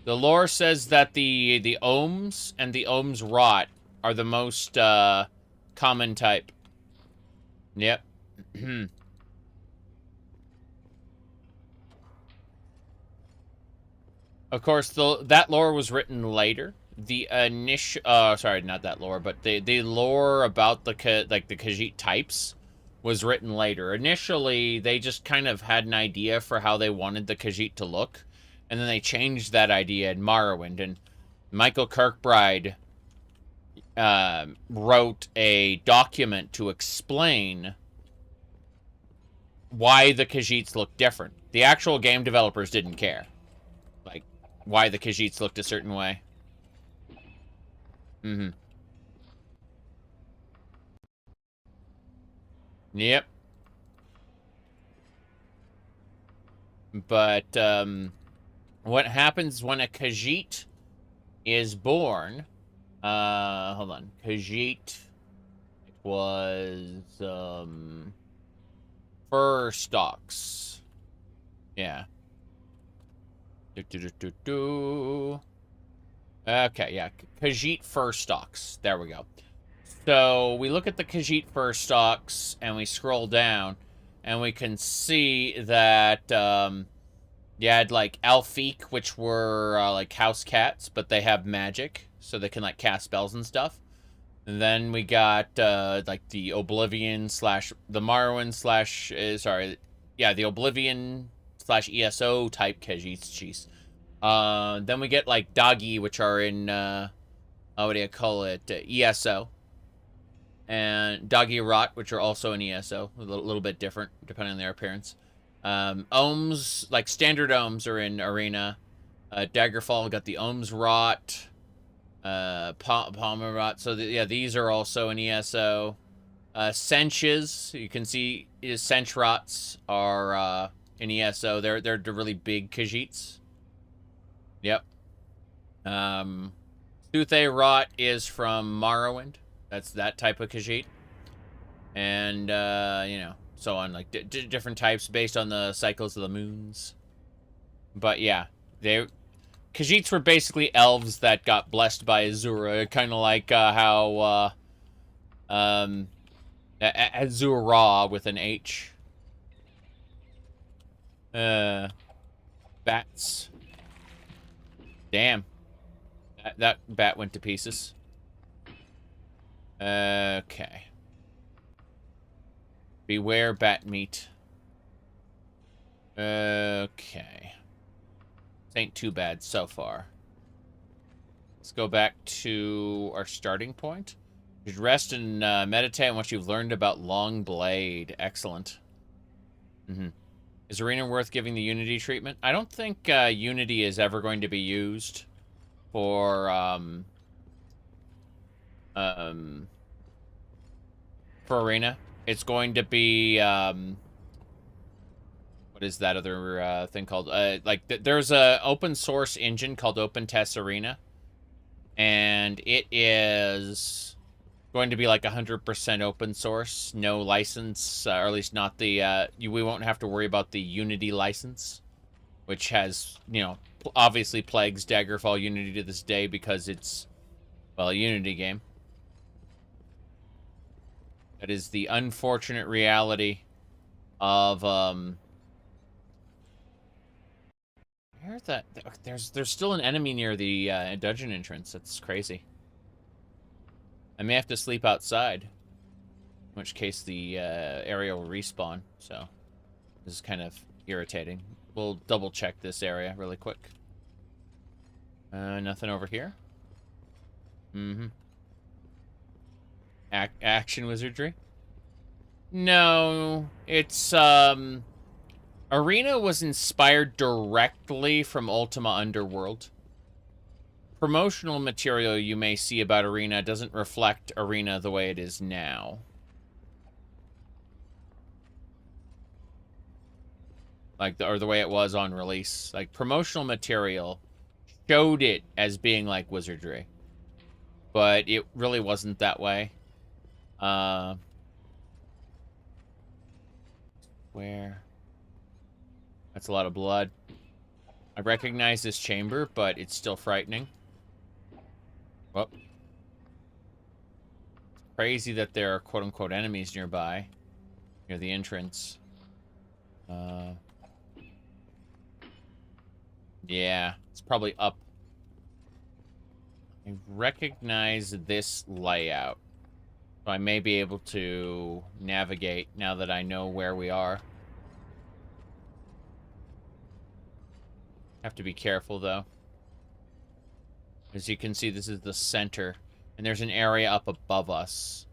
Speaker 1: The lore says that the Ohms and the Ohmes-Rhat are the most common type. Yep. Of course, that lore was written later. The initial, sorry, not that lore, but the lore about the Khajiit types was written later. Initially, they just kind of had an idea for how they wanted the Khajiit to look, And then they changed that idea in Morrowind, and Michael Kirkbride wrote a document to explain why the Khajiits look different. The actual game developers didn't care. Like, why the Khajiits looked a certain way. Mm-hmm. Yep. But, what happens when a Khajiit is born... hold on. Khajiit was, fur stalks. Yeah. Okay, yeah. Khajiit fur stalks. There we go. So, we look at the Khajiit fur stalks, and we scroll down, and we can see that, you had, like, Alfiq, which were, like, house cats, but they have magic, so they can, like, cast spells and stuff. And then we got, like, the Oblivion slash... The Morrowind slash... sorry. Yeah, the Oblivion slash ESO type Khajiits. Jeez. Then we get, like, Dagi, which are in, what do you call it? ESO. And Daggerfall, which are also in ESO. A little bit different, depending on their appearance. Ohms, like, standard Ohms are in Arena. Daggerfall got the Ohmes-Rhat. Ohmes-Rhat. So, yeah, these are also in ESO. Senches, you can see, Sench-Rats are, in ESO. They're the really big Khajiits. Yep. Suthay-Rhat is from Morrowind. That's that type of Khajiit. And, you know, so on, like, different types based on the cycles of the moons. But, yeah, Khajiits were basically elves that got blessed by Azura, kind of like, how, Azura with an H. Bats. Damn. That bat went to pieces. Okay. Beware bat meat. Okay. This ain't too bad so far. Let's go back to our starting point. You should rest and meditate on what you've learned about Long Blade. Excellent. Is Arena worth giving the Unity treatment? I don't think Unity is ever going to be used for Arena. It's going to be what is that other thing called? Like there's a open source engine called OpenTest Arena, and it is going to be like 100% open source, no license, or at least not the we won't have to worry about the Unity license, which has, you know, obviously plagues Daggerfall Unity to this day because it's, well, a Unity game. That is the unfortunate reality of where's that? There's still an enemy near the dungeon entrance. That's crazy. I may have to sleep outside, in which case the area will respawn. So this is kind of irritating. We'll double check this area really quick. Nothing over here. Action wizardry? No, it's Arena was inspired directly from Ultima Underworld. Promotional material you may see about Arena doesn't reflect Arena the way it is now. Like, or the way it was on release. Like, promotional material showed it as being like wizardry. But it really wasn't that way. Where? That's a lot of blood. I recognize this chamber, but it's still frightening. Well, crazy that there are quote-unquote enemies nearby, near the entrance. Yeah, it's probably up. I recognize this layout, so I may be able to navigate now that I know where we are. Have to be careful, though. As you can see, this is the center. And there's an area up above us.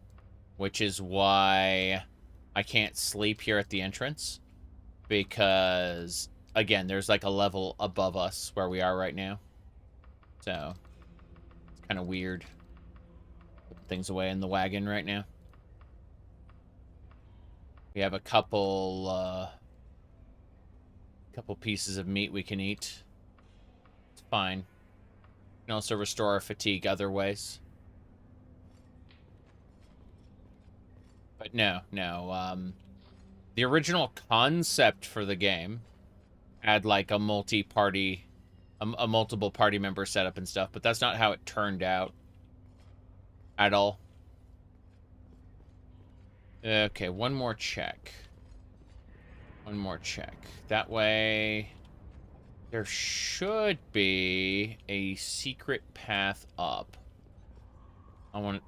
Speaker 1: Which is why I can't sleep here at the entrance. Because, again, there's like a level above us where we are right now. So, it's kind of weird. Put things away in the wagon right now. We have a couple pieces of meat we can eat. It's fine. We can also restore our fatigue other ways. But no. The original concept for the game had like a multi-party, a multiple party member setup and stuff, but that's not how it turned out at all. Okay, one more check. One more check. That way, there should be a secret path up on one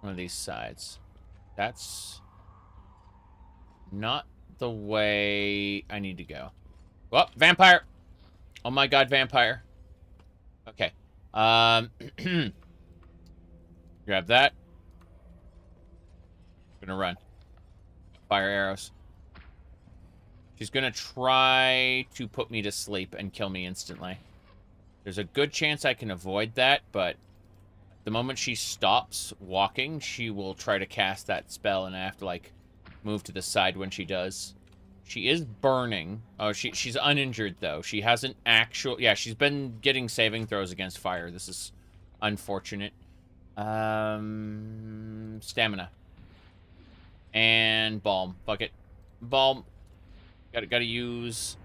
Speaker 1: of these sides. That's not the way I need to go. Oh, vampire! Oh my god, vampire. Okay. Grab that. Gonna run. Fire arrows. She's gonna try to put me to sleep and kill me instantly. There's a good chance I can avoid that, but the moment she stops walking, she will try to cast that spell, and I have to, like, move to the side when she does. She is burning. Oh, she's uninjured, though. She hasn't yeah, she's been getting saving throws against fire. This is unfortunate. Stamina. And balm. Fuck it. Balm. Gotta use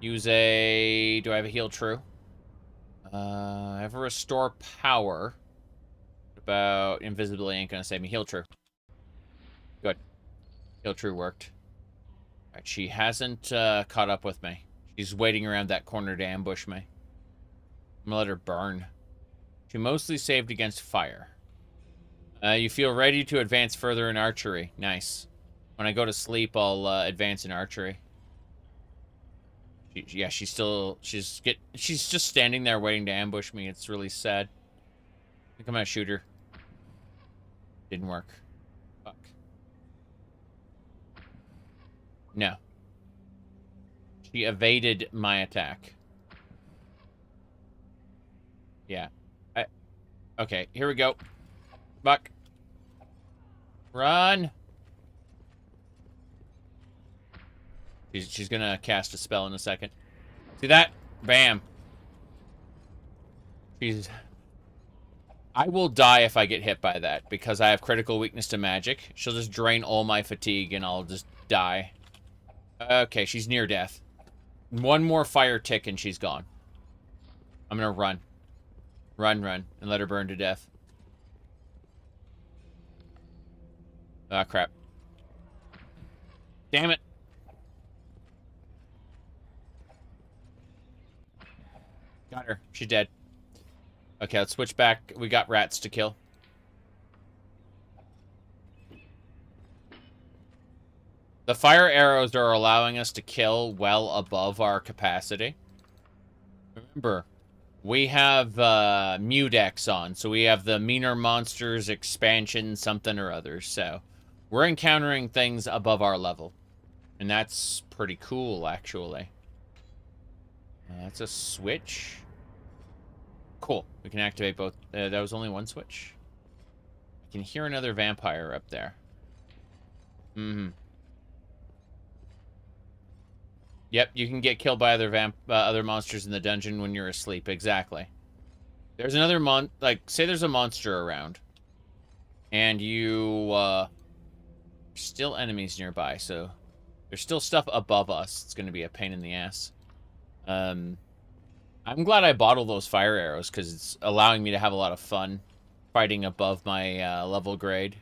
Speaker 1: a... Do I have a heal true? I have a restore power. What about invisibility ain't gonna save me. Heal true. Good. Heal true worked. Alright, she hasn't caught up with me. She's waiting around that corner to ambush me. I'm gonna let her burn. She mostly saved against fire. You feel ready to advance further in archery. Nice. When I go to sleep, I'll advance in archery. Yeah, she's just standing there waiting to ambush me. It's really sad. I think I'm gonna shoot her. Didn't work. Fuck. No. She evaded my attack. Yeah. Okay, here we go. Buck. Run! She's gonna cast a spell in a second. See that? Bam. I will die if I get hit by that, because I have critical weakness to magic. She'll just drain all my fatigue, and I'll just die. Okay, she's near death. One more fire tick, and she's gone. I'm gonna run. Run, and let her burn to death. Ah, crap. Damn it. Got her. She's dead. Okay, let's switch back. We got rats to kill. The fire arrows are allowing us to kill well above our capacity. Remember, we have Mudex on, so we have the meaner monsters expansion something or other, so we're encountering things above our level. And that's pretty cool, actually. That's a switch. Cool. We can activate both. That was only one switch. I can hear another vampire up there. Mm-hmm. Yep, you can get killed by other monsters in the dungeon when you're asleep. Exactly. There's another say there's a monster around. And you, still enemies nearby, so there's still stuff above us. It's going to be a pain in the ass. I'm glad I bought all those fire arrows, because it's allowing me to have a lot of fun fighting above my level grade.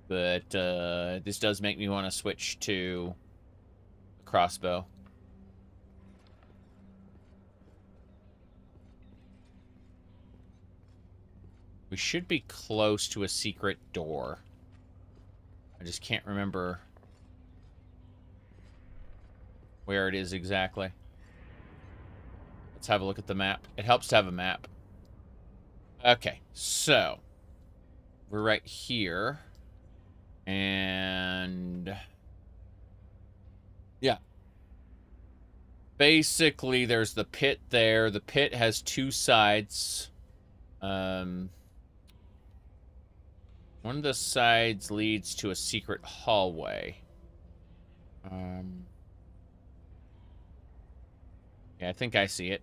Speaker 1: But this does make me want to switch to a crossbow. We should be close to a secret door. I just can't remember where it is exactly. Let's have a look at the map. It helps to have a map. Okay, so we're right here. And yeah. Basically, there's the pit there. The pit has two sides. One of the sides leads to a secret hallway. Yeah, I think I see it.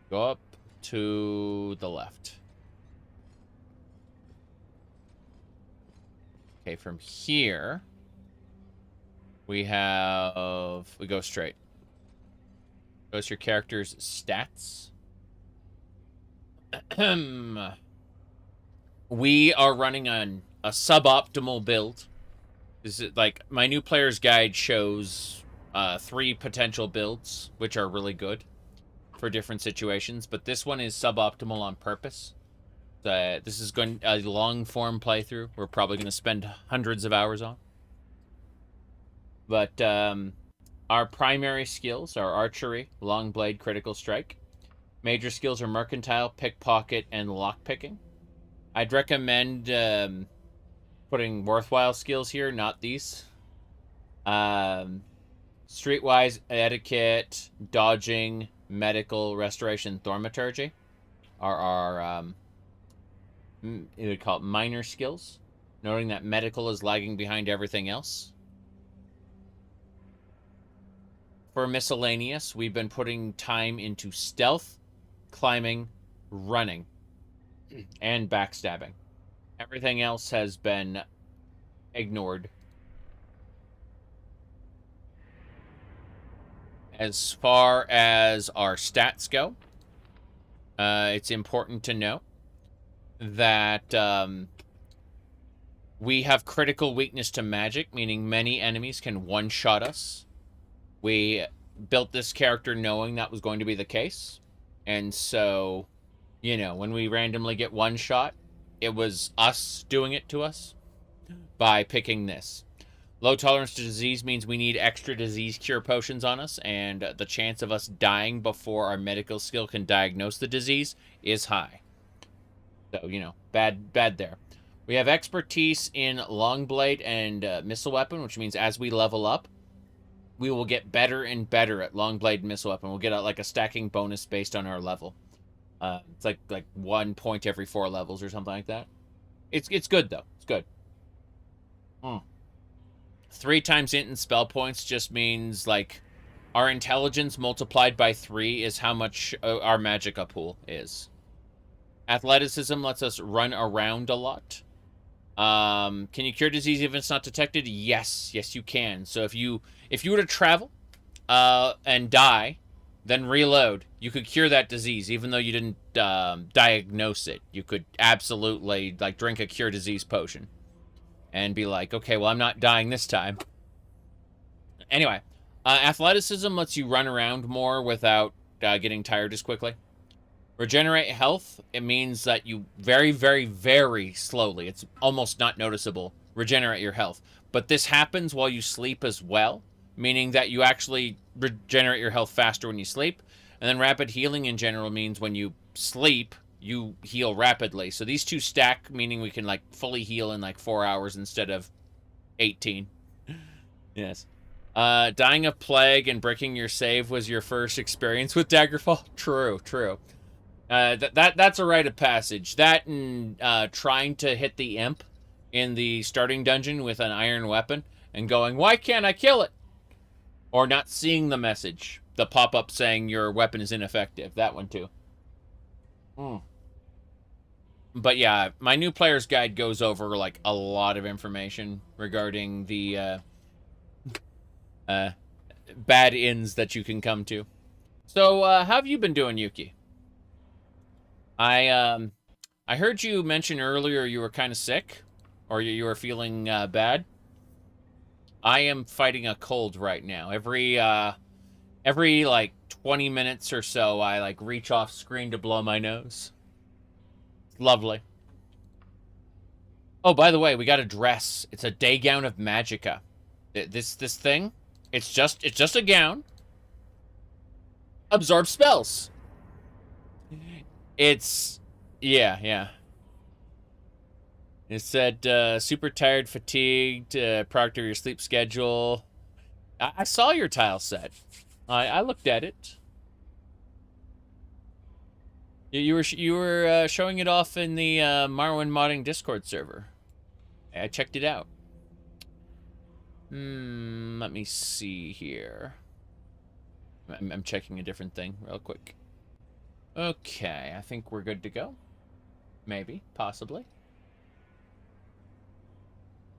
Speaker 1: Go up to the left. Okay, from here, we go straight. Goes your character's stats. We are running on a suboptimal build. This is like my new player's guide shows 3 potential builds, which are really good for different situations, but this one is suboptimal on purpose. This is going a long form playthrough. We're probably going to spend hundreds of hours on. But our primary skills are archery, long blade, critical strike. Major skills are mercantile, pickpocket, and lockpicking. I'd recommend putting worthwhile skills here, not these. Streetwise etiquette, dodging, medical, restoration, thaumaturgy are our you would call it minor skills, noting that medical is lagging behind everything else. For miscellaneous, we've been putting time into stealth, climbing, running, and backstabbing. Everything else has been ignored. As far as our stats go, it's important to note that we have critical weakness to magic, meaning many enemies can one-shot us. We built this character knowing that was going to be the case. And so, you know, when we randomly get one shot, it was us doing it to us by picking this. Low tolerance to disease means we need extra disease cure potions on us, and the chance of us dying before our medical skill can diagnose the disease is high. So, you know, bad there. We have expertise in Longblade and Missile Weapon, which means as we level up, we will get better and better at Longblade and Missile Weapon. We'll get like a stacking bonus based on our level. It's like 1 point every 4 levels or something like that. It's good, though. It's good. 3 times int and spell points just means, like, our intelligence multiplied by 3 is how much our magicka pool is. Athleticism lets us run around a lot. Can you cure disease if it's not detected? Yes, you can. So if you were to travel and die, then reload, you could cure that disease even though you didn't diagnose it. You could absolutely like drink a cure disease potion and be like, okay, well, I'm not dying this time. Anyway, athleticism lets you run around more without getting tired as quickly. Regenerate health, it means that you very, very, very slowly, it's almost not noticeable, regenerate your health. But this happens while you sleep as well, meaning that you actually regenerate your health faster when you sleep. And then rapid healing in general means when you sleep, you heal rapidly. So these two stack, meaning we can like fully heal in like 4 hours instead of 18. Yes. Dying of plague and breaking your save was your first experience with Daggerfall? True. That's a rite of passage. That and trying to hit the imp in the starting dungeon with an iron weapon and going, why can't I kill it? Or not seeing the message. The pop-up saying your weapon is ineffective. That one too. But yeah, my new player's guide goes over like a lot of information regarding the bad inns that you can come to. So, how have you been doing, Yuki? I heard you mention earlier you were kind of sick, or you were feeling bad. I am fighting a cold right now. Every like 20 minutes or so, I like reach off screen to blow my nose. It's lovely. Oh, by the way, we got a dress. It's a day gown of magicka. This thing, it's just a gown. Absorb spells. It's yeah. It said super tired, fatigued, product of your sleep schedule. I saw your tile set. I looked at it. You were showing it off in the Marwin modding Discord server. I checked it out. Let me see here. I'm checking a different thing real quick. Okay, I think we're good to go. Maybe, possibly.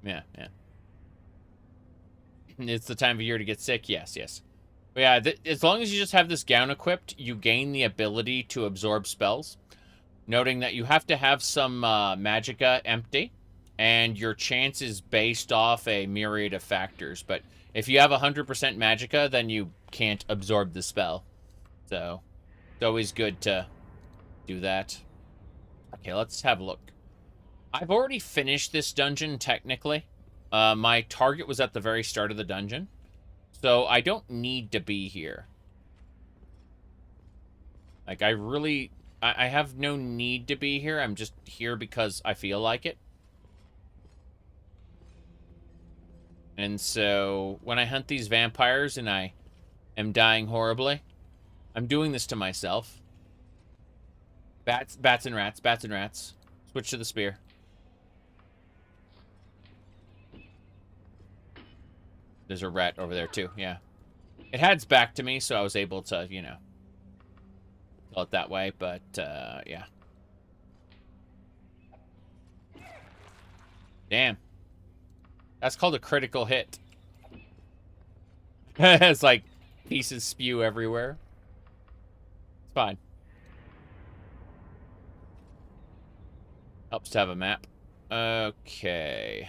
Speaker 1: Yeah. It's the time of year to get sick. Yes. But yeah, as long as you just have this gown equipped, you gain the ability to absorb spells. Noting that you have to have some magicka empty, and your chance is based off a myriad of factors. But if you have 100% magicka, then you can't absorb the spell. So, it's always good to do that. Okay, let's have a look. I've already finished this dungeon, technically. My target was at the very start of the dungeon. So, I don't need to be here. Like, I have no need to be here. I'm just here because I feel like it. And so, when I hunt these vampires and I am dying horribly, I'm doing this to myself. Bats and rats. Switch to the spear. There's a rat over there, too. Yeah. It heads back to me, so I was able to, you know, kill it that way, but, yeah. Damn. That's called a critical hit. It's like pieces spew everywhere. It's fine. Helps to have a map. Okay.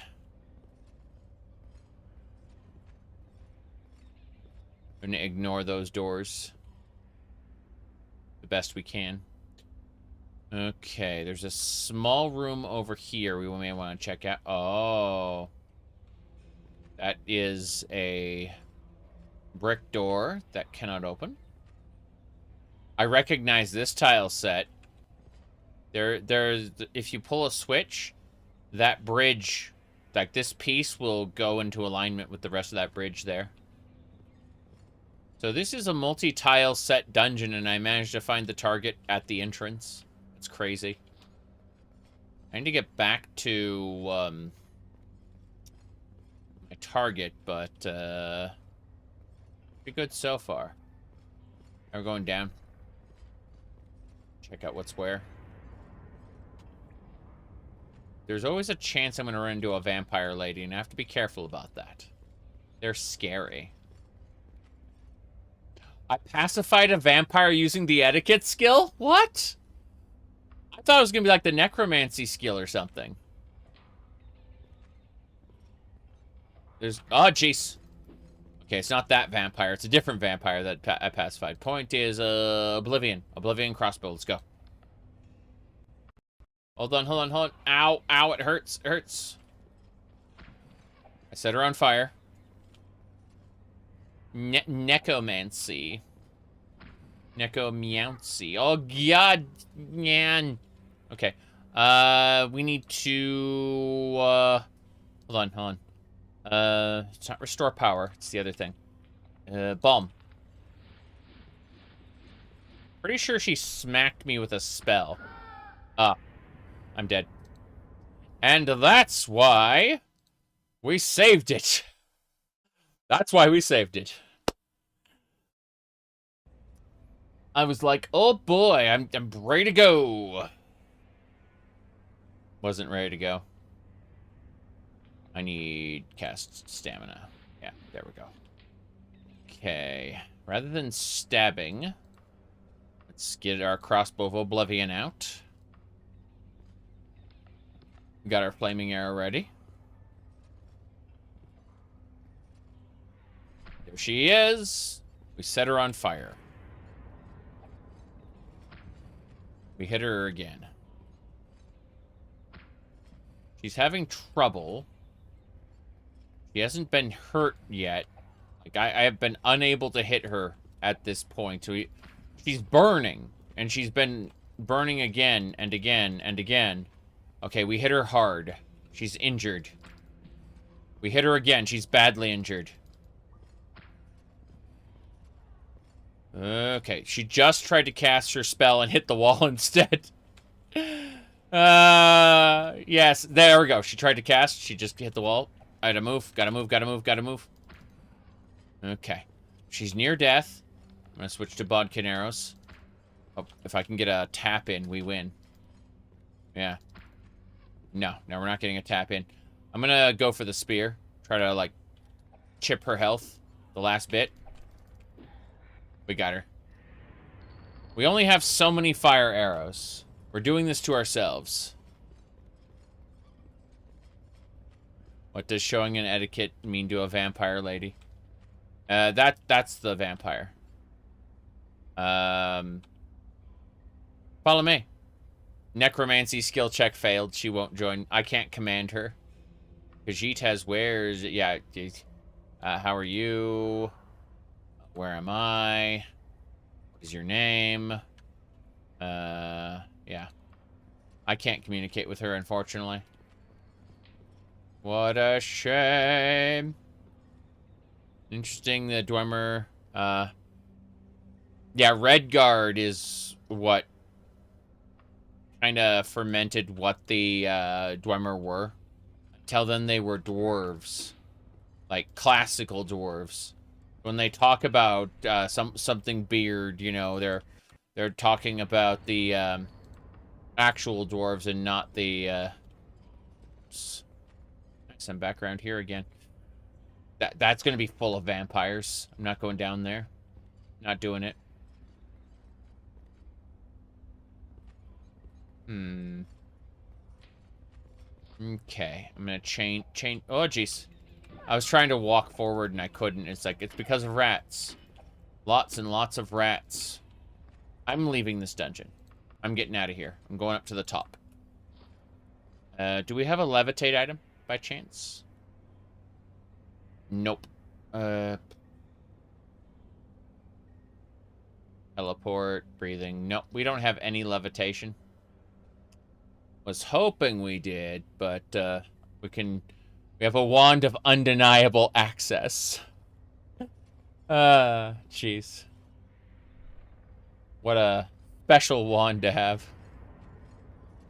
Speaker 1: I'm gonna ignore those doors the best we can. Okay, there's a small room over here we may want to check out. Oh. That is a brick door that cannot open. I recognize this tile set. There's if you pull a switch, that bridge, like this piece, will go into alignment with the rest of that bridge there. So this is a multi-tile set dungeon, and I managed to find the target at the entrance. It's crazy. I need to get back to my target, but pretty good so far. Now we're going down. Check out what's where. There's always a chance I'm going to run into a vampire lady, and I have to be careful about that. They're scary. I pacified a vampire using the etiquette skill? What? I thought it was going to be like the necromancy skill or something. There's... Oh, jeez. Okay, it's not that vampire. It's a different vampire that I pacified. Point is Oblivion. Oblivion crossbow. Let's go. Hold on. Ow, it hurts. It hurts. I set her on fire. Necromancy. Necromancy. Oh, God, man. Okay. We need to, hold on. It's not restore power. It's the other thing. Bomb. Pretty sure she smacked me with a spell. Ah. I'm dead. And that's why we saved it. That's why we saved it. I was like, oh boy, I'm ready to go. Wasn't ready to go. I need cast stamina. Yeah, there we go. Okay. Rather than stabbing, let's get our crossbow of Oblivion out. We got our flaming arrow ready. There she is. We set her on fire. We hit her again. She's having trouble. She hasn't been hurt yet. Like, I have been unable to hit her at this point. So she's burning. And she's been burning again and again and again. Okay, we hit her hard. She's injured. We hit her again. She's badly injured. Okay, she just tried to cast her spell and hit the wall instead. Yes, there we go. She tried to cast. She just hit the wall. I had to move. Gotta move, gotta move, gotta move. Okay. She's near death. I'm gonna switch to bodkin arrows. Oh, if I can get a tap in, we win. Yeah. No, we're not getting a tap in. I'm gonna go for the spear. Try to, like, chip her health. The last bit. We got her. We only have so many fire arrows. We're doing this to ourselves. What does showing an etiquette mean to a vampire lady? That's the vampire. Follow me. Necromancy skill check failed. She won't join. I can't command her. Khajiit has wares. Yeah. How are you? Where am I? What is your name? Yeah. I can't communicate with her, unfortunately. What a shame. Interesting, the Dwemer. Yeah, Redguard is what kind of fermented what the Dwemer were. Until then, they were dwarves. Like, classical dwarves. When they talk about something beard, you know, they're talking about the actual dwarves and not the some background here again. That's gonna be full of vampires. I'm not going down there. Not doing it. Okay, I'm gonna chain. Oh, jeez. I was trying to walk forward and I couldn't. It's like, it's because of rats. Lots and lots of rats. I'm leaving this dungeon. I'm getting out of here. I'm going up to the top. Do we have a levitate item by chance? Nope. Teleport, breathing. Nope, we don't have any levitation. Was hoping we did, but we have a wand of undeniable access. Jeez. What a special wand to have.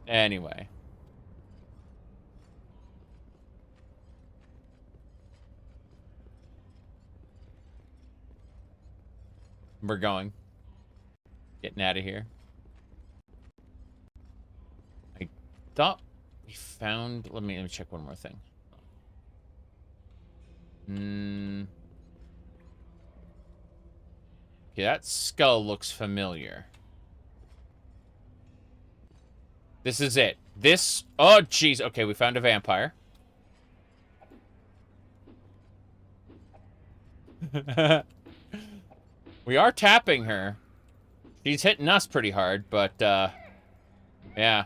Speaker 1: Anyway. We're going. Getting out of here. I thought we found... Let me check one more thing. Okay, that skull looks familiar. This is it. This... Oh, jeez. Okay, we found a vampire. We are tapping her. She's hitting us pretty hard, but, yeah.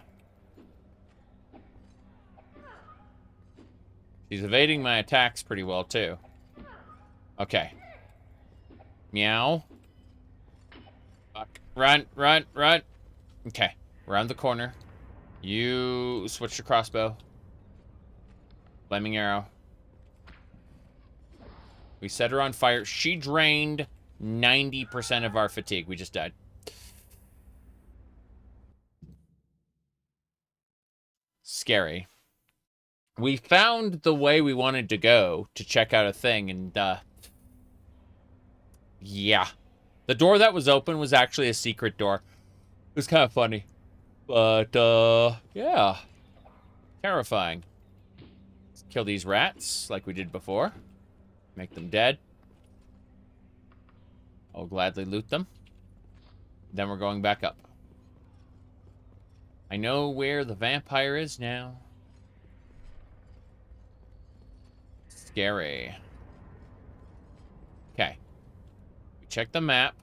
Speaker 1: She's evading my attacks pretty well, too. Okay. Meow. Fuck. Run, run, run. Okay. Around the corner. You switch to crossbow. Flaming arrow. We set her on fire. She drained 90% of our fatigue. We just died. Scary. We found the way we wanted to go to check out a thing, and, yeah. The door that was open was actually a secret door. It was kind of funny. But, yeah. Terrifying. Let's kill these rats, like we did before. Make them dead. I'll gladly loot them. Then we're going back up. I know where the vampire is now. Scary. Okay. We check the map.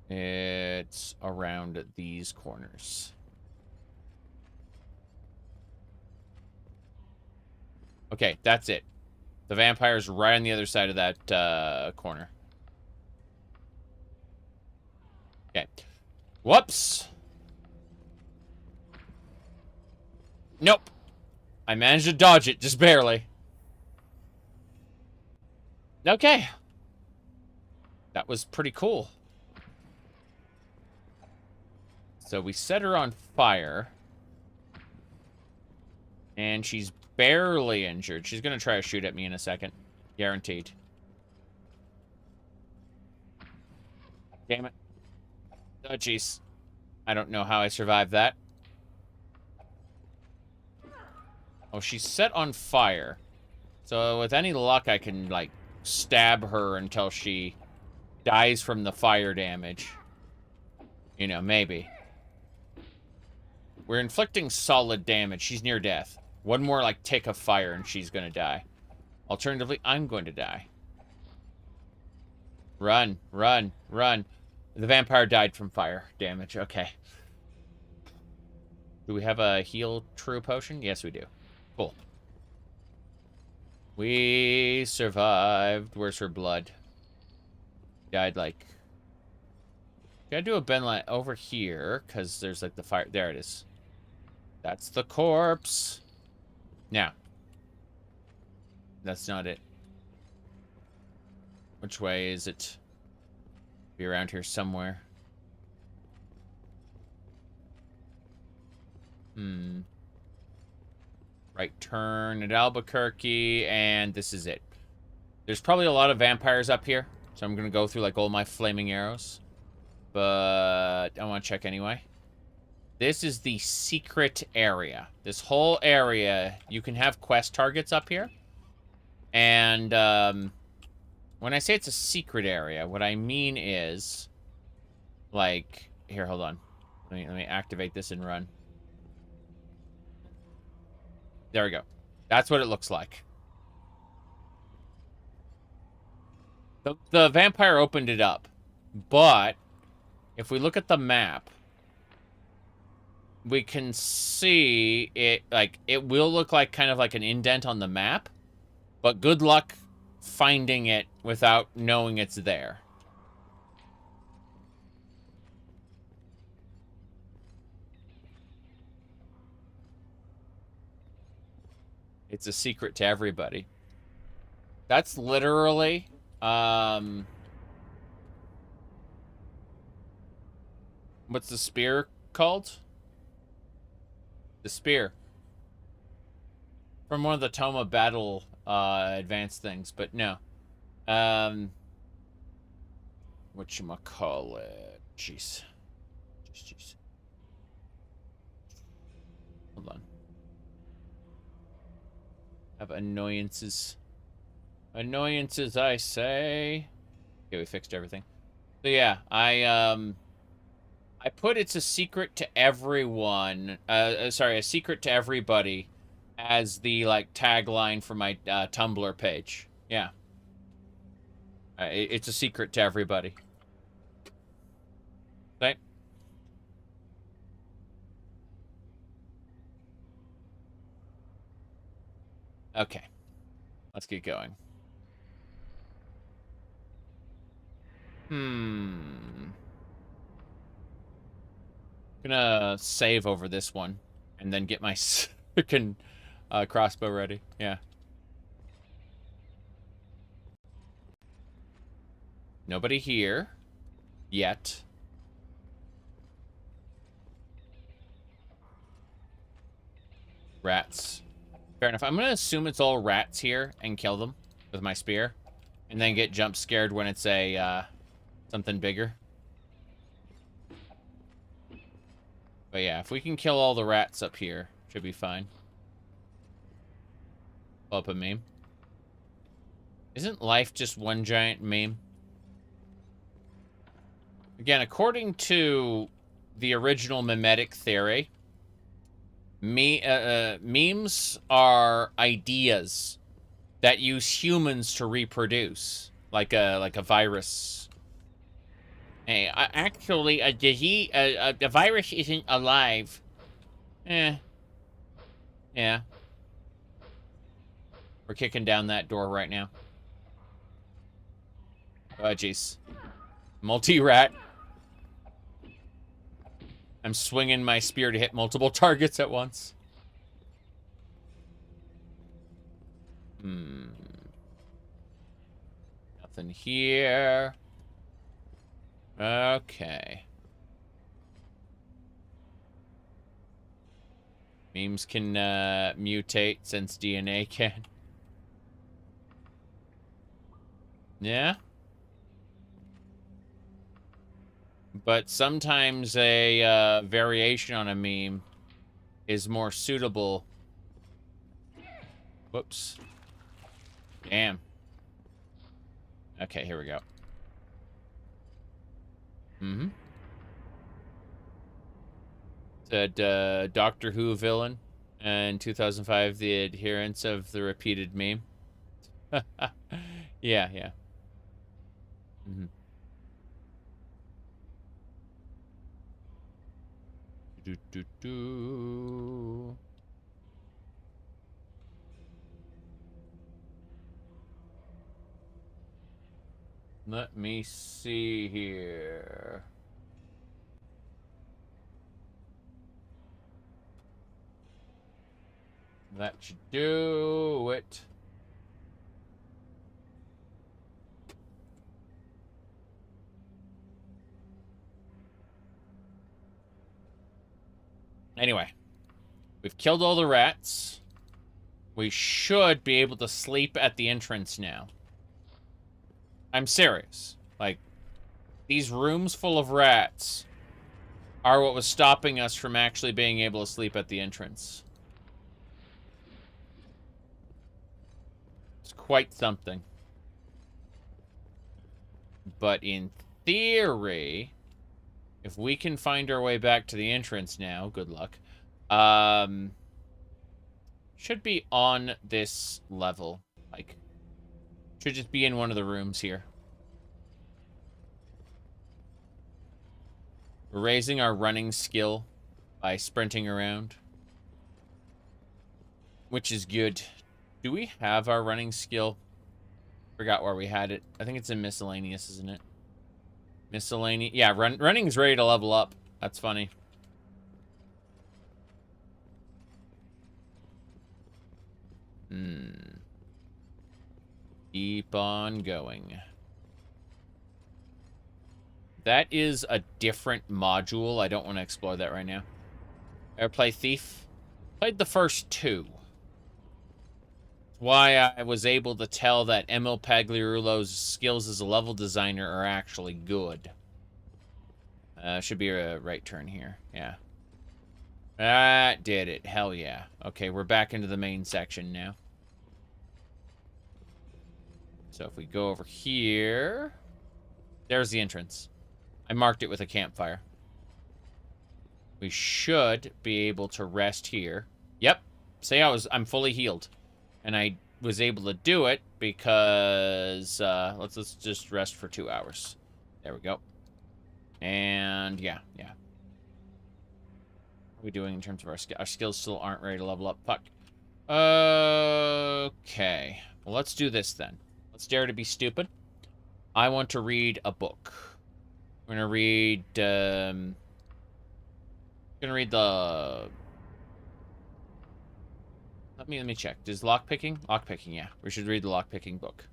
Speaker 1: It's around these corners. Okay, that's it. The vampire's right on the other side of that corner. Okay. Whoops. Nope. I managed to dodge it, just barely. Okay. That was pretty cool. So we set her on fire. And she's barely injured. She's going to try to shoot at me in a second. Guaranteed. Damn it. Oh, jeez. I don't know how I survived that. Oh, she's set on fire. So with any luck, I can, like, stab her until she dies from the fire damage. You know, maybe. We're inflicting solid damage. She's near death. One more, like, tick of fire and she's gonna die. Alternatively, I'm going to die. Run, run, run. The vampire died from fire damage. Okay. Do we have a heal true potion? Yes, we do. Cool. We survived. Where's her blood? Died, like... Gotta do a bend line over here, because there's, like, the fire... There it is. That's the corpse. Now. That's not it. Which way is it? Be around here somewhere. Right turn at Albuquerque, and this is it. There's probably a lot of vampires up here, so I'm gonna go through like all my flaming arrows. But I want to check anyway. This is the secret area. This whole area, you can have quest targets up here. And when I say it's a secret area, what I mean is, like, here, hold on. Let me activate this and run. There we go. That's what it looks like. The vampire opened it up. But if we look at the map, we can see it, like, it will look like kind of like an indent on the map. But good luck finding it without knowing it's there. It's a secret to everybody. That's literally, what's the spear called? The spear. From one of the Toma battle advanced things, but no. Whatchamacallit? Jeez. Jeez. Hold on. Have annoyances. Annoyances, I say. Okay, we fixed everything. So yeah, I put it's a secret to everyone. Sorry, a secret to everybody as the, like, tagline for my Tumblr page. Yeah. It's a secret to everybody. Okay. Okay. Let's get going. Gonna save over this one and then get my freaking crossbow ready. Yeah. Nobody here yet. Rats. Fair enough. I'm gonna assume it's all rats here and kill them with my spear, and then get jump scared when it's a something bigger. But yeah, if we can kill all the rats up here, should be fine. Pull up a meme. Isn't life just one giant meme? Again, according to the original mimetic theory, memes are ideas that use humans to reproduce, like a virus. Hey, actually, the virus isn't alive. Yeah. We're kicking down that door right now. Oh, jeez. Multi-rat. I'm swinging my spear to hit multiple targets at once. Nothing here. Okay. Memes can mutate since DNA can. Yeah. But sometimes a variation on a meme is more suitable. Whoops. Damn. Okay, here we go. Said Doctor Who villain in 2005, the adherents of the repeated meme. Yeah. Let me see here. That should do it. Anyway, we've killed all the rats. We should be able to sleep at the entrance now. I'm serious. Like, these rooms full of rats are what was stopping us from actually being able to sleep at the entrance. It's quite something. But in theory, if we can find our way back to the entrance now, good luck. Should be on this level. Like, should just be in one of the rooms here. We're raising our running skill by sprinting around, which is good. Do we have our running skill? Forgot where we had it. I think it's in miscellaneous, isn't it? Miscellaneous. Yeah, running's ready to level up. That's funny. Keep on going. That is a different module. I don't want to explore that right now. Ever play Thief? Played the first two. That's why I was able to tell that Emil Pagliarulo's skills as a level designer are actually good. Should be a right turn here. Yeah. That did it. Hell yeah. Okay, we're back into the main section now. So if we go over here, there's the entrance. I marked it with a campfire. We should be able to rest here. Yep. Say I'm fully healed. And I was able to do it because let's just rest for 2 hours. There we go. And yeah. What are we doing in terms of our skills? Our skills still aren't ready to level up. Fuck. Okay. Well, let's do this then. Let's dare to be stupid. I want to read a book. We're gonna read. Gonna read the. Let me check. Does lockpicking? Lockpicking, yeah. We should read the lockpicking book.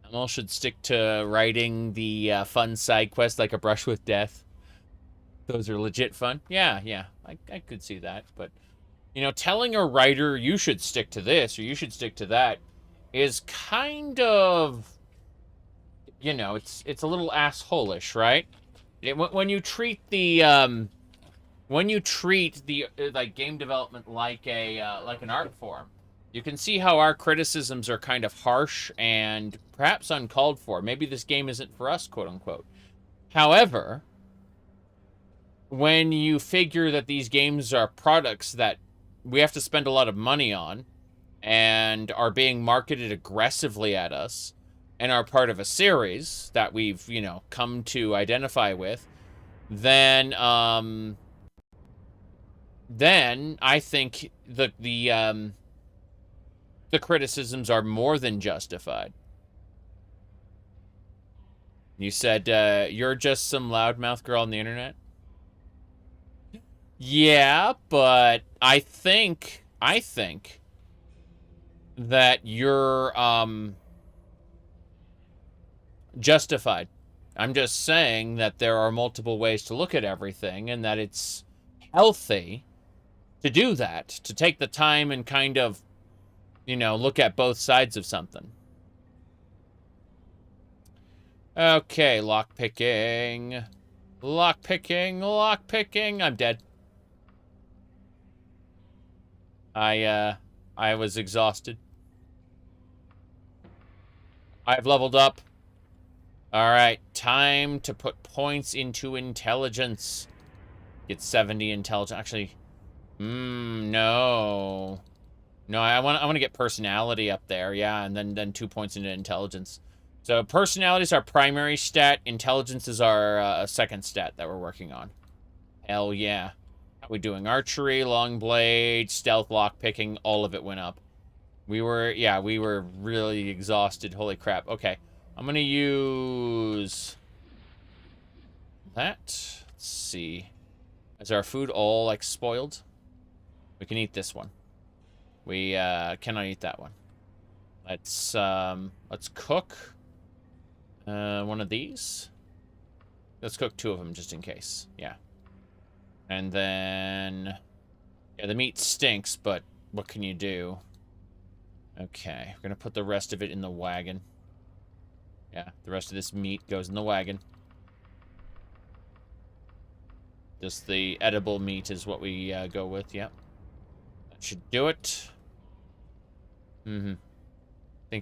Speaker 1: Emil should stick to writing the fun side quest like A Brush with Death. Those are legit fun. Yeah. I could see that, but you know, telling a writer you should stick to this or you should stick to that is kind of, you know, it's a little asshole-ish, right? When you treat the like game development like an art form, you can see how our criticisms are kind of harsh and perhaps uncalled for. Maybe this game isn't for us, quote unquote. However, when you figure that these games are products that we have to spend a lot of money on and are being marketed aggressively at us and are part of a series that we've, you know, come to identify with, then then I think the criticisms are more than justified. You said you're just some loudmouth girl on the internet? Yeah, but I think that you're justified. I'm just saying that there are multiple ways to look at everything, and that it's healthy to do that, to take the time and kind of, you know, look at both sides of something. Okay, lockpicking. Lockpicking, lockpicking. I'm dead. I was exhausted. I've leveled up. Alright, time to put points into intelligence. Get 70 intelligence. Actually, no. No, I want to get personality up there, yeah, and then 2 points into intelligence. So personality is our primary stat. Intelligence is our second stat that we're working on. Hell yeah. How we doing? Archery, long blade, stealth, lockpicking, all of it went up. We were really exhausted. Holy crap. Okay. I'm going to use that. Let's see. Is our food all, like, spoiled? We can eat this one. We cannot eat that one. Let's cook one of these. Let's cook 2 of them just in case. Yeah. And then... yeah, the meat stinks, but what can you do? Okay, we're going to put the rest of it in the wagon. Yeah, the rest of this meat goes in the wagon. Just the edible meat is what we go with, yep. That should do it. Think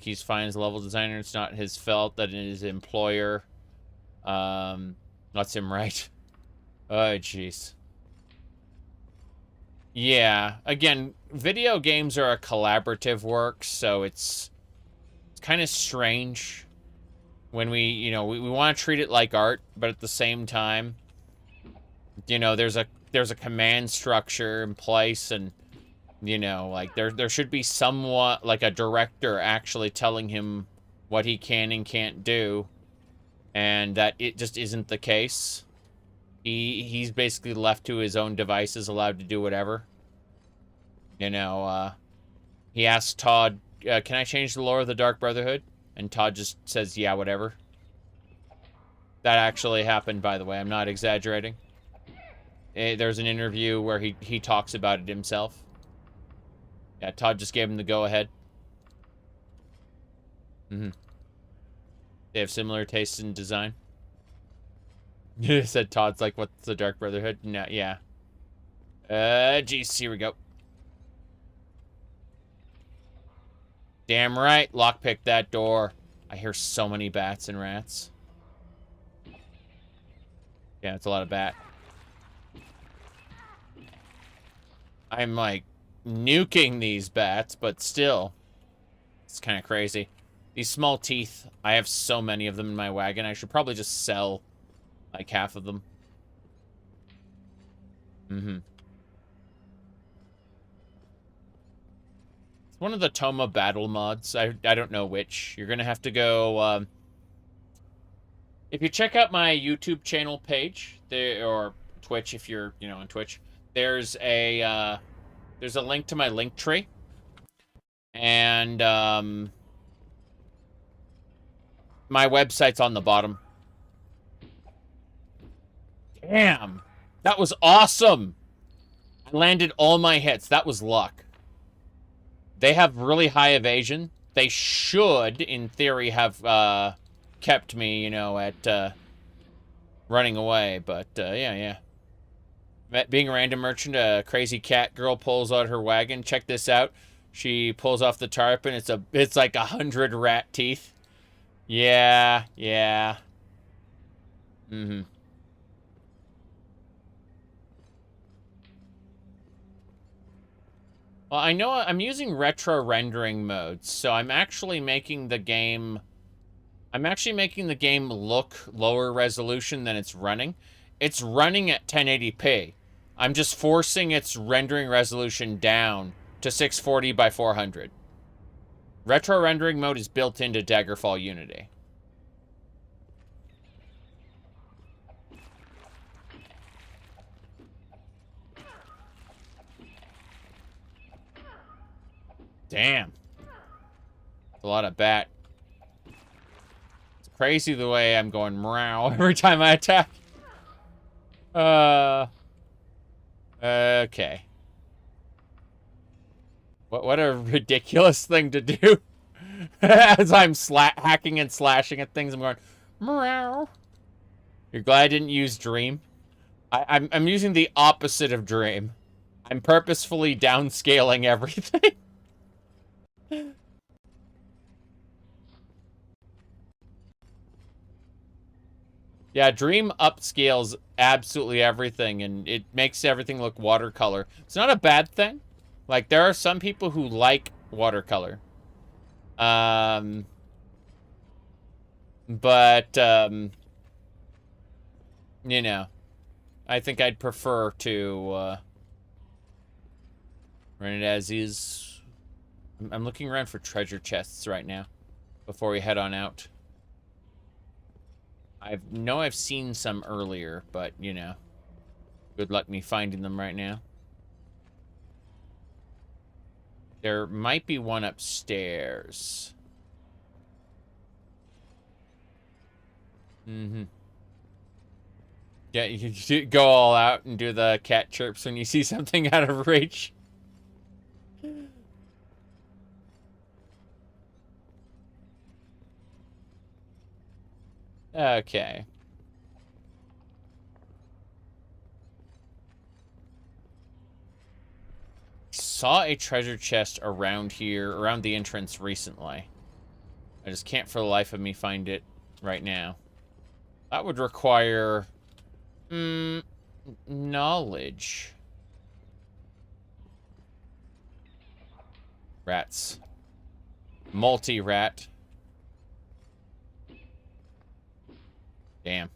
Speaker 1: he's fine as a level designer. It's not his fault that his employer lets him write. Oh, jeez. Yeah, again, video games are a collaborative work, so it's kind of strange when we want to treat it like art, but at the same time, you know, there's a command structure in place, and you know, like there should be somewhat like a director actually telling him what he can and can't do, and that it just isn't the case. He's basically left to his own devices, allowed to do whatever. You know, he asked Todd, can I change the lore of the Dark Brotherhood? And Todd just says, yeah, whatever. That actually happened, by the way. I'm not exaggerating. There's an interview where he talks about it himself. Yeah, Todd just gave him the go-ahead. They have similar tastes in design. Said Todd's like, what's the Dark Brotherhood? No, yeah. Geez, here we go. Damn right, lockpick that door. I hear so many bats and rats. Yeah, it's a lot of bat. I'm like nuking these bats, but still, it's kind of crazy. These small teeth, I have so many of them in my wagon. I should probably just sell like half of them. It's one of the Toma battle mods. I don't know which. You're gonna have to go. If you check out my YouTube channel page, there, or Twitch, if you're on Twitch, there's a link to my link tree, and my website's on the bottom. Damn, that was awesome. I landed all my hits. That was luck. They have really high evasion. They should, in theory, have kept me, at running away. But yeah. Being a random merchant, a crazy cat girl pulls out her wagon. Check this out. She pulls off the tarp, and it's like 100 rat teeth. Yeah. Well, I know I'm using retro rendering modes, so I'm actually making the game look lower resolution than it's running. It's running at 1080p, I'm just forcing its rendering resolution down to 640 by 400. Retro rendering mode is built into Daggerfall Unity. Damn. A lot of bat. It's crazy the way I'm going meow every time I attack. Okay. What a ridiculous thing to do. As I'm hacking and slashing at things, I'm going meow. You're glad I didn't use Dream? I'm using the opposite of Dream. I'm purposefully downscaling everything. Yeah, Dream upscales absolutely everything, and it makes everything look watercolor. It's not a bad thing. Like, there are some people who like watercolor. But, you know, I think I'd prefer to, run it as is. I'm looking around for treasure chests right now before we head on out. I know I've seen some earlier, but, you know, good luck me finding them right now. There might be one upstairs. Mm-hmm. Yeah, you can go all out and do the cat chirps when you see something out of reach. Okay. Saw a treasure chest around here, around the entrance recently. I just can't for the life of me find it right now. That would require... knowledge. Rats. Multi-rat. Damn.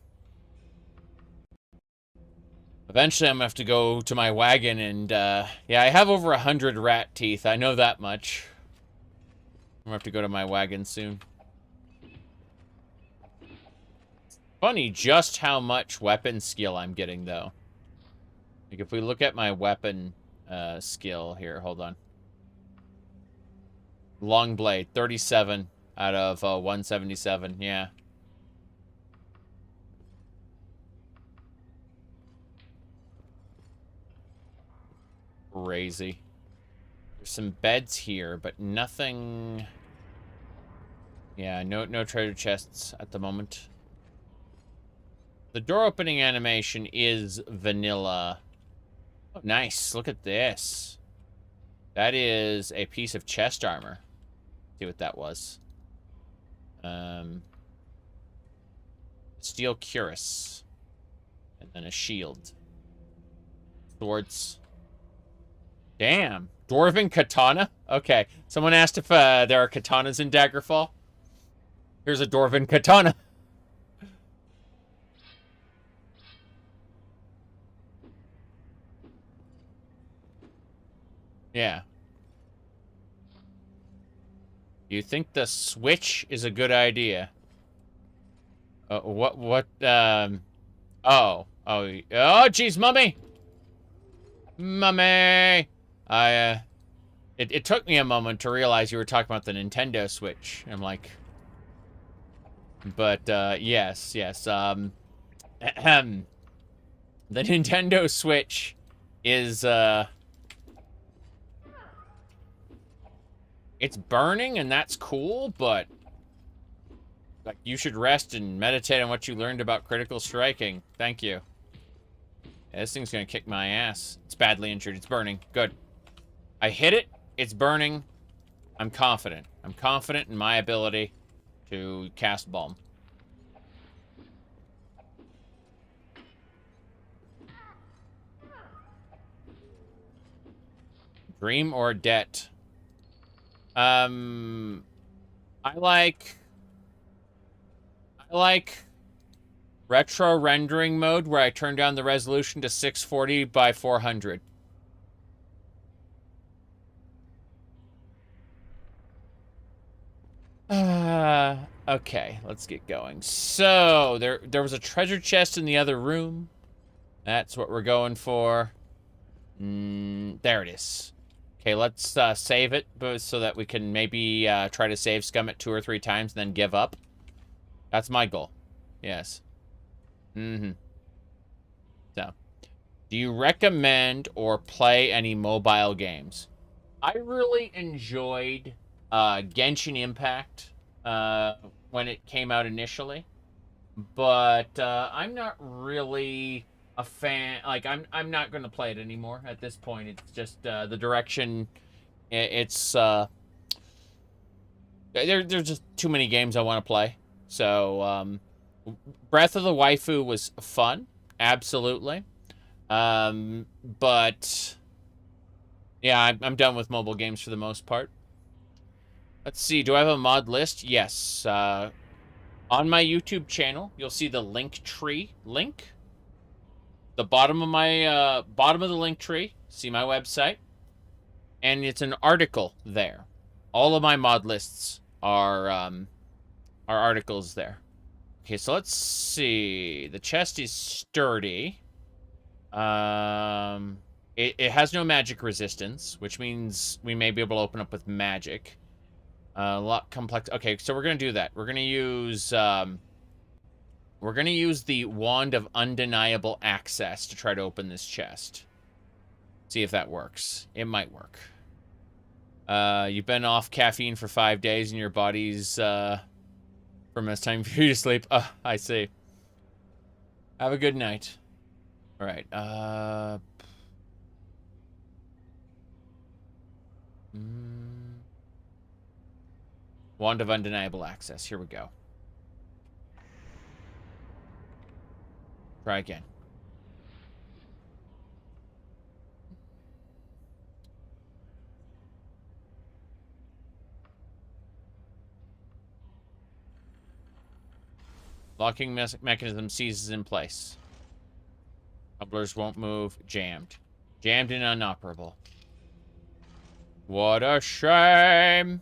Speaker 1: Eventually, I'm gonna have to go to my wagon and, yeah, I have over 100 rat teeth. I know that much. I'm gonna have to go to my wagon soon. Funny just how much weapon skill I'm getting, though. Like, if we look at my weapon, skill here, hold on. Long blade, 37 out of, 177, yeah. Crazy. There's some beds here, but nothing... Yeah, no treasure chests at the moment. The door opening animation is vanilla. Oh, nice. Look at this. That is a piece of chest armor. See what that was. Steel cuirass. And then a shield. Swords. Damn. Dwarven katana? Okay. Someone asked if there are katanas in Daggerfall. Here's a Dwarven katana. Yeah. You think the switch is a good idea? Oh, jeez, mummy! Mummy! It took me a moment to realize you were talking about the Nintendo Switch. I'm like... But, yes. The Nintendo Switch is, it's burning, and that's cool, but... Like, you should rest and meditate on what you learned about critical striking. Thank you. Yeah, this thing's gonna kick my ass. It's badly injured. It's burning. Good. I hit it. It's burning. I'm confident. I'm confident in my ability to cast Balm. Dream or debt? I like Retro rendering mode where I turn down the resolution to 640 by 400. Okay, let's get going. So, there was a treasure chest in the other room. That's what we're going for. There it is. Okay, let's save it so that we can maybe try to save scum it 2 or 3 times and then give up. That's my goal. Yes. So, do you recommend or play any mobile games? I really enjoyed Genshin Impact when it came out initially, but I'm not really a fan. Like, I'm not going to play it anymore at this point. It's just the direction. It's there's just too many games I want to play. So Breath of the Waifu was fun, absolutely. But yeah, I'm done with mobile games for the most part. Let's see, do I have a mod list? Yes. On my YouTube channel, you'll see the link tree link. The bottom of my bottom of the link tree, see my website, and it's an article there. All of my mod lists are articles there. Okay, so let's see. The chest is sturdy. It has no magic resistance, which means we may be able to open up with magic. A lot complex. Okay, so we're gonna do that. We're gonna use the Wand of Undeniable Access to try to open this chest. See if that works. It might work. You've been off caffeine for 5 days and your body's from it's time for you to sleep. I see. Have a good night. All right. Wand of Undeniable Access. Here we go. Try again. Locking mechanism seizes in place. Tumblers won't move. Jammed. Jammed and inoperable. What a shame.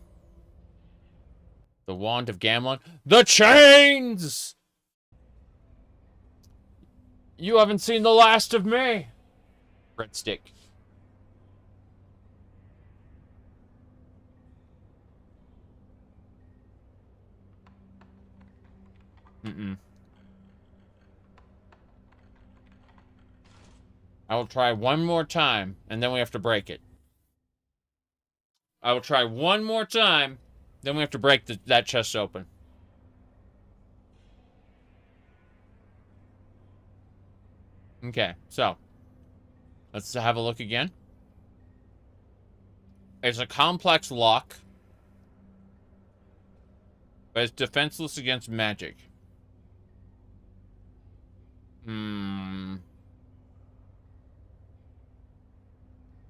Speaker 1: The Wand of Gamlon. The chains! You haven't seen the last of me. Breadstick. I will try one more time, and then we have to break it. I will try one more time, then we have to break that chest open. Okay, so let's have a look again. It's a complex lock, but it's defenseless against magic.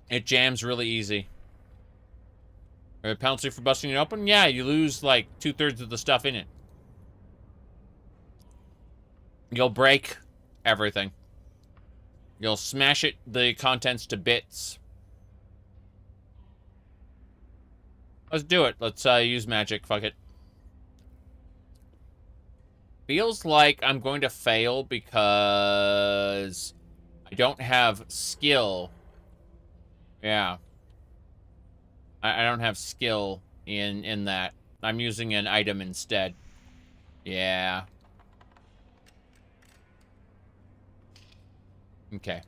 Speaker 1: It jams really easy. A penalty for busting it open? Yeah, you lose like 2/3 of the stuff in it. You'll break everything. You'll smash the contents to bits. Let's do it. Let's use magic. Fuck it. Feels like I'm going to fail because I don't have skill. Yeah. I don't have skill in that. I'm using an item instead. Yeah. Okay.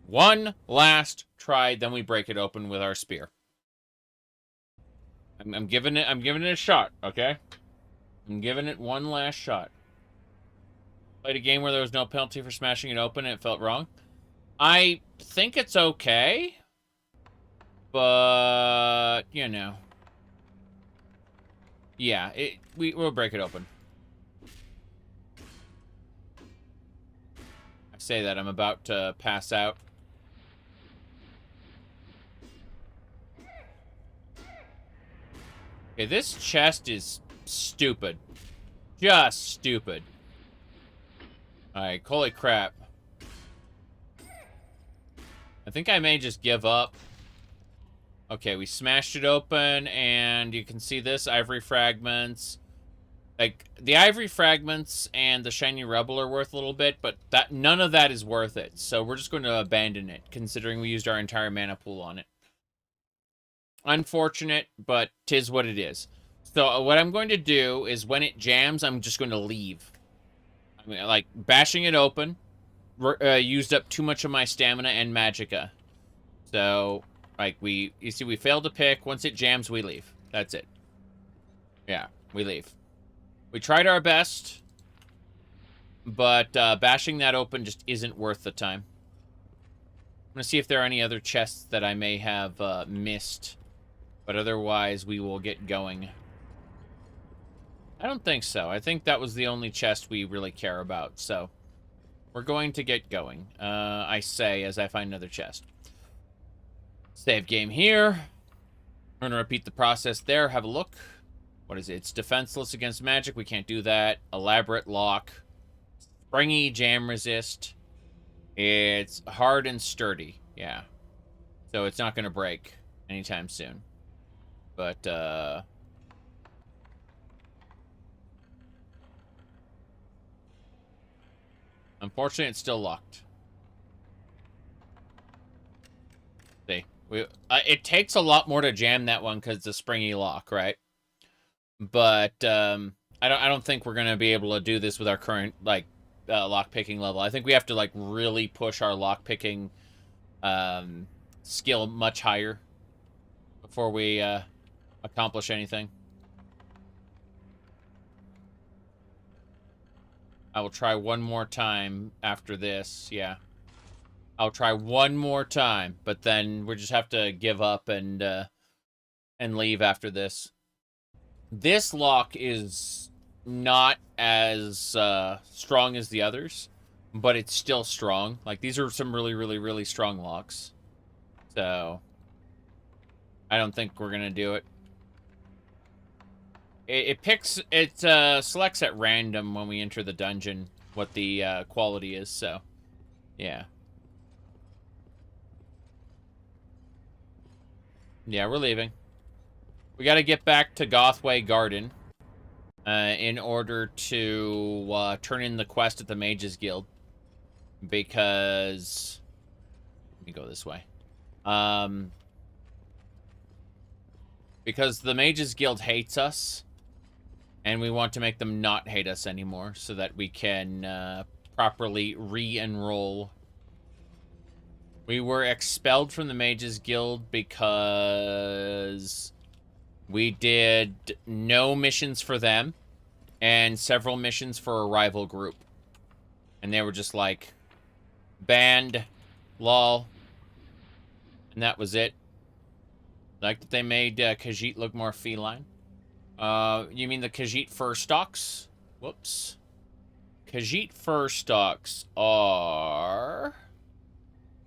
Speaker 1: One last try, then we break it open with our spear. I'm giving it a shot, okay? I'm giving it one last shot. Played a game where there was no penalty for smashing it open and it felt wrong. I think it's okay. But, you know. Yeah, we'll break it open. I say that, I'm about to pass out. Okay, this chest is stupid. Just stupid. Alright, holy crap. I think I may just give up. Okay, we smashed it open, and you can see this, ivory fragments. Like, the ivory fragments and the shiny rebel are worth a little bit, but none of that is worth it. So we're just going to abandon it, considering we used our entire mana pool on it. Unfortunate, but 'tis what it is. So what I'm going to do is when it jams, I'm just going to leave. I mean, like, bashing it open used up too much of my stamina and magicka. So, like, you see, we failed to pick. Once it jams, we leave. That's it. Yeah, we leave. We tried our best, but bashing that open just isn't worth the time. I'm going to see if there are any other chests that I may have missed. But otherwise, we will get going. I don't think so. I think that was the only chest we really care about. So, we're going to get going. I say as I find another chest. Save game here. We're going to repeat the process there. Have a look. What is it? It's defenseless against magic. We can't do that. Elaborate lock. Springy jam resist. It's hard and sturdy. Yeah. So it's not going to break anytime soon. But, unfortunately, it's still locked. See, it takes a lot more to jam that one because it's a springy lock, right? But I don't think we're gonna be able to do this with our current lock picking level. I think we have to like really push our lock picking skill much higher before we accomplish anything. I will try one more time after this. Yeah. I'll try one more time, but then we just have to give up and leave after this. This lock is not as strong as the others, but it's still strong. Like, these are some really, really, really strong locks. So, I don't think we're gonna do it. It selects at random when we enter the dungeon what the quality is, so, yeah. Yeah, we're leaving. We gotta get back to Gothway Garden in order to turn in the quest at the Mages Guild. Because... Let me go this way. Because the Mages Guild hates us. And we want to make them not hate us anymore so that we can properly re-enroll. We were expelled from the Mages Guild because we did no missions for them and several missions for a rival group. And they were just like, banned, lol. And that was it. Like that they made Khajiit look more feline. You mean the Khajiit fur stalks? Whoops. Khajiit fur stalks are...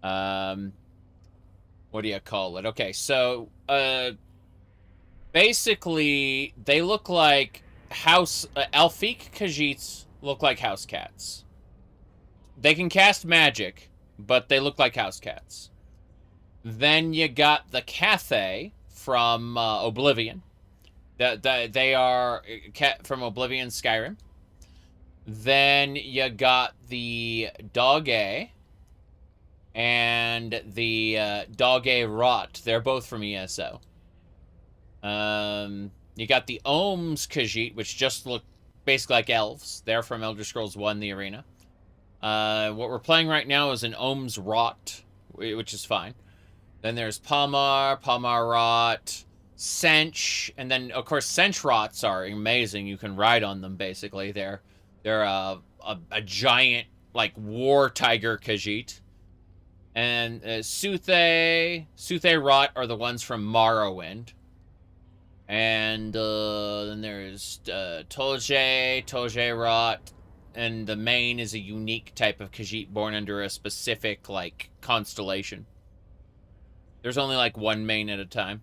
Speaker 1: what do you call it? Okay, so, basically, they look like Elfique Khajiits look like house cats. They can cast magic, but they look like house cats. Then you got the Cathay from Oblivion. They are from Oblivion Skyrim. Then you got the Dogge and the Daggerfall. They're both from ESO. You got the Ohmes-Rhat, which just look basically like elves. They're from Elder Scrolls 1, the Arena. What we're playing right now is an Ohmes-Rhat, which is fine. Then there's Palmar-Rhat, Sench, and then, of course, Sench-Rats are amazing. You can ride on them, basically. They're a giant, like, war tiger Khajiit. And Suthay-Rhat are the ones from Morrowind. And then there's Tolje-Rhat. And the main is a unique type of Khajiit born under a specific, like, constellation. There's only, like, one main at a time.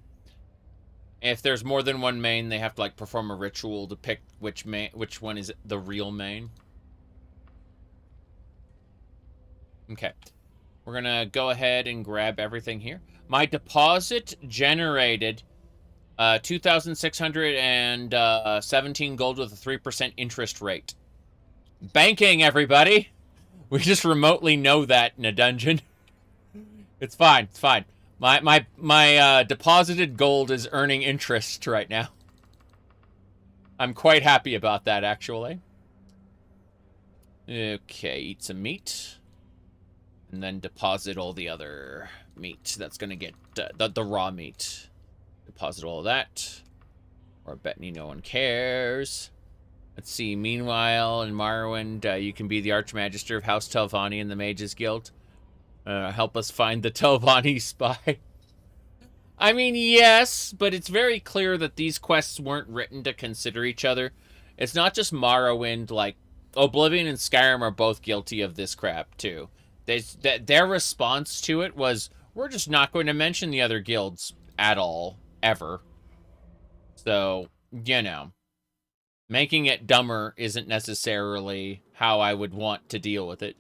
Speaker 1: If there's more than one main, they have to, like, perform a ritual to pick which one is the real main. Okay. We're gonna go ahead and grab everything here. My deposit generated 2,617 gold with a 3% interest rate. Banking, everybody! We just remotely know that in a dungeon. It's fine, it's fine. My deposited gold is earning interest right now. I'm quite happy about that, actually. Okay, eat some meat. And then deposit all the other meat. That's gonna get the raw meat. Deposit all of that. Or Bettany, no one cares. Let's see. Meanwhile, in Morrowind, you can be the Archmagister of House Telvanni in the Mages Guild. Help us find the Telvanni spy. I mean, yes, but it's very clear that these quests weren't written to consider each other. It's not just Morrowind, like, Oblivion and Skyrim are both guilty of this crap, too. Their response to it was, we're just not going to mention the other guilds at all, ever. So, you know, making it dumber isn't necessarily how I would want to deal with it.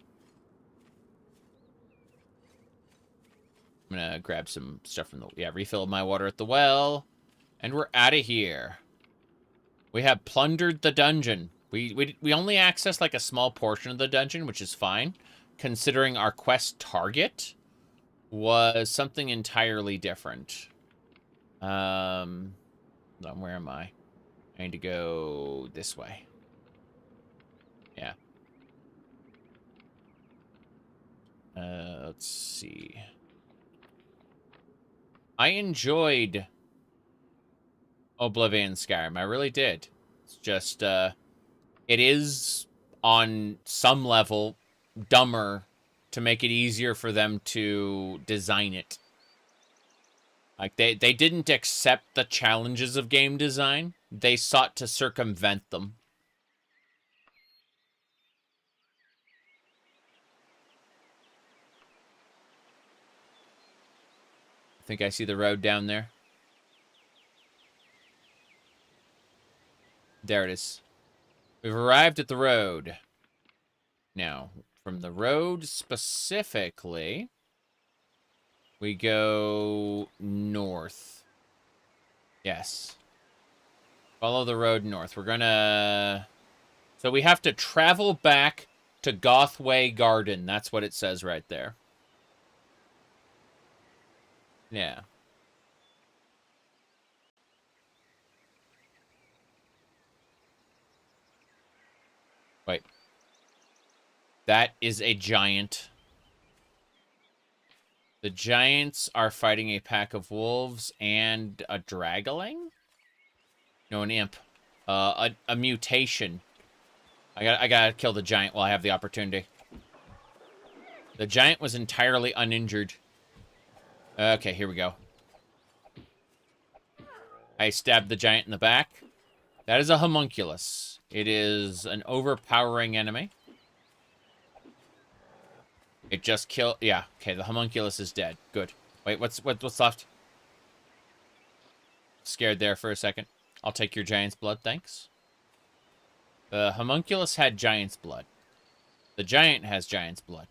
Speaker 1: I'm gonna grab some stuff from the... Yeah, refill my water at the well. And we're out of here. We have plundered the dungeon. We only accessed, like, a small portion of the dungeon, which is fine, considering our quest target was something entirely different. Where am I? I need to go this way. Yeah. Let's see. I enjoyed Oblivion Skyrim. I really did. It's just, it is, on some level, dumber to make it easier for them to design it. Like, they didn't accept the challenges of game design. They sought to circumvent them. I think I see the road down there. There it is. We've arrived at the road. Now, from the road specifically, we go north. Yes. Follow the road north. We're gonna... So we have to travel back to Gothway Garden. That's what it says right there. Yeah. Wait. That is a giant. The giants are fighting a pack of wolves and a dragaling? No, an imp. A mutation. I gotta kill the giant while I have the opportunity. The giant was entirely uninjured. Okay, here we go. I stabbed the giant in the back. That is a homunculus. It is an overpowering enemy. It just killed... Yeah, okay, the homunculus is dead. Good. Wait, what's left? Scared there for a second. I'll take your giant's blood, thanks. The homunculus had giant's blood. The giant has giant's blood.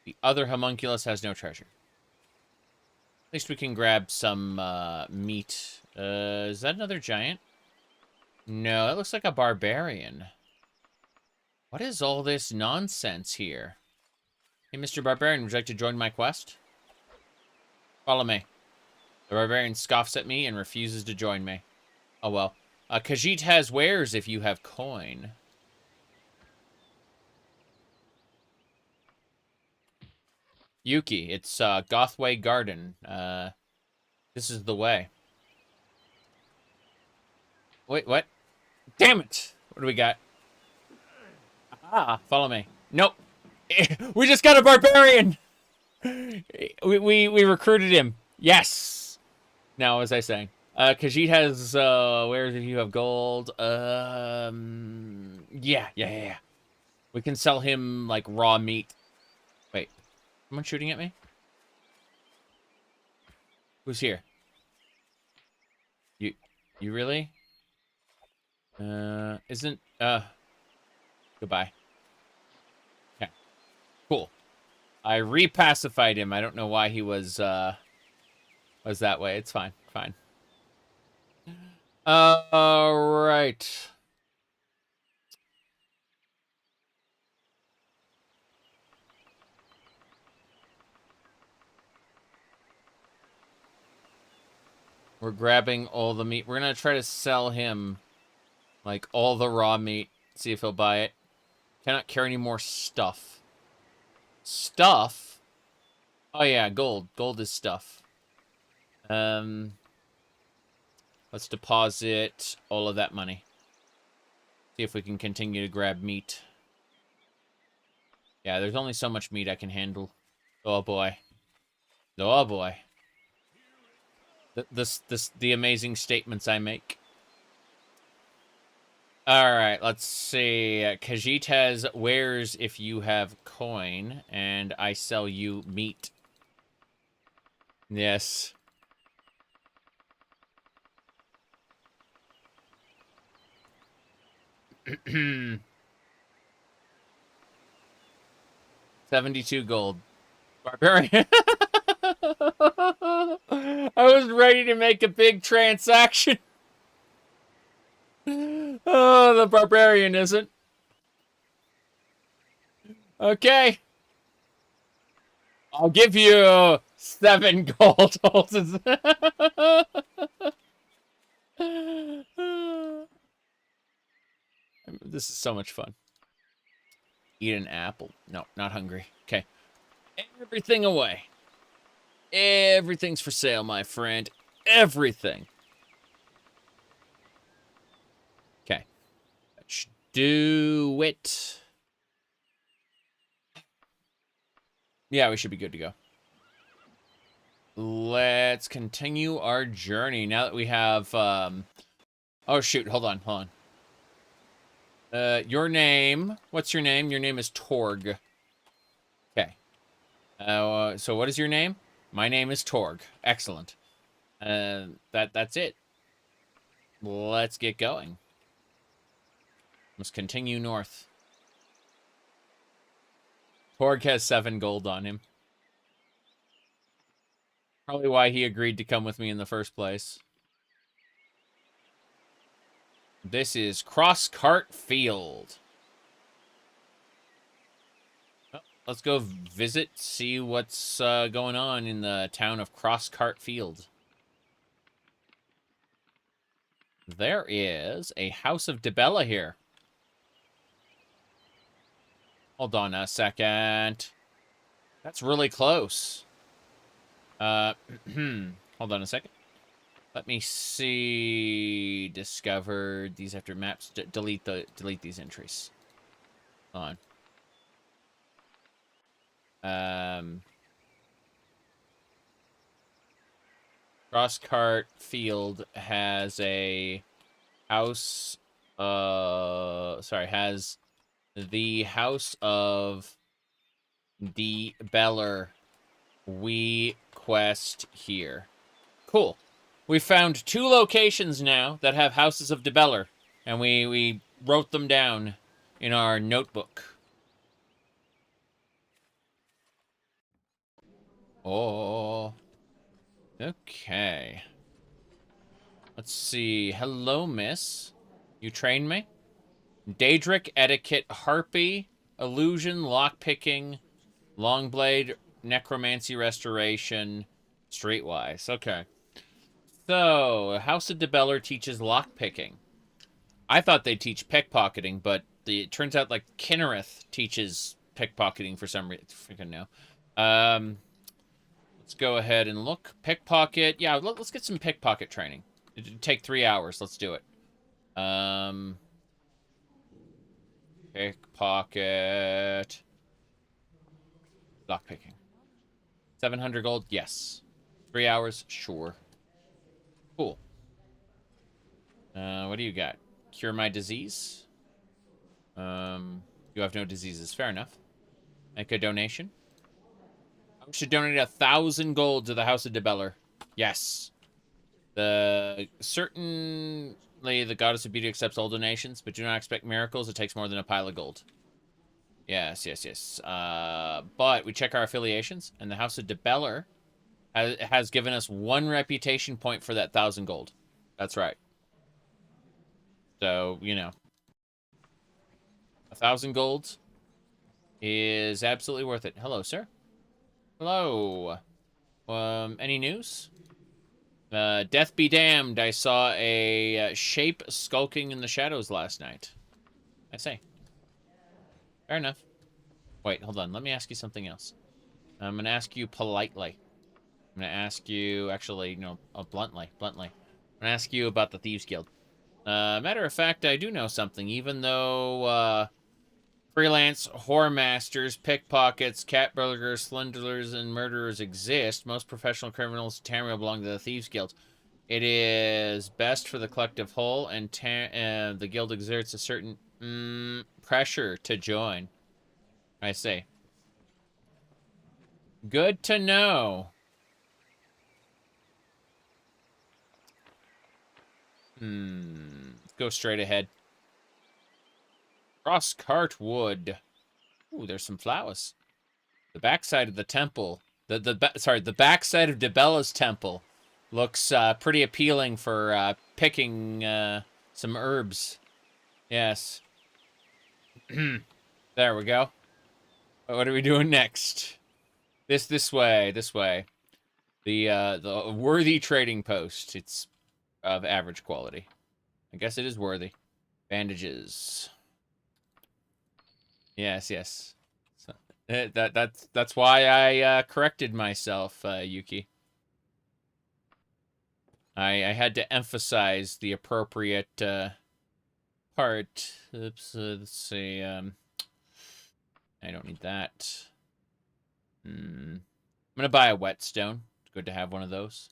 Speaker 1: The other homunculus has no treasure. At least we can grab some meat. Is that another giant? No, that looks like a barbarian. What is all this nonsense here? Hey, Mr. Barbarian, would you like to join my quest? Follow me. The barbarian scoffs at me and refuses to join me. Oh, well. Khajiit has wares if you have coin. Yuki, it's Gothway Garden. This is the way. Wait, what? Damn it! What do we got? Ah, follow me. Nope. We just got a barbarian! We recruited him. Yes! Now, what was I saying? Khajiit has, wares if you have gold. Yeah. We can sell him, like, raw meat. Wait. Someone shooting at me? Who's here? You really? Goodbye. Okay. Cool. I repacified him. I don't know why he was that way. It's fine. Fine. All right. We're grabbing all the meat. We're going to try to sell him, like, all the raw meat. See if he'll buy it. Cannot carry any more stuff. Stuff? Oh, yeah, gold. Gold is stuff. Let's deposit all of that money. See if we can continue to grab meat. Yeah, there's only so much meat I can handle. Oh, boy. Oh, boy. The amazing statements I make. Alright, let's see. Khajiit has wares if you have coin, and I sell you meat. Yes. $72 gold. Barbarian. I was ready to make a big transaction. Oh, the barbarian isn't. Okay. I'll give you 7 gold. This is so much fun. Eat an apple. No, not hungry. Okay. Everything away. Everything's for sale, my friend. Everything. Okay. Let's do it. Yeah, we should be good to go. Let's continue our journey now that we have, Oh, shoot. Hold on. Your name. What's your name? Your name is Torg. Okay. So what is your name? My name is Torg. Excellent. That's it. Let's get going. Must continue north. Torg has 7 gold on him. Probably why he agreed to come with me in the first place. This is Crosscart Field. Oh, let's go visit, see what's going on in the town of Crosscart Field. There is a House of Dibella here. Hold on a second. That's really close. Hold on a second. Let me see. Discovered these after maps. Delete these entries. Hold on. Crosscart Field has a house. Has the House of Dibella. We quest here. Cool. We found 2 locations now that have Houses of Dibella, and we wrote them down in our notebook. Oh. Okay. Let's see. Hello, miss. You train me? Daedric, Etiquette, Harpy, Illusion, Lockpicking, Longblade, Necromancy, Restoration, Streetwise. Okay. So, House of Dibella teaches lockpicking. I thought they teach pickpocketing, but it turns out, like, Kinnereth teaches pickpocketing for some reason. Freaking no. Let's go ahead and look. Pickpocket. Yeah, let's get some pickpocket training. It'd take 3 hours. Let's do it. Pickpocket. Lockpicking. 700 gold? Yes. 3 hours? Sure. Cool. What do you got? Cure my disease? You have no diseases. Fair enough. Make a donation. I should donate 1,000 gold to the House of Dibella. Yes. Certainly the Goddess of Beauty accepts all donations, but do not expect miracles. It takes more than a pile of gold. Yes, yes, yes. But we check our affiliations, and the House of DeBeller has given us 1 reputation point for that 1,000 gold. That's right. So, you know. 1,000 gold is absolutely worth it. Hello, sir. Hello. Any news? Death be damned, I saw a shape skulking in the shadows last night. I say. Fair enough. Wait, hold on. Let me ask you something else. I'm going to ask you politely. I'm going to ask you, actually, no, bluntly. I'm going to ask you about the Thieves Guild. Matter of fact, I do know something. Even though, freelance whoremasters, pickpockets, cat burglars, swindlers, and murderers exist, most professional criminals in Tamriel belong to the Thieves Guild. It is best for the collective whole, and the guild exerts a certain pressure to join. I say. Good to know. Go straight ahead. Crosscart wood. Ooh, there's some flowers. The backside of the temple. The backside of DeBella's temple looks pretty appealing for picking some herbs. Yes. There we go. What are we doing next? This way. The worthy trading post. It's of average quality. I guess it is worthy. Bandages. Yes. So, that's why I corrected myself, Yuki. I had to emphasize the appropriate part. Oops. Let's see. I don't need that. I'm gonna buy a whetstone. It's good to have one of those.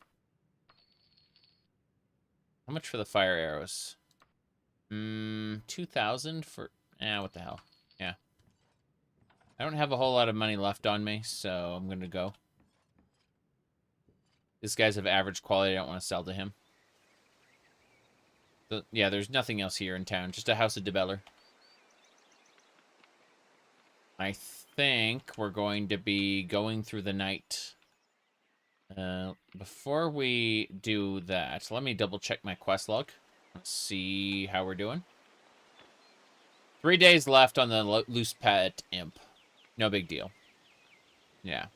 Speaker 1: How much for the fire arrows? 2,000 for... what the hell. Yeah. I don't have a whole lot of money left on me, so I'm gonna go. This guy's of average quality. I don't want to sell to him. So, yeah, there's nothing else here in town. Just a House of DeBeller. I think we're going to be going through the night. Before we do that, let me double check my quest log. Let's see how we're doing. 3 days left on the loose pet imp. No big deal. Yeah.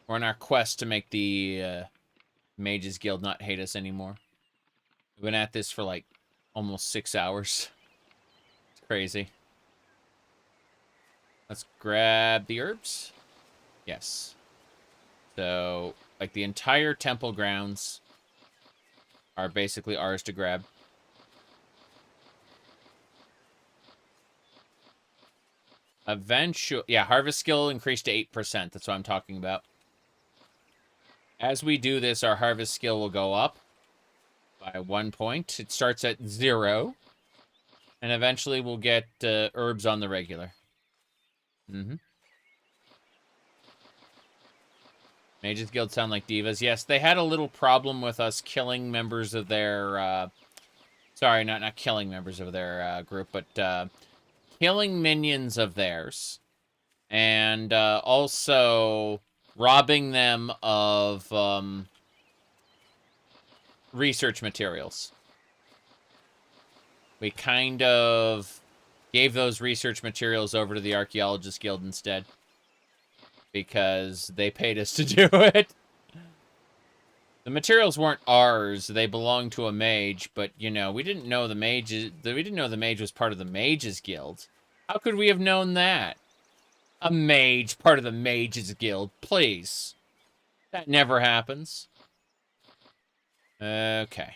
Speaker 1: We're on our quest to make the Mages Guild not hate us anymore. We've been at this for like almost 6 hours. It's crazy. Let's grab the herbs. Yes. So, like, the entire temple grounds are basically ours to grab. Eventually, yeah, harvest skill increased to 8%. That's what I'm talking about. As we do this, our harvest skill will go up by 1 point. It starts at 0. And eventually we'll get herbs on the regular. Mages Guild sound like divas. Yes, they had a little problem with us killing members of their... sorry, not killing members of their group, but killing minions of theirs. And also robbing them of research materials. We kind of gave those research materials over to the Archaeologist Guild instead. Because they paid us to do it. The materials weren't ours. They belonged to a mage, but, you know, we didn't know the mage was part of the Mages Guild. How could we have known that? A mage, part of the Mages Guild. Please. That never happens. Okay.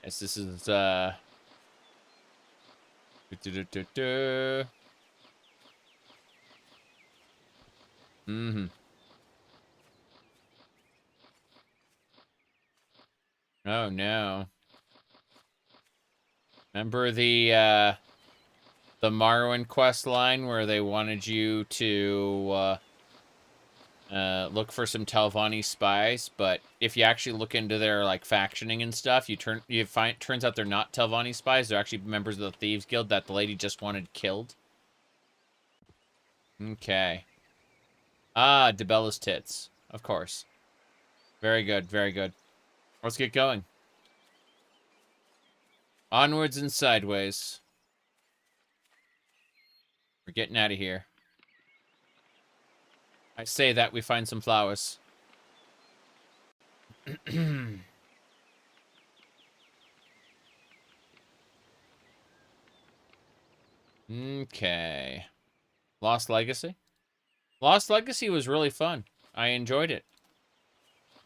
Speaker 1: Yes, this is, Oh, no. Remember the Marwyn quest line where they wanted you to, look for some Telvanni spies, but if you actually look into their like factioning and stuff, turns out they're not Telvanni spies. They're actually members of the Thieves Guild that the lady just wanted killed. Okay. Ah, DeBella's tits. Of course. Very good, very good. Let's get going. Onwards and sideways. We're getting out of here. I say that we find some flowers. Okay. Lost Legacy? Lost Legacy was really fun. I enjoyed it.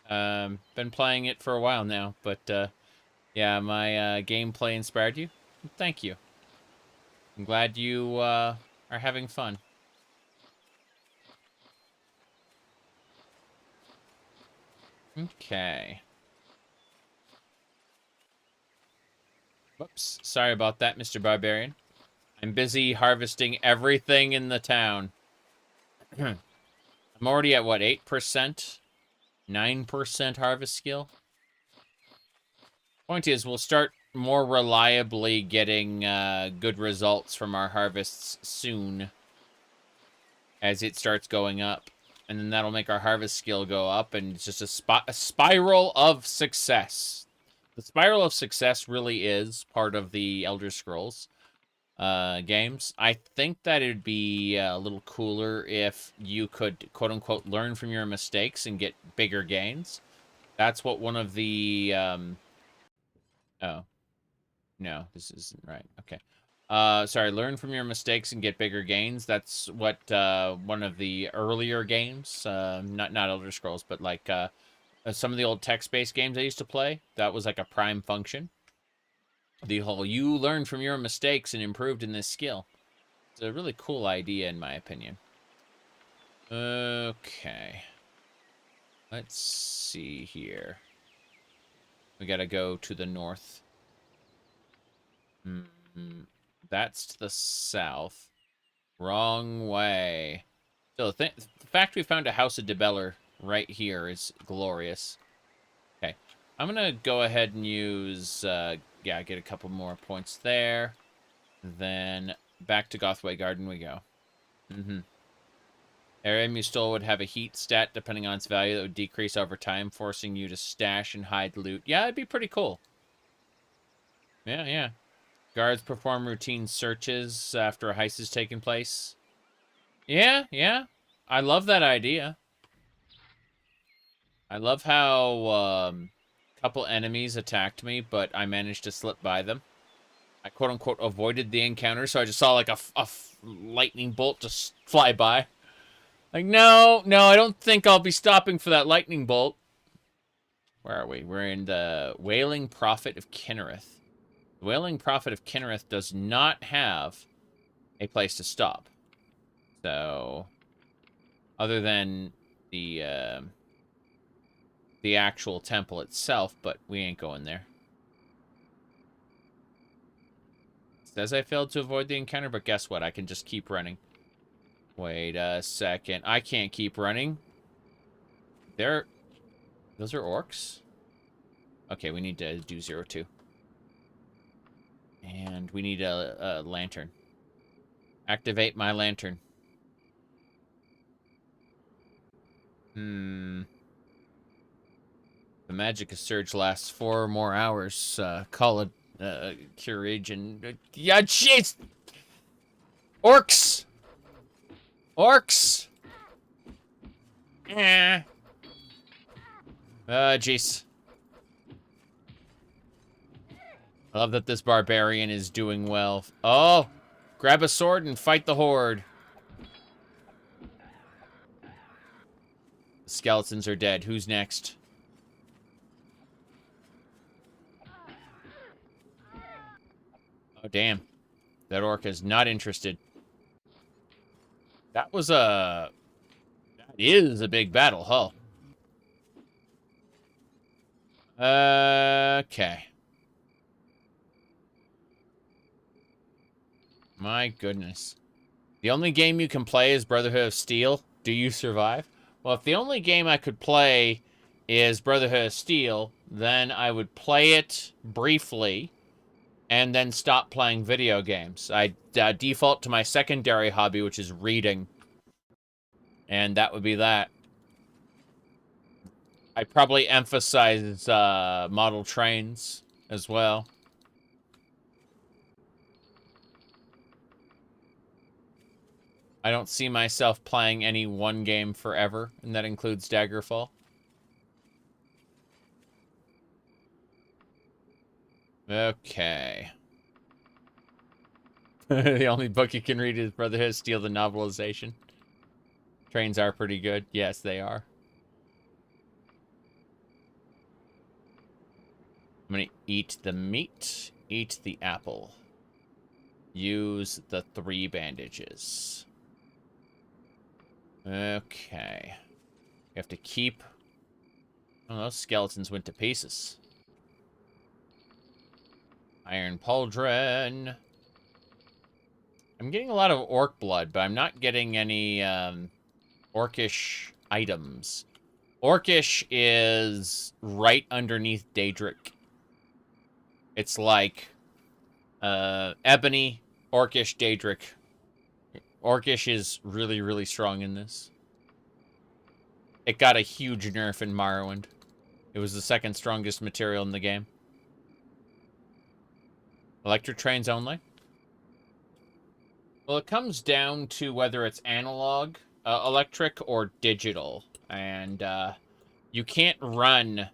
Speaker 1: Been playing it for a while now, but yeah, my gameplay inspired you. Thank you. I'm glad you are having fun. Okay. Whoops. Sorry about that, Mr. Barbarian. I'm busy harvesting everything in the town. I'm already at, what, 8%? 9% harvest skill? Point is, we'll start more reliably getting good results from our harvests soon as it starts going up. And then that'll make our harvest skill go up, and it's just a spiral of success. The spiral of success really is part of the Elder Scrolls games. I think that it'd be a little cooler if you could, quote-unquote, learn from your mistakes and get bigger gains. That's what one of the... Oh. No, this isn't right. Okay. Sorry, learn from your mistakes and get bigger gains. That's what one of the earlier games, not Elder Scrolls, but like some of the old text-based games I used to play, that was like a prime function. The whole, you learned from your mistakes and improved in this skill. It's a really cool idea, in my opinion. Okay. Let's see here. We gotta go to the north. That's to the south. Wrong way. So the fact we found a House of DeBeller right here is glorious. Okay. I'm going to go ahead and use... yeah, get a couple more points there. Then back to Gothway Garden we go. Area you stole would have a heat stat depending on its value that would decrease over time, forcing you to stash and hide loot. Yeah, it'd be pretty cool. Yeah, yeah. Guards perform routine searches after a heist has taken place. Yeah, yeah. I love that idea. I love how a couple enemies attacked me, but I managed to slip by them. I quote-unquote avoided the encounter, so I just saw like a lightning bolt just fly by. Like, no, I don't think I'll be stopping for that lightning bolt. Where are we? We're in the Wailing Prophet of Kinnereth. The Wailing Prophet of Kinnereth does not have a place to stop. So, other than the actual temple itself, but we ain't going there. It says I failed to avoid the encounter, but guess what? I can just keep running. Wait a second. I can't keep running. Those are orcs? Okay, we need to do 02. And we need a lantern. Activate my lantern. The magic surge lasts 4 more hours. Call it courage and... yeah, jeez! Orcs! Orcs! Jeez. I love that this barbarian is doing well. Oh! Grab a sword and fight the horde. The skeletons are dead. Who's next? Oh, damn. That orc is not interested. That was that is a big battle, huh? Okay. My goodness. The only game you can play is Brotherhood of Steel. Do you survive? Well, if the only game I could play is Brotherhood of Steel, then I would play it briefly and then stop playing video games. I default to my secondary hobby, which is reading. And that would be that. I probably emphasize model trains as well. I don't see myself playing any one game forever, and that includes Daggerfall. Okay. The only book you can read is Brotherhood of Steel, the novelization. Trains are pretty good. Yes, they are. I'm gonna eat the meat, eat the apple. Use the 3 bandages. Okay. We have to keep... Oh, those skeletons went to pieces. Iron pauldron. I'm getting a lot of orc blood, but I'm not getting any orcish items. Orcish is right underneath Daedric. It's like ebony, orcish, Daedric. Orcish is really, really strong in this. It got a huge nerf in Morrowind. It was the 2nd strongest material in the game. Electric trains only? Well, it comes down to whether it's analog, electric, or digital. And you can't run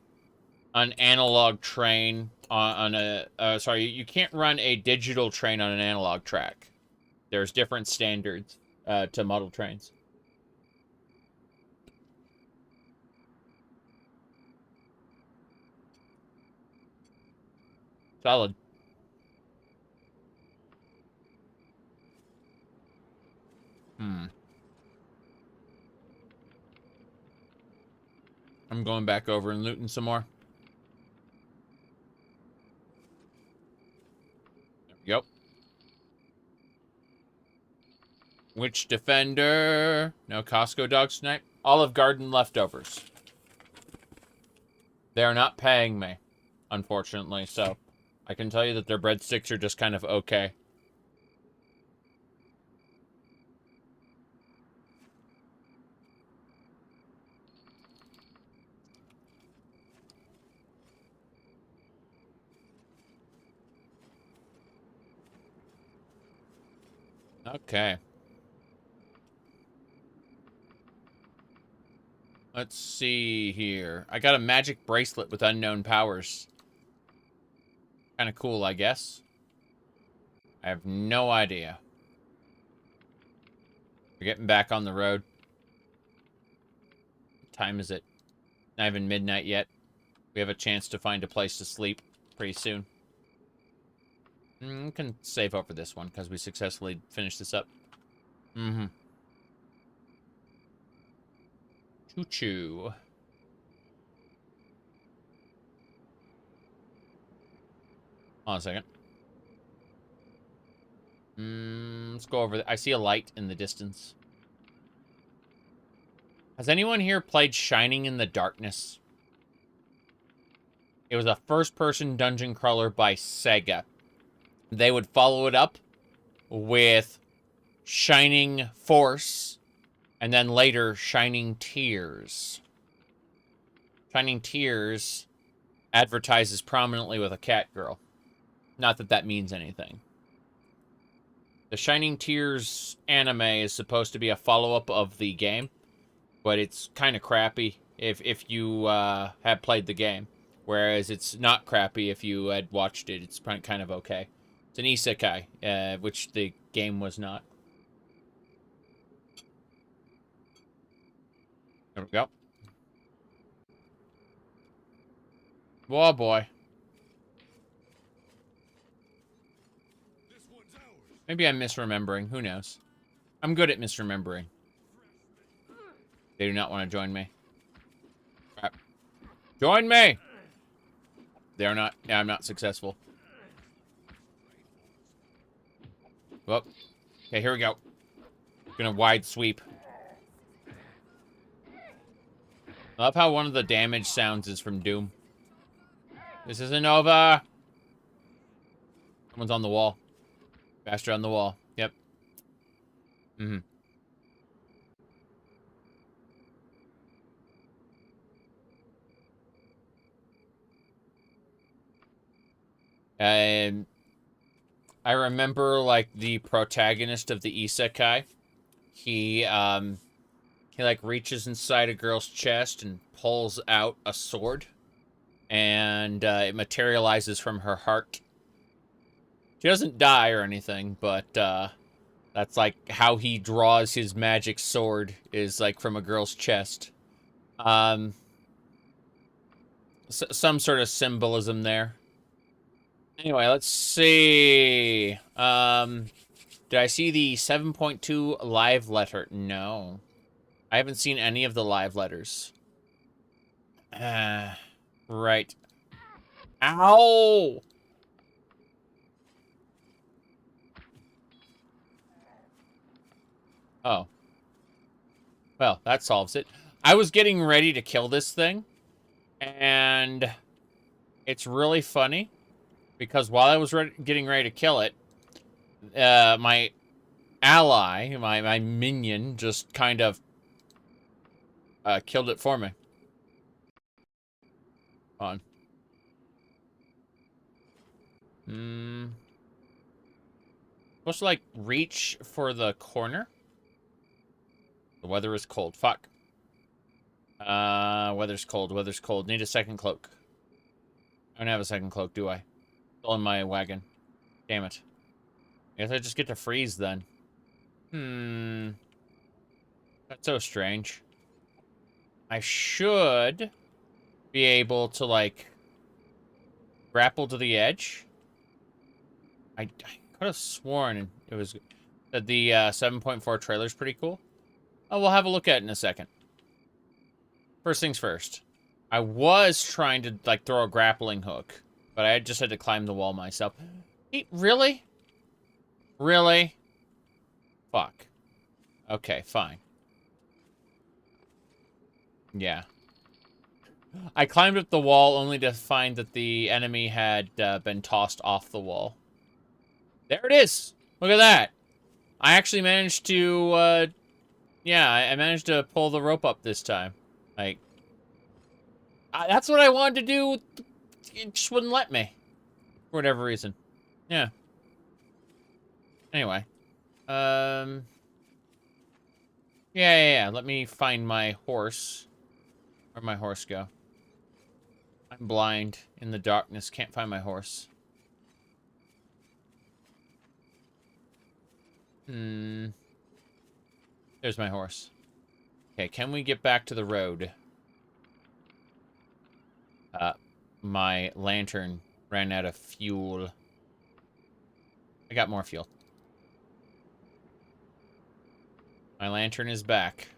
Speaker 1: an analog train on a... sorry, you can't run a digital train on an analog track. There's different standards to model trains. Solid. I'm going back over and looting some more. There we go. Witch Defender. No Costco dog snipe. Olive Garden leftovers. They are not paying me, unfortunately, so I can tell you that their breadsticks are just kind of okay. Okay. Let's see here. I got a magic bracelet with unknown powers. Kind of cool, I guess. I have no idea. We're getting back on the road. What time is it? Not even midnight yet. We have a chance to find a place to sleep pretty soon. We can save over this one because we successfully finished this up. Choo-choo. Hold on a second. Let's go over... I see a light in the distance. Has anyone here played Shining in the Darkness? It was a first-person dungeon crawler by Sega. They would follow it up with Shining Force, and then later Shining Tears. Shining Tears advertises prominently with a cat girl. Not that that means anything. The Shining Tears anime is supposed to be a follow-up of the game, but it's kind of crappy if you have played the game. Whereas it's not crappy if you had watched it. It's kind of okay. It's an isekai, which the game was not. There we go. Oh boy. Maybe I'm misremembering. Who knows? I'm good at misremembering. They do not want to join me. Crap. Join me! They are not. Yeah, I'm not successful. Well, okay, here we go. Gonna wide sweep. I love how one of the damage sounds is from Doom. This isn't over. Someone's on the wall. Faster on the wall. Yep. Mm-hmm. And I remember, like, the protagonist of the isekai. He like, reaches inside a girl's chest and pulls out a sword. And, it materializes from her heart. She doesn't die or anything, but, that's, like, how he draws his magic sword is, like, from a girl's chest. Some sort of symbolism there. Anyway, let's see. Did I see the 7.2 live letter? No. I haven't seen any of the live letters. Right. Ow! Oh. Well, that solves it. I was getting ready to kill this thing, and it's really funny, because while I was getting ready to kill it, my ally, my minion, just kind of killed it for me. Hold on. Supposed to, like, reach for the corner? The weather is cold. Fuck. Weather's cold. Weather's cold. Need a second cloak. I don't have a second cloak, do I? Still in my wagon. Damn it. I guess I just get to freeze then. That's so strange. I should be able to, like, grapple to the edge. I could have sworn it was that the 7.4 trailer's pretty cool. Oh, we'll have a look at it in a second. First things first. I was trying to, like, throw a grappling hook, but I just had to climb the wall myself. Really? Really? Fuck. Okay, fine. Yeah. I climbed up the wall only to find that the enemy had been tossed off the wall. There it is! Look at that! I actually managed to, yeah, I managed to pull the rope up this time. Like, that's what I wanted to do. It just wouldn't let me. For whatever reason. Yeah. Anyway. Yeah. Let me find my horse. Where'd my horse go? I'm blind in the darkness. Can't find my horse. There's my horse. Okay, can we get back to the road? My lantern ran out of fuel. I got more fuel. My lantern is back.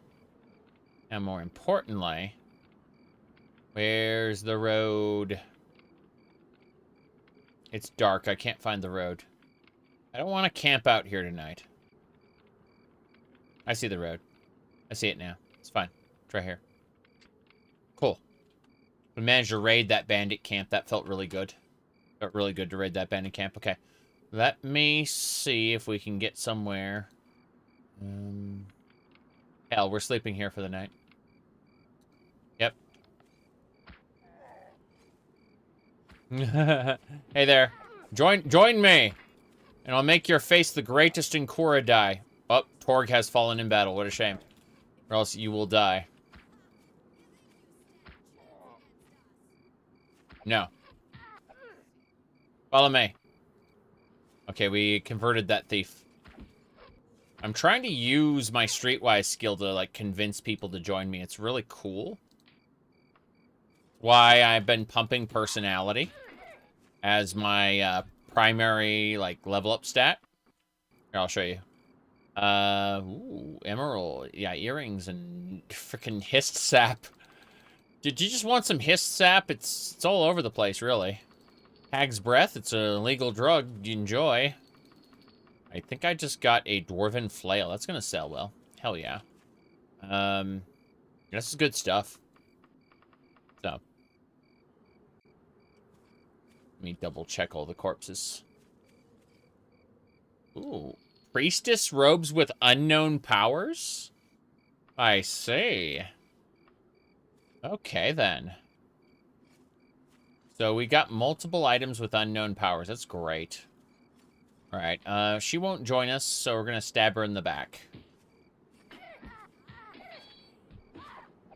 Speaker 1: And more importantly, where's the road? It's dark. I can't find the road. I don't want to camp out here tonight. I see the road. I see it now. It's fine. It's right here. Cool. We managed to raid that bandit camp. That felt really good. Felt really good to raid that bandit camp. Okay. Let me see if we can get somewhere. Hell, we're sleeping here for the night. Yep. Hey there. Join me! And I'll make your face the greatest in Korodai. Oh, Torg has fallen in battle. What a shame. Or else you will die. No. Follow me. Okay, we converted that thief. I'm trying to use my streetwise skill to, like, convince people to join me. It's really cool. Why I've been pumping personality as my primary, like, level up stat. Here, I'll show you. Ooh, emerald. Yeah, earrings and freaking hist sap. Did you just want some hist sap? It's all over the place, really. Hag's breath. It's a legal drug. You enjoy. I think I just got a dwarven flail. That's gonna sell well. Hell yeah. This is good stuff. Let me double check all the corpses. Ooh. Priestess robes with unknown powers? I see. Okay, then. So we got multiple items with unknown powers. That's great. Alright, she won't join us, so we're gonna stab her in the back.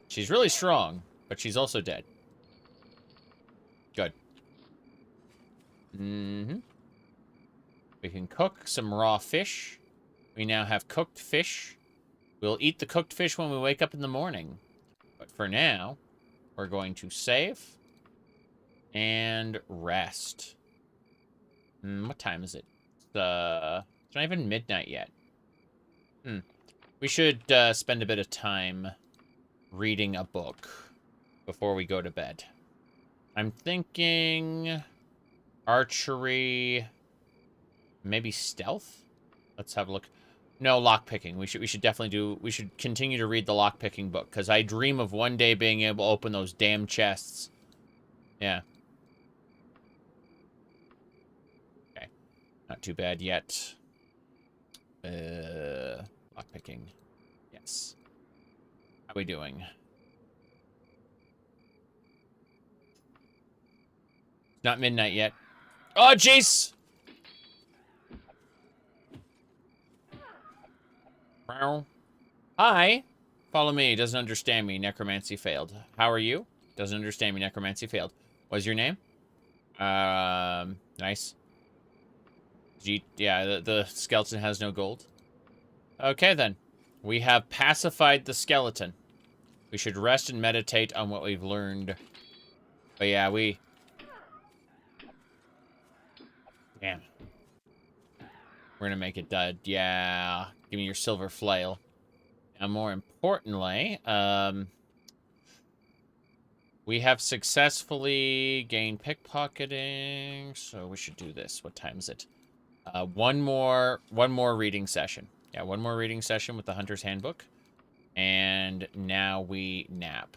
Speaker 1: She's really strong, but she's also dead. Good. Mm-hmm. We can cook some raw fish. We now have cooked fish. We'll eat the cooked fish when we wake up in the morning. But for now, we're going to save and rest. What time is it? It's not even midnight yet. We should spend a bit of time reading a book before we go to bed. I'm thinking archery, maybe stealth? Let's have a look. No, lockpicking. We should definitely we should continue to read the lockpicking book, because I dream of one day being able to open those damn chests. Yeah. Okay. Not too bad yet. Lockpicking. Yes. How we doing? Not midnight yet. Oh, jeez! Hi. Follow me. Doesn't understand me. Necromancy failed. How are you? Doesn't understand me. Necromancy failed. What's your name? Nice. Yeah, the skeleton has no gold. Okay, then. We have pacified the skeleton. We should rest and meditate on what we've learned. But yeah, Damn. We're gonna make it dead. Yeah. Give me your silver flail. Now, more importantly, we have successfully gained pickpocketing, so we should do this. What time is it? One more reading session. Yeah, one more reading session with the Hunter's Handbook. And now we nap.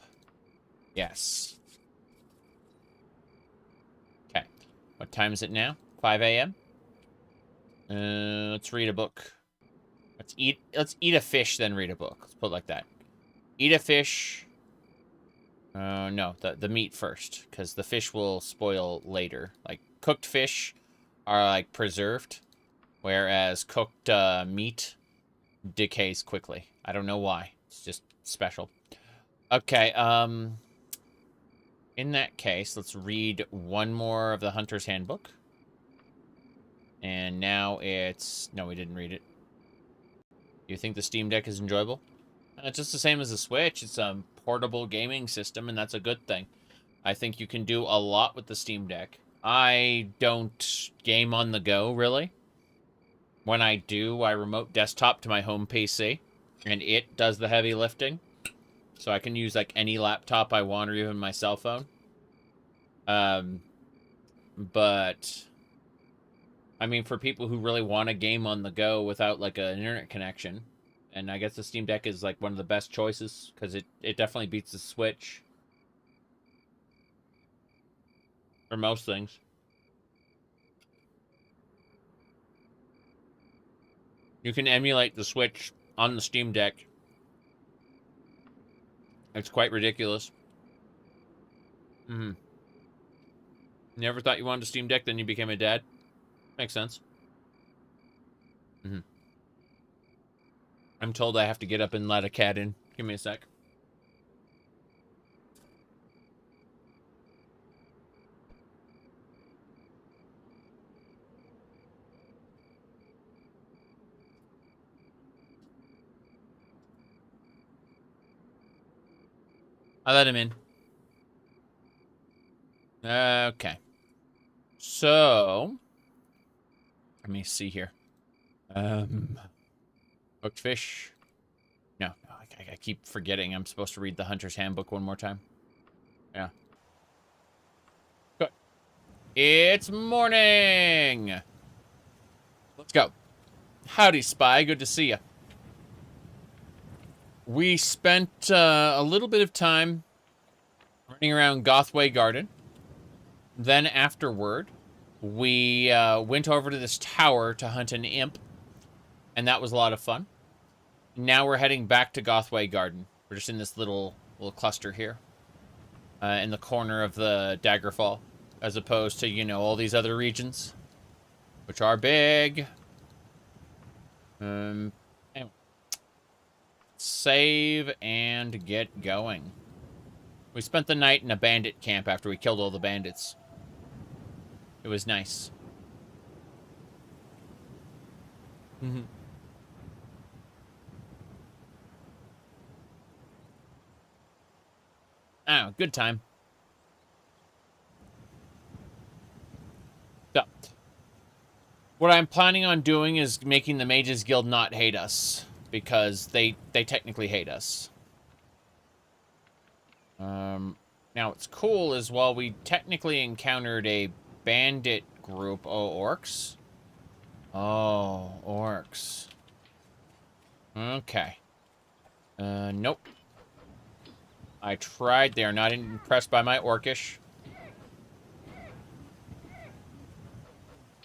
Speaker 1: Yes. Okay. What time is it now? 5 a.m.? Let's read a book. Let's eat a fish, then read a book. Let's put it like that. Eat a fish. No, the meat first, because the fish will spoil later. Like, cooked fish are, like, preserved, whereas cooked meat decays quickly. I don't know why. It's just special. Okay, in that case, let's read one more of the Hunter's Handbook. And now it's... No, we didn't read it. You think the Steam Deck is enjoyable? It's just the same as the Switch. It's a portable gaming system, and that's a good thing. I think you can do a lot with the Steam Deck. I don't game on the go, really. When I do, I remote desktop to my home PC, and it does the heavy lifting. So I can use, like, any laptop I want, or even my cell phone. But... I mean, for people who really want a game on the go without, like, an internet connection, and I guess the Steam Deck is, like, one of the best choices, because it definitely beats the Switch. For most things. You can emulate the Switch on the Steam Deck. It's quite ridiculous. Never thought you wanted a Steam Deck, then you became a dad? Makes sense. I'm told I have to get up and let a cat in. Give me a sec. I let him in. Okay. So... Let me see here. Cooked fish. No, I keep forgetting I'm supposed to read the Hunter's Handbook one more time. Yeah. Good. It's morning! Let's go. Howdy, Spy. Good to see you. We spent a little bit of time running around Gothway Garden. Then afterward, we went over to this tower to hunt an imp, and that was a lot of fun. Now we're heading back to Gothway Garden. We're just in this little cluster here, in the corner of the Daggerfall, as opposed to, you know, all these other regions, which are big. Anyway. Save and get going. We spent the night in a bandit camp after we killed all the bandits. It was nice. Oh, good time. So, what I'm planning on doing is making the Mages Guild not hate us, because they technically hate us. Now what's cool is while we technically encountered a bandit group, orcs. Oh, orcs. Okay. Nope. I tried. They are not impressed by my orcish.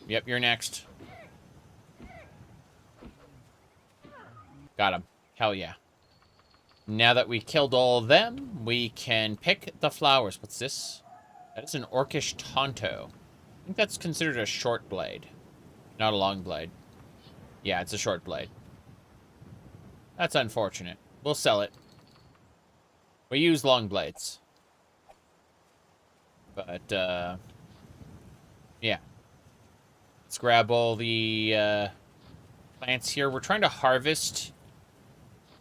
Speaker 1: Yep, you're next. Got him. Hell yeah. Now that we killed all of them, we can pick the flowers. What's this? That is an orcish tonto. I think that's considered a short blade. Not a long blade. Yeah, it's a short blade. That's unfortunate. We'll sell it. We use long blades. But, yeah. Let's grab all the, plants here. We're trying to harvest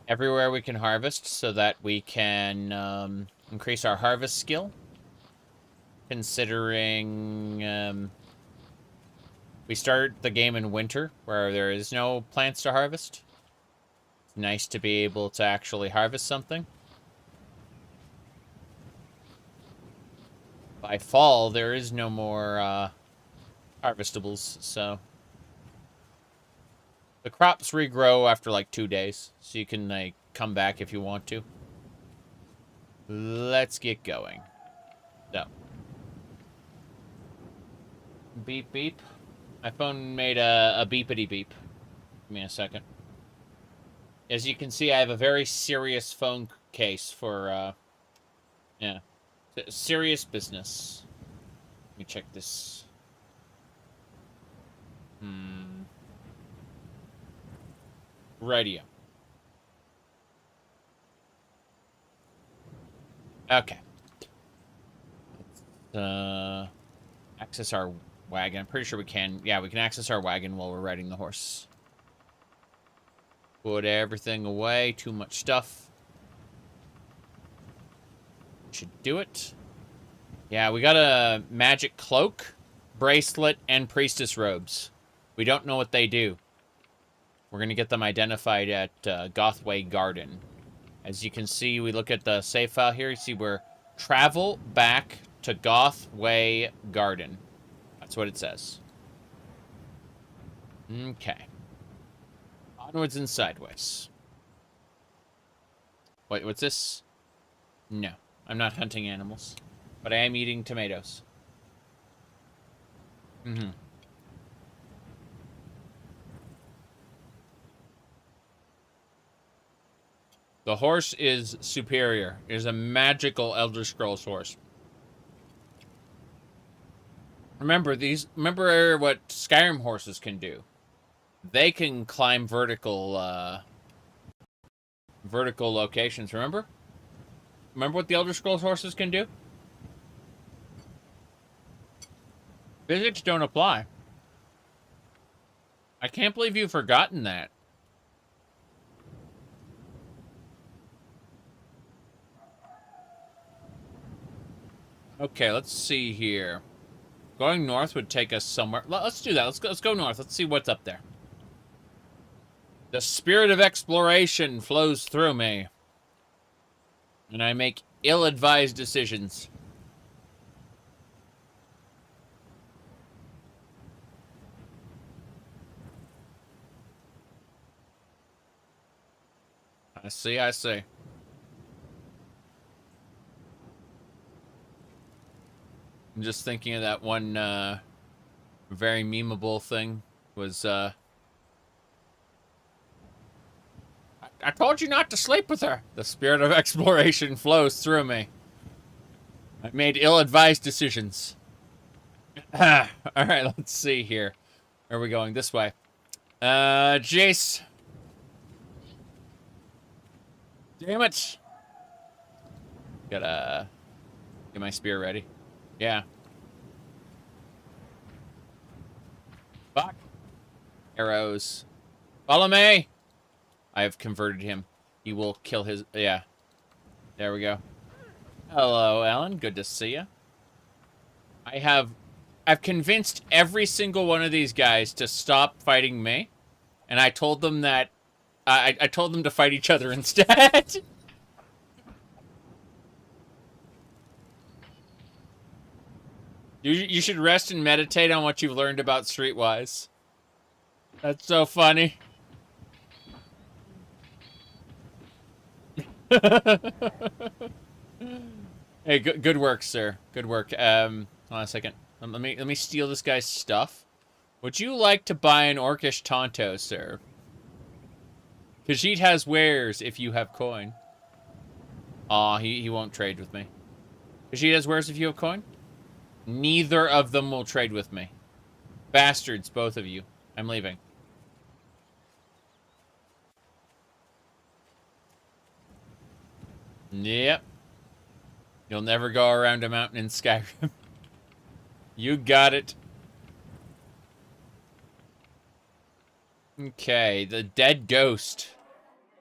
Speaker 1: everywhere we can harvest so that we can, increase our harvest skill. Considering, we start the game in winter, where there is no plants to harvest. It's nice to be able to actually harvest something. By fall, there is no more harvestables, so... The crops regrow after, like, 2 days, so you can, like, come back if you want to. Let's get going. So. Beep, beep. My phone made a beepity beep. Give me a second. As you can see, I have a very serious phone case for, yeah. Serious business. Let me check this. Radio. Okay. Let's, access our wagon. I'm pretty sure we can. Yeah, we can access our wagon while we're riding the horse. Put everything away. Too much stuff. Should do it. Yeah, we got a magic cloak, bracelet, and priestess robes. We don't know what they do. We're going to get them identified at Gothway Garden. As you can see, we look at the save file here. You see we're travel back to Gothway Garden. That's what it says. Okay. Onwards and sideways. Wait, what's this? No. I'm not hunting animals, but I am eating tomatoes. The horse is superior. It is a magical Elder Scrolls horse. Remember what Skyrim horses can do. They can climb vertical locations, remember? Remember what the Elder Scrolls horses can do? Physics don't apply. I can't believe you've forgotten that. Okay, let's see here. Going north would take us somewhere. Let's do that. Let's go north. Let's see what's up there. The spirit of exploration flows through me. And I make ill-advised decisions. I see, I see. I'm just thinking of that one very memeable thing was, I told you not to sleep with her. The spirit of exploration flows through me. I made ill-advised decisions. All right, let's see here. Where are we going? This way. Jace. Damn it. Gotta get my spear ready. Yeah. Fuck. Arrows. Follow me. I have converted him. He will kill his... Yeah. There we go. Hello, Ellen. Good to see you. I've convinced every single one of these guys to stop fighting me. And I told them that... I told them to fight each other instead. You should rest and meditate on what you've learned about Streetwise. That's so funny. Hey, good work, sir. Good work. Hold on a second. Let me steal this guy's stuff. Would you like to buy an orcish Tonto, sir? Khajiit has wares if you have coin. Aw, he won't trade with me. Khajiit has wares if you have coin? Neither of them will trade with me. Bastards, both of you. I'm leaving. Yep. You'll never go around a mountain in Skyrim. You got it. Okay, the Dead Ghost.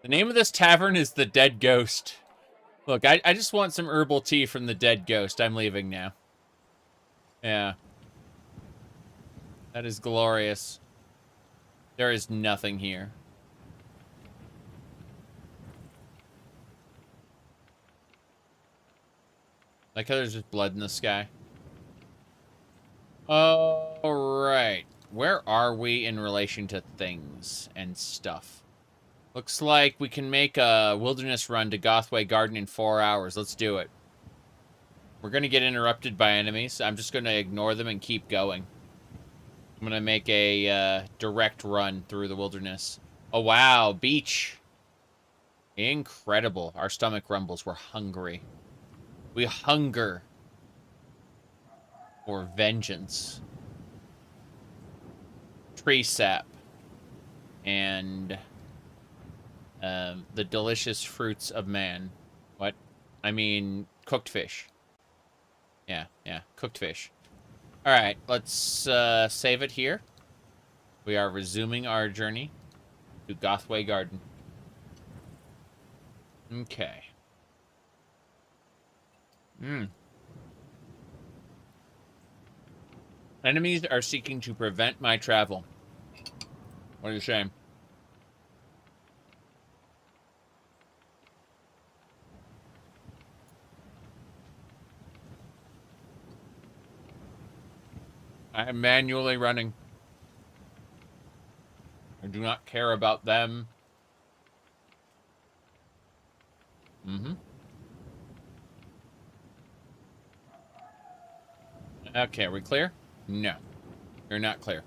Speaker 1: The name of this tavern is the Dead Ghost. Look, I just want some herbal tea from the Dead Ghost. I'm leaving now. Yeah. That is glorious. There is nothing here. Like how there's just blood in the sky. Alright. Where are we in relation to things and stuff? Looks like we can make a wilderness run to Gothway Garden in 4 hours. Let's do it. We're going to get interrupted by enemies. I'm just going to ignore them and keep going. I'm going to make a direct run through the wilderness. Oh, wow. Beach. Incredible. Our stomach rumbles. We're hungry. We hunger for vengeance. Tree sap. And the delicious fruits of man. What? I mean, cooked fish. Yeah, cooked fish. Alright, let's save it here. We are resuming our journey to Gothway Garden. Okay. Enemies are seeking to prevent my travel. What a shame. I am manually running. I do not care about them. Okay, are we clear? No. You're not clear.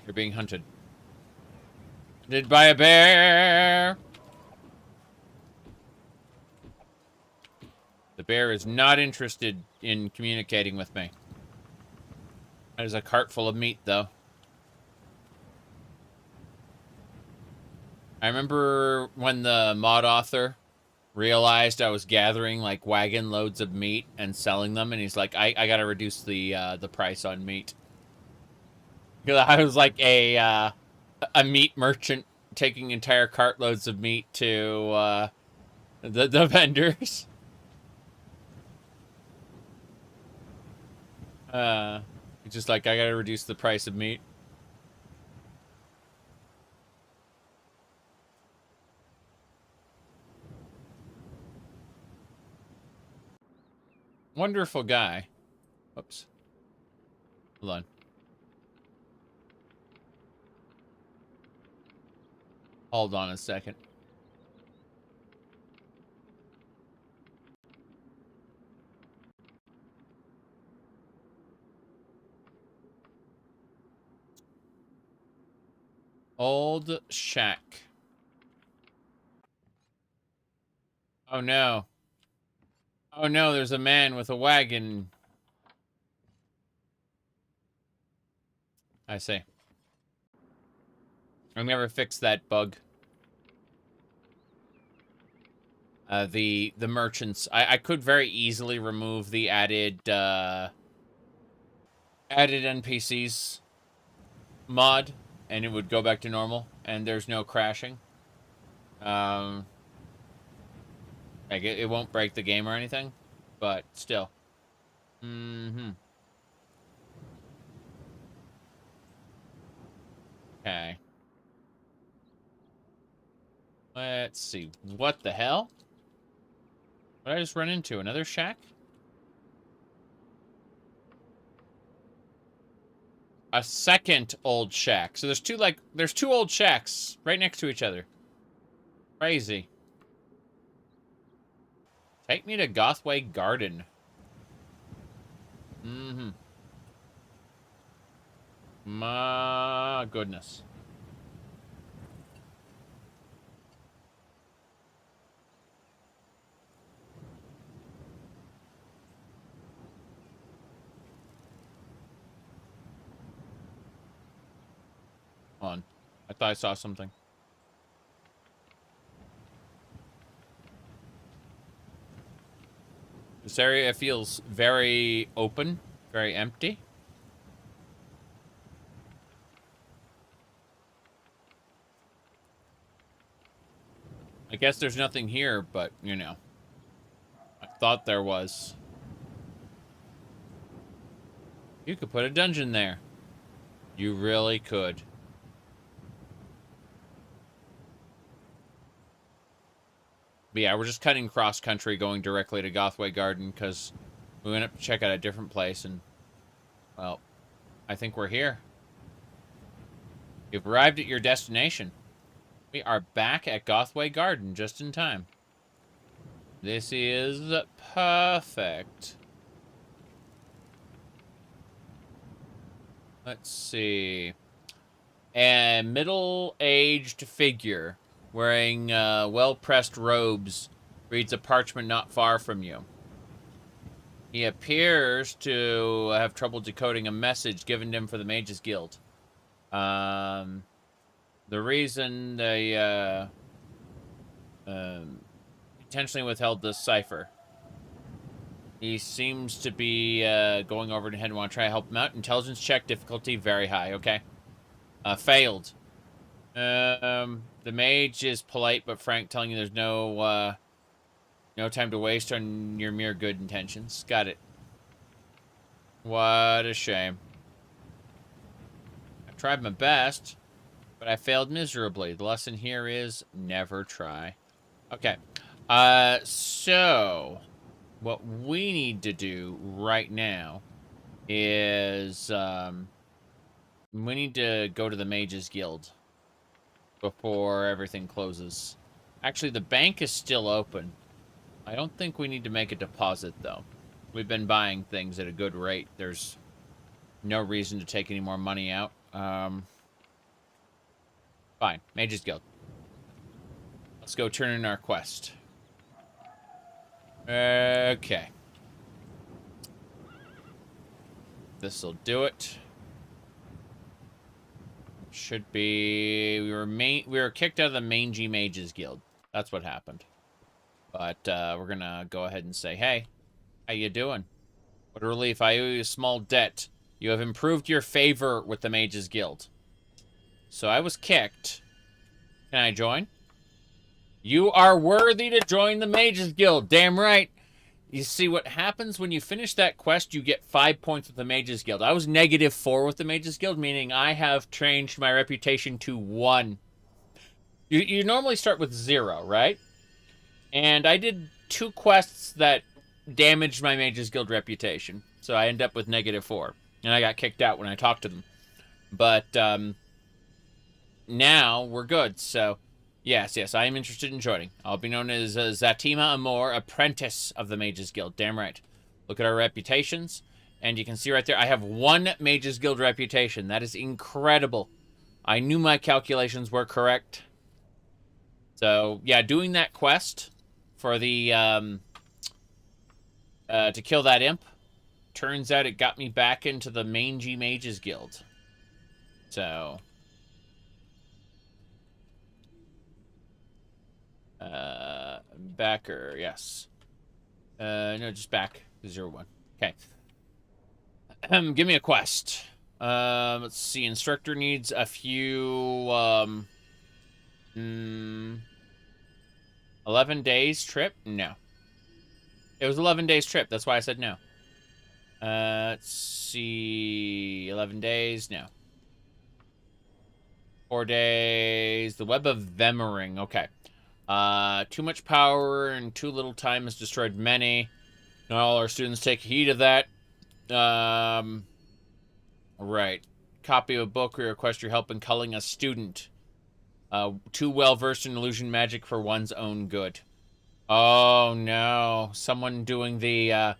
Speaker 1: You're being hunted. Hunted by a bear! The bear is not interested in communicating with me. There's a cart full of meat, though. I remember when the mod author realized I was gathering, like, wagon loads of meat and selling them, and he's like, I gotta reduce the price on meat. Because I was like a meat merchant taking entire cartloads of meat to the vendors. It's just like, I gotta reduce the price of meat. Wonderful guy. Oops. Hold on. Hold on a second. Old shack. Oh no. Oh no, there's a man with a wagon. I see. I never fixed that bug. The merchants. I could very easily remove the added NPCs mod, and it would go back to normal, and there's no crashing. Like it won't break the game or anything, but still. Okay. Let's see. What the hell? What did I just run into? Another shack? A second old shack. So there's two old shacks right next to each other. Crazy. Take me to Gothway Garden. My goodness. Hold on. I thought I saw something. This area feels very open, very empty. I guess there's nothing here, but, you know. I thought there was. You could put a dungeon there. You really could. But yeah, we're just cutting cross-country, going directly to Gothway Garden, because we went up to check out a different place, and, well, I think we're here. You've arrived at your destination. We are back at Gothway Garden just in time. This is perfect. Let's see. A middle-aged figure wearing well-pressed robes reads a parchment not far from you. He appears to have trouble decoding a message given to him for the Mages Guild. The reason they intentionally withheld this cipher. He seems to be going over ahead and want to try to help him out. Intelligence check, difficulty very high. Okay. Failed. The mage is polite but frank, telling you there's no time to waste on your mere good intentions. Got it. What a shame. I tried my best, but I failed miserably. The lesson here is never try. Okay. So what we need to do right now is we need to go to the Mages Guild before everything closes. Actually, the bank is still open. I don't think we need to make a deposit, though. We've been buying things at a good rate. There's no reason to take any more money out. Fine. Mages Guild. Let's go turn in our quest. Okay. This'll do it. Should be... We were kicked out of the Mangy Mages Guild. That's what happened. But we're gonna go ahead and say, hey, how you doing? What a relief. I owe you a small debt. You have improved your favor with the Mages Guild. So I was kicked. Can I join? You are worthy to join the Mages Guild. Damn right. You see, what happens when you finish that quest, you get 5 points with the Mages Guild. I was -4 with the Mages Guild, meaning I have changed my reputation to 1. You normally start with 0, right? And I did 2 quests that damaged my Mages Guild reputation. So I end up with -4. And I got kicked out when I talked to them. But now we're good. So yes, I am interested in joining. I'll be known as Zatima Amor, apprentice of the Mages Guild. Damn right. Look at our reputations. And you can see right there, I have 1 Mages Guild reputation. That is incredible. I knew my calculations were correct. So, yeah, doing that quest for the, to kill that imp, turns out it got me back into the Mangy Mages Guild. So, backer, yes. No, just back, 01. Okay. Give me a quest. Let's see, instructor needs a few, 11 days trip? No. It was 11 days trip, that's why I said no. Let's see, 11 days, no. 4 days, the Web of Vemmering, okay. Too much power and too little time has destroyed many. Not all our students take heed of that. Right. Copy of a book, we request your help in culling a student. Too well versed in illusion magic for one's own good. Oh no. Someone doing the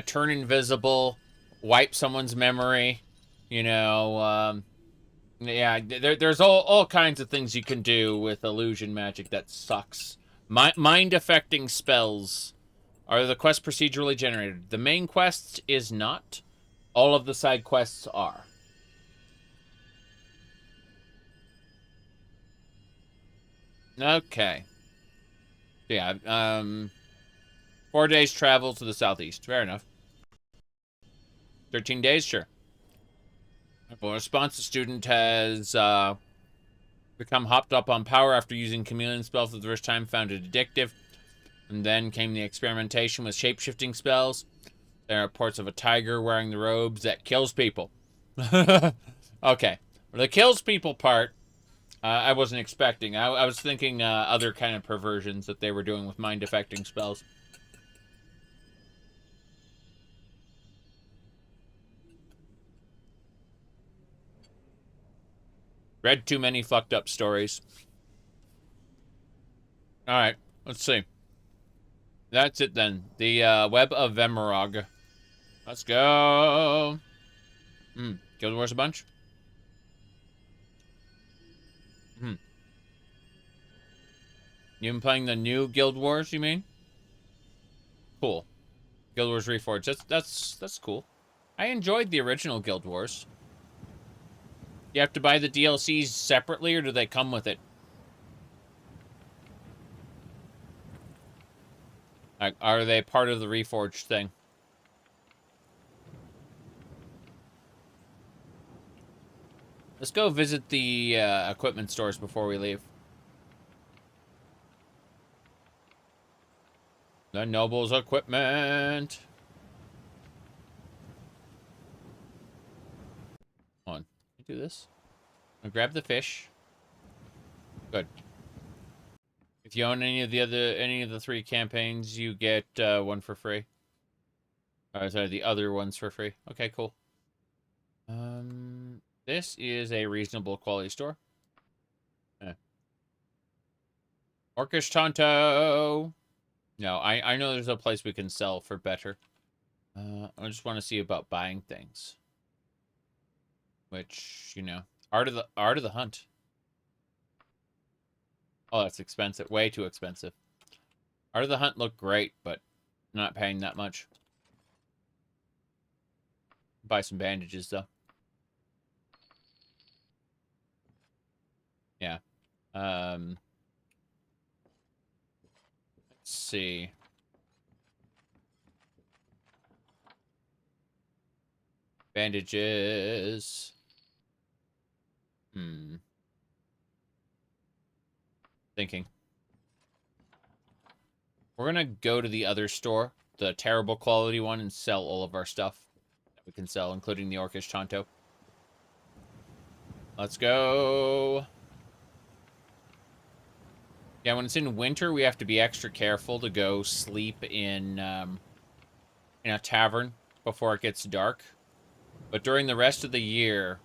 Speaker 1: turn invisible, wipe someone's memory. You know, yeah, there's all kinds of things you can do with illusion magic that sucks. Mind affecting spells. Are the quests procedurally generated? The main quest is not. All of the side quests are. Okay. Yeah, 4 days travel to the southeast. Fair enough. 13 days, sure. Well, response, the student has become hopped up on power after using chameleon spells for the first time, found it addictive. And then came the experimentation with shape-shifting spells. There are reports of a tiger wearing the robes that kills people. Okay. Well, the kills people part, I wasn't expecting. I was thinking other kind of perversions that they were doing with mind-affecting spells. Read too many fucked up stories. Alright, let's see. That's it then. The Web of Vemmering. Let's go. Guild Wars a bunch? You been playing the new Guild Wars, you mean? Cool. Guild Wars Reforged. That's cool. I enjoyed the original Guild Wars. You have to buy the DLCs separately, or do they come with it? Like, are they part of the Reforged thing? Let's go visit the equipment stores before we leave. The Noble's equipment. Hold on. Can you do this? I'll grab the fish. Good. If you own any of the 3 campaigns, you get one for free. Or sorry, the other ones for free. Okay, cool. This is a reasonable quality store. Orcish Tonto. No, I know there's a place we can sell for better. I just want to see about buying things. Which, you know, art of the hunt. Oh, that's expensive. Way too expensive. Art of the Hunt looked great, but I'm not paying that much. Buy some bandages, though. Yeah. Let's see. Bandages. Thinking. We're gonna go to the other store, the terrible quality one, and sell all of our stuff that we can sell, including the Orcish Tonto. Let's go. Yeah, when it's in winter, we have to be extra careful to go sleep in a tavern before it gets dark. But during the rest of the year,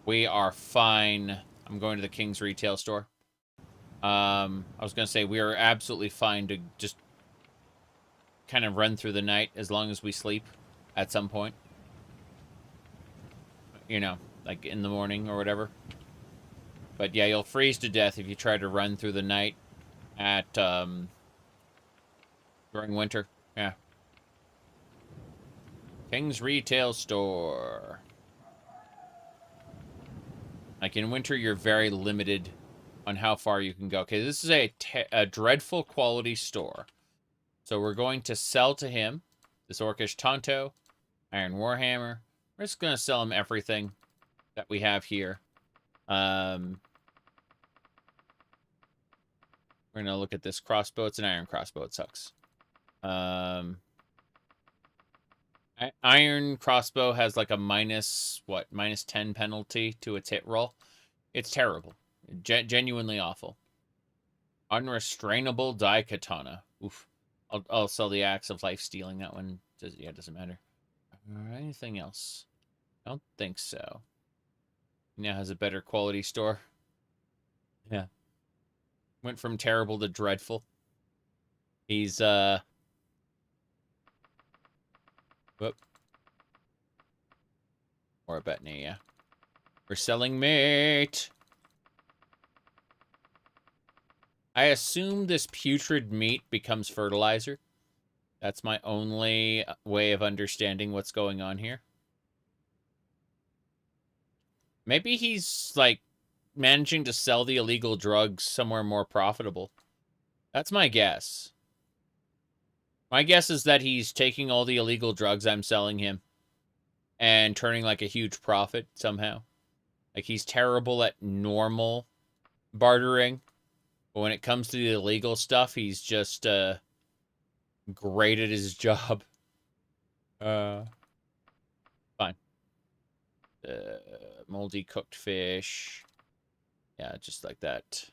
Speaker 1: we are fine. I'm going to the King's retail store. I was going to say, we are absolutely fine to just kind of run through the night as long as we sleep at some point. You know, like in the morning or whatever. But yeah, you'll freeze to death if you try to run through the night at, during winter. Yeah. King's Retail Store. Like, in winter, you're very limited on how far you can go. Okay, this is a dreadful quality store. So we're going to sell to him this Orcish Tonto, Iron Warhammer. We're just going to sell him everything that we have here. We're going to look at this crossbow. It's an iron crossbow. It sucks. Iron crossbow has like a minus 10 penalty to its hit roll. It's terrible. Genuinely awful. Unrestrainable Daikatana. Oof. I'll sell the Axe of Life Stealing. That one, yeah, it doesn't matter. Anything else? I don't think so. Now has a better quality store. Yeah. Went from terrible to dreadful. He's, whoop. Or a Bettany, yeah. We're selling meat. I assume this putrid meat becomes fertilizer. That's my only way of understanding what's going on here. Maybe he's, like, managing to sell the illegal drugs somewhere more profitable. That's my guess. My guess is that he's taking all the illegal drugs I'm selling him and turning, like, a huge profit somehow. Like, he's terrible at normal bartering. But when it comes to the illegal stuff, he's just, great at his job. Fine. Moldy cooked fish. Yeah, just like that.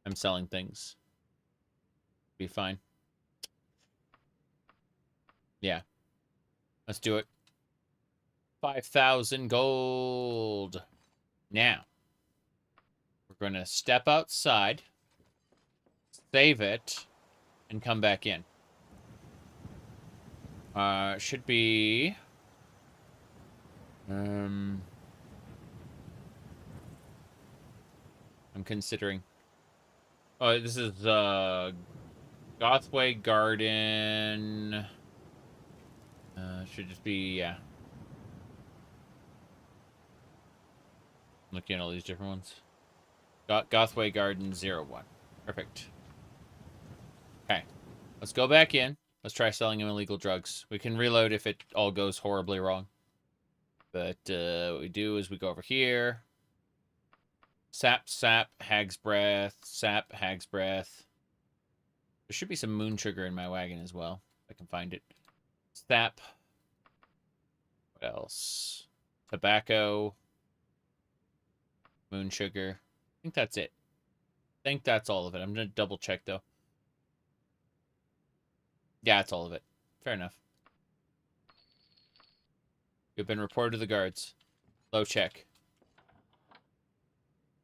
Speaker 1: I'm selling things. Be fine. Yeah. Let's do it. 5,000 gold. Now. We're going to step outside, save it, and come back in. Should be... I'm considering... Oh, this is, Gothway Garden... should just be, yeah. Looking at all these different ones. Gothway Garden 01. Perfect. Okay. Let's go back in. Let's try selling him illegal drugs. We can reload if it all goes horribly wrong. But what we do is we go over here. Sap, Hag's Breath. Sap, Hag's Breath. There should be some moon sugar in my wagon as well. If I can find it. Sap. What else? Tobacco. Moon sugar. I think that's it. I think that's all of it. I'm going to double check, though. Yeah, that's all of it. Fair enough. You've been reported to the guards. Low check.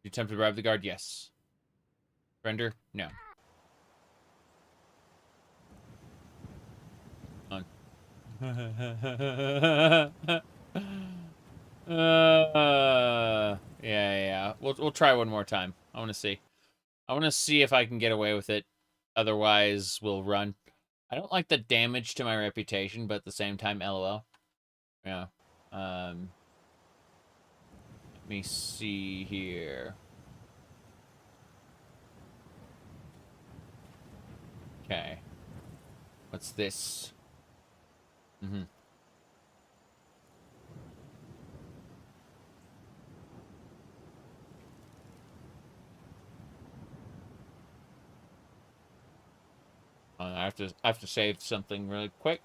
Speaker 1: You attempt to bribe the guard? Yes. Surrender? No. On. Yeah. We'll try one more time. I want to see. I want to see if I can get away with it. Otherwise, we'll run. I don't like the damage to my reputation, but at the same time, LOL. Yeah. Let me see here. Okay. What's this? I have to save something really quick.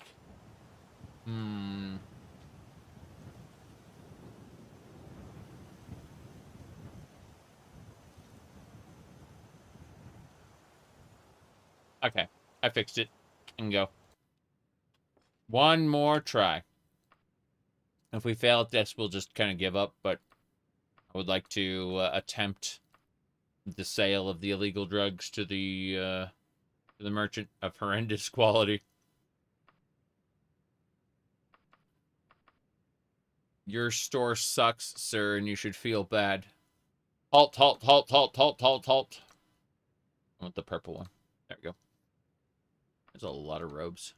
Speaker 1: Okay, I fixed it. And go. One more try. If we fail at this, we'll just kind of give up, but I would like to attempt the sale of the illegal drugs to the merchant of horrendous quality. Your store sucks, sir, and you should feel bad. Halt, halt, halt, halt, halt, halt, halt. I want the purple one. There we go. There's a lot of robes.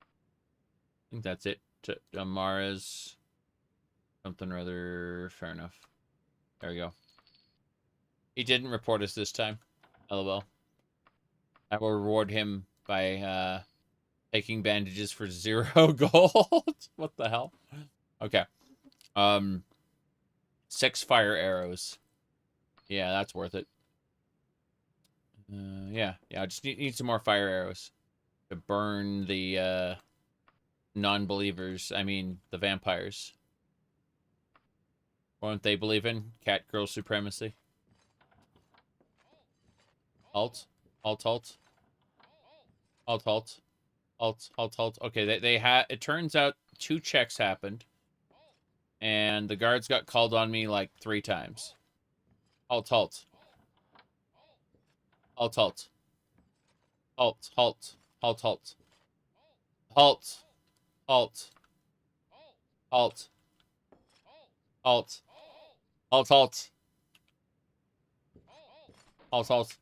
Speaker 1: I think that's it. Amara's something or other. Fair enough. There we go. He didn't report us this time. LOL. I will reward him by taking bandages for 0 gold. What the hell? Okay. 6 fire arrows. Yeah, that's worth it. Yeah. I just need some more fire arrows to burn the non-believers. I mean, the vampires. Won't they believe in cat girl supremacy? Alt. Alt, alt. Alt, alt. Alt, alt, alt. Okay, they had. It turns out 2 checks happened. And the guards got called on me like 3 times. Alt, halt. Alt, halt. Halt, halt. Halt, halt. Halt. Halt. Halt. Halt. Halt, halt. Halt, halt. Halt, halt.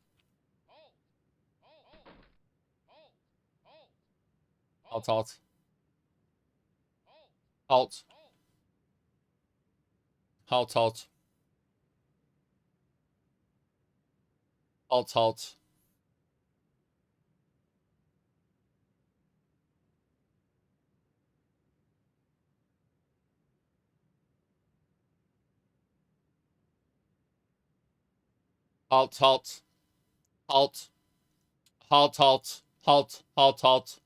Speaker 1: Halt. Halt, halt. Halt, halt. Halt, halt. Halt. Halt, halt. Halt, halt, halt.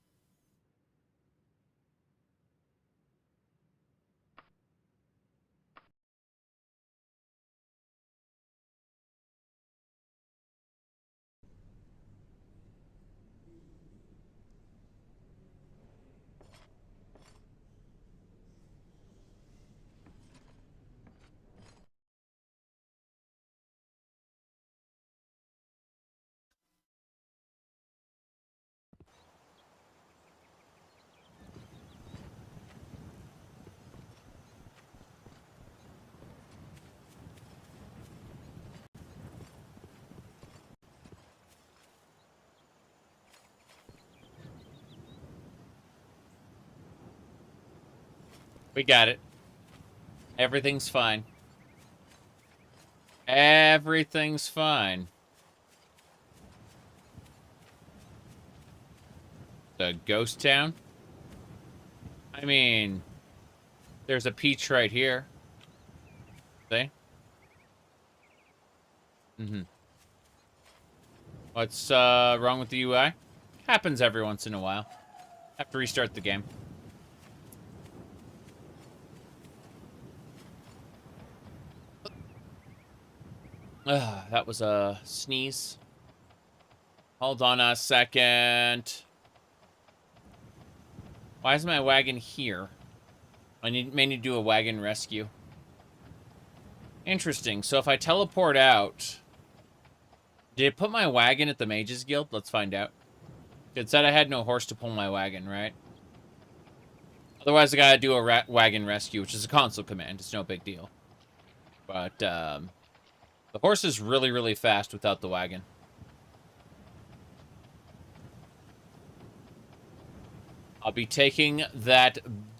Speaker 1: We got it. Everything's fine. Everything's fine. The ghost town? I mean, there's a peach right here. See? What's wrong with the UI? Happens every once in a while. Have to restart the game. That was a sneeze. Hold on a second. Why is my wagon here? I may need to do a wagon rescue. Interesting. So if I teleport out... Did it put my wagon at the Mages Guild? Let's find out. It said I had no horse to pull my wagon, right? Otherwise, I gotta do a wagon rescue, which is a console command. It's no big deal. But, the horse is really, really fast without the wagon. I'll be taking that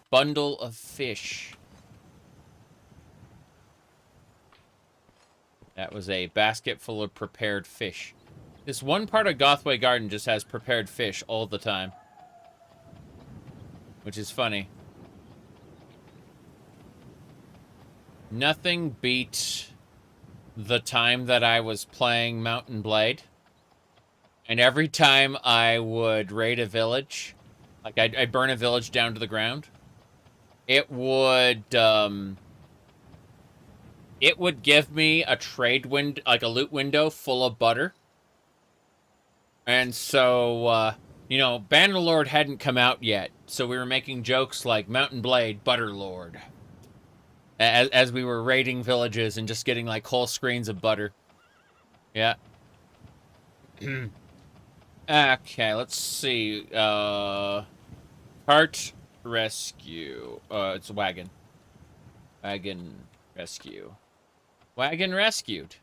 Speaker 1: bundle of fish. That was a basket full of prepared fish. This one part of Gothway Garden just has prepared fish all the time. Which is funny. Nothing beat the time that I was playing Mountain Blade. And every time I would raid a village, like I'd burn a village down to the ground, it would give me a trade window, like a loot window full of butter. And so, you know, Bannerlord hadn't come out yet, so we were making jokes like Mountain Blade, Butterlord. As we were raiding villages and just getting, like, whole screens of butter. Yeah. Okay, let's see. Cart rescue. It's a wagon. Wagon rescue. Wagon rescued.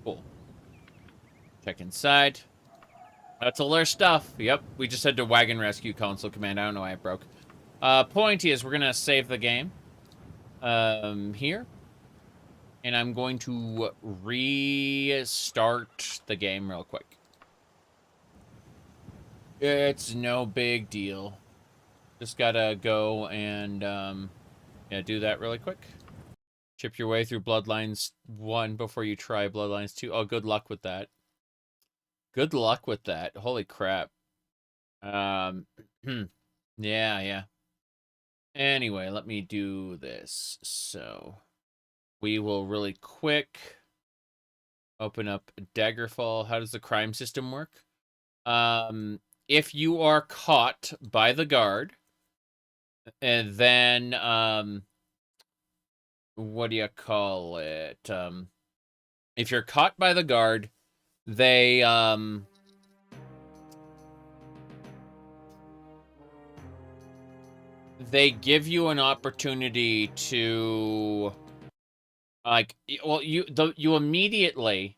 Speaker 1: Cool. Check inside. That's all our stuff. Yep, we just had to wagon rescue console command. I don't know why it broke. Point is, we're going to save the game. Here. And I'm going to restart the game real quick. It's no big deal. Just gotta go and, yeah, do that really quick. Chip your way through Bloodlines 1 before you try Bloodlines 2. Oh, good luck with that. Good luck with that. Holy crap. Yeah. Anyway, let me do this. So, we will really quick open up Daggerfall. How does the crime system work? If you are caught by the guard, and then, what do you call it? If you're caught by the guard, they give you an opportunity to, like, well, you immediately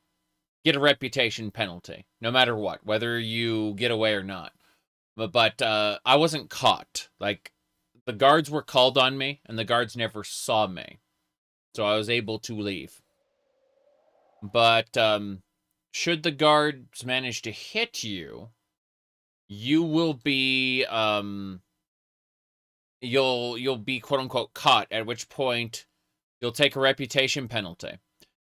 Speaker 1: get a reputation penalty, no matter what, whether you get away or not. But I wasn't caught. Like, the guards were called on me, and the guards never saw me. So I was able to leave. But should the guards manage to hit you, you will be you'll be quote unquote caught, at which point you'll take a reputation penalty.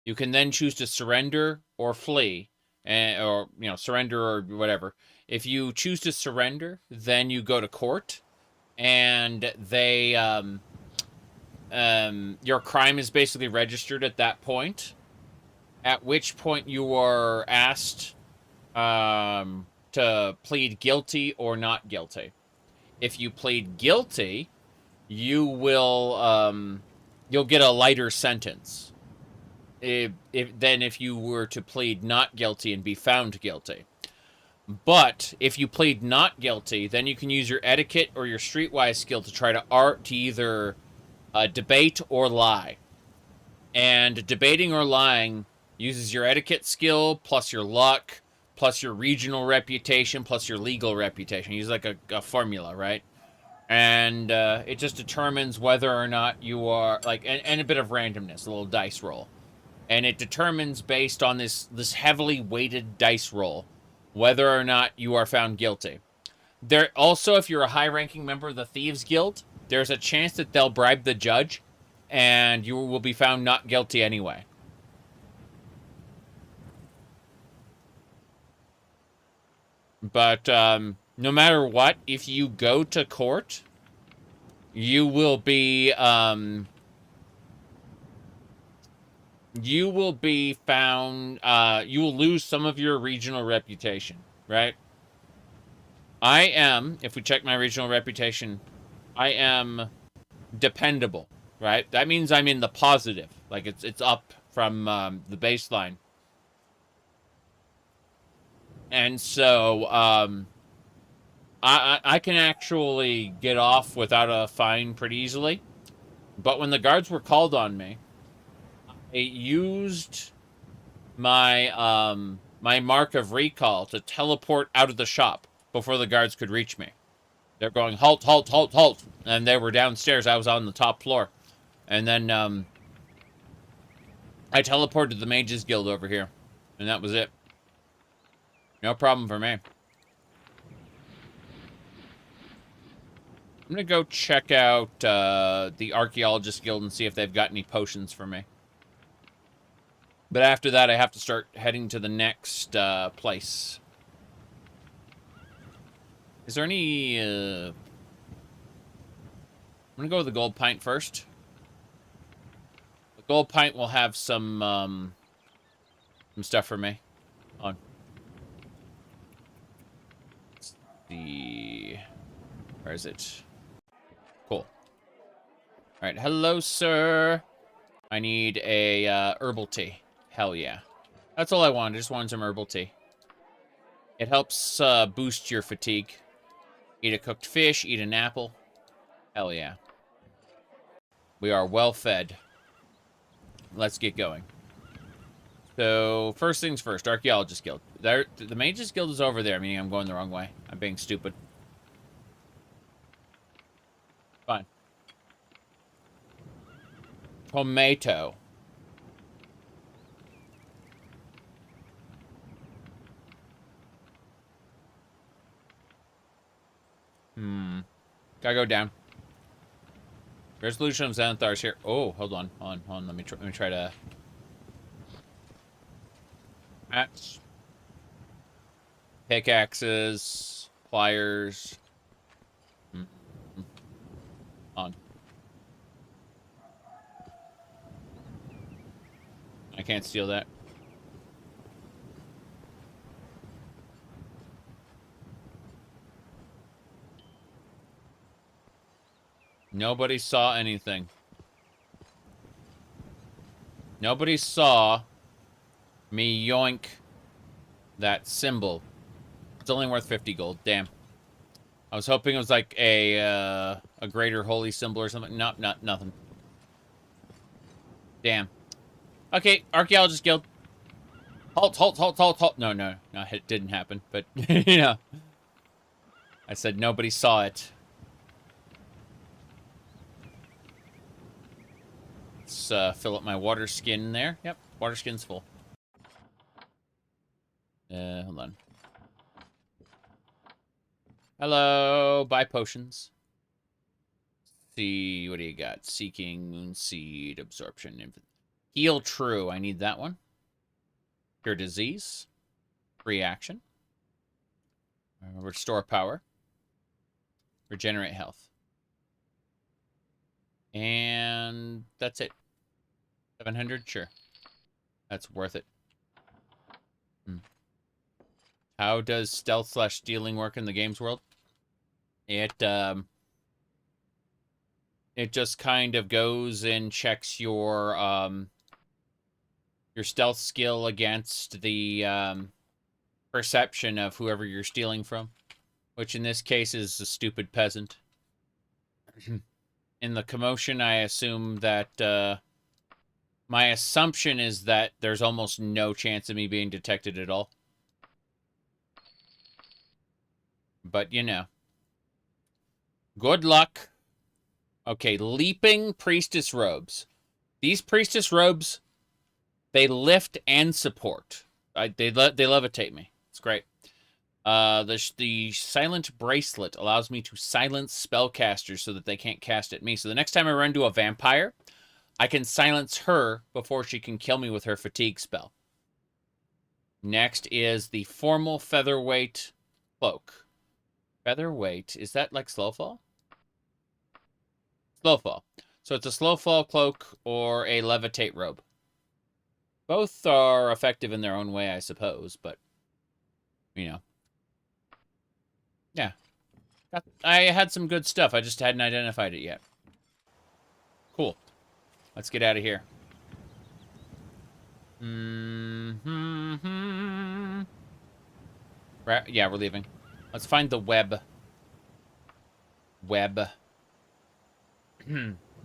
Speaker 1: You can then choose to surrender or flee, or surrender or whatever. If you choose to surrender, then you go to court, and they your crime is basically registered at that point. At which point you are asked to plead guilty or not guilty. If you plead guilty, you will you'll get a lighter sentence. Than if you were to plead not guilty and be found guilty. But if you plead not guilty, then you can use your etiquette or your streetwise skill to try to either debate or lie. And debating or lying uses your etiquette skill, plus your luck, plus your regional reputation, plus your legal reputation. Use like a formula, right? And it just determines whether or not you are, like, and a bit of randomness, a little dice roll. And it determines, based on this heavily weighted dice roll, whether or not you are found guilty. There also, if you're a high-ranking member of the Thieves Guild, there's a chance that they'll bribe the judge, and you will be found not guilty anyway. But no matter what, if you go to court, you will be found. You will lose some of your regional reputation, right? I am, if we check my regional reputation, I am dependable, right? That means I'm in the positive. Like, it's up from the baseline. And so, I can actually get off without a fine pretty easily. But when the guards were called on me, I used my my mark of recall to teleport out of the shop before the guards could reach me. They're going, halt, halt, halt, halt. And they were downstairs. I was on the top floor. And then I teleported to the Mages Guild over here. And that was it. No problem for me. I'm going to go check out the Archaeologist Guild and see if they've got any potions for me. But after that, I have to start heading to the next place. Is there any... I'm going to go with the gold pint first. The gold pint will have some stuff for me. On. Let's see... Where is it? Cool. Alright, hello, sir. I need a herbal tea. Hell yeah. That's all I wanted. I just wanted some herbal tea. It helps boost your fatigue. Eat a cooked fish, eat an apple. Hell yeah. We are well fed. Let's get going. So, first things first, Archaeologist Guild. The Mages Guild is over there, meaning I'm going the wrong way. I'm being stupid. Fine. Tomato. Gotta go down. Resolution of Xanathar's here. Oh, hold on. Hold on. Let me try to... Axe. Pickaxes. Pliers. On. I can't steal that. Nobody saw anything. Nobody saw me yoink that symbol. It's only worth 50 gold. Damn. I was hoping it was like a greater holy symbol or something. Nope, nothing. Damn. Okay, Archaeologist Guild. Halt. No, it didn't happen. But, you know. I said nobody saw it. Let's fill up my water skin there. Yep, water skin's full. Hold on. Hello, buy potions. See, what do you got? Seeking, Moonseed, Absorption, Heal True. I need that one. Cure Disease. Reaction. Restore Power. Regenerate Health. And that's it. 700? Sure. That's worth it. How does stealth/stealing work in the games world? It just kind of goes and checks your stealth skill against the perception of whoever you're stealing from, which in this case is a stupid peasant. In the commotion, I assume that my assumption is that there's almost no chance of me being detected at all. But, you know. Good luck. Okay, leaping priestess robes. These priestess robes, they lift and support. They levitate me. It's great. The silent bracelet allows me to silence spellcasters so that they can't cast at me. So the next time I run into a vampire, I can silence her before she can kill me with her fatigue spell. Next is the formal featherweight cloak. Featherweight, is that like Slowfall? Slowfall. So it's a Slowfall cloak or a levitate robe. Both are effective in their own way, I suppose, but, you know. Yeah. I had some good stuff. I just hadn't identified it yet. Cool. Let's get out of here. Yeah, we're leaving. Let's find the web.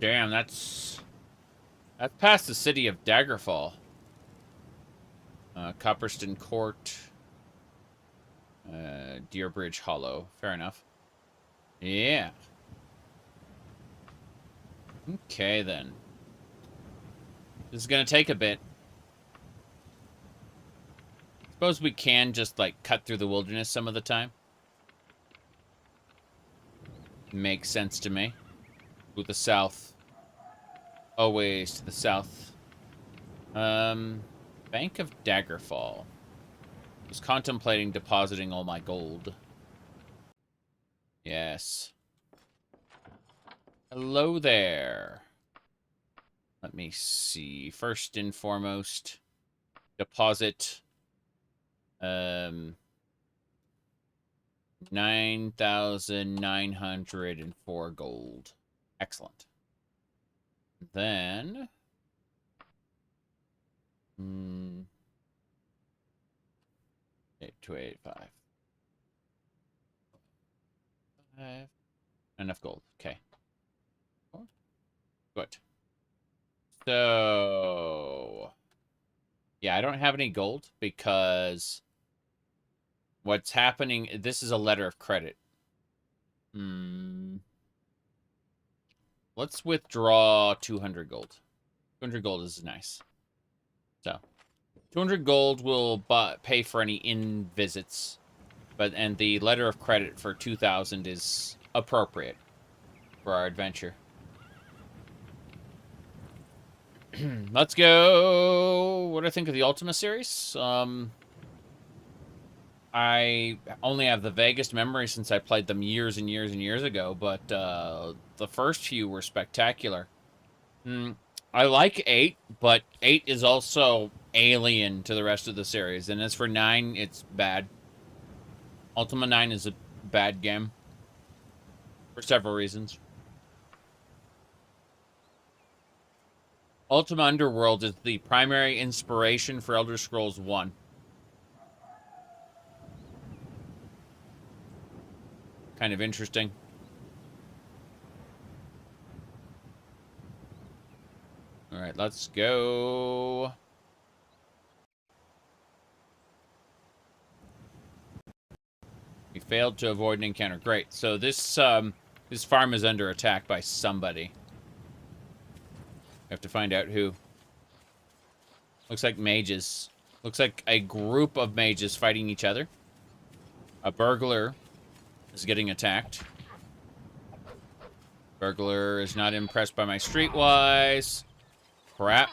Speaker 1: Damn, that's past the city of Daggerfall. Copperston Court. Deerbridge Hollow. Fair enough. Yeah. Okay, then. This is gonna take a bit. Suppose we can just, like, cut through the wilderness some of the time. Makes sense to me. To the south. Always to the south. Bank of Daggerfall. Was contemplating depositing all my gold. Yes. Hello there. Let me see. First and foremost, deposit 9,904 gold. Excellent. Then 285. Enough gold. Okay. Good. So, yeah, I don't have any gold because what's happening, this is a letter of credit. Let's withdraw 200 gold. 200 gold is nice. So, 200 gold will pay for any inn visits, and the letter of credit for 2,000 is appropriate for our adventure. Let's go. What do I think of the Ultima series? I only have the vaguest memory since I played them years and years and years ago, but the first few were spectacular. I like 8, but 8 is also alien to the rest of the series. And as for 9, it's bad. Ultima 9 is a bad game. For several reasons. Ultima Underworld is the primary inspiration for Elder Scrolls 1. Kind of interesting. Alright, let's go. We failed to avoid an encounter. Great. So this this farm is under attack by somebody. We have to find out who. Looks like mages. Looks like a group of mages fighting each other. A burglar is getting attacked. Burglar is not impressed by my streetwise. Crap.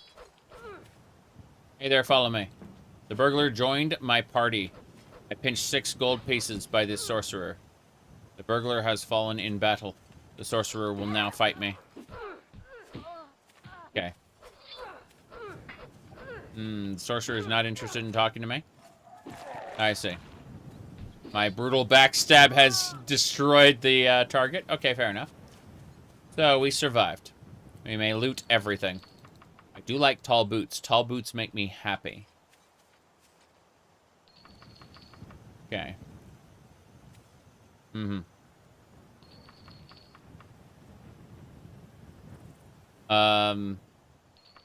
Speaker 1: Hey there, follow me. The burglar joined my party. I pinched 6 gold pieces by this sorcerer. The burglar has fallen in battle. The sorcerer will now fight me. Okay. The sorcerer is not interested in talking to me. I see. My brutal backstab has destroyed the target. Okay, fair enough. So, we survived. We may loot everything. I do like tall boots. Tall boots make me happy. Okay.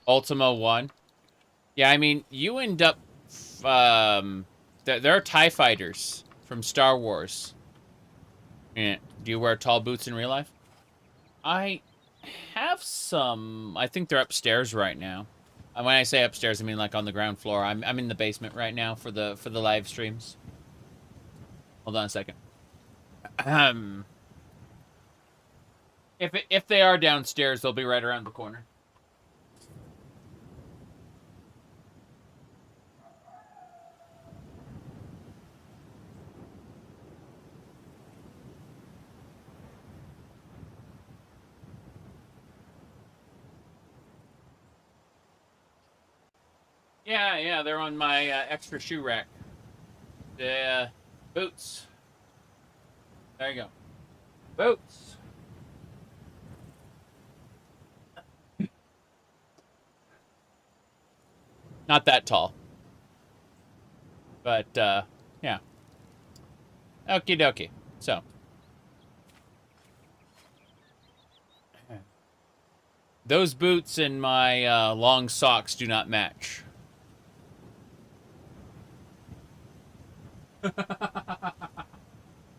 Speaker 1: Ultima 1. Yeah, I mean, you end up... there are TIE fighters from Star Wars. Yeah. Do you wear tall boots in real life? I have some. I think they're upstairs right now. And when I say upstairs, I mean like on the ground floor. I'm in the basement right now for the live streams. Hold on a second. If they are downstairs, they'll be right around the corner. Yeah, they're on my extra shoe rack. The boots. There you go. Boots. Not that tall. But, yeah. Okie dokie. So. Those boots and my long socks do not match.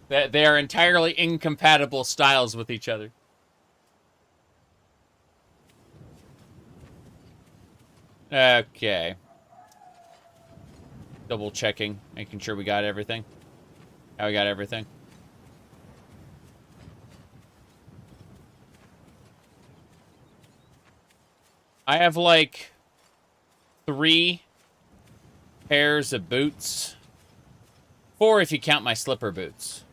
Speaker 1: They are entirely incompatible styles with each other. Okay. Double checking, making sure we got everything. Yeah, we got everything. I have like 3 pairs of boots. 4 if you count my slipper boots,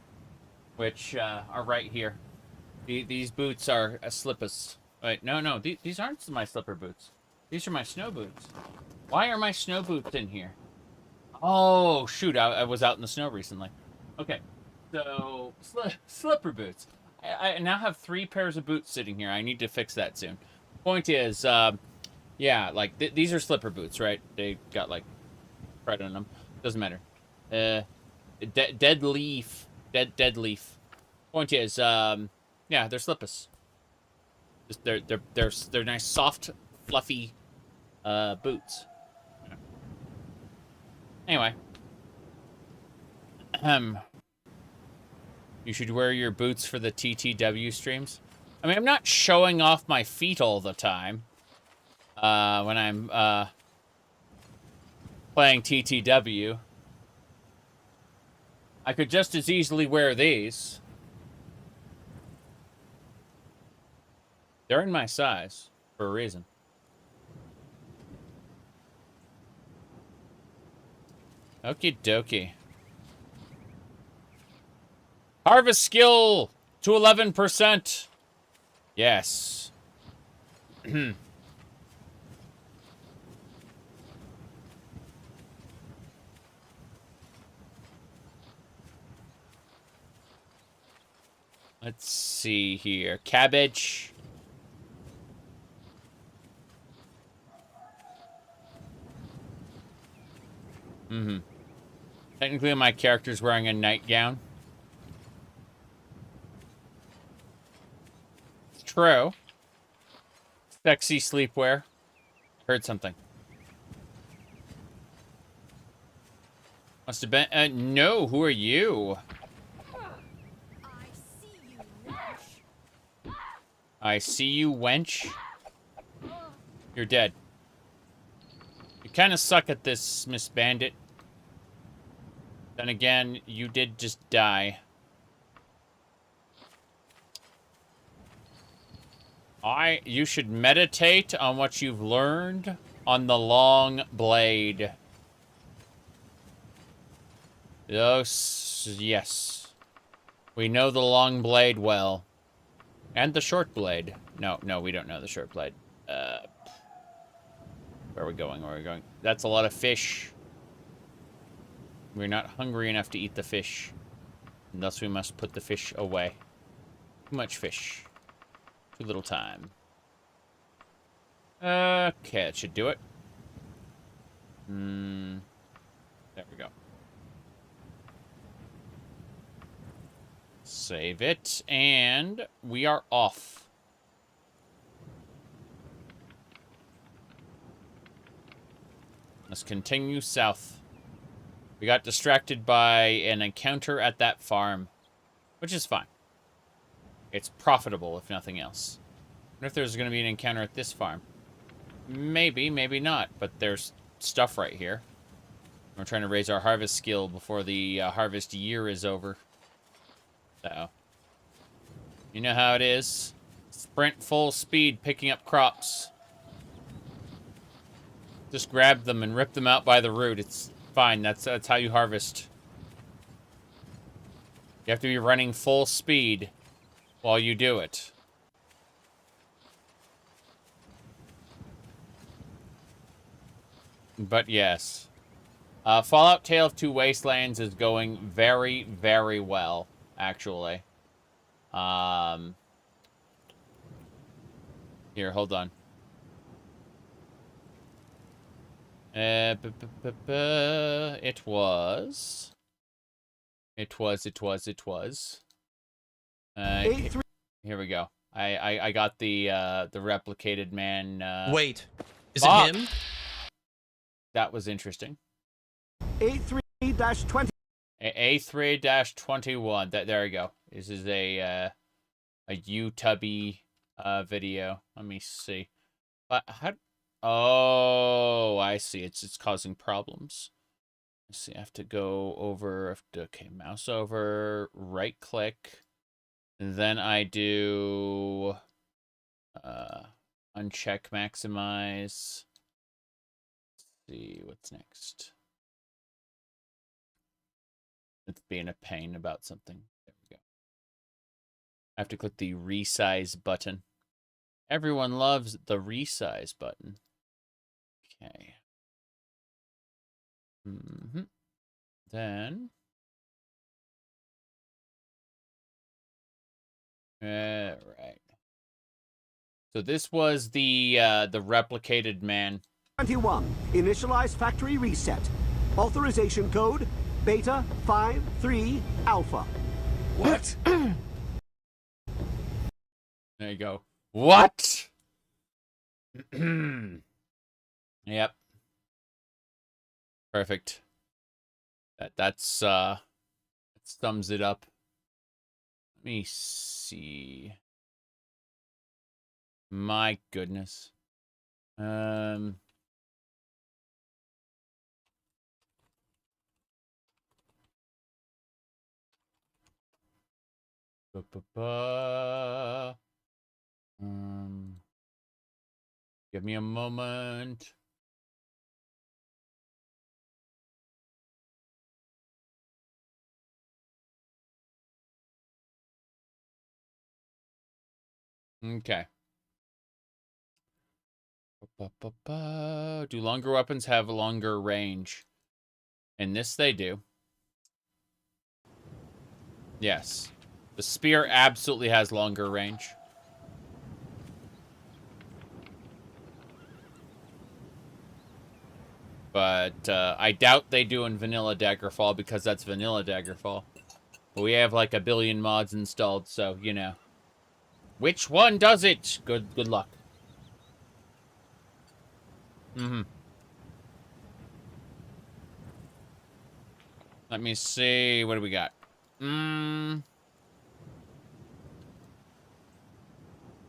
Speaker 1: which are right here. These boots are slippers. Wait, no, these aren't my slipper boots. These are my snow boots. Why are my snow boots in here? Oh, shoot, I was out in the snow recently. Okay, so slipper boots. I now have 3 pairs of boots sitting here. I need to fix that soon. Point is, yeah, like, these are slipper boots, right? They got, like, thread on them. Doesn't matter. Dead leaf. Point is, yeah, they're slippers. Just they're nice, soft, fluffy boots. Anyway. You should wear your boots for the TTW streams. I mean, I'm not showing off my feet all the time. When I'm, playing TTW. I could just as easily wear these. They're in my size, for a reason. Okie dokie. Harvest skill to 11%. Yes. Let's see here. Cabbage. Technically, my character's wearing a nightgown. It's true. Sexy sleepwear. Heard something. Must have been... no, who are you? I see you, wench. You're dead. You kind of suck at this, Miss Bandit. Then again, you did just die. You should meditate on what you've learned on the long blade. Yes. We know the long blade well. And the short blade. No, we don't know the short blade. Where are we going? Where are we going? That's a lot of fish. We're not hungry enough to eat the fish. And thus we must put the fish away. Too much fish. Too little time. Okay, that should do it. There we go. Save it, and we are off. Let's continue south. We got distracted by an encounter at that farm, which is fine. It's profitable, if nothing else. I wonder if there's going to be an encounter at this farm. Maybe, maybe not, but there's stuff right here. We're trying to raise our harvest skill before the harvest year is over. So, you know how it is. Sprint full speed picking up crops. Just grab them and rip them out by the root. It's fine. That's how you harvest. You have to be running full speed while you do it. But yes. Fallout Tale of Two Wastelands is going very, very well, actually. Here, hold on. It was. Here we go. I got the replicated man.
Speaker 10: Wait, is
Speaker 1: Bob.
Speaker 10: it him?
Speaker 1: That was interesting.
Speaker 11: A3-20.
Speaker 1: A3-21. There we go. This is a YouTubey video. Let me see. But how? Oh, I see. It's causing problems. Let's see. I have to go over. Okay, mouse over. Right click. And then I do uncheck maximize. Let's see what's next. It's being a pain about something. There we go. I have to click the resize button. Everyone loves the resize button. Okay. Then. Right. So this was the replicated man.
Speaker 11: 21. Initialize factory reset. Authorization code Beta 53 Alpha.
Speaker 8: What?
Speaker 1: There you go. What? Yep. Perfect. That sums it up. Let me see. My goodness. Give me a moment. Okay. Do longer weapons have a longer range? In this, they do. Yes. The spear absolutely has longer range. But I doubt they do in vanilla Daggerfall because that's vanilla Daggerfall. But we have like a billion mods installed, so, you know. Which one does it? Good luck. Let me see. What do we got? We're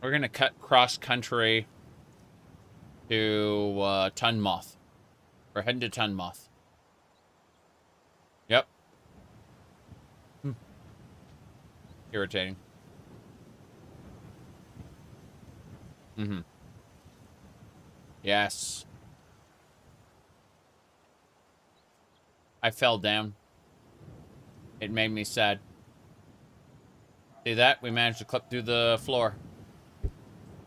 Speaker 1: gonna cut cross-country to Tunmoth. We're heading to Tunmoth. Yep. Irritating. Yes. I fell down. It made me sad. See that? We managed to clip through the floor.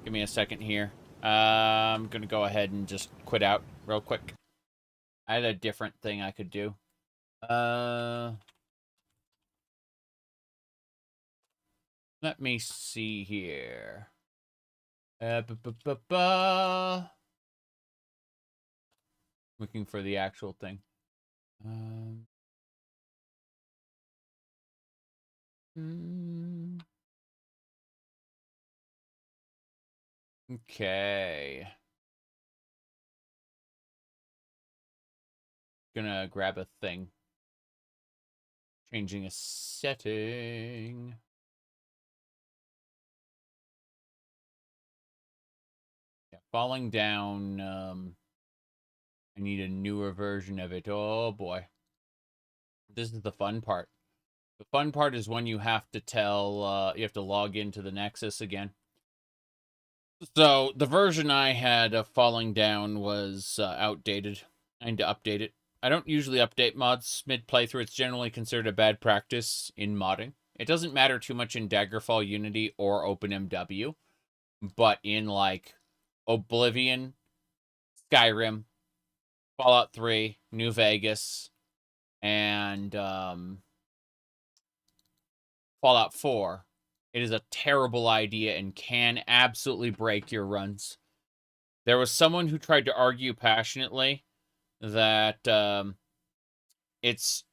Speaker 1: Give me a second here. I'm gonna go ahead and just quit out real quick. I had a different thing I could do. Let me see here. Looking for the actual thing. Okay. Gonna grab a thing. Changing a setting. Yeah, falling down. I need a newer version of it. Oh boy. This is the fun part. The fun part is when you have to tell, you have to log into the Nexus again. So, the version I had of falling down was outdated. I need to update it. I don't usually update mods mid-playthrough. It's generally considered a bad practice in modding. It doesn't matter too much in Daggerfall, Unity, or OpenMW. But in, like, Oblivion, Skyrim, Fallout 3, New Vegas, and Fallout 4, it is a terrible idea and can absolutely break your runs. There was someone who tried to argue passionately that it's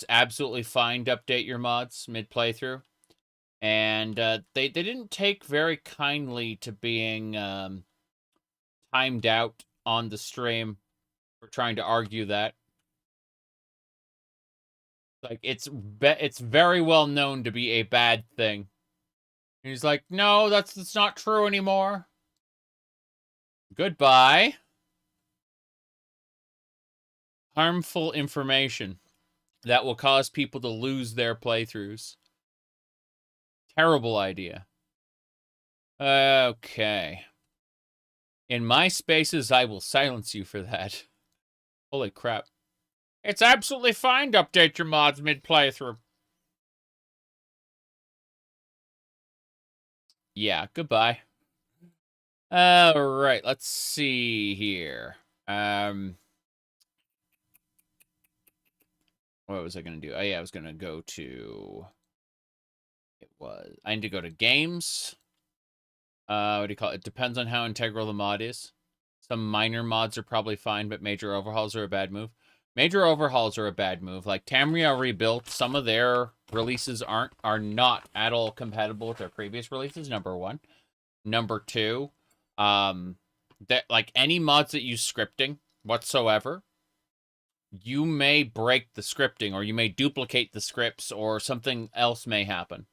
Speaker 1: absolutely fine to update your mods mid-playthrough. And they didn't take very kindly to being timed out on the stream for trying to argue that. Like, it's very well known to be a bad thing. And he's like, no, that's not true anymore. Goodbye. Harmful information that will cause people to lose their playthroughs. Terrible idea. Okay. In my spaces, I will silence you for that. Holy crap. It's absolutely fine to update your mods mid-playthrough. Yeah, goodbye. Alright, let's see here. What was I going to do? Oh, yeah, I was going to go to... I need to go to games. What do you call it? It depends on how integral the mod is. Some minor mods are probably fine, but major overhauls are a bad move. Major overhauls are a bad move. Like Tamriel Rebuilt, some of their releases are not at all compatible with their previous releases, number one. Number two, that like any mods that use scripting whatsoever, you may break the scripting, or you may duplicate the scripts, or something else may happen.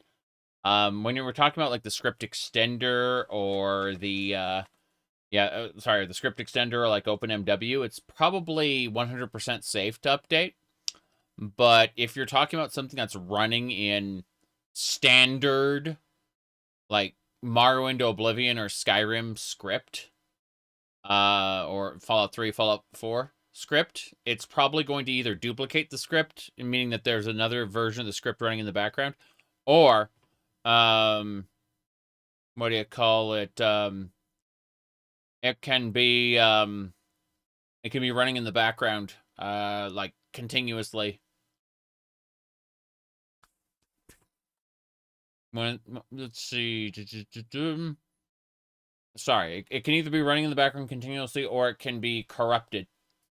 Speaker 1: When you were talking about like the script extender or the the script extender or like OpenMW, it's probably 100% safe to update. But if you're talking about something that's running in standard, like Mario into Oblivion or Skyrim script, or Fallout 3, Fallout 4 script, it's probably going to either duplicate the script, meaning that there's another version of the script running in the background, or, what do you call it? It can be running in the background, like continuously. Let's see. Sorry, it can either be running in the background continuously, or it can be corrupted.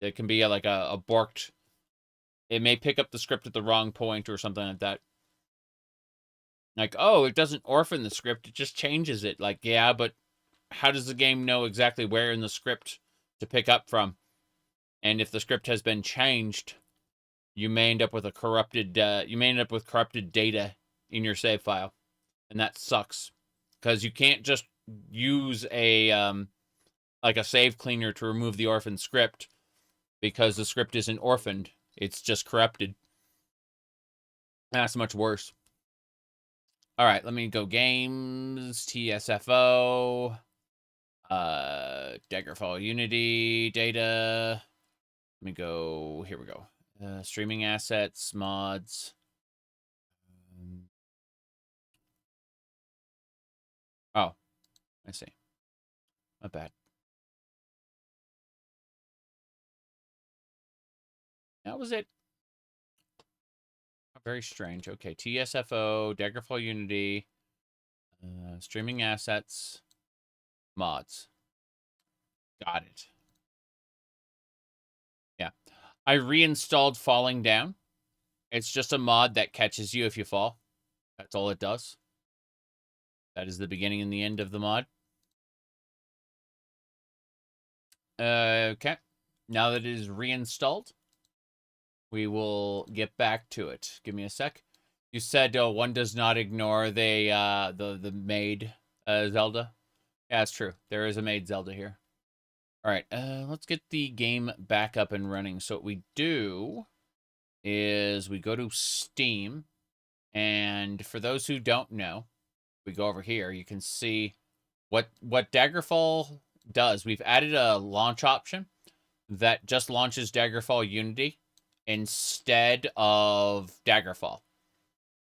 Speaker 1: It can be like a borked. It may pick up the script at the wrong point or something like that. Like, oh, it doesn't orphan the script, it just changes it. Like, yeah, but how does the game know exactly where in the script to pick up from? And if the script has been changed, you may end up with corrupted data in your save file. And that sucks. Because you can't just use a like a save cleaner to remove the orphaned script, because the script isn't orphaned. It's just corrupted. That's much worse. All right, let me go games, TSFO, Daggerfall Unity, data. Let me go, here we go. Streaming assets, mods. Oh, I see. My bad. That was it. Very strange. Okay, TSFO, Daggerfall Unity, streaming assets, mods. Got it. Yeah. I reinstalled Falling Down. It's just a mod that catches you if you fall. That's all it does. That is the beginning and the end of the mod. Okay. Now that it is reinstalled, we will get back to it. Give me a sec. You said one does not ignore the maid Zelda. Yeah, that's true. There is a maid Zelda here. All right, let's get the game back up and running. So what we do is we go to Steam, and for those who don't know, we go over here. You can see what Daggerfall does. We've added a launch option that just launches Daggerfall Unity instead of Daggerfall.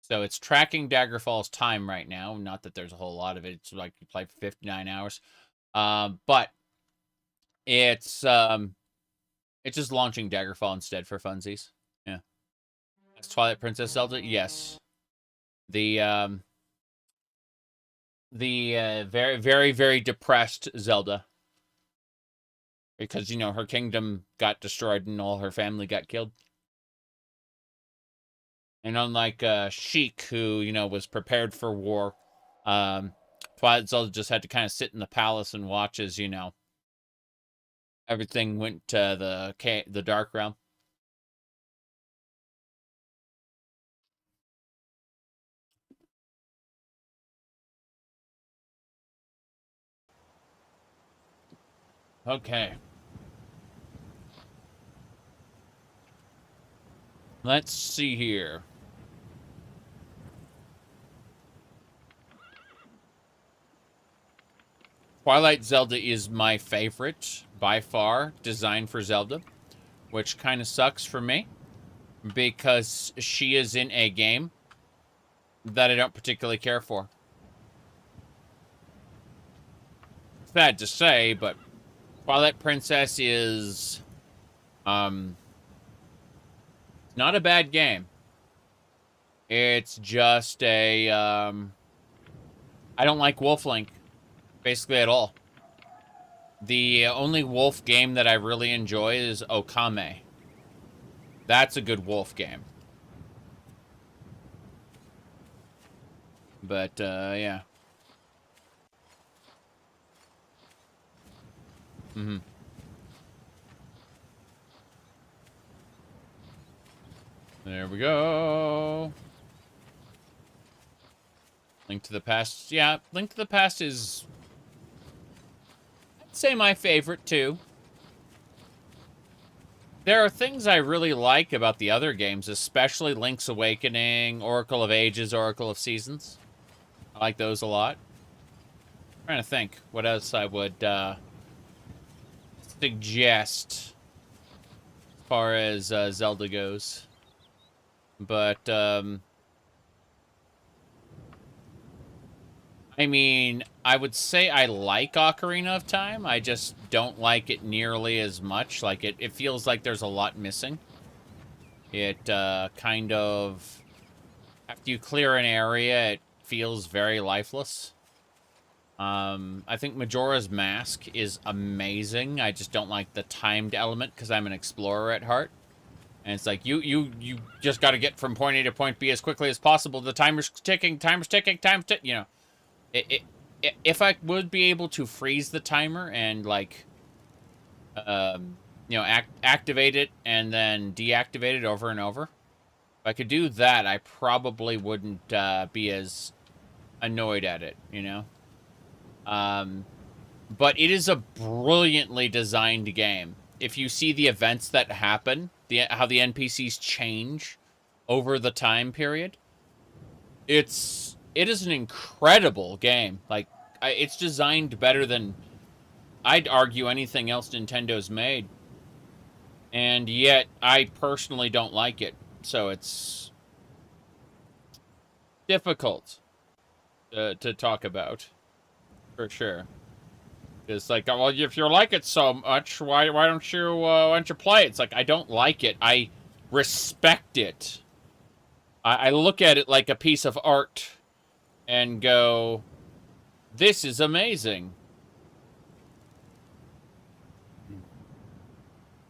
Speaker 1: So it's tracking Daggerfall's time right now. Not that there's a whole lot of it. It's like you play for 59 hours. But it's just launching Daggerfall instead for funsies. Yeah. That's Twilight Princess Zelda? Yes. The very, very, very depressed Zelda. Because, you know, her kingdom got destroyed and all her family got killed. And unlike Sheik, who, you know, was prepared for war, Twilight Zelda just had to kind of sit in the palace and watch as, you know, everything went to the Dark Realm. Okay. Let's see here. Twilight Zelda is my favorite, by far, design for Zelda, which kind of sucks for me, because she is in a game that I don't particularly care for. Sad to say, but Twilight Princess is not a bad game. It's just a I don't like Wolf Link basically at all. The only wolf game that I really enjoy is Okame. That's a good wolf game. But yeah. Mm-hmm. There we go. Link to the Past. Yeah, Link to the Past is, I'd say, my favorite, too. There are things I really like about the other games, especially Link's Awakening, Oracle of Ages, Oracle of Seasons. I like those a lot. I'm trying to think what else I would suggest as far as Zelda goes. But, I mean, I would say I like Ocarina of Time. I just don't like it nearly as much. Like, it feels like there's a lot missing. It, kind of... After you clear an area, it feels very lifeless. I think Majora's Mask is amazing. I just don't like the timed element because I'm an explorer at heart. And it's like, you just got to get from point A to point B as quickly as possible. The timer's ticking, you know. If I would be able to freeze the timer and, like, you know, activate it and then deactivate it over and over, if I could do that, I probably wouldn't be as annoyed at it, you know? But it is a brilliantly designed game. If you see the events that happen, how the NPCs change over the time period, it is an incredible game. Like, it's designed better than, I'd argue, anything else Nintendo's made. And yet, I personally don't like it. So it's difficult to talk about, for sure. It's like, well, if you like it so much, why don't you play it? It's like, I don't like it. I respect it. I look at it like a piece of art and go, this is amazing.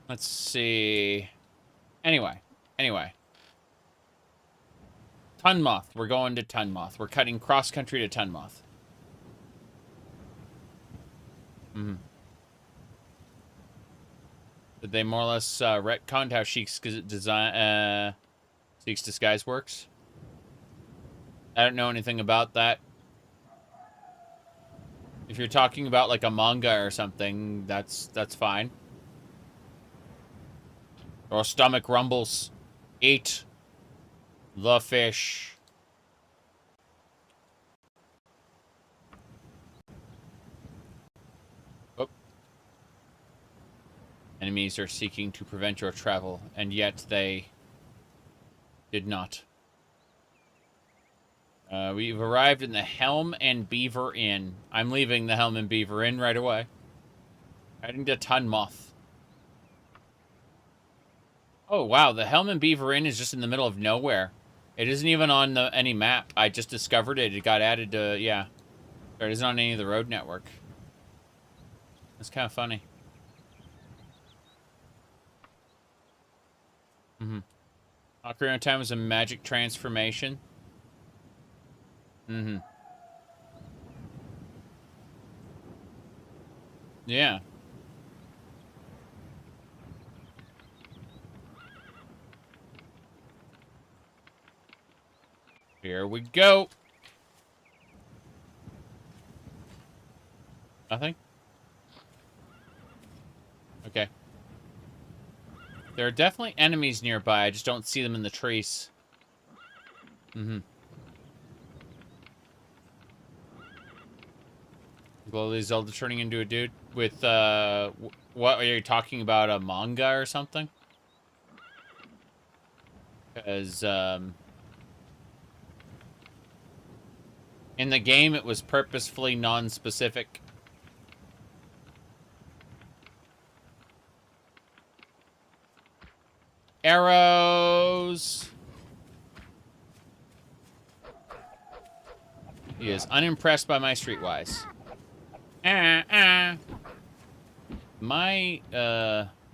Speaker 1: Let's see. Anyway. Tunmoth. We're going to Tunmoth. We're cutting cross-country to Tunmoth. Mm-hmm. Did they more or less retconned how Sheik's disguise works? I don't know anything about that. If you're talking about like a manga or something, that's fine. Or stomach rumbles. Eat the fish. Oh. Enemies are seeking to prevent your travel, and yet they did not. We've arrived in the Helm and Beaver Inn. I'm leaving the Helm and Beaver Inn right away. Heading to Tunmoth. Oh, wow. The Helm and Beaver Inn is just in the middle of nowhere. It isn't even on any map. I just discovered it. It got added to, yeah. It isn't on any of the road network. That's kind of funny. Mm-hmm. Ocarina of Time is a magic transformation. Mm-hmm. Yeah. Here we go. Nothing? Okay. There are definitely enemies nearby. I just don't see them in the trees. Mm-hmm. Glowly Zelda turning into a dude with, what are you talking about, a manga or something? Because, in the game, it was purposefully non-specific. Arrows! He is unimpressed by my streetwise. Yeah,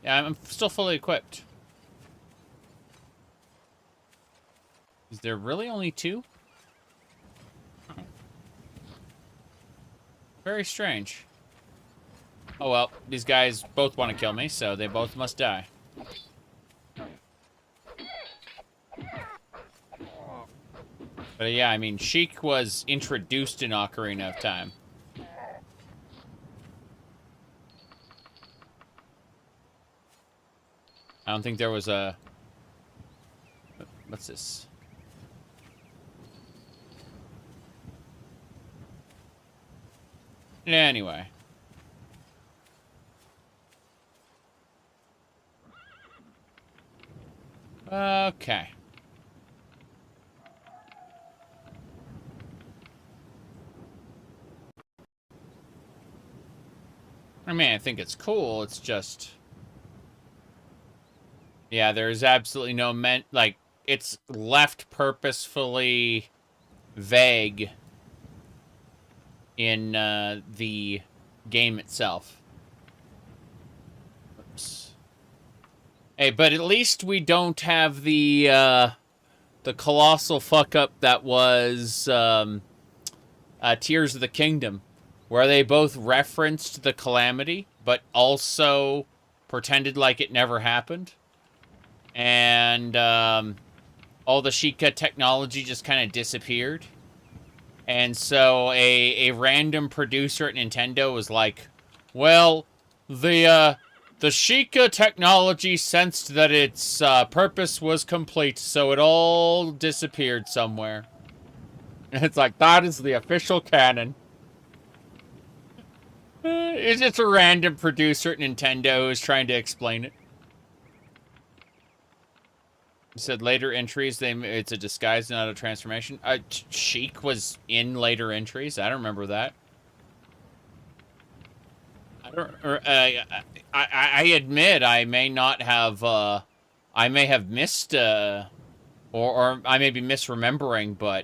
Speaker 1: I'm still fully equipped. Is there really only two? Very strange. Oh well, these guys both want to kill me, so they both must die. But yeah, I mean, Sheik was introduced in Ocarina of Time. I don't think there was a... What's this? Anyway. Okay. I mean, I think it's cool. It's just... Yeah, there's absolutely no like, it's left purposefully vague in the game itself. Oops. Hey, but at least we don't have the colossal fuck-up that was Tears of the Kingdom, where they both referenced the calamity, but also pretended like it never happened. And all the Sheikah technology just kind of disappeared. And so a random producer at Nintendo was like, well, the Sheikah technology sensed that its purpose was complete, so it all disappeared somewhere. And it's like, that is the official canon. It's just a random producer at Nintendo who's trying to explain it. You said later entries, it's a disguise, not a transformation. Sheik was in later entries. I don't remember that. I admit I may not have, I may have missed, or I may be misremembering, but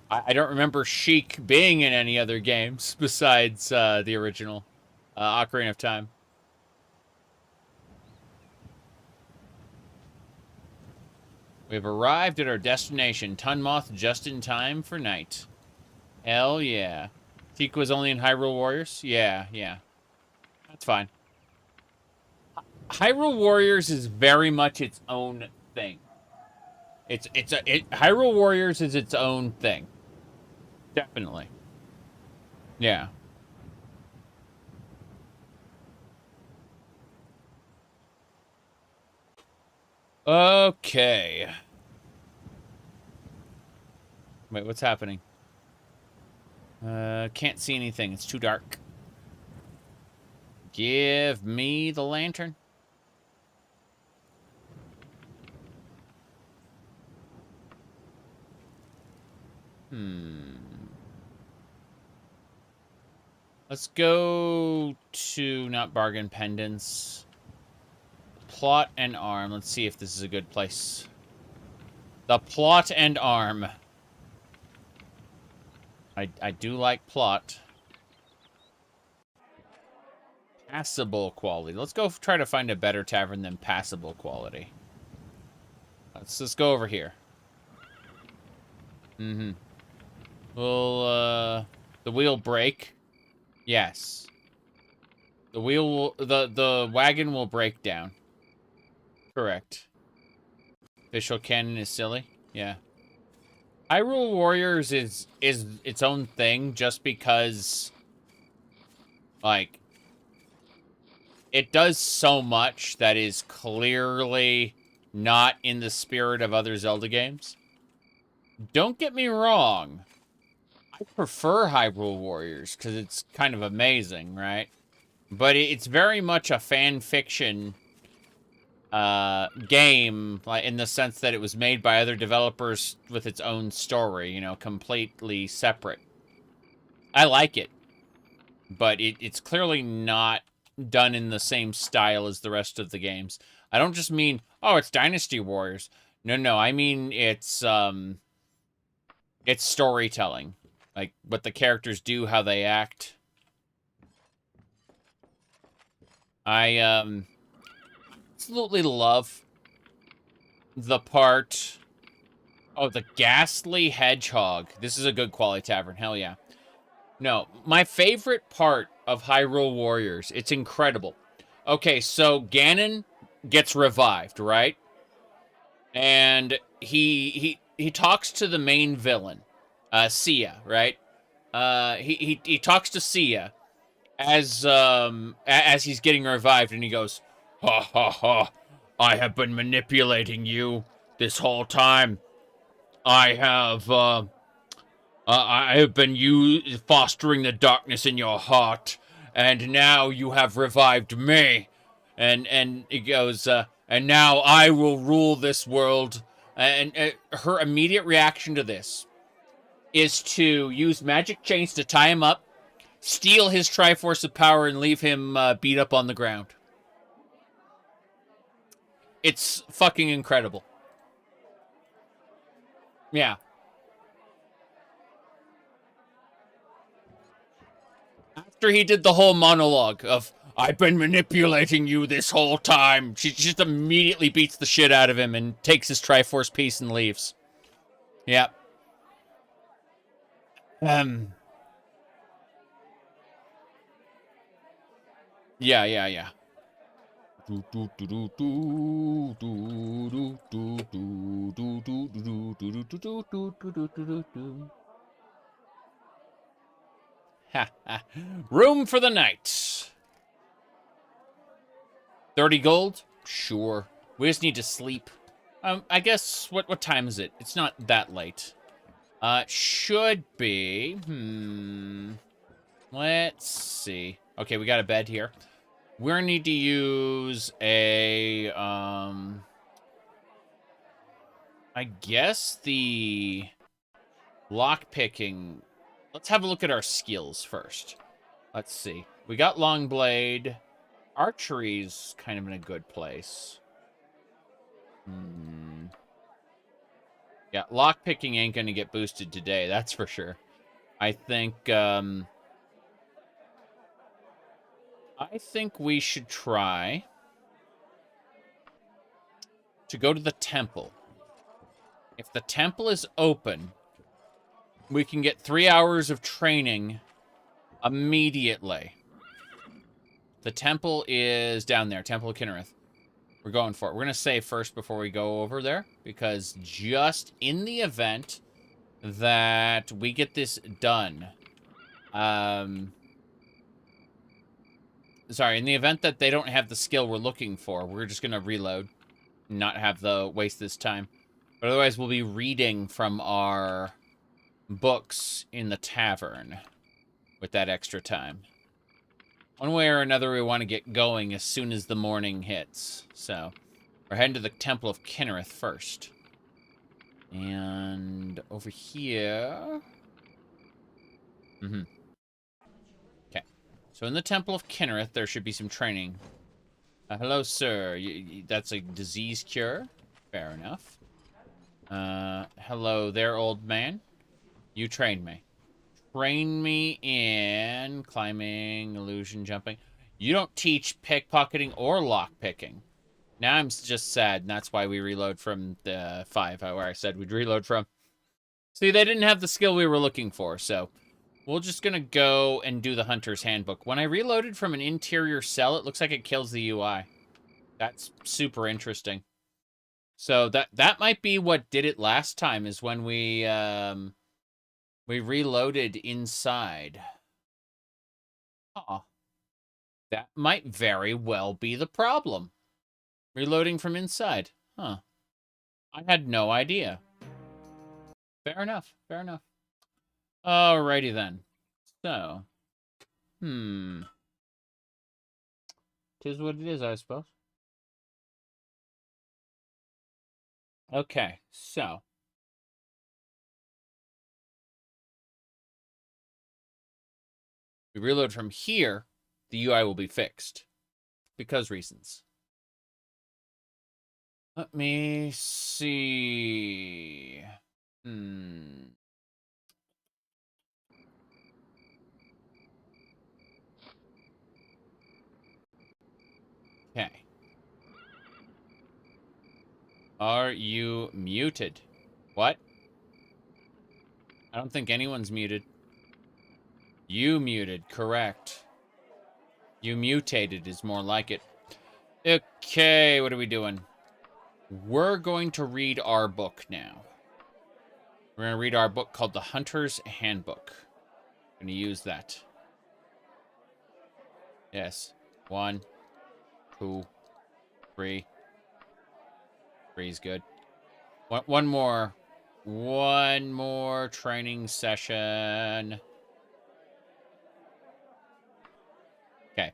Speaker 1: I don't remember Sheik being in any other games besides the original Ocarina of Time. We've arrived at our destination, Tunmoth, just in time for night. Hell yeah. Sheik was only in Hyrule Warriors? Yeah. That's fine. Hyrule Warriors is very much its own thing. Hyrule Warriors is its own thing. Definitely. Yeah. Okay. Wait, what's happening? Can't see anything. It's too dark. Give me the lantern. Let's go to, not bargain pendants. Plot and arm. Let's see if this is a good place. The plot and arm. I do like plot. Passable quality. Let's go try to find a better tavern than passable quality. Let's just go over here. Will the wheel break? Yes. The wheel will, the wagon will break down. Correct. Official canon is silly. Yeah. Hyrule Warriors is its own thing just because, like, it does so much that is clearly not in the spirit of other Zelda games. Don't get me wrong. I prefer Hyrule Warriors because it's kind of amazing, right? But it's very much a fan fiction game, like, in the sense that it was made by other developers with its own story, you know, completely separate. I like it, but it's clearly not done in the same style as the rest of the games. I don't just mean, oh, it's Dynasty Warriors. No, I mean it's storytelling, like what the characters do, how they act. I absolutely love the part... Oh, the Ghastly Hedgehog. This is a good quality tavern. Hell yeah. No, my favorite part of Hyrule Warriors. It's incredible. Okay, so Ganon gets revived, right? And he talks to the main villain, Sia, right? He talks to Sia as he's getting revived, and he goes, "Ha ha ha! I have been manipulating you this whole time. I have been fostering the darkness in your heart, and now you have revived me." And he goes, "And now I will rule this world." And her immediate reaction to this is to use magic chains to tie him up, steal his Triforce of Power, and leave him beat up on the ground. It's fucking incredible. Yeah. After he did the whole monologue of, "I've been manipulating you this whole time," she just immediately beats the shit out of him and takes his Triforce piece and leaves. Yep. Yeah. Room for the night. 30 gold? Sure. We just need to sleep. I guess, what time is it? It's not that late. Should be. Let's see. Okay, we got a bed here. We're gonna need to use a, I guess the lockpicking. Let's have a look at our skills first. Let's see. We got long blade. Archery's kind of in a good place. Yeah, lockpicking ain't gonna get boosted today, that's for sure. I think we should try to go to the temple. If the temple is open, we can get 3 hours of training immediately. The temple is down there, Temple of Kinnereth. We're going for it. We're going to save first before we go over there, because just in the event that we get this done, sorry, in the event that they don't have the skill we're looking for, we're just going to reload, not have the waste this time. But otherwise, we'll be reading from our books in the tavern with that extra time. One way or another, we want to get going as soon as the morning hits. So, we're heading to the Temple of Kinnereth first. And over here... Okay. So in the Temple of Kinnereth, there should be some training. Hello, sir. That's a disease cure. Fair enough. Hello there, old man. You trained me. Train me in climbing, illusion jumping. You don't teach pickpocketing or lockpicking. Now I'm just sad, and that's why we reload from the 5, where I said we'd reload from. See, they didn't have the skill we were looking for, so we're just gonna go and do the Hunter's Handbook. When I reloaded from an interior cell, it looks like it kills the UI. That's super interesting. So that might be what did it last time, is when we reloaded inside. That might very well be the problem. Reloading from inside. Huh. I had no idea. Fair enough. Fair enough. Alrighty then. So. Tis what it is, I suppose. Okay, so. We reload from here, the UI will be fixed. Because reasons. Let me see. Okay. Are you muted? What? I don't think anyone's muted. You muted, correct. You mutated is more like it. Okay, what are we doing? We're going to read our book now. We're going to read our book called The Hunter's Handbook. I'm going to use that. Yes. 1, 2, 3. 3 is good. One more. One more training session. Okay.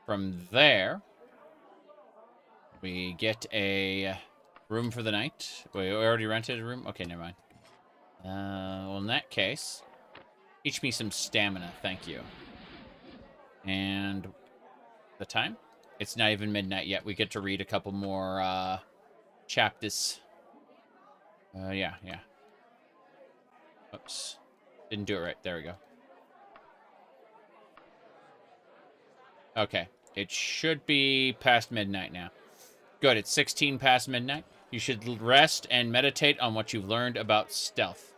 Speaker 1: From there, we get a room for the night. Wait, we already rented a room? Okay, never mind. Well, in that case, teach me some stamina, thank you. And the time? It's not even midnight yet. We get to read a couple more chapters. Yeah. Oops. Didn't do it right. There we go. Okay. It should be past midnight now. Good. It's 16 past midnight. You should rest and meditate on what you've learned about stealth.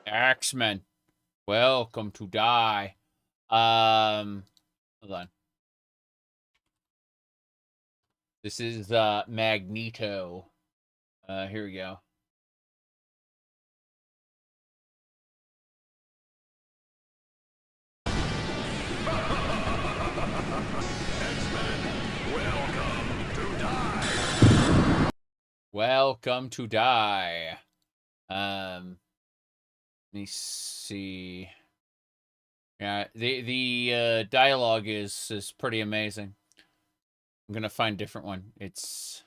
Speaker 1: Axemen. Welcome to die. Hold on. This is Magneto. Here we go. Welcome to die. Let me see. Yeah, the dialogue is pretty amazing. I'm gonna find a different one. It's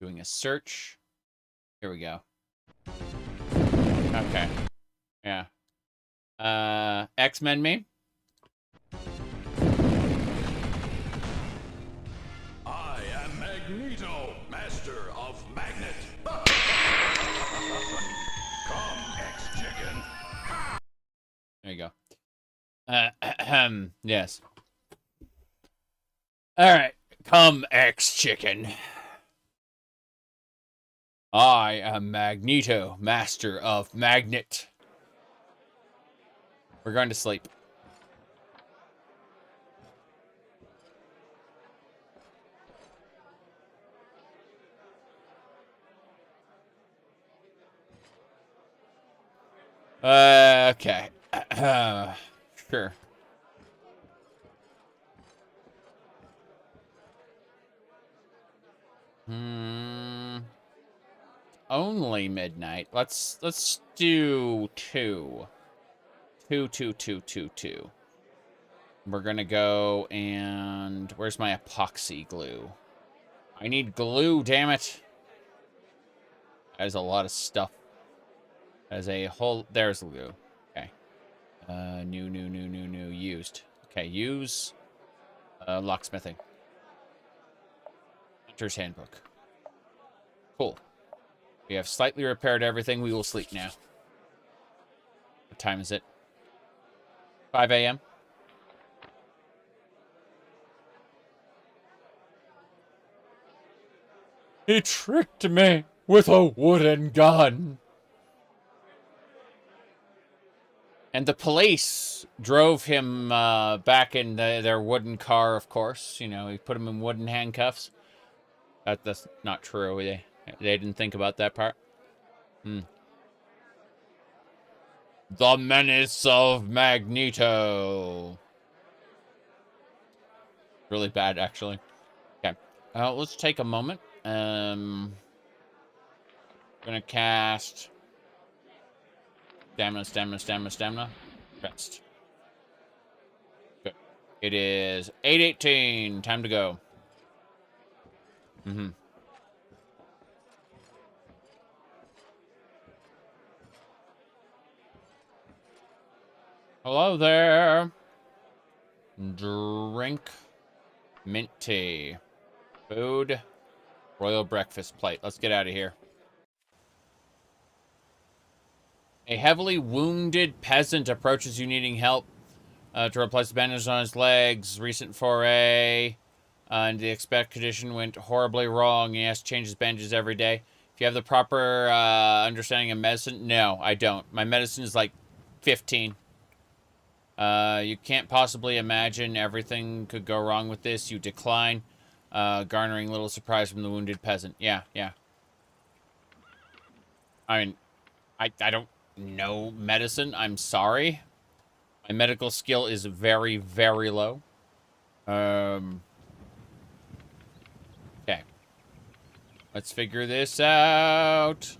Speaker 1: doing a search. Here we go. Okay. Yeah. X-Men me?
Speaker 2: I am Magneto, master of magnet. Come, ex-chicken.
Speaker 1: There you go. Yes. Alright. Come, ex-chicken. I am Magneto, master of magnet. We're going to sleep. Okay. Sure. Only midnight. Let's do 2. 2. We're gonna go and where's my epoxy glue? I need glue, damn it. There's a lot of stuff. There's a whole there's glue. Okay. New. Used. Okay, use locksmithing. Hunter's Handbook. Cool. We have slightly repaired everything. We will sleep now. What time is it? 5 a.m. He tricked me with a wooden gun. And the police drove him back in their wooden car, of course. You know, he put him in wooden handcuffs. That's not true. They didn't think about that part. The Menace of Magneto. Really bad, actually. Okay. Let's take a moment. Gonna cast stamina. Rest. Good. It is 8:18. Time to go. Hello there. Drink. Mint tea. Food. Royal breakfast plate. Let's get out of here. A heavily wounded peasant approaches you needing help to replace the bandages on his legs. Recent foray. And the expedition went horribly wrong. He has to change his bandages every day. If you have the proper understanding of medicine, no, I don't. My medicine is like 15. You can't possibly imagine everything could go wrong with this. You decline, garnering little surprise from the wounded peasant. Yeah, yeah. I mean, I don't know medicine. I'm sorry. My medical skill is very, very low. Okay. Let's figure this out.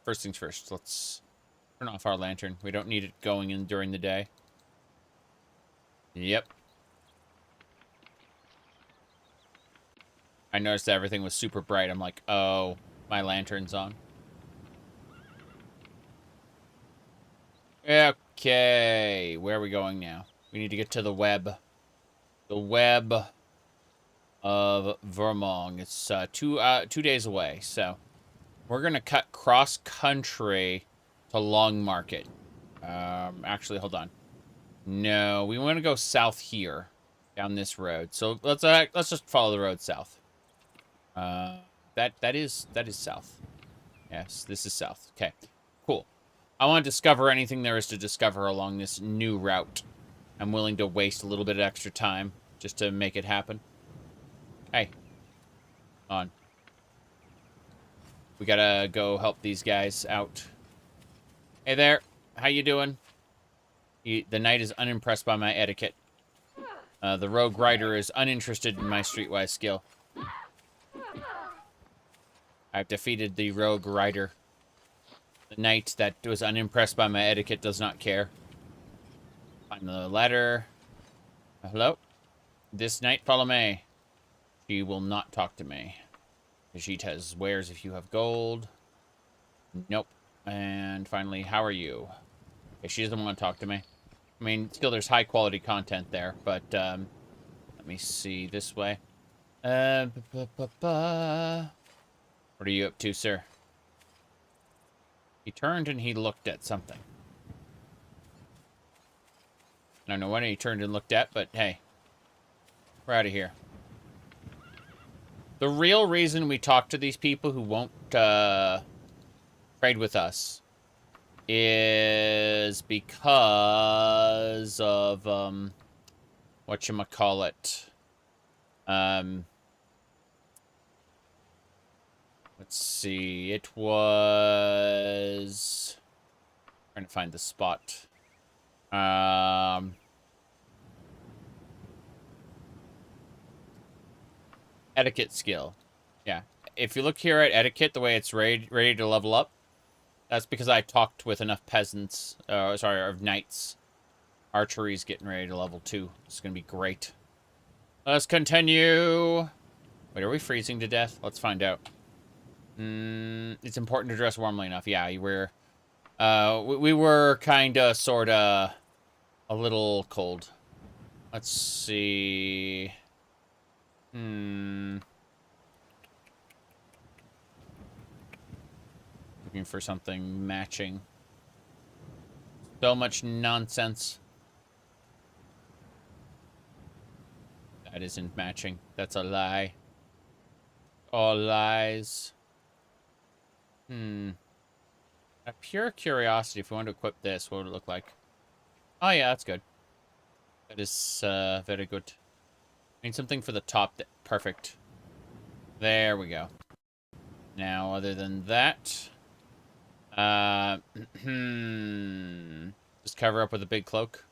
Speaker 1: First things first, let's turn off our lantern. We don't need it going in during the day. Yep. I noticed that everything was super bright. I'm like, oh, my lantern's on. Okay, where are we going now? We need to get to the web. The web of Vermont. It's 2 days away, so we're gonna cut cross country to Long Market. Actually, hold on. No, we want to go south here, down this road. So let's just follow the road south. That is south. Yes, this is south. Okay, cool. I want to discover anything there is to discover along this new route. I'm willing to waste a little bit of extra time just to make it happen. Hey, on. We gotta go help these guys out. Hey there, how you doing? The knight is unimpressed by my etiquette. The rogue rider is uninterested in my streetwise skill. I've defeated the rogue rider. The knight that was unimpressed by my etiquette does not care. Find the ladder. Hello? This knight, follow me. She will not talk to me. She has wares if you have gold. Nope. And finally, how are you? Okay, she doesn't want to talk to me. I mean, still there's high quality content there, but let me see this way. What are you up to, sir? He turned and he looked at something. I don't know what he turned and looked at, but hey. We're out of here. The real reason we talk to these people who won't trade with us is because of whatchamacallit. Let's see. It was trying to find the spot. Etiquette skill. Yeah. If you look here at etiquette, the way it's ready to level up, that's because I talked with enough peasants, or knights. Archery's getting ready to level 2. It's going to be great. Let's continue. Wait, are we freezing to death? Let's find out. It's important to dress warmly enough. Yeah, we were kind of, sort of, a little cold. Let's see. Looking for something matching. So much nonsense. That isn't matching. That's a lie. All lies. A pure curiosity, if we want to equip this, what would it look like? Oh yeah, that's good. That is very good. I need something for the top. Perfect. There we go. Now, other than that, just cover up with a big cloak.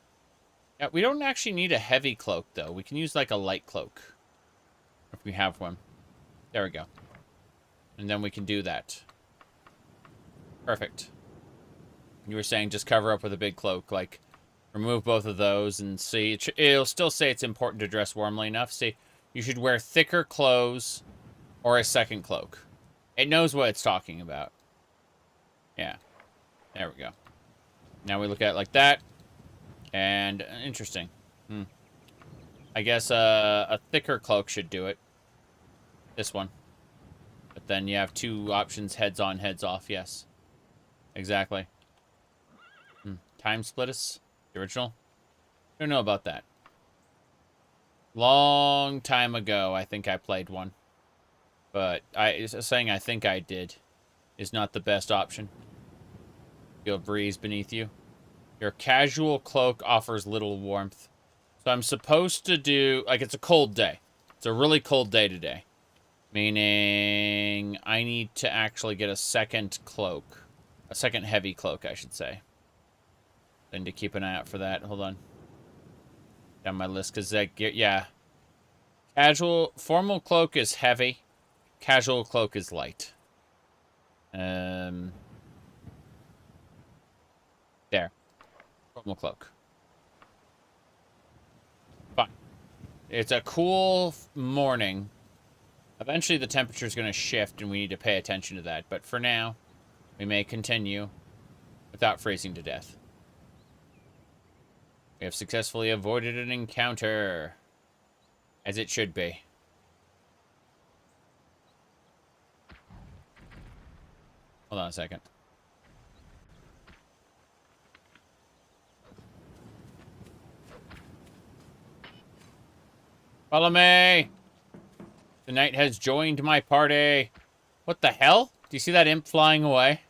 Speaker 1: Yeah, we don't actually need a heavy cloak, though. We can use, like, a light cloak. If we have one. There we go. And then we can do that. Perfect. You were saying just cover up with a big cloak, like, remove both of those and see. It'll still say it's important to dress warmly enough. See, you should wear thicker clothes or a second cloak. It knows what it's talking about. Yeah. There we go. Now we look at it like that. And interesting. I guess a thicker cloak should do it. This one. But then you have two options, heads on, heads off. Yes. Exactly. Time splittus? The original? Don't know about that. Long time ago, I think I played one. But saying I think I did is not the best option. Feel a breeze beneath you. Your casual cloak offers little warmth. So I'm supposed to do... Like, it's a cold day. It's a really cold day today. Meaning I need to actually get a second cloak. A second heavy cloak, I should say. Then to keep an eye out for that. Hold on. Down my list, because yeah. Formal cloak is heavy. Casual cloak is light. There. Formal cloak. Fine. It's a cool morning. Eventually the temperature is going to shift and we need to pay attention to that. But for now, we may continue without freezing to death. We have successfully avoided an encounter. As it should be. Hold on a second. Follow me! The knight has joined my party. What the hell? Do you see that imp flying away?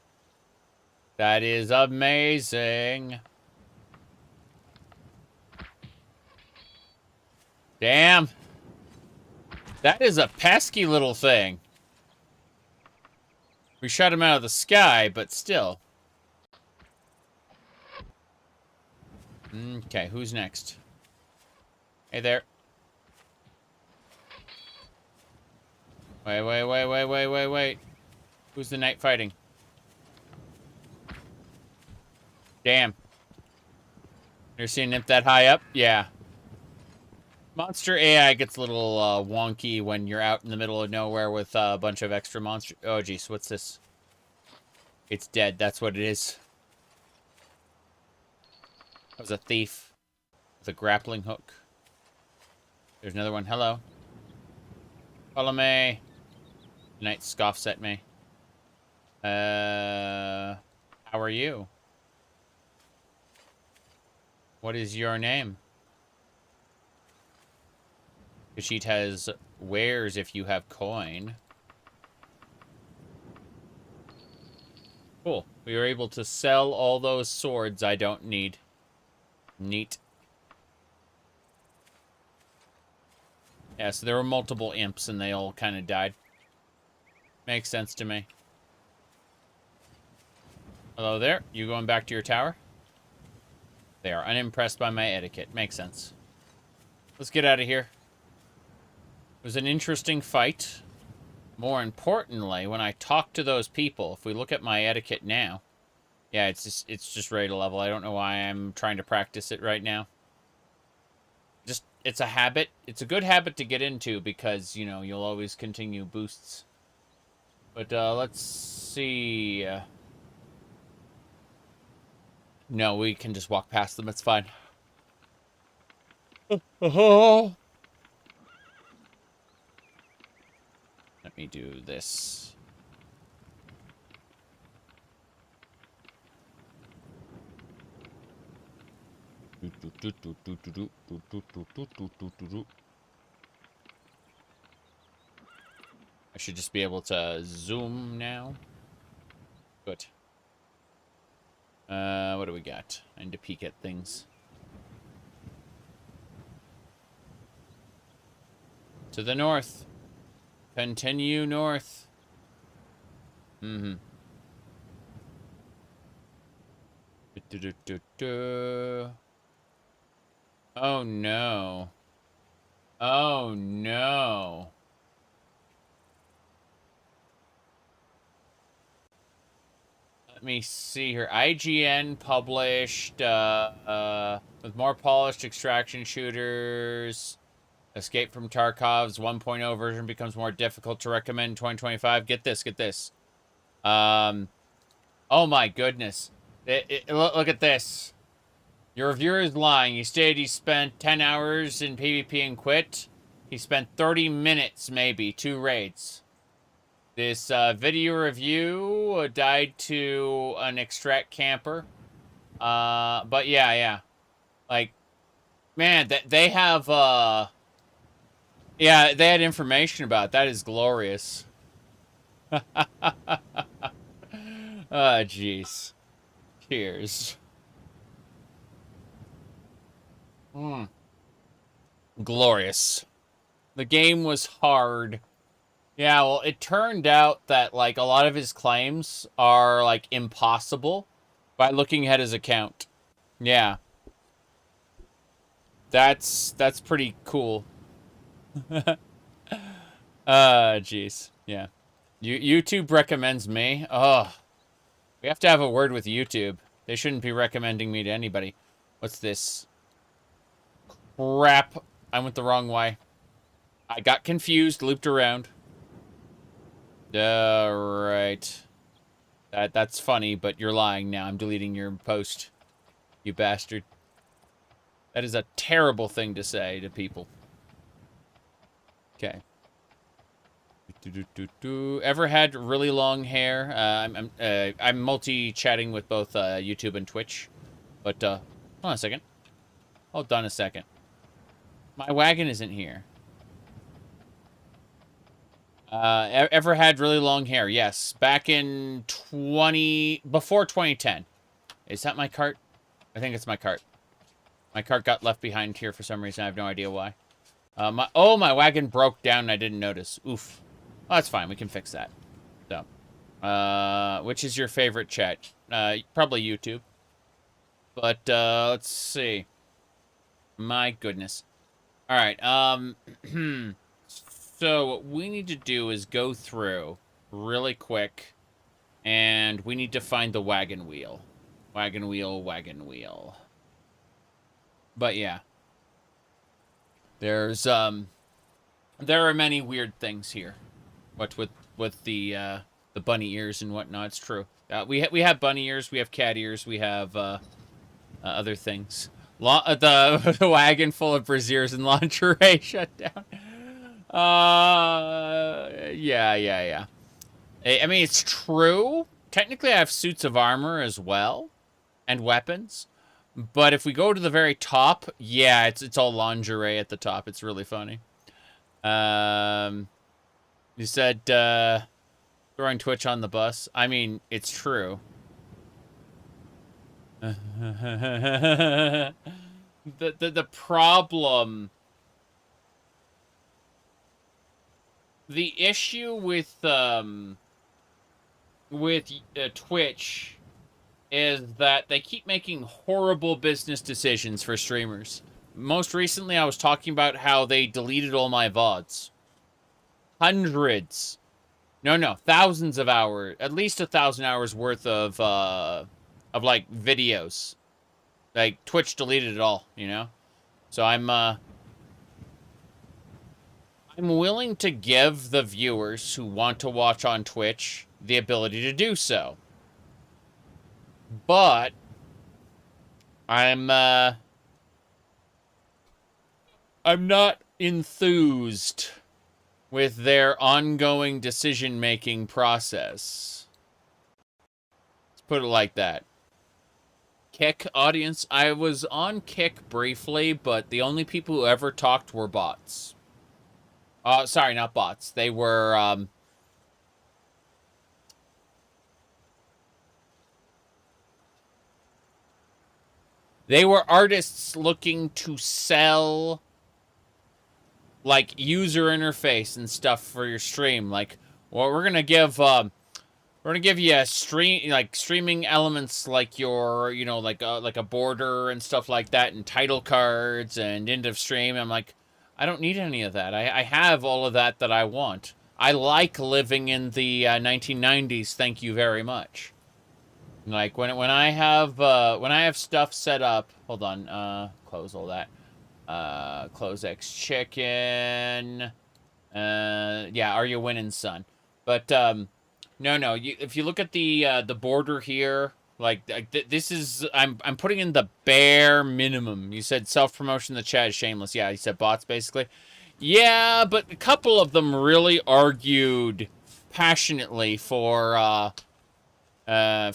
Speaker 1: That is amazing. Damn. That is a pesky little thing. We shot him out of the sky, but still. Okay, who's next? Hey there. Wait. Who's the knight fighting? Damn. Never seen an imp that high up? Yeah. Monster AI gets a little wonky when you're out in the middle of nowhere with a bunch of extra monsters. Oh, jeez, what's this? It's dead. That's what it is. That was a thief with a grappling hook. There's another one. Hello. Follow me. The knight scoffs at me. How are you? What is your name? Kashyyyk has wares if you have coin. Cool. We were able to sell all those swords I don't need. Neat. Yeah, so there were multiple imps and they all kind of died. Makes sense to me. Hello there. You going back to your tower? They are unimpressed by my etiquette. Makes sense. Let's get out of here. It was an interesting fight. More importantly, when I talk to those people, if we look at my etiquette now, yeah, it's just ready to level. I don't know why I'm trying to practice it right now. Just, it's a habit. It's a good habit to get into because, you know, you'll always continue boosts. But, let's see. No, we can just walk past them. It's fine. Oh. Let me do this. I should just be able to zoom now. Good. What do we got? I need to peek at things. To the north. Continue north. Mm-hmm. Oh no. Oh no. Let me see here. IGN published with more polished extraction shooters. Escape from Tarkov's 1.0 version becomes more difficult to recommend in 2025. Get this, get this. Oh my goodness. Look at this. Your reviewer is lying. He stated he spent 10 hours in PvP and quit. He spent 30 minutes, maybe, 2 raids. This video review died to an extract camper. But yeah. Like, man, they have, yeah, they had information about it. That is glorious. Ah, jeez. Cheers. Glorious. The game was hard. Yeah, well, it turned out that, like, a lot of his claims are, like, impossible by looking at his account. Yeah. That's pretty cool. Jeez. Yeah. YouTube recommends me. Oh. We have to have a word with YouTube. They shouldn't be recommending me to anybody. What's this? Crap. I went the wrong way. I got confused, looped around. Right. That's funny, but you're lying now. I'm deleting your post. You bastard. That is a terrible thing to say to people. Okay. Ever had really long hair? I'm multi-chatting with both YouTube and Twitch. But hold on a second. Hold on a second. My wagon isn't here. Ever had really long hair? Yes. Back in before 2010. Is that my cart? I think it's my cart. My cart got left behind here for some reason. I have no idea why. My wagon broke down and I didn't notice. Oof. Well, that's fine. We can fix that. So, which is your favorite chat? Probably YouTube. But, let's see. My goodness. All right. So what we need to do is go through really quick, and we need to find the wagon wheel. Wagon wheel, wagon wheel. But yeah. There's, there are many weird things here. What with the bunny ears and whatnot, it's true. We have bunny ears, we have cat ears, we have, other things. The wagon full of brassieres and lingerie shut down. Yeah. I mean, it's true. Technically, I have suits of armor as well. And weapons. But if we go to the very top, yeah, it's all lingerie at the top. It's really funny. You said, throwing Twitch on the bus. I mean, it's true. The problem... The issue with Twitch is that they keep making horrible business decisions for streamers. Most recently, I was talking about how they deleted all my VODs. Hundreds. No, thousands of hours. At least 1,000 hours worth of like, videos. Like, Twitch deleted it all, you know? So I'm willing to give the viewers who want to watch on Twitch the ability to do so. But I'm not enthused with their ongoing decision-making process. Let's put it like that. Kick audience. I was on Kick briefly, but the only people who ever talked were bots. Sorry, not bots. They were, they were artists looking to sell, like, user interface and stuff for your stream. Like, well, we're gonna give you a streaming elements like your, you know, like a border and stuff like that, and title cards and end of stream. I'm like, I don't need any of that. I have all of that I want. I like living in the 1990s. Thank you very much. Like when I have stuff set up. Hold on. Close all that. Close X chicken. Yeah. Are you winning, son? But no. If you look at the border here. Like this is, I'm putting in the bare minimum. You said self-promotion in the chat is shameless. Yeah, you said bots, basically. Yeah, but a couple of them really argued passionately for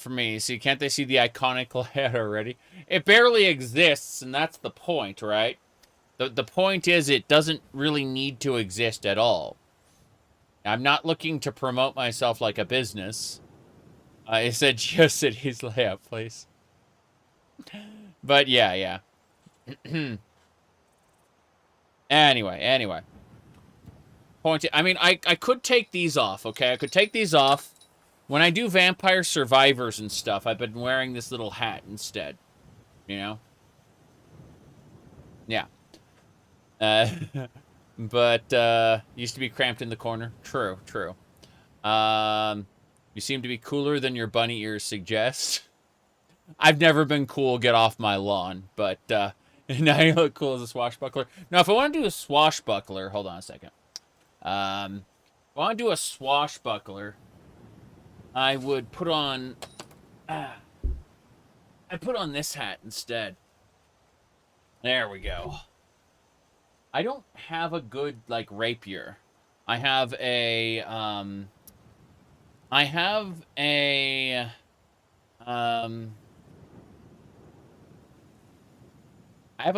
Speaker 1: me. See, can't they see the iconic layout already? It barely exists, and that's the point, right? The point is it doesn't really need to exist at all. I'm not looking to promote myself like a business. I said just at his layout place. But yeah. Anyway. I mean, I could take these off, okay? I could take these off. When I do Vampire Survivors and stuff, I've been wearing this little hat instead. You know? Yeah. But, used to be cramped in the corner. True. You seem to be cooler than your bunny ears suggest. I've never been cool, get off my lawn. But, now you look cool as a swashbuckler. Now, if I want to do a swashbuckler, hold on a second. If I want to do a swashbuckler, I would put on... I put on this hat instead. There we go. I don't have a good, like, rapier. I have a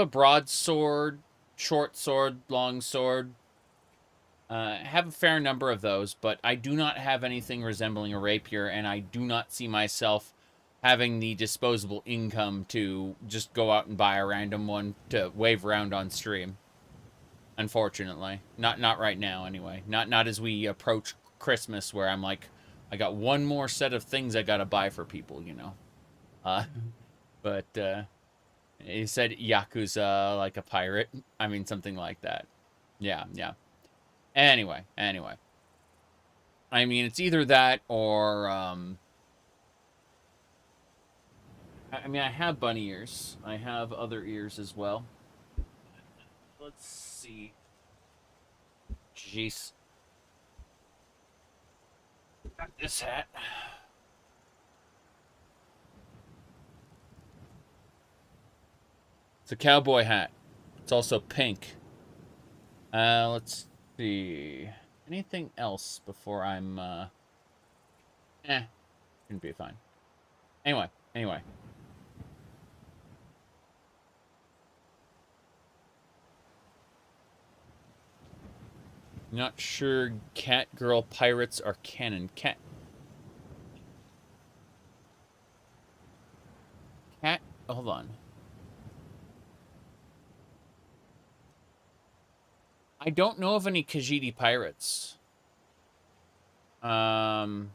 Speaker 1: broadsword, short sword, long sword. I have a fair number of those, but I do not have anything resembling a rapier, and I do not see myself having the disposable income to just go out and buy a random one to wave around on stream. Unfortunately. Not right now, anyway. Not as we approach Christmas, where I'm like, I got one more set of things I gotta buy for people, you know. But, he said Yakuza like a pirate. I mean, something like that. Yeah. Anyway. I mean, it's either that or, I mean, I have bunny ears. I have other ears as well. Let's see. Jeez. Got this hat. It's a cowboy hat. It's also pink. Let's see. Anything else before I'm, shouldn't be fine. Anyway. Not sure cat girl pirates are canon. Cat, hold on. I don't know of any Khajiit pirates. No,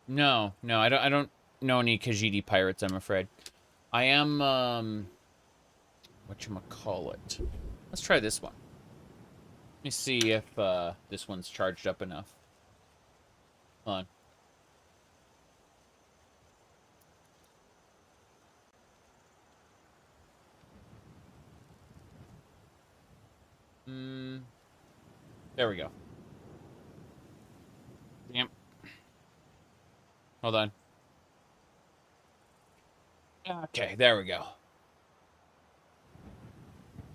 Speaker 1: I don't know any Khajiit pirates, I'm afraid. I am, whatchamacallit. Let's try this one. Let me see if, this one's charged up enough. Hold on. There we go. Damn. Hold on. Okay, there we go.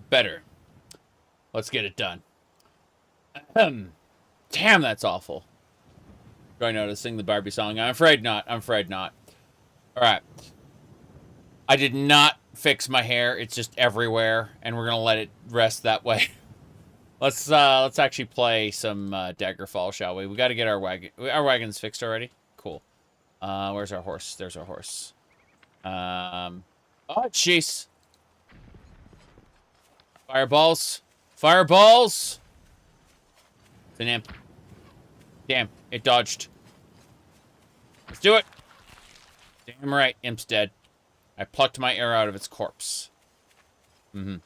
Speaker 1: Better. Let's get it done. Damn, that's awful. Do I know to sing the Barbie song? I'm afraid not. Alright. I did not fix my hair. It's just everywhere, and we're gonna let it rest that way. Let's actually play some Daggerfall, shall we? We gotta get our wagon's fixed already. Cool. Where's our horse? There's our horse. Oh, jeez. Fireballs. It's an imp. Damn, it dodged. Let's do it. Damn right, imp's dead. I plucked my arrow out of its corpse. Do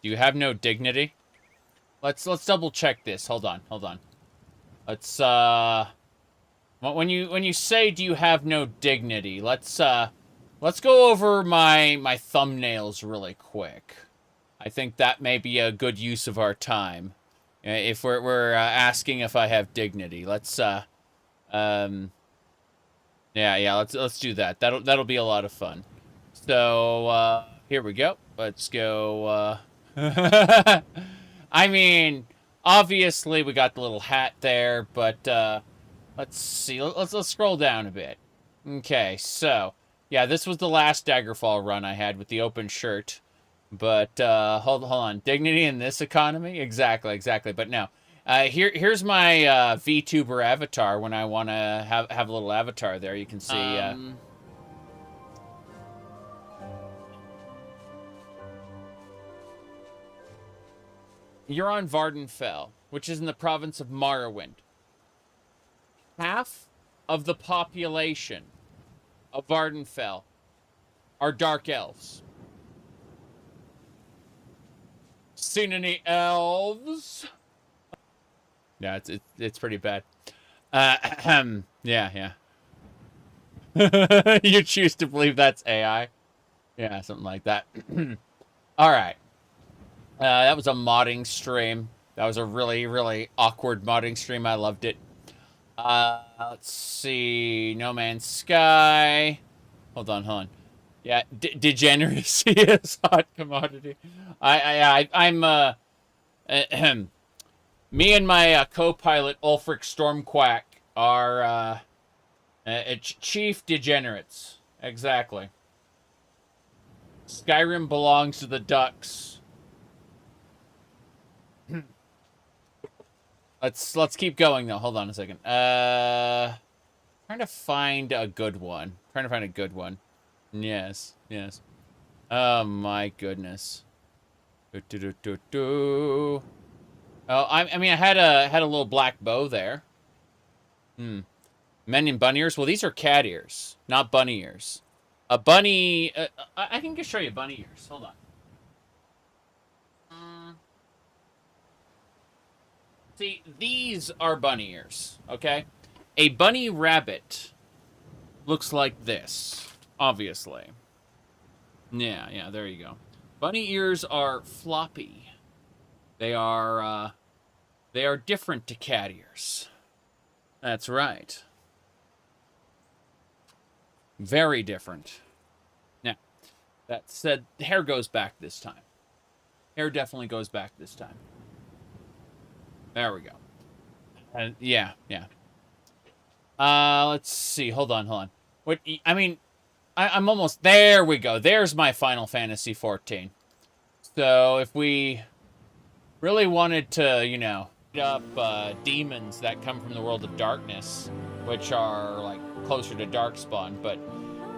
Speaker 1: you have no dignity? Let's double check this. Hold on. Let's when you say do you have no dignity, let's go over my thumbnails really quick. I think that may be a good use of our time. If we're asking if I have dignity, let's yeah, let's do that. That'll be a lot of fun. So here we go. Let's go. I mean, obviously we got the little hat there, but let's see. Let's scroll down a bit. Okay, so yeah, this was the last Daggerfall run I had with the open shirt. But hold on, dignity in this economy? Exactly. But no, Here's my VTuber avatar when I want to have a little avatar there. You can see. You're on Vardenfell, which is in the province of Morrowind. Half of the population of Vardenfell are dark elves. Seen any elves? Yeah, it's pretty bad. Yeah. You choose to believe that's AI? Yeah, something like that. All right. That was a modding stream. That was a really, really awkward modding stream. I loved it. Let's see. No Man's Sky. Hold on. Yeah, degeneracy is hot commodity. I'm me and my co-pilot Ulfric Stormquack are chief degenerates. Exactly. Skyrim belongs to the ducks. Let's keep going though. Hold on a second. Trying to find a good one. Yes. Oh my goodness. Oh, I mean, I had a little black bow there. Men in bunny ears. Well, these are cat ears, not bunny ears. A bunny. I can just show you bunny ears. Hold on. See, these are bunny ears. Okay, a bunny rabbit looks like this. Obviously. Yeah. There you go. Bunny ears are floppy. They are different to cat ears. That's right. Very different. Now, that said, hair goes back this time. Hair definitely goes back this time. There we go. Yeah. Let's see. Hold on. What? I mean, I'm almost... There we go. There's my Final Fantasy XIV. So, if we really wanted to, you know, up demons that come from the world of darkness, which are, like, closer to Darkspawn, but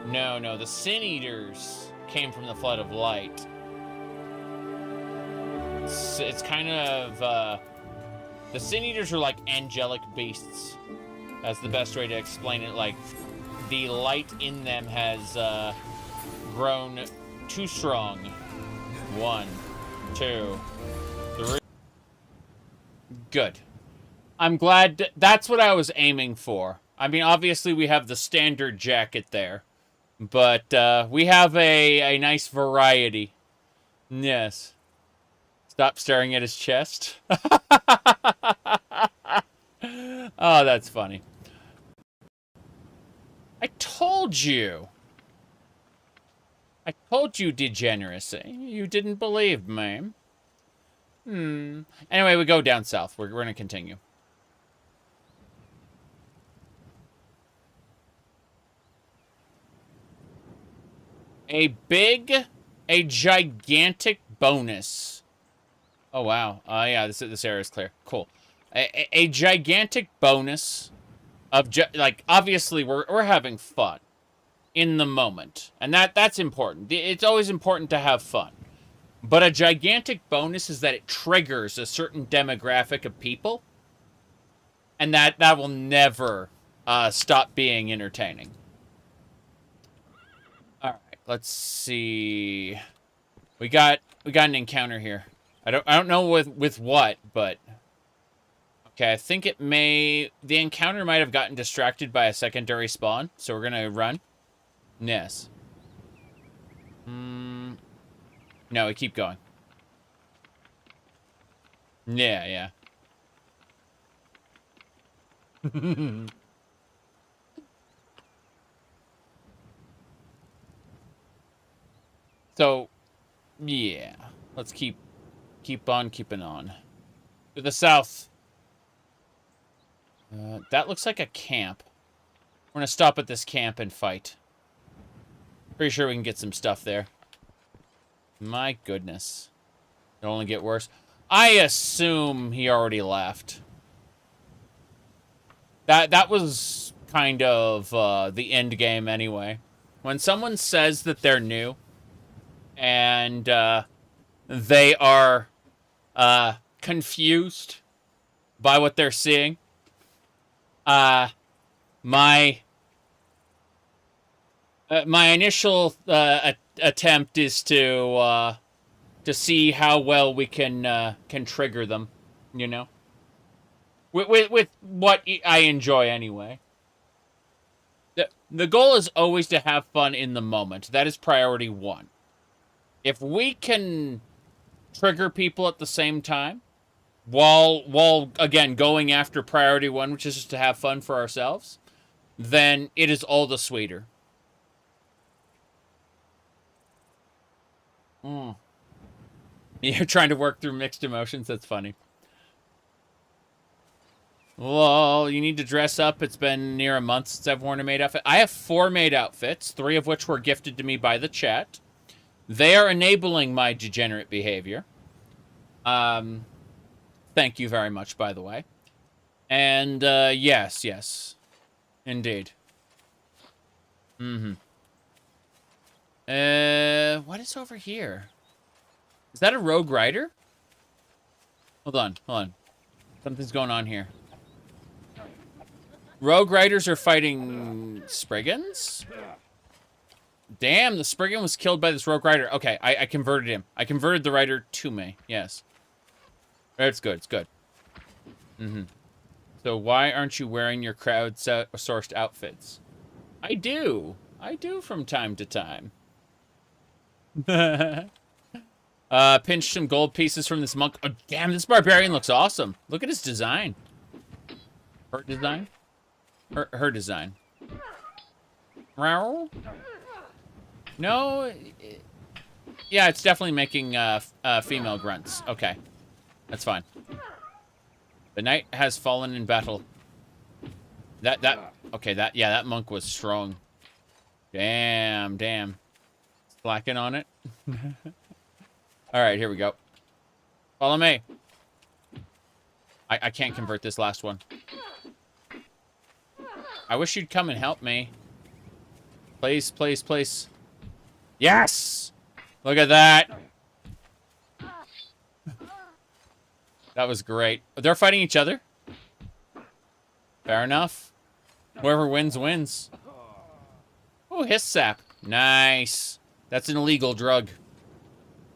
Speaker 1: no, the Sin Eaters came from the Flood of Light. It's kind of, the Sin Eaters are like angelic beasts. That's the best way to explain it. Like, the light in them has grown too strong. 1, 2, 3. Good. I'm glad that's what I was aiming for. I mean, obviously we have the standard jacket there, but we have a nice variety. Yes. Stop staring at his chest. Oh, that's funny. I told you. Degeneracy. You didn't believe me. Anyway, we go down south. We're going to continue. A gigantic bonus. Oh, wow. Yeah, this area is clear. Cool. A gigantic bonus of, like, obviously, we're having fun in the moment. And that's important. It's always important to have fun. But a gigantic bonus is that it triggers a certain demographic of people. And that will never stop being entertaining. Alright, let's see. We got an encounter here. I don't know with what, but okay, I think the encounter might have gotten distracted by a secondary spawn, so we're gonna run. Yes. No, we keep going. Yeah. So, yeah. Let's keep on keeping on. To the south. That looks like a camp. We're gonna stop at this camp and fight. Pretty sure we can get some stuff there. My goodness. It'll only get worse. I assume he already left. That was kind of the end game anyway. When someone says that they're new and they are confused by what they're seeing, my initial attempt is to see how well we can trigger them, you know, with what I enjoy anyway. The goal is always to have fun in the moment. That is priority one. If we can trigger people at the same time, while again going after priority one, which is just to have fun for ourselves, then it is all the sweeter. You're trying to work through mixed emotions? That's funny. Well, you need to dress up. It's been near a month since I've worn a maid outfit. I have 4 maid outfits, 3 of which were gifted to me by the chat. They are enabling my degenerate behavior. Thank you very much, by the way. And, yes. Indeed. What is over here? Is that a rogue rider? Hold on. Something's going on here. Rogue riders are fighting Spriggans? Damn, the Spriggan was killed by this rogue rider. Okay, I converted him. I converted the rider to me. Yes. It's good. So why aren't you wearing your crowd-sourced outfits? I do from time to time. Pinched some gold pieces from this monk. Oh, damn, this barbarian looks awesome. Look at his design. Her design? Her design. No. Yeah, it's definitely making female grunts. Okay. That's fine. The knight has fallen in battle. Okay, that monk was strong. Damn. Slacking on it. Alright, here we go. Follow me. I can't convert this last one. I wish you'd come and help me. Please. Yes! Look at that. That was great. They're fighting each other? Fair enough. Whoever wins, wins. Oh, hiss sap. Nice. That's an illegal drug.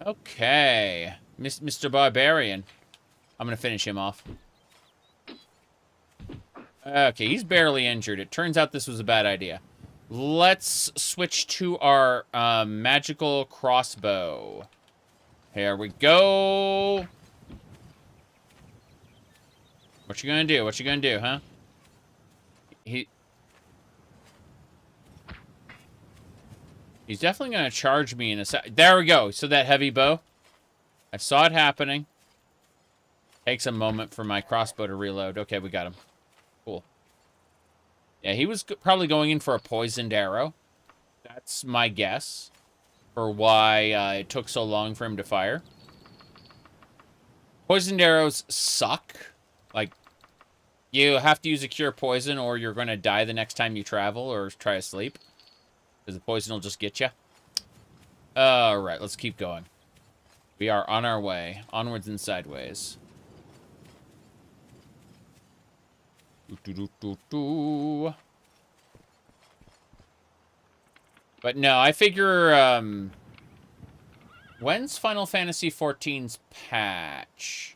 Speaker 1: Okay. Mr. Barbarian. I'm gonna finish him off. Okay, he's barely injured. It turns out this was a bad idea. Let's switch to our magical crossbow. Here we go. What you gonna do, huh? He's definitely gonna charge me in a sec. There we go. So that heavy bow. I saw it happening. Takes a moment for my crossbow to reload. Okay, we got him. Cool. Yeah, he was probably going in for a poisoned arrow. That's my guess for why it took so long for him to fire. Poisoned arrows suck. Like, you have to use a cure poison or you're going to die the next time you travel or try to sleep. Because the poison will just get you. Alright, let's keep going. We are on our way. Onwards and sideways. But no, I figure, when's Final Fantasy XIV's patch?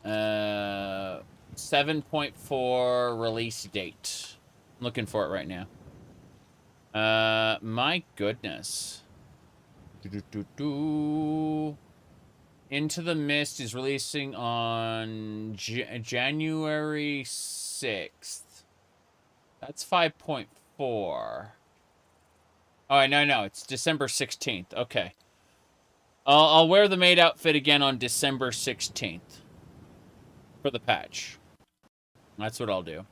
Speaker 1: 7.4 release date. I'm looking for it right now. My goodness. Into the Mist is releasing on January 6th. That's 5.4. Oh, no, it's December 16th. Okay. I'll wear the maid outfit again on December 16th. For the patch. That's what I'll do.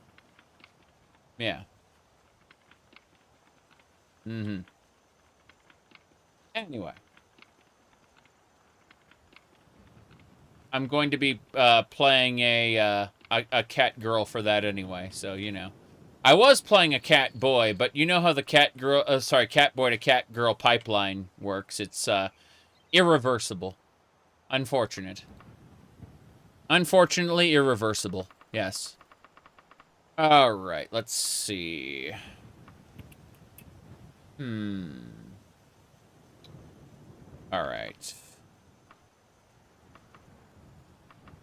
Speaker 1: Yeah. Anyway. I'm going to be playing a cat girl for that anyway, so you know. I was playing a cat boy, but you know how the cat boy to cat girl pipeline works. It's irreversible. Unfortunate. Unfortunately irreversible. Yes. All right, let's see. All right.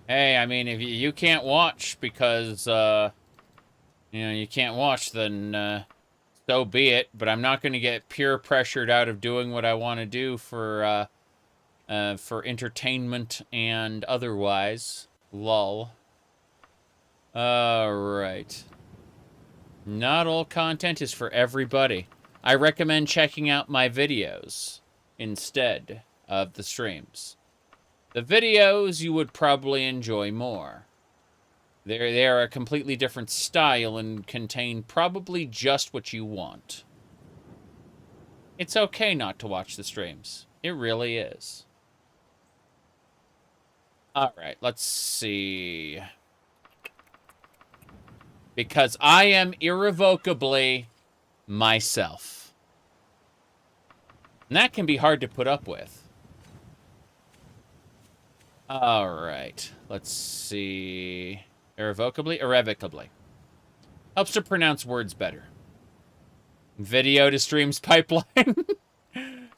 Speaker 1: Hey, I mean, if you can't watch because, you know, you can't watch, then, so be it. But I'm not going to get peer pressured out of doing what I want to do for entertainment and otherwise. Lol. Alright. Not all content is for everybody. I recommend checking out my videos instead of the streams. The videos you would probably enjoy more. They are a completely different style and contain probably just what you want. It's okay not to watch the streams. It really is. Alright, let's see. Because I am irrevocably myself. And that can be hard to put up with. Alright, let's see. Irrevocably? Irrevocably. Helps to pronounce words better. Video to streams pipeline.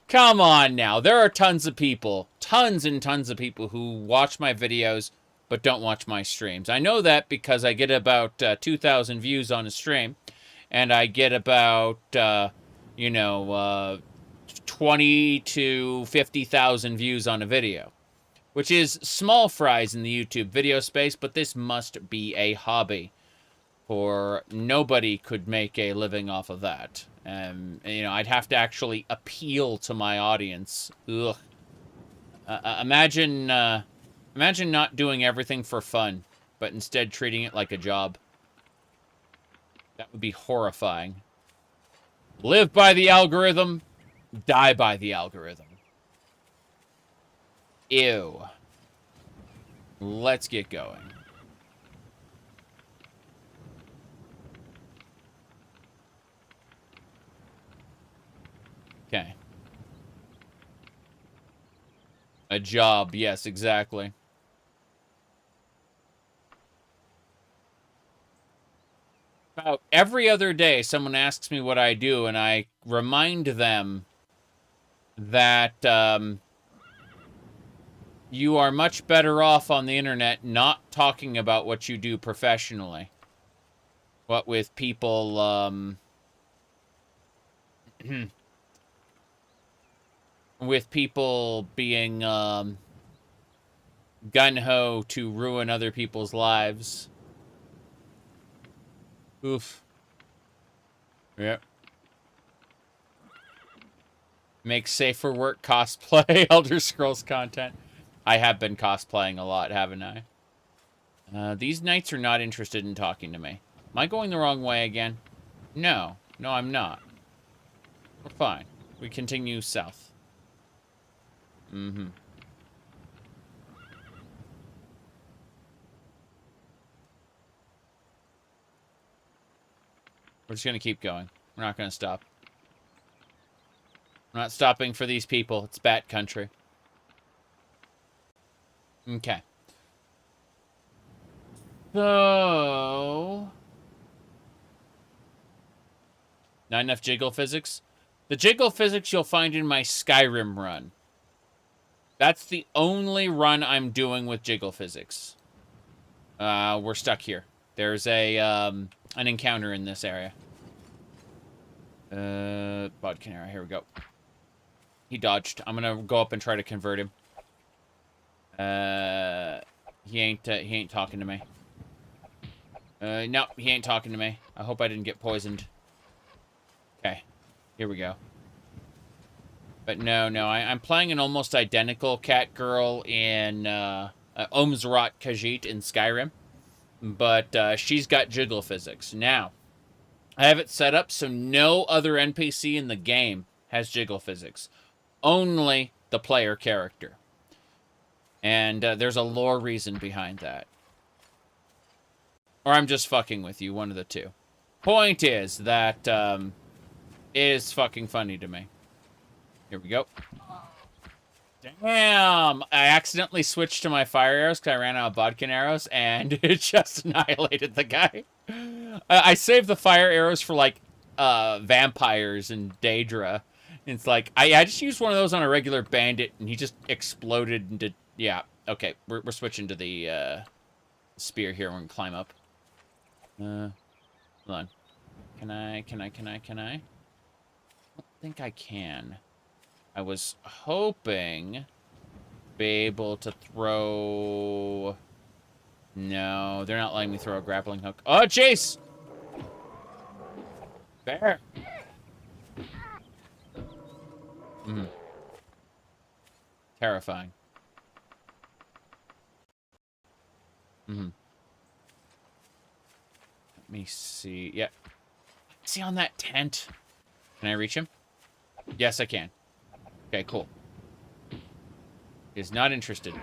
Speaker 1: Come on now. There are tons of people, tons and tons of people who watch my videos but don't watch my streams. I know that because I get about 2,000 views on a stream, and I get about, you know, 20 to 50,000 views on a video, which is small fries in the YouTube video space, but this must be a hobby, for nobody could make a living off of that. You know, I'd have to actually appeal to my audience. Ugh. Imagine not doing everything for fun, but instead treating it like a job. That would be horrifying. Live by the algorithm, die by the algorithm. Ew. Let's get going. Okay. A job, yes, exactly. About every other day, someone asks me what I do, and I remind them that you are much better off on the internet not talking about what you do professionally. What with people, with people being gung-ho to ruin other people's lives. Oof. Yep. Make safer work cosplay Elder Scrolls content. I have been cosplaying a lot, haven't I? These knights are not interested in talking to me. Am I going the wrong way again? No. No, I'm not. We're fine. We continue south. Mm-hmm. We're just going to keep going. We're not going to stop. We're not stopping for these people. It's Bat Country. Okay. So... not enough jiggle physics? The jiggle physics you'll find in my Skyrim run. That's the only run I'm doing with jiggle physics. We're stuck here. There's a, an encounter in this area. Bodkin area. Here we go. He dodged. I'm gonna go up and try to convert him. He ain't talking to me. No, he ain't talking to me. I hope I didn't get poisoned. Okay. Here we go. But no, I'm playing an almost identical cat girl in Ohmes-Rhat Khajiit in Skyrim. But she's got jiggle physics. Now, I have it set up so no other NPC in the game has jiggle physics. Only the player character. And there's a lore reason behind that. Or I'm just fucking with you, one of the two. Point is that it is fucking funny to me. Here we go. Damn! I accidentally switched to my fire arrows because I ran out of bodkin arrows, and it just annihilated the guy. I saved the fire arrows for, like, vampires and Daedra. It's like, I just used one of those on a regular bandit, and he just exploded into... Yeah, okay, we're switching to the spear here. We're gonna climb up. Hold on. Can I? I don't think I can. I was hoping to be able to throw... No, they're not letting me throw a grappling hook. Oh, jeez! Bear! Terrifying. Let me see. Yep. See on that tent? Can I reach him? Yes, I can. Okay, cool. Is not interested.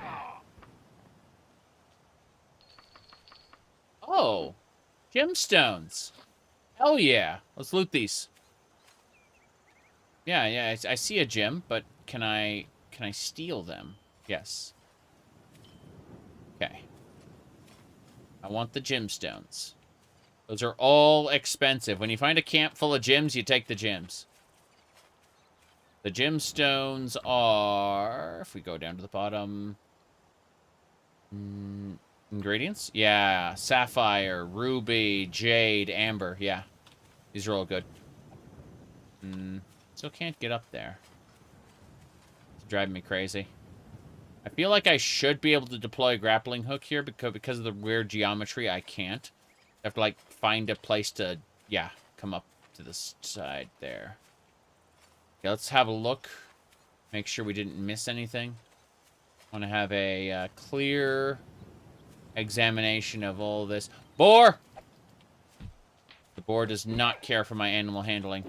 Speaker 1: Oh! Gemstones! Hell yeah! Let's loot these. Yeah, I see a gem, but can I steal them? Yes. Okay. I want the gemstones. Those are all expensive. When you find a camp full of gems, you take the gems. The gemstones are... If we go down to the bottom... ingredients? Yeah. Sapphire, ruby, jade, amber. Yeah. These are all good. Still can't get up there. It's driving me crazy. I feel like I should be able to deploy a grappling hook here because of the weird geometry. I can't. I have to, like, find a place to, yeah, come up to this side there. Okay, let's have a look. Make sure we didn't miss anything. I want to have a clear examination of all this. Boar! The boar does not care for my animal handling.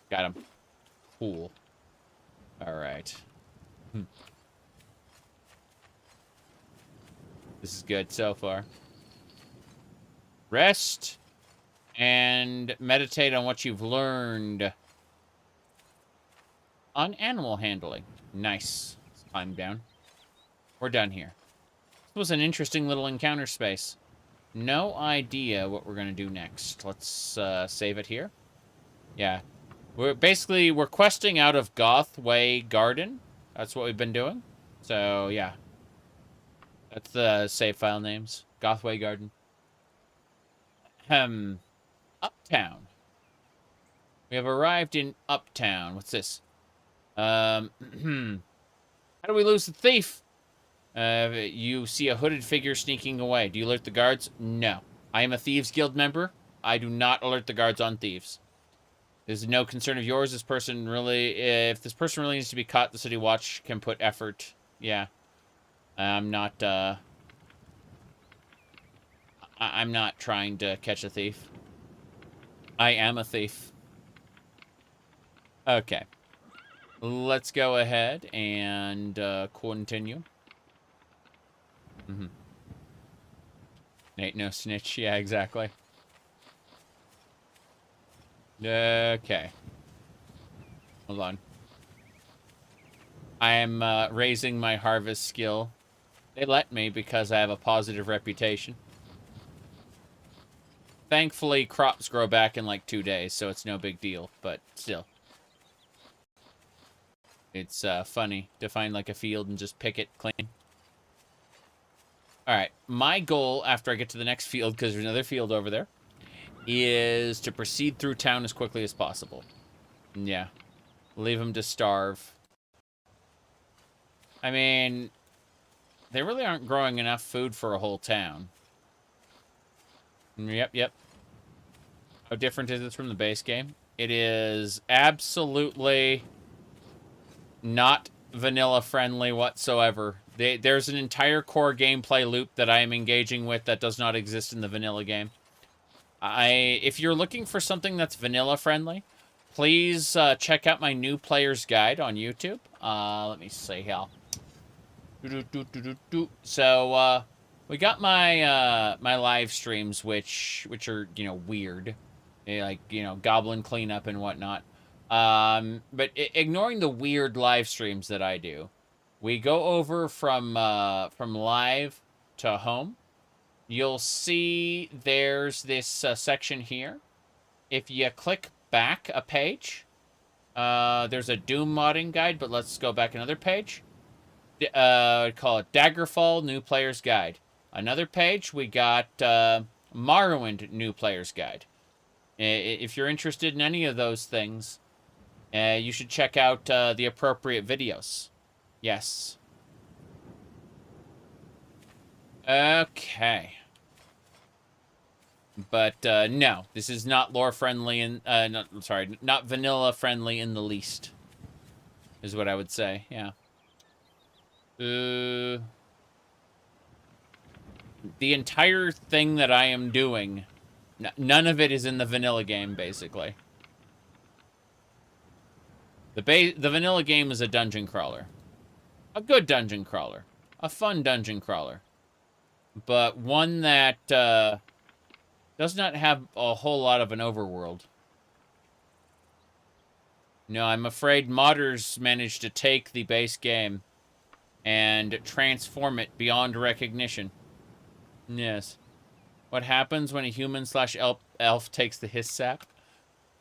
Speaker 1: Got him. Cool. Alright. This is good so far. Rest and meditate on what you've learned on animal handling. Nice. Let's climb down. We're done here. This was an interesting little encounter space. No idea what we're going to do next. Let's save it here. Yeah. We're questing out of Gothway Garden. That's what we've been doing. So, yeah. That's the save file names. Gothway Garden. Uptown. We have arrived in Uptown. What's this? How do we lose the thief? You see a hooded figure sneaking away. Do you alert the guards? No. I am a Thieves Guild member. I do not alert the guards on thieves. This is no concern of yours. This person really... If this person really needs to be caught, the City Watch can put effort. Yeah. I'm not, I'm not trying to catch a thief. I am a thief. Okay. Let's go ahead and continue. Ain't no snitch. Yeah, exactly. Okay. Hold on. I am raising my harvest skill. They let me because I have a positive reputation. Thankfully, crops grow back in like 2 days, so it's no big deal, but still. It's funny to find like a field and just pick it clean. Alright, my goal after I get to the next field, because there's another field over there, is to proceed through town as quickly as possible. Yeah. Leave them to starve. I mean, they really aren't growing enough food for a whole town. Yep. How different is this from the base game? It is absolutely not vanilla friendly whatsoever. There's an entire core gameplay loop that I am engaging with that does not exist in the vanilla game. If you're looking for something that's vanilla friendly, please check out my new player's guide on YouTube. Let me see here. So, we got my my live streams, which are, you know, weird, like, you know, goblin cleanup and whatnot. But ignoring the weird live streams that I do, we go over from live to home. You'll see there's this section here. If you click back a page, there's a Doom modding guide, but let's go back another page. Call it Daggerfall New Player's Guide. Another page, we got Morrowind New Player's Guide. If you're interested in any of those things, you should check out the appropriate videos. Yes. Okay. But no, this is not lore friendly and not vanilla friendly in the least. Is what I would say. Yeah. The entire thing that I am doing, none of it is in the vanilla game, basically. The vanilla game is a dungeon crawler. A good dungeon crawler. A fun dungeon crawler. But one that does not have a whole lot of an overworld. No, I'm afraid modders managed to take the base game and transform it beyond recognition. Yes. What happens when a human/elf takes the hiss sap?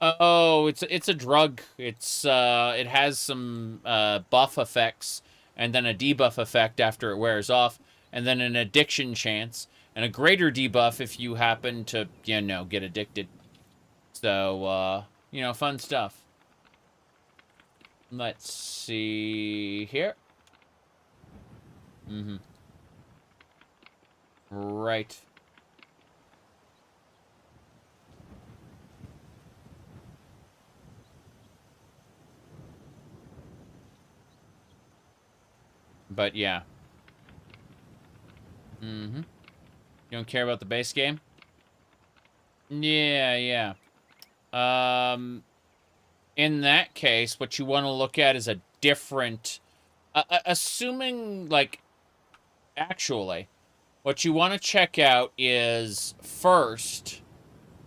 Speaker 1: Oh, it's a drug. It's it has some buff effects and then a debuff effect after it wears off, and then an addiction chance and a greater debuff if you happen to, you know, get addicted. So you know, fun stuff. Let's see here. Right. But yeah. You don't care about the base game? Yeah. In that case, what you want to look at is a different... assuming, like... Actually, what you want to check out is, first,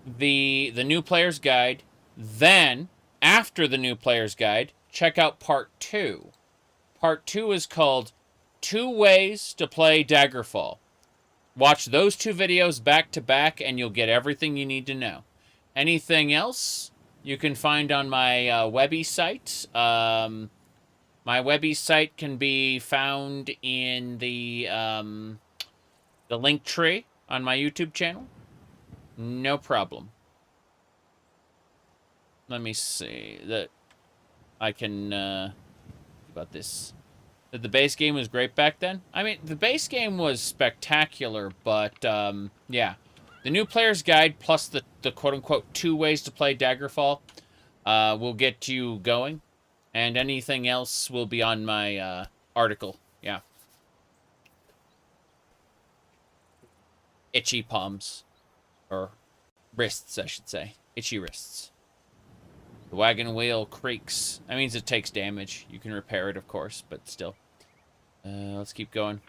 Speaker 1: the new player's guide. Then, after the new player's guide, check out part 2. Part 2 is called 2 Ways to Play Daggerfall. Watch those 2 videos back to back and you'll get everything you need to know. Anything else you can find on my Webby site. My Webby site can be found in the link tree on my YouTube channel. No problem. Let me see. I can... about this. The base game was great back then? I mean, the base game was spectacular, but, yeah. The new player's guide plus the quote-unquote 2 ways to play Daggerfall will get you going. And anything else will be on my article. Yeah. Itchy palms. Or wrists, I should say. Itchy wrists. The wagon wheel creaks. That means it takes damage. You can repair it, of course, but still. Let's keep going.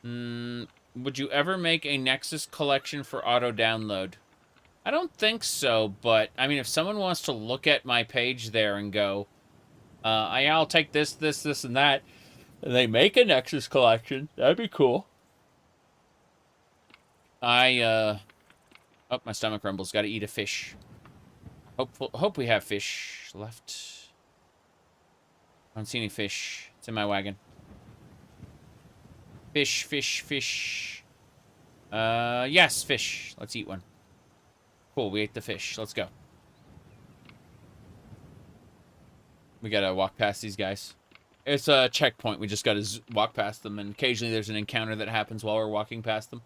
Speaker 1: Would you ever make a Nexus collection for auto-download? I don't think so, but, I mean, if someone wants to look at my page there and go, I'll take this, and that, and they make a Nexus collection, that'd be cool. Oh, my stomach rumbles. Gotta eat a fish. Hope we have fish left. I don't see any fish. It's in my wagon. Fish. Yes, fish. Let's eat one. Cool, we ate the fish. Let's go. We gotta walk past these guys. It's a checkpoint. We just gotta walk past them, and occasionally there's an encounter that happens while we're walking past them.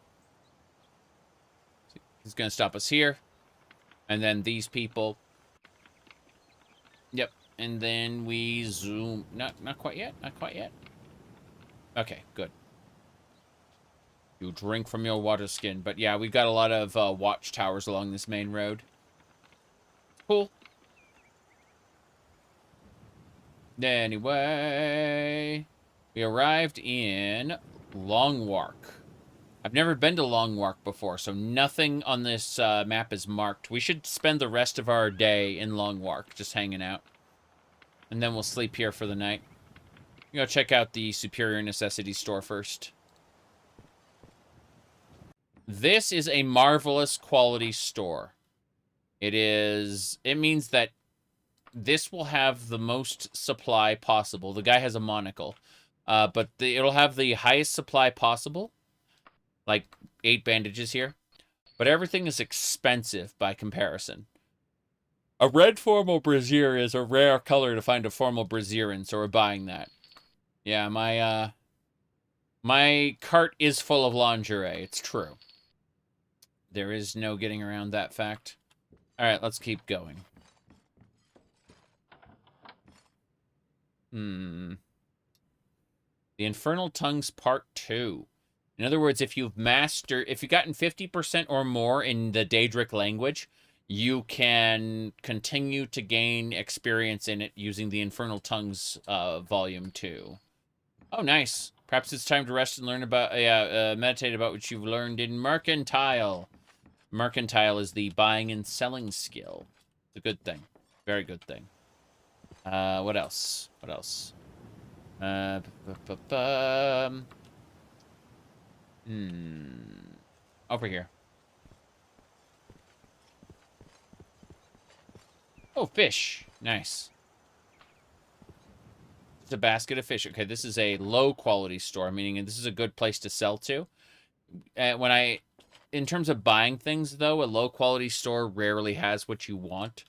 Speaker 1: He's gonna stop us here. And then these people. Yep. And then we zoom. Not quite yet. Not quite yet. Okay, good. You drink from your water skin. But yeah, we've got a lot of watchtowers along this main road. Cool. Anyway, we arrived in Longwark. I've never been to Longwark before, so nothing on this map is marked. We should spend the rest of our day in Longwark, just hanging out. And then we'll sleep here for the night. Go check out the Superior Necessities store first. This is a marvelous quality store. It means that this will have the most supply possible. The guy has a monocle. But it'll have the highest supply possible. Like 8 bandages here. But everything is expensive by comparison. A red formal brassiere is a rare color to find a formal brassiere in, so we're buying that. Yeah, my cart is full of lingerie. It's true. There is no getting around that fact. Alright, let's keep going. The Infernal Tongues Part 2. In other words, if you've gotten 50% or more in the Daedric language, you can continue to gain experience in it using the Infernal Tongues Volume 2. Oh, nice. Perhaps it's time to rest and learn about, meditate about what you've learned in Mercantile. Mercantile is the buying and selling skill. It's a good thing. Very good thing. What else? What else? Over here. Oh, fish. Nice. It's a basket of fish. Okay, this is a low-quality store, meaning this is a good place to sell to. In terms of buying things, though, a low-quality store rarely has what you want.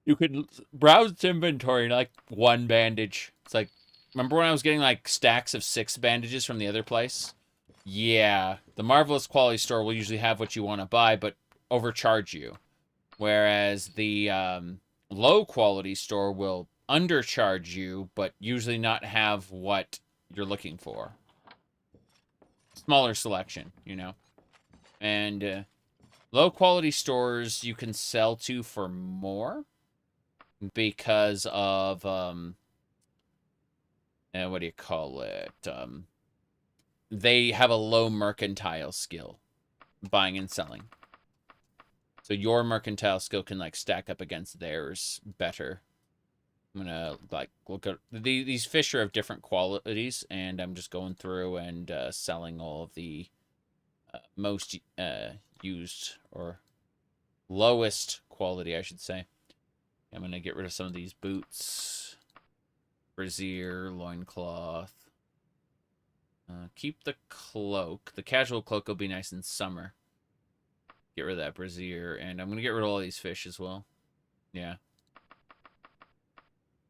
Speaker 1: You could browse its inventory, like 1 bandage. It's like, remember when I was getting, like, stacks of 6 bandages from the other place? Yeah, the marvelous quality store will usually have what you want to buy, but overcharge you. Whereas the low quality store will undercharge you, but usually not have what you're looking for. Smaller selection, you know. And low quality stores you can sell to for more because of what do you call it? They have a low mercantile skill, buying and selling. So your mercantile skill can, like, stack up against theirs better. I'm gonna, like, look at... These fish are of different qualities, and I'm just going through and selling all of the most used, or lowest quality, I should say. I'm gonna get rid of some of these boots. Brassiere, loincloth. Keep the cloak. The casual cloak will be nice in summer. Get rid of that brassiere, and I'm going to get rid of all these fish as well. Yeah.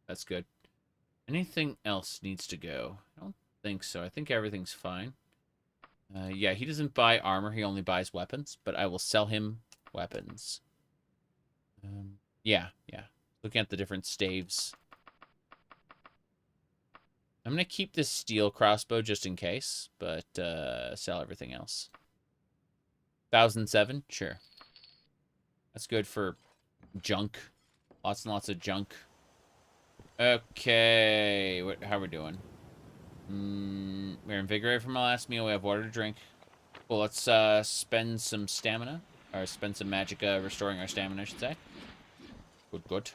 Speaker 1: That's good. Anything else needs to go? I don't think so. I think everything's fine. Yeah, he doesn't buy armor. He only buys weapons, but I will sell him weapons. Yeah. Looking at the different staves. I'm going to keep this steel crossbow just in case, but sell everything else. 1,007? Sure. That's good for junk. Lots and lots of junk. Okay. How are we doing? We're invigorated from our last meal. We have water to drink. Well, let's spend some stamina. Or spend some magic restoring our stamina, I should say. Good.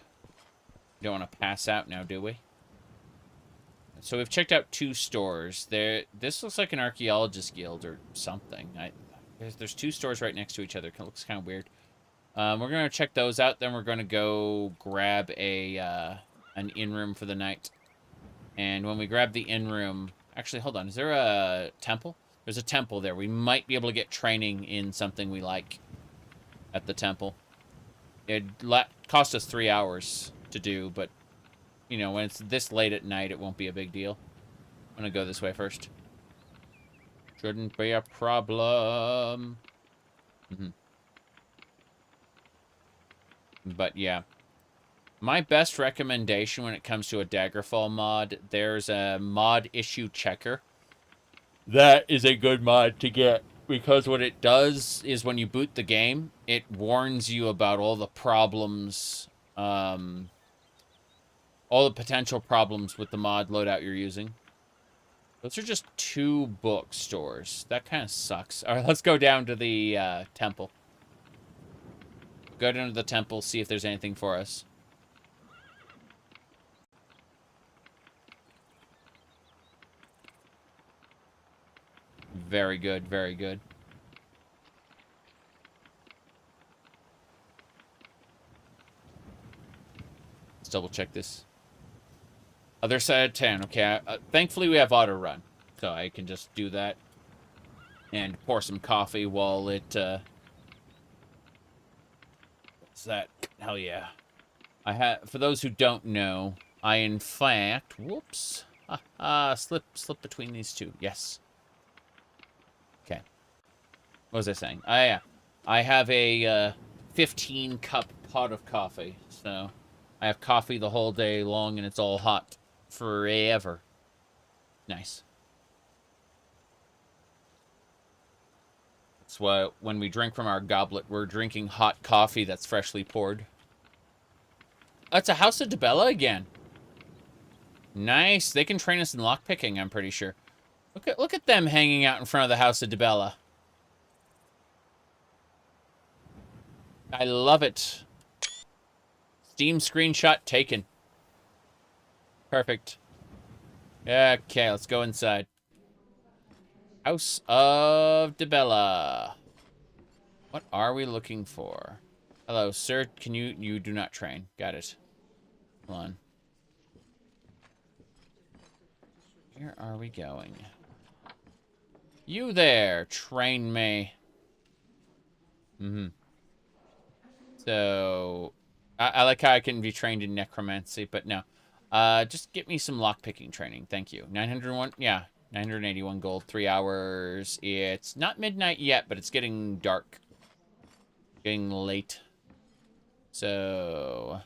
Speaker 1: We don't want to pass out now, do we? So we've checked out 2 stores. This looks like an archaeologist guild or something. There's 2 stores right next to each other. It looks kind of weird. We're going to check those out. Then we're going to go grab an inn-room for the night. And when we grab the inn-room... Actually, hold on. Is there a temple? There's a temple there. We might be able to get training in something we like at the temple. It cost us 3 hours to do, but... You know, when it's this late at night, it won't be a big deal. I'm gonna go this way first. Shouldn't be a problem. But yeah. My best recommendation when it comes to a Daggerfall mod, there's a mod issue checker. That is a good mod to get. Because what it does is when you boot the game, it warns you about all the problems, all the potential problems with the mod loadout you're using. Those are just 2 bookstores. That kind of sucks. All right, let's go down to the temple. Go down to the temple, see if there's anything for us. Very good, very good. Let's double check this. Other side of town. Okay, thankfully we have auto run, so I can just do that and pour some coffee while it. What's that? Hell yeah! I have. For those who don't know, I in fact, whoops, slip between these 2. Yes. Okay. What was I saying? Yeah. I have a 15-cup pot of coffee, so I have coffee the whole day long, and it's all hot. Forever. Nice. That's why when we drink from our goblet, we're drinking hot coffee that's freshly poured. Oh, it's a House of Dibella again. Nice. They can train us in lockpicking, I'm pretty sure. Look at them hanging out in front of the House of Dibella. I love it. Steam screenshot taken. Perfect. Okay, let's go inside. House of Dibella. What are we looking for? Hello, sir. Can you do not train. Got it. Hold on. Where are we going? You there, train me. So, I like how I can be trained in necromancy, but no. Just get me some lockpicking training. Thank you. 901, yeah, 981 gold, 3 hours. It's not midnight yet, but it's getting dark. Getting late. So,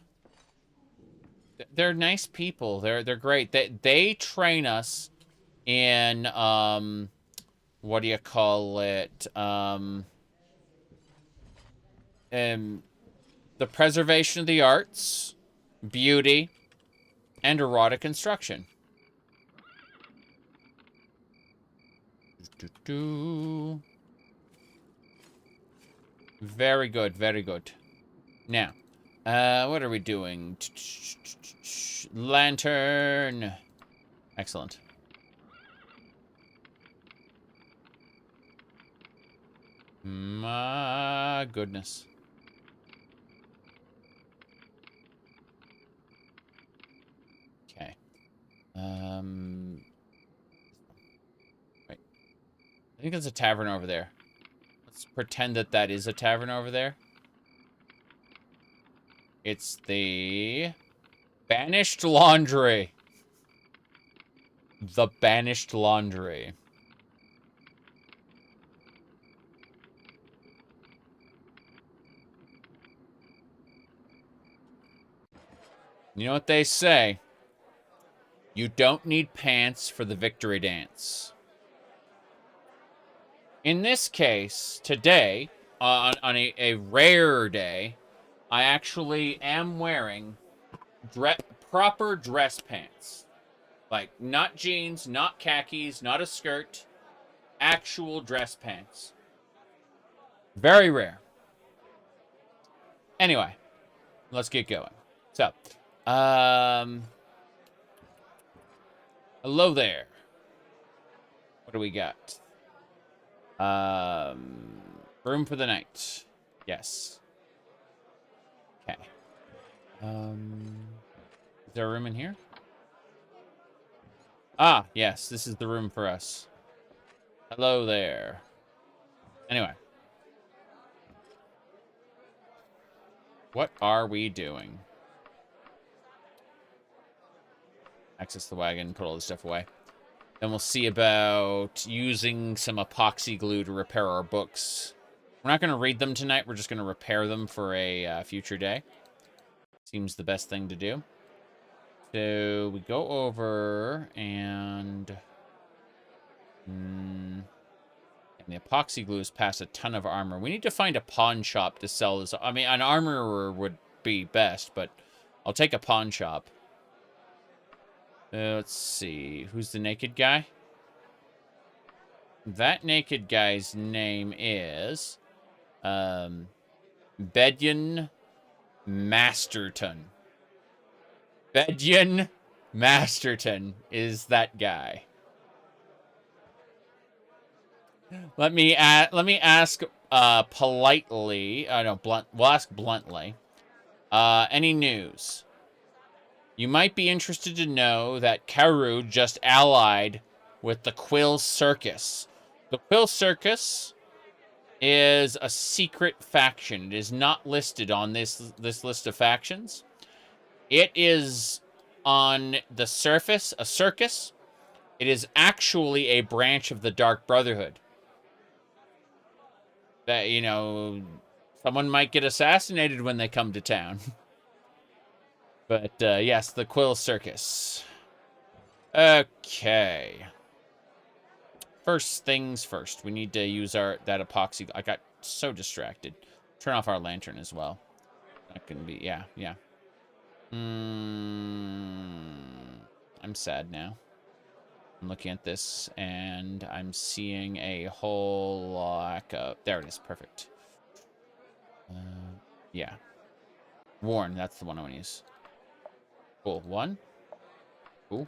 Speaker 1: they're nice people. They're great. They train us in, what do you call it? The preservation of the arts, beauty, and erotic instruction. Very good, very good. Now, what are we doing? Lantern. Excellent. My goodness. Okay. Wait. I think there's a tavern over there. Let's pretend that that is a tavern over there. It's the Banished Laundry. The Banished Laundry. You know what they say? You don't need pants for the victory dance. In this case, today, on a rare day, I actually am wearing proper dress pants. Like, not jeans, not khakis, not a skirt. Actual dress pants. Very rare. Anyway, let's get going. So, hello there. What do we got? Room for the night. Yes. Okay. Is there a room in here? Ah, yes, this is the room for us. Hello there. Anyway. What are we doing? Access the wagon, put all this stuff away. Then we'll see about using some epoxy glue to repair our books. We're not going to read them tonight. We're just going to repair them for a future day. Seems the best thing to do. So we go over and... And the epoxy glue has passed a ton of armor. We need to find a pawn shop to sell this. I mean, an armorer would be best, but I'll take a pawn shop. Let's see. Who's the naked guy? That naked guy's name is Bedyan Masterton. Bedyan Masterton is that guy. Let me ask politely. We'll ask bluntly. Any news? You might be interested to know that Karu just allied with the Quill Circus. The Quill Circus is a secret faction. It is not listed on this list of factions. It is on the surface a circus. It is actually a branch of the Dark Brotherhood. That, you know, someone might get assassinated when they come to town. But, yes, the Quill Circus. Okay. First things first. We need to use that epoxy. I got so distracted. Turn off our lantern as well. That can be, yeah. I'm sad now. I'm looking at this, and I'm seeing a whole lot of... There it is. Perfect. Yeah. Warn. That's the one I want to use. Cool. 1. Cool.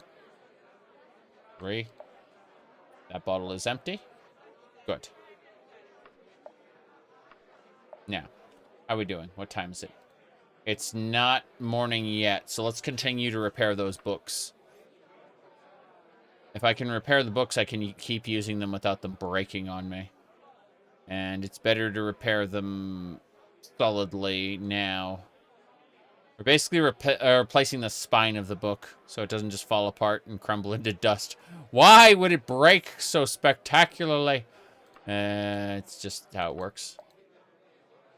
Speaker 1: 3. That bottle is empty. Good. Now, how are we doing? What time is it? It's not morning yet, so let's continue to repair those books. If I can repair the books, I can keep using them without them breaking on me. And it's better to repair them solidly now. We're basically replacing the spine of the book so it doesn't just fall apart and crumble into dust. Why would it break so spectacularly? It's just how it works.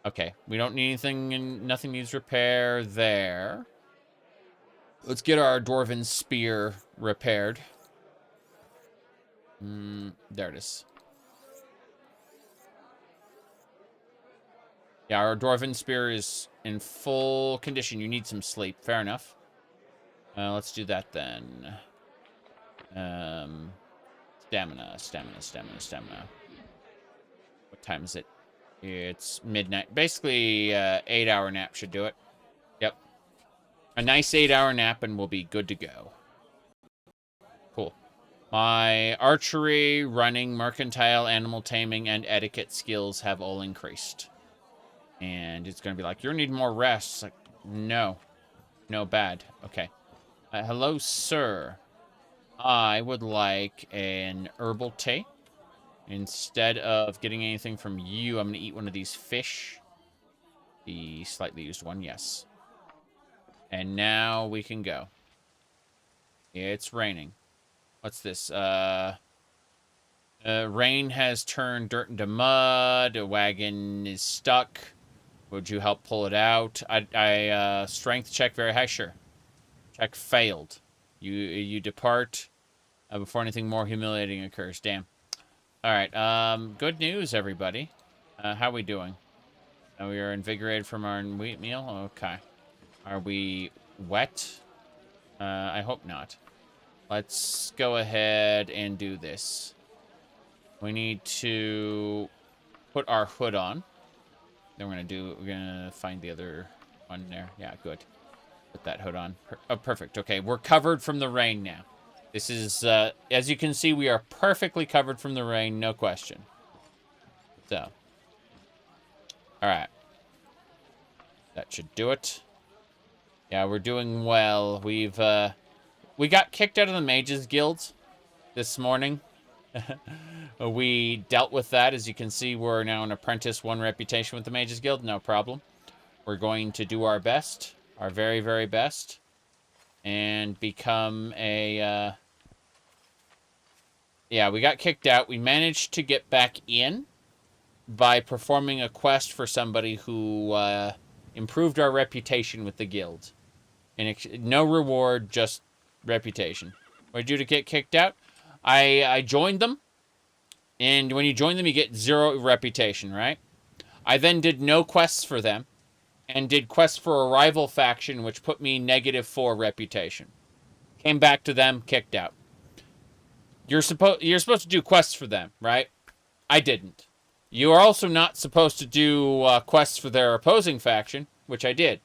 Speaker 1: Okay, we don't need anything, and nothing needs repair there. Let's get our Dwarven Spear repaired. There it is. Yeah, our Dwarven Spear is in full condition. You need some sleep. Fair enough. Let's do that then. Stamina. What time is it? It's midnight. Basically, 8-hour nap should do it. Yep. A nice 8-hour nap and we'll be good to go. Cool. My archery, running, mercantile, animal taming, and etiquette skills have all increased. And it's going to be like, you need more rest. It's like, no. No, bad. Okay. Hello, sir. I would like an herbal tea. Instead of getting anything from you, I'm going to eat one of these fish. The slightly used one, yes. And now we can go. It's raining. What's this? Rain has turned dirt into mud. A wagon is stuck. Would you help pull it out? I strength check very high. Sure. Check failed. You depart before anything more humiliating occurs. Damn. All right. Good news, everybody. How are we doing? We are invigorated from our wheat meal. Okay. Are we wet? I hope not. Let's go ahead and do this. We need to put our hood on. Then we're gonna find the other one there. Yeah, good. Put that hood on. Oh, perfect. Okay, we're covered from the rain now. This is, as you can see, we are perfectly covered from the rain, no question. So. Alright. That should do it. Yeah, we're doing well. We got kicked out of the Mages Guild this morning. We dealt with that. As you can see, we're now an apprentice, 1 reputation with the Mages Guild. No problem. We're going to do our best. Our very, very best. And become a... Yeah, we got kicked out. We managed to get back in by performing a quest for somebody who improved our reputation with the guild. And no reward, just reputation. What did you do to get kicked out? I joined them. And when you join them, you get 0 reputation, right? I then did no quests for them, and did quests for a rival faction, which put me -4 reputation. Came back to them, kicked out. You're supposed to do quests for them, right? I didn't. You are also not supposed to do quests for their opposing faction, which I did.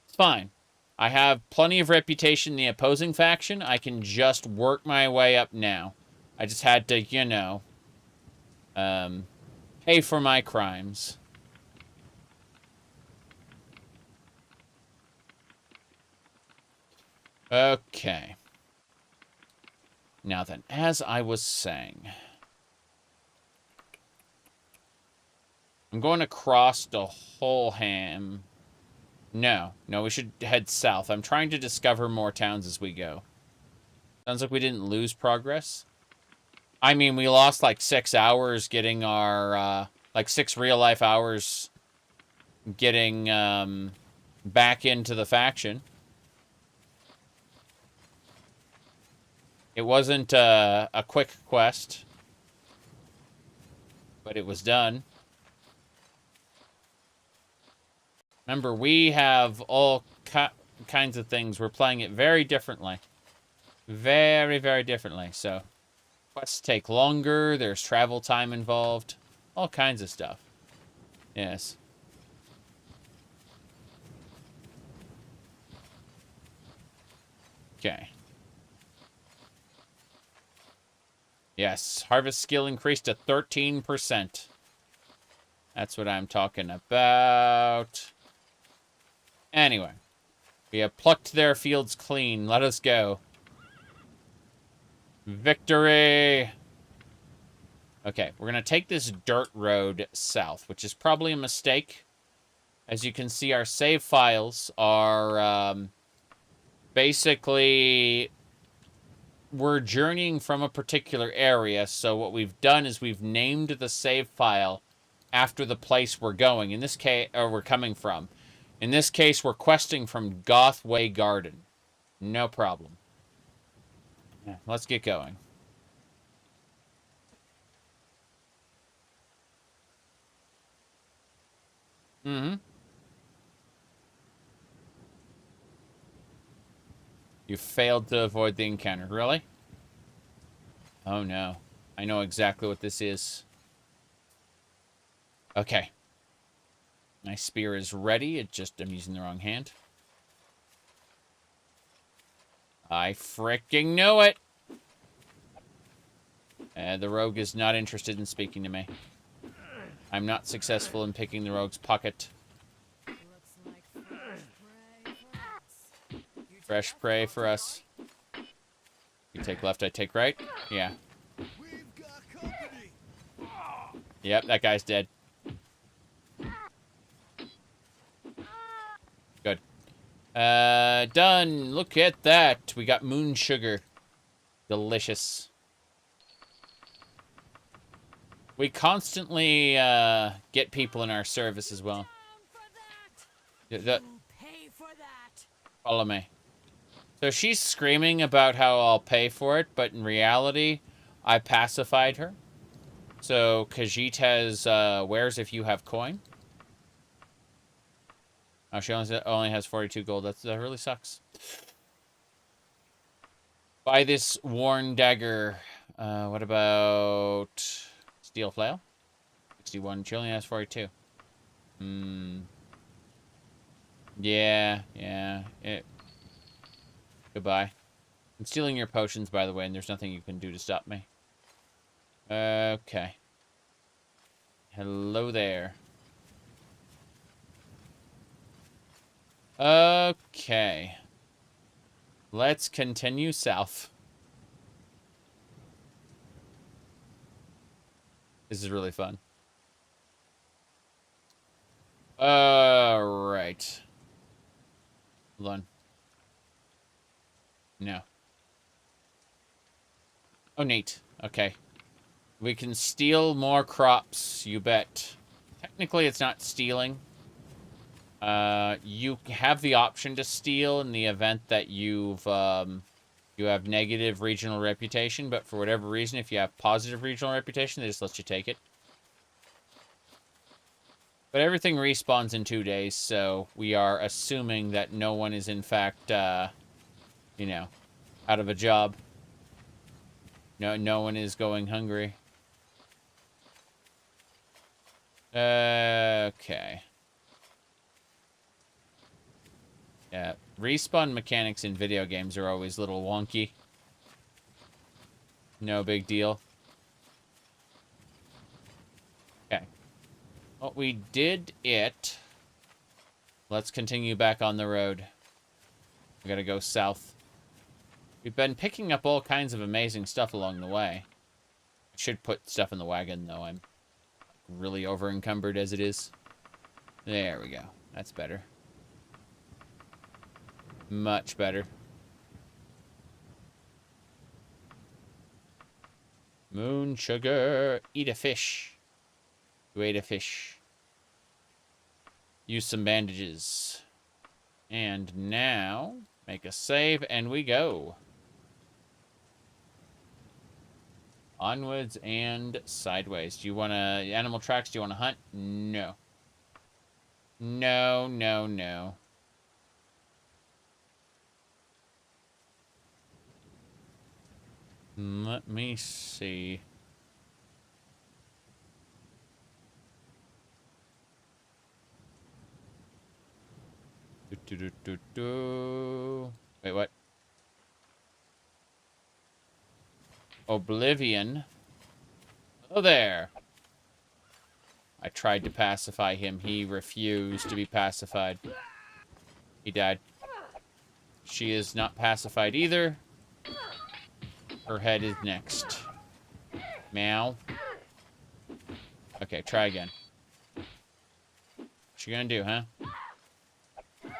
Speaker 1: It's fine. I have plenty of reputation in the opposing faction. I can just work my way up now. I just had to, you know, pay for my crimes. Okay. Now then, as I was saying, I'm going to cross the whole ham. No, we should head south. I'm trying to discover more towns as we go. Sounds like we didn't lose progress. I mean, we lost like 6 hours getting our, like 6 real-life hours getting back into the faction. It wasn't a quick quest, but it was done. Remember, we have all kinds of things. We're playing it very differently. Very, very differently. So, quests take longer. There's travel time involved. All kinds of stuff. Yes. Okay. Yes, harvest skill increased to 13%. That's what I'm talking about. Anyway, we have plucked their fields clean. Let us go. Victory! Okay, we're going to take this dirt road south, which is probably a mistake. As you can see, our save files are basically... We're journeying from a particular area, so what we've done is we've named the save file after the place we're going. In this case, or we're coming from. In this case, we're questing from Gothway Garden. No problem. Yeah, let's get going. Mm-hmm. You failed to avoid the encounter. Really? Oh no. I know exactly what this is. Okay. My spear is ready. I'm using the wrong hand. I fricking knew it! The rogue is not interested in speaking to me. I'm not successful in picking the rogue's pocket. Fresh prey for us. You take left, I take right. Yeah. Yep, that guy's dead. Good. Done. Look at that. We got moon sugar. Delicious. We constantly get people in our service as well. Follow me. So she's screaming about how I'll pay for it, but in reality, I pacified her. So Khajiit has wares if you have coin. Oh, she only has 42 gold. That really sucks. Buy this worn dagger. What about steel flail? 61. She only has 42. Yeah. Goodbye. I'm stealing your potions, by the way, and there's nothing you can do to stop me. Okay. Hello there. Okay. Let's continue south. This is really fun. Alright. Hold on. No. Oh, neat. Okay. We can steal more crops, you bet. Technically, it's not stealing. You have the option to steal in the event that you've You have negative regional reputation, but for whatever reason, if you have positive regional reputation, they just let you take it. But everything respawns in 2 days, so we are assuming that no one is in fact, you know, out of a job. No one is going hungry. Okay. Yeah, respawn mechanics in video games are always a little wonky. No big deal. Okay. Well, we did it. Let's continue back on the road. We gotta go south. We've been picking up all kinds of amazing stuff along the way. I should put stuff in the wagon, though. I'm really over-encumbered as it is. There we go. That's better. Much better. Moon sugar. Eat a fish. You ate a fish. Use some bandages. And now, make a save, and we go. Onwards and sideways. Do you want to... Animal tracks, do you want to hunt? No. No, no, no. Let me see. Wait, what? Oblivion. Oh, there. I tried to pacify him. He refused to be pacified. He died. She is not pacified either. Her head is next. Meow. Okay, try again. What you gonna do, huh?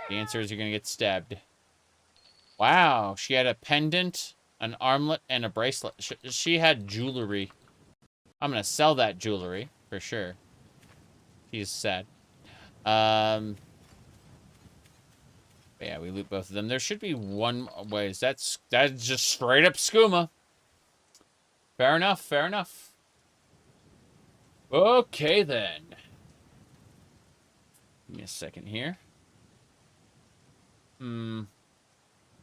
Speaker 1: The answer is you're gonna get stabbed. Wow, she had a pendant, an armlet, and a bracelet. She had jewelry. I'm gonna sell that jewelry, for sure. She's sad. Yeah, we loot both of them. There should be one... Wait, that's just straight up skooma. Fair enough, fair enough. Okay, then. Give me a second here.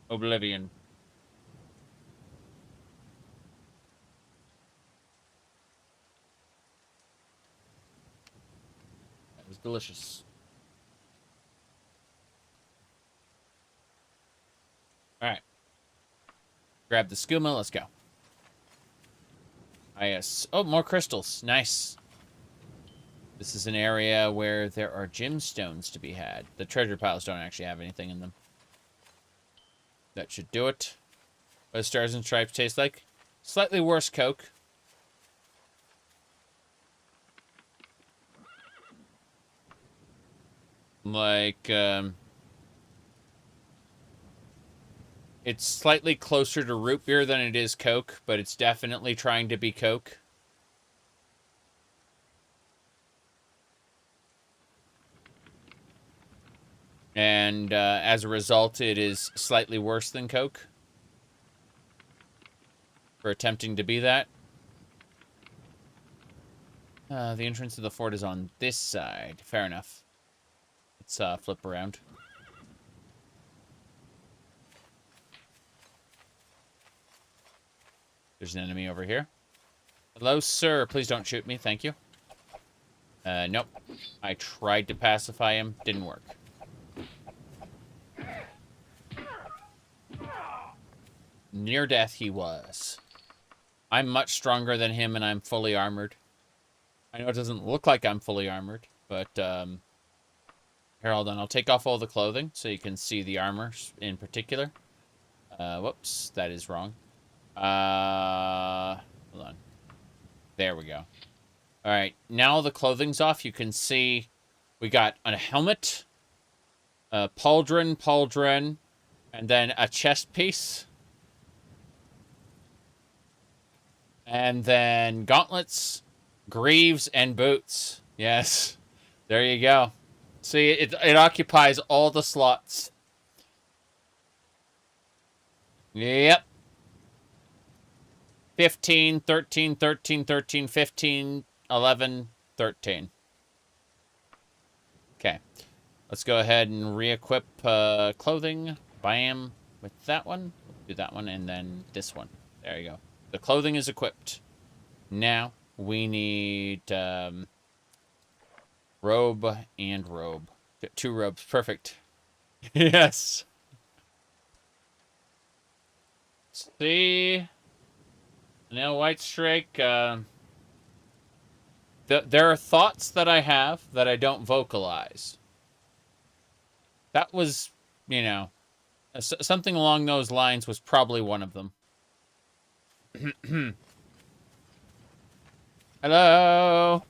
Speaker 1: Oblivion. That was delicious. Alright. Grab the skooma, let's go. Oh, more crystals. Nice. This is an area where there are gemstones to be had. The treasure piles don't actually have anything in them. That should do it. What do Stars and Stripes taste like? Slightly worse Coke. Like, it's slightly closer to root beer than it is Coke, but it's definitely trying to be Coke. And as a result, it is slightly worse than Coke for attempting to be that. The entrance to the fort is on this side. Fair enough. Let's flip around. There's an enemy over here. Hello, sir. Please don't shoot me. Thank you. Nope. I tried to pacify him. Didn't work. Near death he was. I'm much stronger than him, and I'm fully armored. I know it doesn't look like I'm fully armored, but, here, hold on. I'll take off all the clothing so you can see the armor in particular. Whoops. That is wrong. Hold on. There we go. Alright, now the clothing's off. You can see we got a helmet, a pauldron, and then a chest piece. And then gauntlets, greaves, and boots. Yes. There you go. See, it occupies all the slots. Yep. 15, 13, 13, 13, 15, 11, 13. Okay. Let's go ahead and re-equip clothing. Bam. With that one. Do that one and then this one. There you go. The clothing is equipped. Now we need robe and robe. 2 robes. Perfect. Yes. See? Now, White Strike. There are thoughts that I have that I don't vocalize. That was, you know, something along those lines was probably one of them. Hello.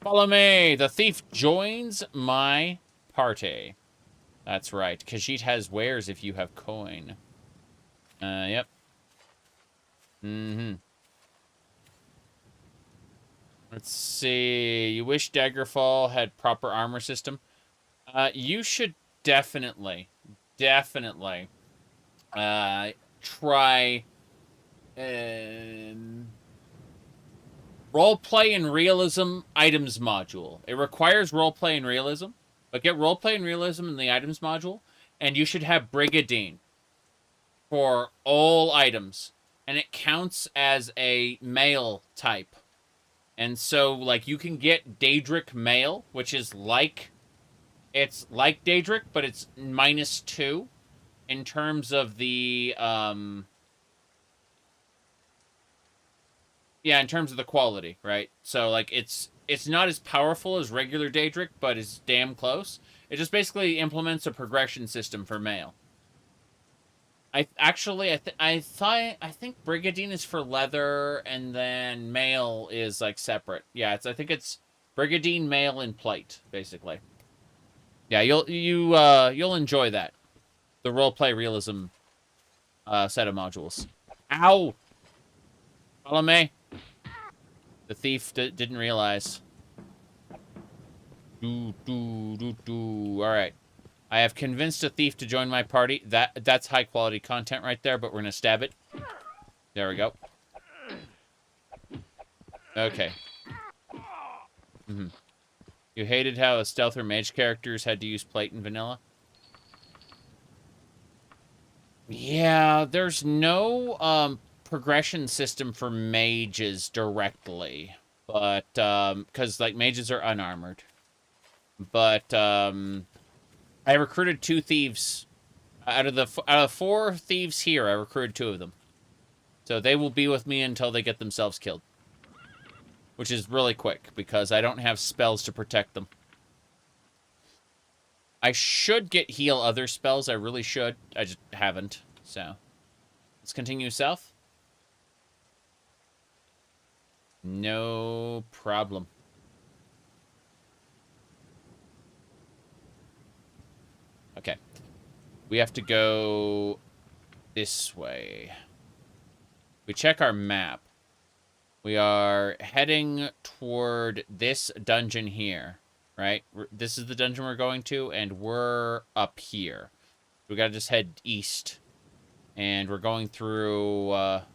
Speaker 1: Follow me. The thief joins my party. That's right. Khajiit has wares if you have coin. Yep. Mm-hmm. Let's see. You wish Daggerfall had proper armor system? You should definitely try roleplay and realism items module. It requires roleplay and realism, but get roleplay and realism in the items module, and you should have Brigadine for all items, and it counts as a male type. And so, like, you can get Daedric male, which is like, it's like Daedric, but it's -2 in terms of the, yeah, in terms of the quality, right? So, like, it's not as powerful as regular Daedric, but it's damn close. It just basically implements a progression system for male. I think Brigadine is for leather, and then male is, like, separate. Yeah, I think it's Brigadine, male, and plate, basically. Yeah, you'll enjoy that. The roleplay realism set of modules. Ow! Follow me. The thief didn't realize. Alright. I have convinced a thief to join my party. That's high quality content right there, but we're gonna stab it. There we go. Okay. You hated how a stealth or mage characters had to use plate in vanilla? Yeah, there's no progression system for mages directly, but because like mages are unarmored. But I recruited 2 thieves out of 4 thieves here. I recruited 2 of them, so they will be with me until they get themselves killed, which is really quick because I don't have spells to protect them. I should get heal other spells. I really should. I just haven't. So let's continue south. No problem. Okay. We have to go this way. We check our map. We are heading toward this dungeon here, right? This is the dungeon we're going to, and we're up here. We gotta just head east. And we're going through,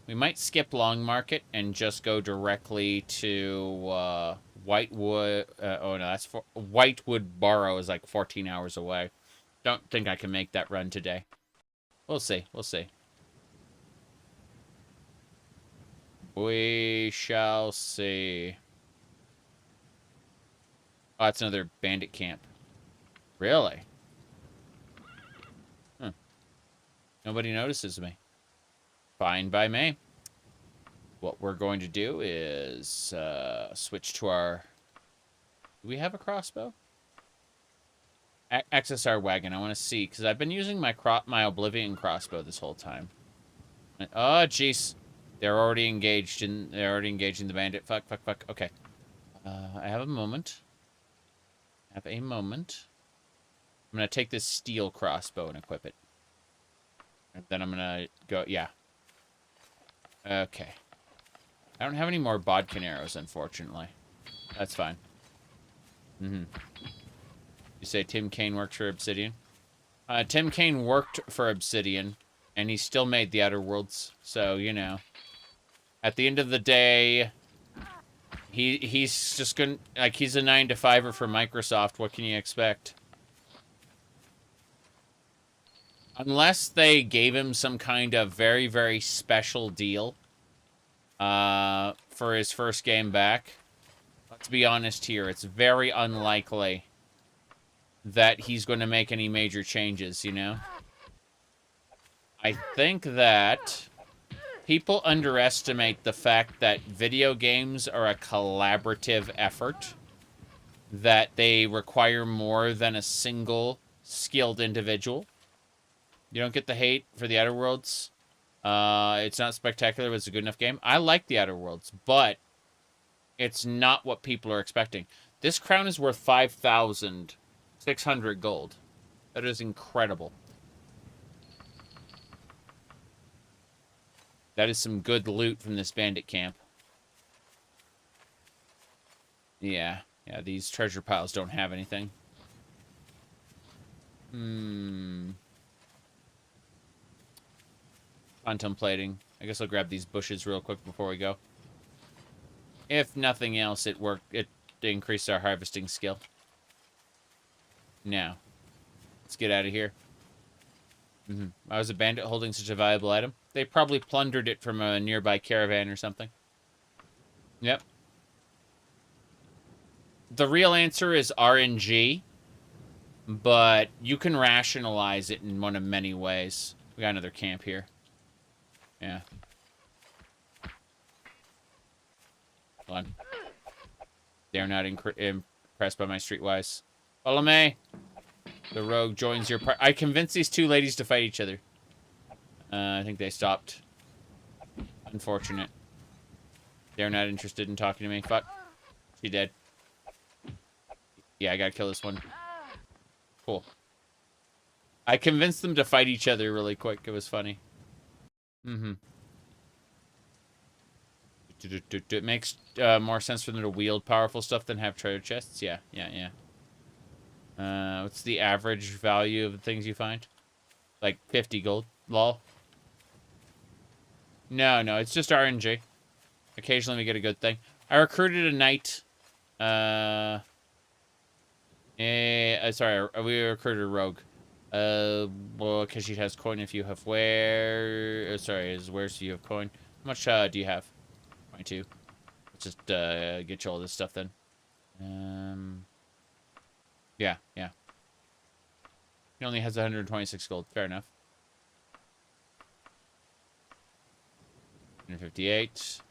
Speaker 1: we might skip Long Market and just go directly to, Whitewood, oh no, that's, Whitewood Barrow is like 14 hours away. Don't think I can make that run today. We'll see, we'll see. We shall see. Oh, that's another bandit camp. Really? Nobody notices me. Fine by me. What we're going to do is switch to our... Do we have a crossbow? Access our wagon. I want to see, because I've been using my Oblivion crossbow this whole time. Oh, jeez. They're already engaged in... They're already engaging the bandit. Fuck. Okay. I have a moment. I'm going to take this steel crossbow and equip it. And then I'm gonna go, yeah. Okay. I don't have any more bodkin arrows, unfortunately. That's fine. You say Tim Kain works for Obsidian? Tim Kain worked for Obsidian, and he still made the Outer Worlds, so, you know. At the end of the day, he's just gonna, like, he's a 9-to-5er for Microsoft. What can you expect? Unless they gave him some kind of very, very special deal for his first game back. Let's be honest here. It's very unlikely that he's going to make any major changes, you know? I think that people underestimate the fact that video games are a collaborative effort, that they require more than a single skilled individual. You don't get the hate for the Outer Worlds. It's not spectacular, but it's a good enough game. I like the Outer Worlds, but it's not what people are expecting. This crown is worth 5,600 gold. That is incredible. That is some good loot from this bandit camp. Yeah, these treasure piles don't have anything. Contemplating. I guess I'll grab these bushes real quick before we go. If nothing else, it increased our harvesting skill. Now, let's get out of here. I was a bandit holding such a valuable item. They probably plundered it from a nearby caravan or something. Yep. The real answer is RNG, but you can rationalize it in one of many ways. We got another camp here. Yeah. Hold on. They're not impressed by my streetwise. Follow me. The rogue joins your part. I convinced these two ladies to fight each other. I think they stopped. Unfortunate. They're not interested in talking to me. Fuck. She dead. Yeah, I gotta kill this one. Cool. I convinced them to fight each other really quick. It was funny. It makes more sense for them to wield powerful stuff than have treasure chests. Yeah. What's the average value of the things you find? Like 50 gold. Lol. No, it's just RNG. Occasionally we get a good thing. I recruited a knight. Sorry, we recruited a rogue. Well, because she has coin if you have where... sorry, where's you have coin? How much do you have? 22. Let's just get you all this stuff then. Yeah. He only has 126 gold. Fair enough. 158.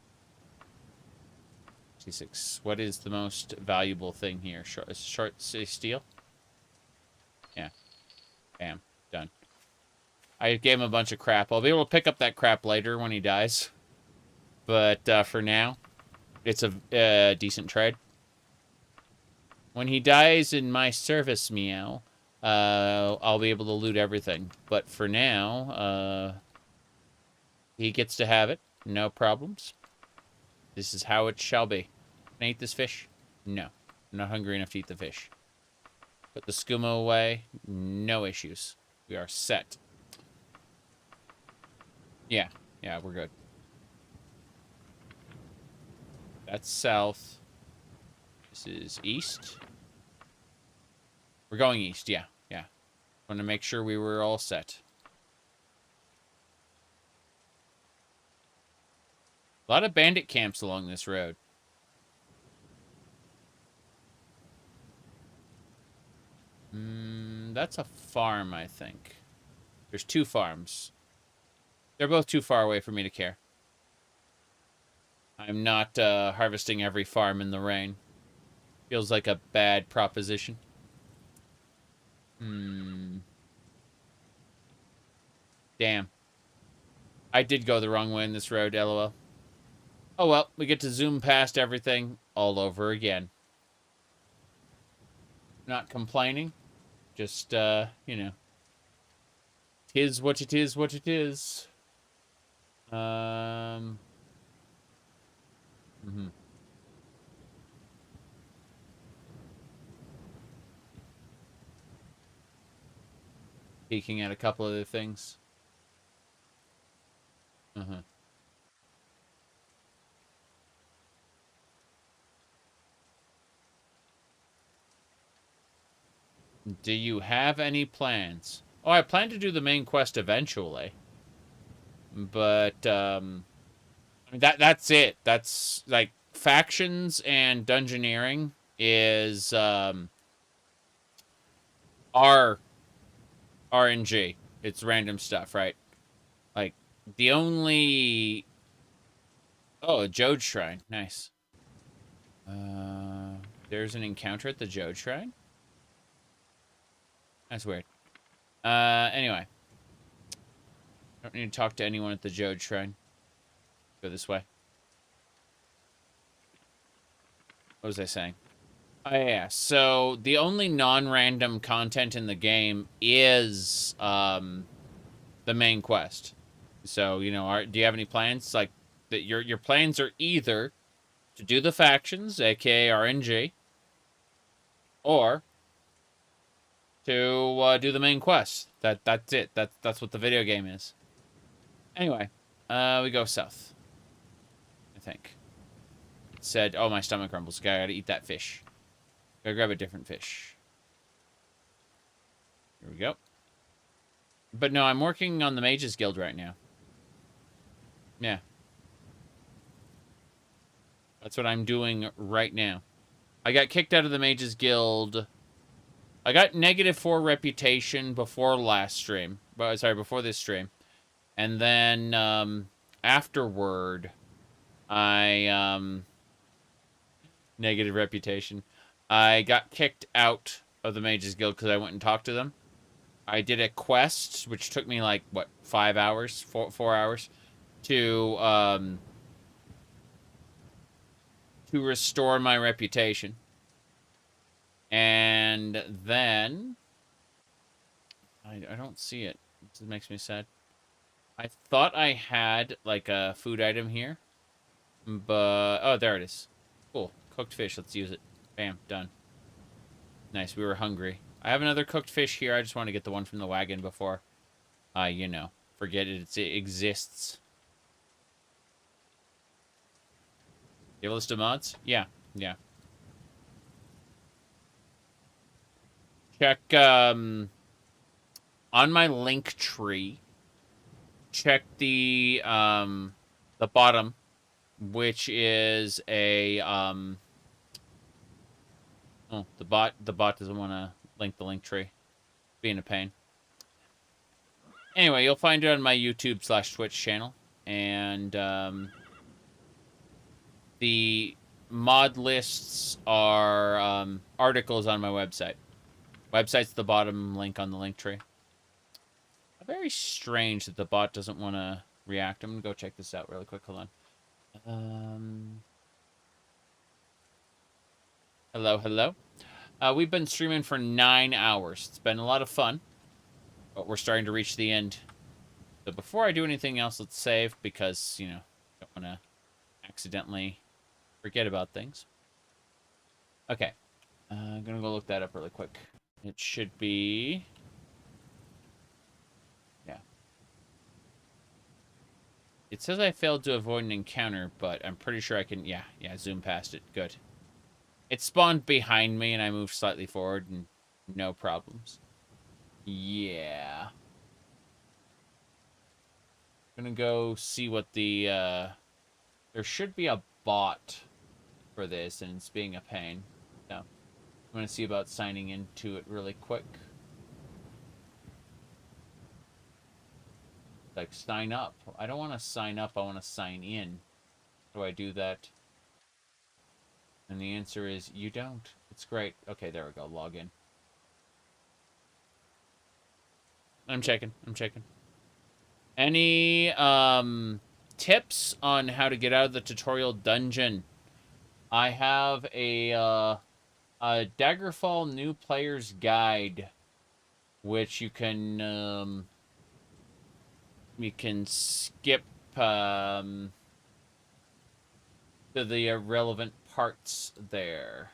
Speaker 1: 66. What is the most valuable thing here? Short steel? Yeah. Bam. Done. I gave him a bunch of crap. I'll be able to pick up that crap later when he dies. But for now, it's a decent trade. When he dies in my service, meow, I'll be able to loot everything. But for now, he gets to have it. No problems. This is how it shall be. Can I eat this fish? No. I'm not hungry enough to eat the fish. Put the skooma away. No issues. We are set. Yeah, we're good. That's south. This is east. We're going east, yeah. Want to make sure we were all set. A lot of bandit camps along this road. That's a farm, I think. There's 2 farms. They're both too far away for me to care. I'm not harvesting every farm in the rain. Feels like a bad proposition. Damn. I did go the wrong way in this road, lol. Oh well, we get to zoom past everything all over again. Not complaining. Just, you know. 'Tis what it is, what it is. Peeking at a couple other things. Do you have any plans? Oh, I plan to do the main quest eventually. But, I mean, that's it. That's, like, factions and dungeoneering is, RNG. It's random stuff, right? Like, the only... Oh, a Jode Shrine. Nice. There's an encounter at the Jode Shrine? That's weird. Anyway. Don't need to talk to anyone at the Jode Shrine. Go this way. What was I saying? Oh, yeah. So, the only non-random content in the game is, the main quest. So, you know, do you have any plans? Like, that your plans are either to do the factions, aka RNG, or to do the main quest. That's it. That's what the video game is. Anyway, we go south. I think. It said, oh, my stomach rumbles. Gotta eat that fish. Gotta grab a different fish. Here we go. But no, I'm working on the Mages Guild right now. Yeah. That's what I'm doing right now. I got kicked out of the Mages Guild. I got -4 reputation before last stream. Sorry, before this stream. And then, afterward, I, negative reputation. I got kicked out of the Mages Guild because I went and talked to them. I did a quest, which took me, like, what, 5 hours? 4 hours? To restore my reputation. And then... I don't see it. It makes me sad. I thought I had, like, a food item here. But... Oh, there it is. Cool. Cooked fish. Let's use it. Bam. Done. Nice. We were hungry. I have another cooked fish here. I just want to get the one from the wagon before you know, forget it exists. You have a list of mods? Yeah. Yeah. Check, on my link tree, check the bottom, which is a, oh, the bot doesn't want to link the link tree. Being a pain. Anyway, you'll find it on my YouTube/Twitch channel, and, the mod lists are, articles on my website. Website's the bottom link on the link tree. Very strange that the bot doesn't want to react. I'm going to go check this out really quick. Hold on. Hello, hello. We've been streaming for 9 hours. It's been a lot of fun, but we're starting to reach the end. So before I do anything else, let's save because, you know, I don't want to accidentally forget about things. Okay. I'm going to go look that up really quick. It should be... Yeah. It says I failed to avoid an encounter, but I'm pretty sure I can... Yeah, zoom past it. Good. It spawned behind me, and I moved slightly forward, and no problems. Yeah. I'm gonna go see what the... There should be a bot for this, and it's being a pain. No. I'm going to see about signing into it really quick. Like, sign up. I don't want to sign up. I want to sign in. How do I do that? And the answer is, you don't. It's great. Okay, there we go. Log in. I'm checking. Any, tips on how to get out of the tutorial dungeon? I have a Daggerfall New Player's Guide, which you can skip to the relevant parts there.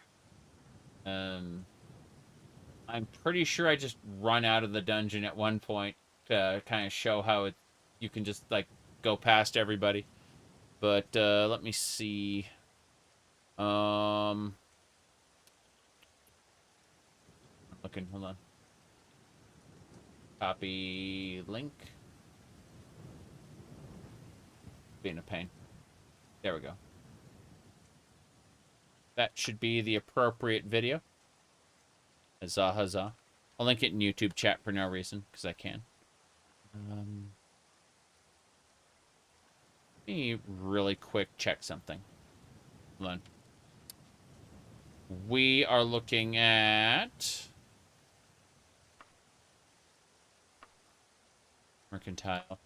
Speaker 1: I'm pretty sure I just run out of the dungeon at one point to kind of show how you can just like go past everybody. But let me see. Look looking. Hold on. Copy link. Being a pain. There we go. That should be the appropriate video. Huzzah, huzzah. I'll link it in YouTube chat for no reason, because I can. Let me really quick check something. Hold on. We are looking at... Mercantile.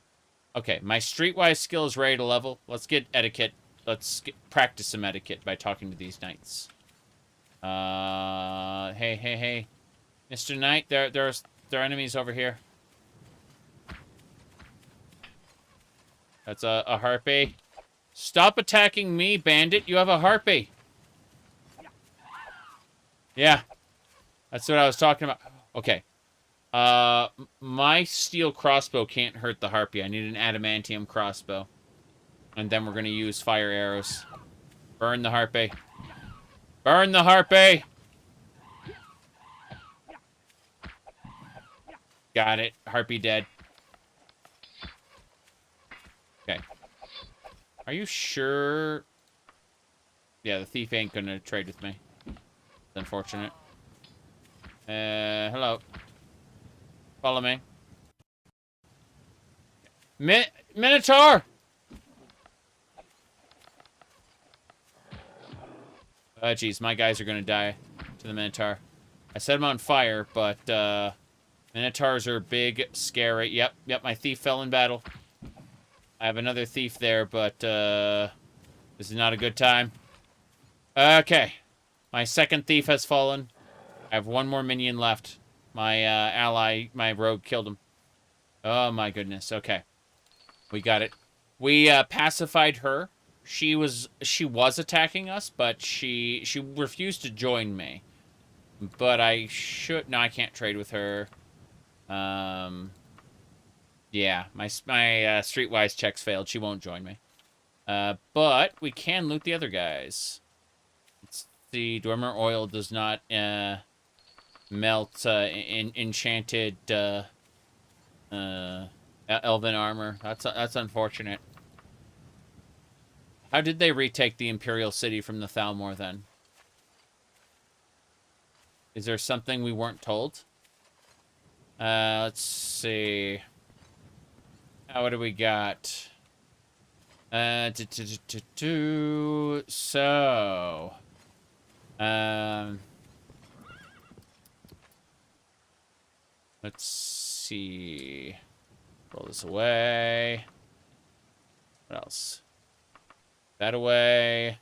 Speaker 1: Okay, my streetwise skill is ready to level. Let's get etiquette. Let's practice some etiquette by talking to these knights. Hey. Mr. Knight, there are enemies over here. That's a harpy. Stop attacking me, bandit. You have a harpy. Yeah. That's what I was talking about. Okay. My steel crossbow can't hurt the harpy. I need an adamantium crossbow. And then we're going to use fire arrows. Burn the harpy. Burn the harpy! Got it. Harpy dead. Okay. Are you sure? Yeah, the thief ain't gonna trade with me. It's unfortunate. Hello. Follow me. Minotaur! Jeez, my guys are gonna die to the Minotaur. I set him on fire, but, Minotaurs are big, scary. Yep, my thief fell in battle. I have another thief there, but, this is not a good time. Okay. My second thief has fallen. I have one more minion left. My, ally, my rogue killed him. Oh, my goodness. Okay. We got it. We, pacified her. She was attacking us, but she refused to join me. But I should... No, I can't trade with her. Yeah, my streetwise checks failed. She won't join me. But we can loot the other guys. Let's see. Dwemer oil does not melt enchanted elven armor. That's unfortunate. How did they retake the Imperial City from the Thalmor then? Is there something we weren't told? Let's see. What do we got? So, let's see. Roll this away. What else? That away.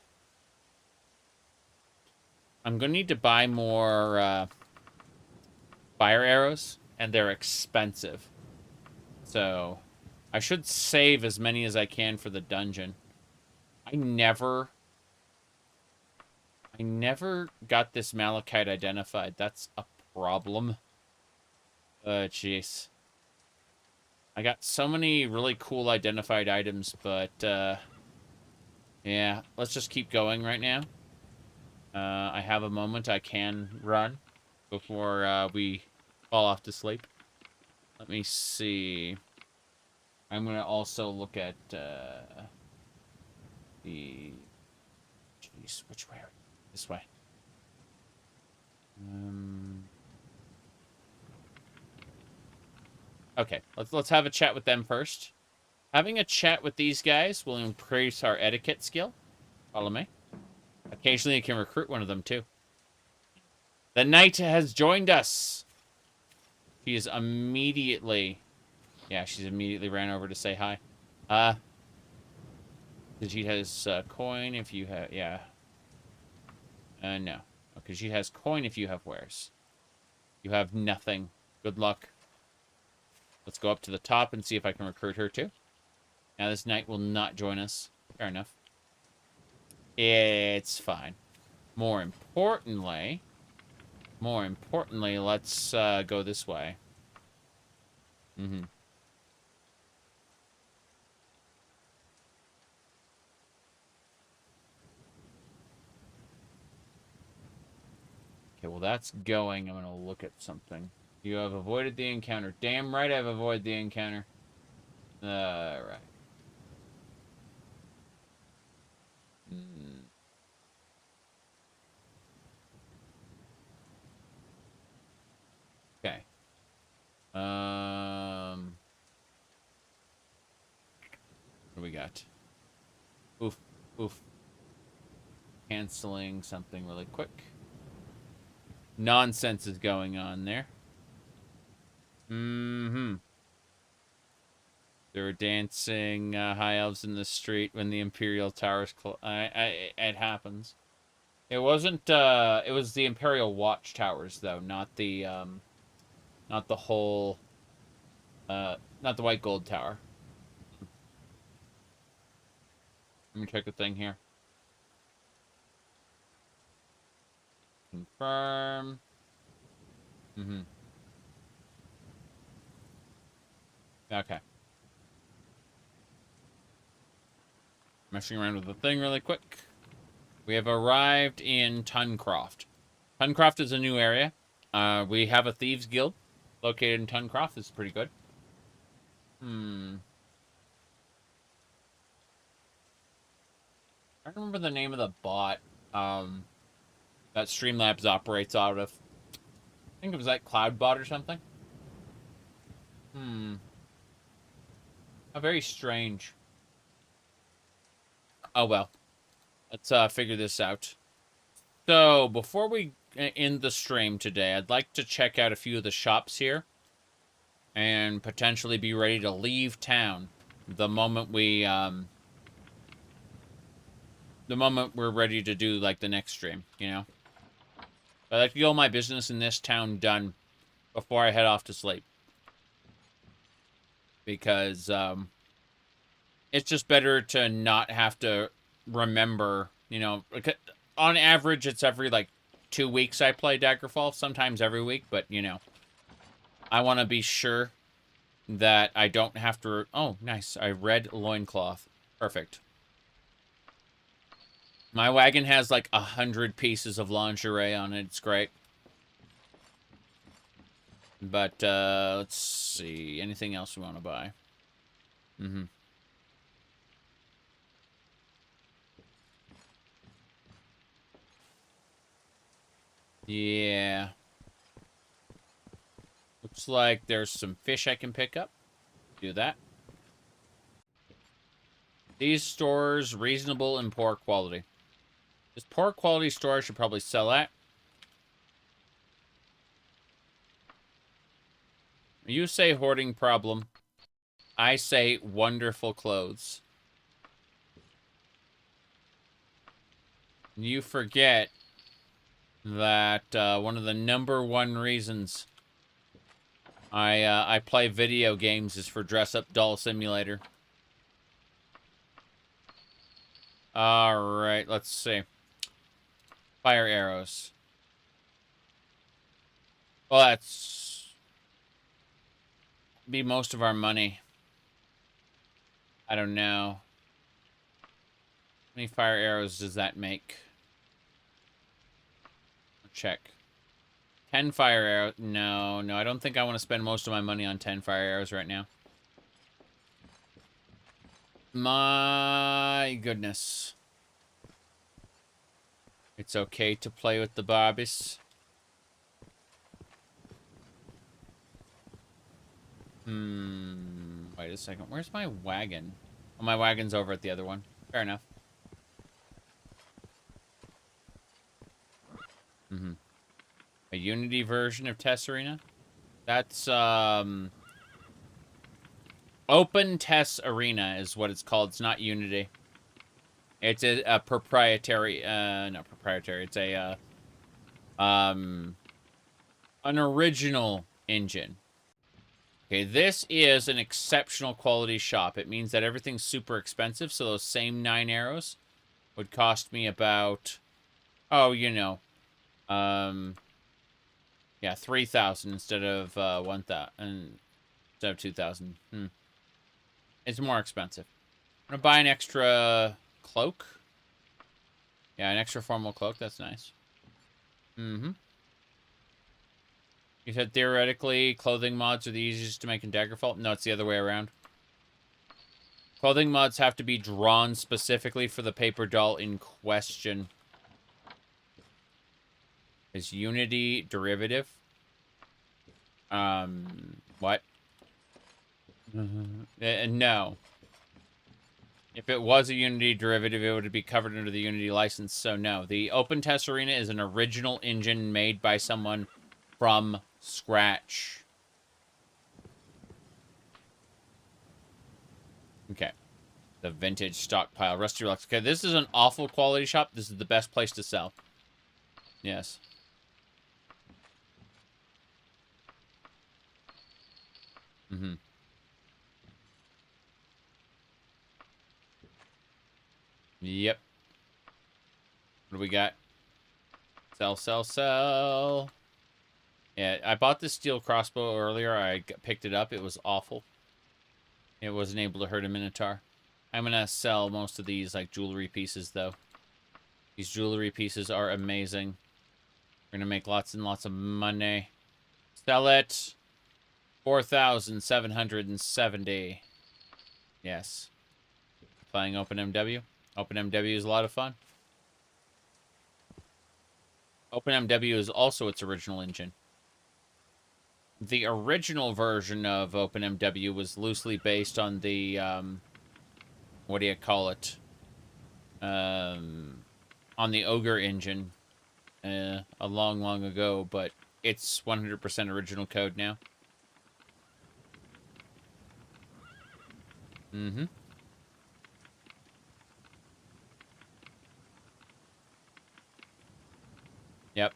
Speaker 1: I'm gonna need to buy more fire arrows, and they're expensive. So, I should save as many as I can for the dungeon. I never got this malachite identified. That's a problem. Jeez. I got so many really cool identified items, but, yeah, let's just keep going right now. I have a moment I can run before we fall off to sleep. Let me see. I'm going to also look at the... Jeez, which way? This way. Okay, let's have a chat with them first. Having a chat with these guys will increase our etiquette skill. Follow me. Occasionally, you can recruit one of them, too. The knight has joined us. She is immediately... Yeah, she's immediately ran over to say hi. She has coin if you have... Yeah. No. Okay, she has coin if you have wares. You have nothing. Good luck. Let's go up to the top and see if I can recruit her, too. Now, this knight will not join us. Fair enough. It's fine. More importantly, let's go this way. Okay, well, that's going. I'm going to look at something. You have avoided the encounter. Damn right I've avoided the encounter. Alright. Okay. What do we got? Oof. Oof. Canceling something really quick. Nonsense is going on there. They were dancing high elves in the street when the Imperial Towers it happens. It wasn't it was the Imperial Watchtowers though, not the whole not the White Gold Tower. Let me check a thing here. Confirm. Okay. Messing around with the thing really quick. We have arrived in Tuncroft. Tuncroft is a new area. We have a Thieves Guild located in Tuncroft. This is pretty good. I don't remember the name of the bot that Streamlabs operates out of. I think it was like Cloudbot or something. How very strange. Oh well. Let's figure this out. So, before we end the stream today, I'd like to check out a few of the shops here. And potentially be ready to leave town the moment we, the moment we're ready to do, like, the next stream, you know? I'd like to get all my business in this town done before I head off to sleep. Because, it's just better to not have to remember, you know, on average, it's every, like, 2 weeks I play Daggerfall, sometimes every week, but, you know, I want to be sure that I don't have to... Oh, nice. I read loincloth. Perfect. My wagon has like 100 pieces of lingerie on it. It's great. But, let's see. Anything else we want to buy? Yeah. Looks like there's some fish I can pick up. Do that. These stores, reasonable and poor quality. This poor quality store I should probably sell at. You say hoarding problem. I say wonderful clothes. You forget that one of the #1 reasons I play video games is for Dress Up Doll Simulator. Alright, let's see. Fire arrows. Well, that's... be most of our money. I don't know. How many fire arrows does that make? Check. 10 fire arrows. No, I don't think I want to spend most of my money on 10 fire arrows right now. My goodness. It's okay to play with the Barbies. Wait a second. Where's my wagon? Oh, my wagon's over at the other one. Fair enough. A Unity version of Test Arena? That's, Open Test Arena is what it's called. It's not Unity. It's a proprietary, not proprietary. It's a, an original engine. Okay, this is an exceptional quality shop. It means that everything's super expensive, so those same 9 arrows would cost me about, oh, you know, yeah, 3,000 instead of 1,000, instead of 2,000. It's more expensive. I'm gonna buy an extra cloak. Yeah, an extra formal cloak. That's nice. You said theoretically clothing mods are the easiest to make in Daggerfall? No, it's the other way around. Clothing mods have to be drawn specifically for the paper doll in question. Is Unity derivative? What? No. If it was a Unity derivative, it would be covered under the Unity license, so no. The Open Test Arena is an original engine made by someone from scratch. Okay. The vintage stockpile. Rusty Relics. Okay, this is an awful quality shop. This is the best place to sell. Yes. Mm-hmm. Yep. What do we got? Sell, sell, sell. Yeah, I bought this steel crossbow earlier. I picked it up. It was awful. It wasn't able to hurt a minotaur. I'm gonna sell most of these, like, jewelry pieces, though. These jewelry pieces are amazing. We're gonna make lots and lots of money. Sell it. 4,770. Yes. Playing OpenMW. OpenMW is a lot of fun. OpenMW is also its original engine. The original version of OpenMW was loosely based on the, what do you call it? On the Ogre engine a long, long ago, but it's 100% original code now. Mm-hmm. Yep.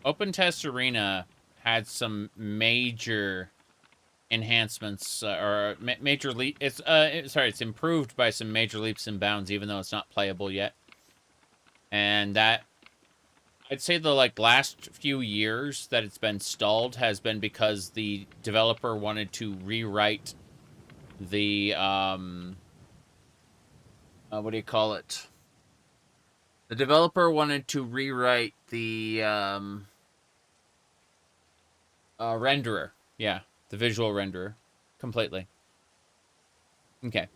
Speaker 1: Open Test Arena had some major enhancements, major leap. It's improved by some major leaps and bounds, even though it's not playable yet. And that, I'd say the last few years that it's been stalled has been because the developer wanted to rewrite the what do you call it? The developer wanted to rewrite the renderer. Yeah, the visual renderer completely. Okay.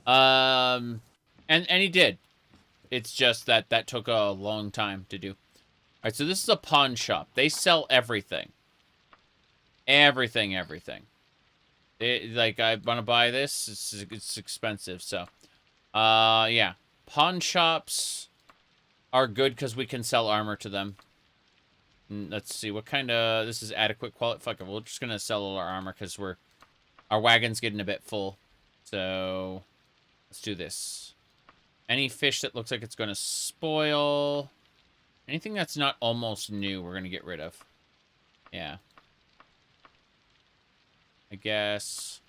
Speaker 1: And he did. It's just that took a long time to do. All right, so this is a pawn shop. They sell everything. Everything. I want to buy this. It's expensive, so. Yeah. Pawn shops are good because we can sell armor to them. Let's see, what kind of... This is adequate quality. Fuck it, we're just going to sell all our armor because our wagon's getting a bit full. So, let's do this. Any fish that looks like it's going to spoil. Anything that's not almost new, we're going to get rid of. Yeah. I guess.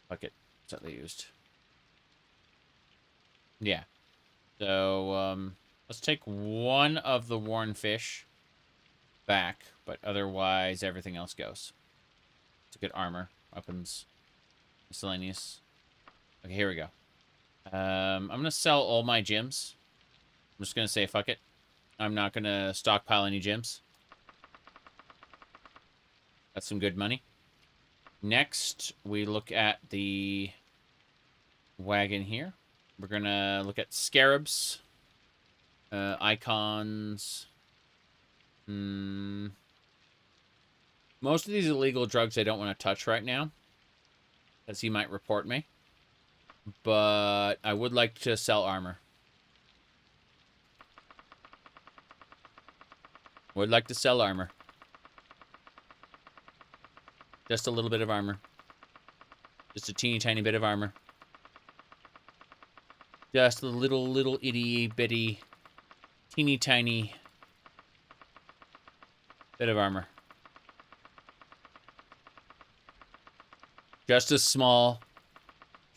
Speaker 1: Fuck it. What's that they used? Yeah. So, let's take one of the worn fish back, but otherwise everything else goes. It's a good armor, weapons, miscellaneous. Okay, here we go. I'm going to sell all my gems. I'm just going to say fuck it. I'm not going to stockpile any gems. That's some good money. Next, we look at the wagon here. We're going to look at scarabs. Icons. Most of these illegal drugs I don't want to touch right now, as he might report me. But I would like to sell armor. Would like to sell armor. Just a little bit of armor. Just a teeny tiny bit of armor. Just a little itty bitty, teeny tiny bit of armor. Just a small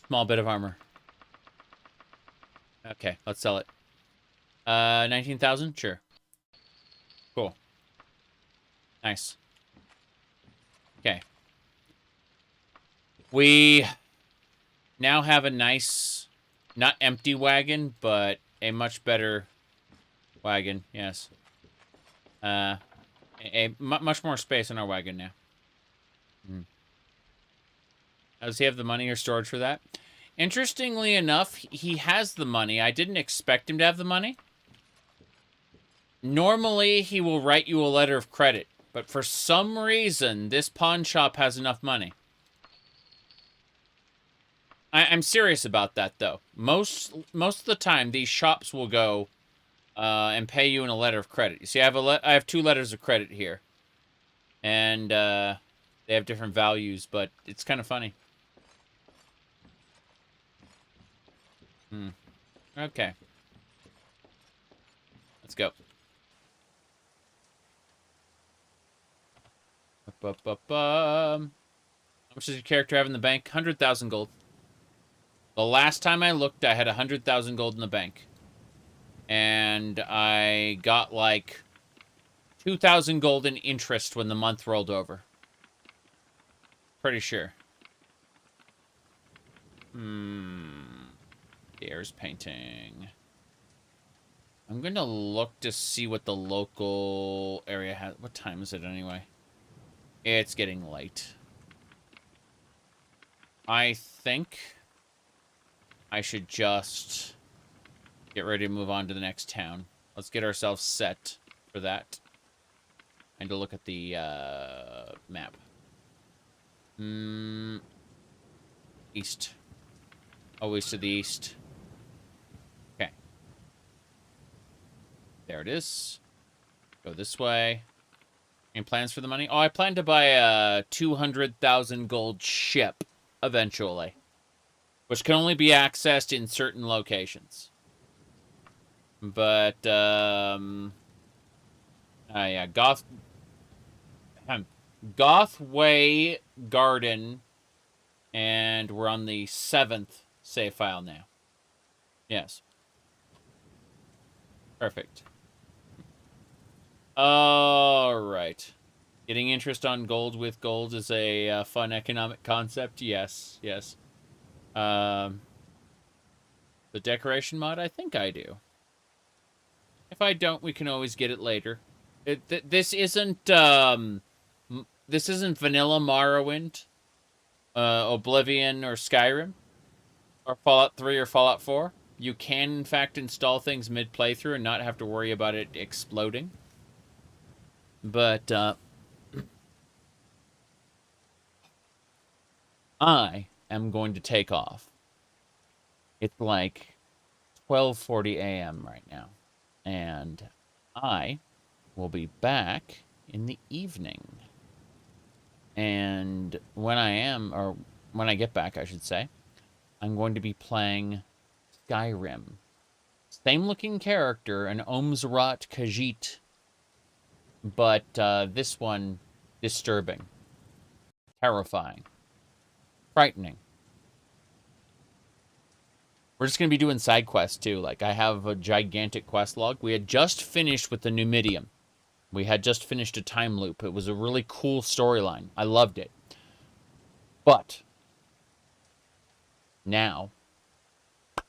Speaker 1: bit of armor. Okay, let's sell it. 19,000? Sure. Cool. Nice. Okay. We now have a nice, not empty wagon, but a much better wagon, yes. Much more space in our wagon now. Does he have the money or storage for that? Interestingly enough, he has the money. I didn't expect him to have the money. Normally, he will write you a letter of credit, but for some reason, this pawn shop has enough money. I'm serious about that, though. Most of the time, these shops will go and pay you in a letter of credit. You see, I have 2 letters of credit here, and they have different values, but it's kind of funny. Okay. Let's go. How much does your character have in the bank? 100,000 gold. The last time I looked, I had 100,000 gold in the bank. And I got like 2,000 gold in interest when the month rolled over. Pretty sure. Dare's painting. I'm going to look to see what the local area has. What time is it anyway? It's getting late. I think I should just get ready to move on to the next town. Let's get ourselves set for that. And to look at the map. East. Always to the east. Okay. There it is. Go this way. Any plans for the money? Oh, I plan to buy a 200,000 gold ship eventually, which can only be accessed in certain locations. But yeah, Gothway Garden, and we're on the 7th save file now. Yes. Perfect. All right. Getting interest on gold with gold is a fun economic concept. Yes, yes. The decoration mod, I think I do. If I don't, we can always get it later. This isn't vanilla Morrowind, Oblivion, or Skyrim, or Fallout 3 or Fallout 4. You can, in fact, install things mid-playthrough and not have to worry about it exploding. But, I am going to take off. It's like 12:40 a.m. right now. And I will be back in the evening. And when I get back, I should say, I'm going to be playing Skyrim. Same looking character, an Ohmes-Rhat Khajiit. But this one, disturbing. Terrifying. Frightening. We're just going to be doing side quests, too. Like, I have a gigantic quest log. We had just finished with the Numidium. We had just finished a time loop. It was a really cool storyline. I loved it. But now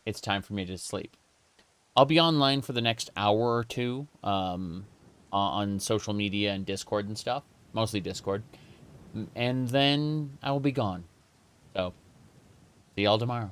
Speaker 1: it's time for me to sleep. I'll be online for the next hour or two on social media and Discord and stuff. Mostly Discord. And then I will be gone. So, see y'all tomorrow.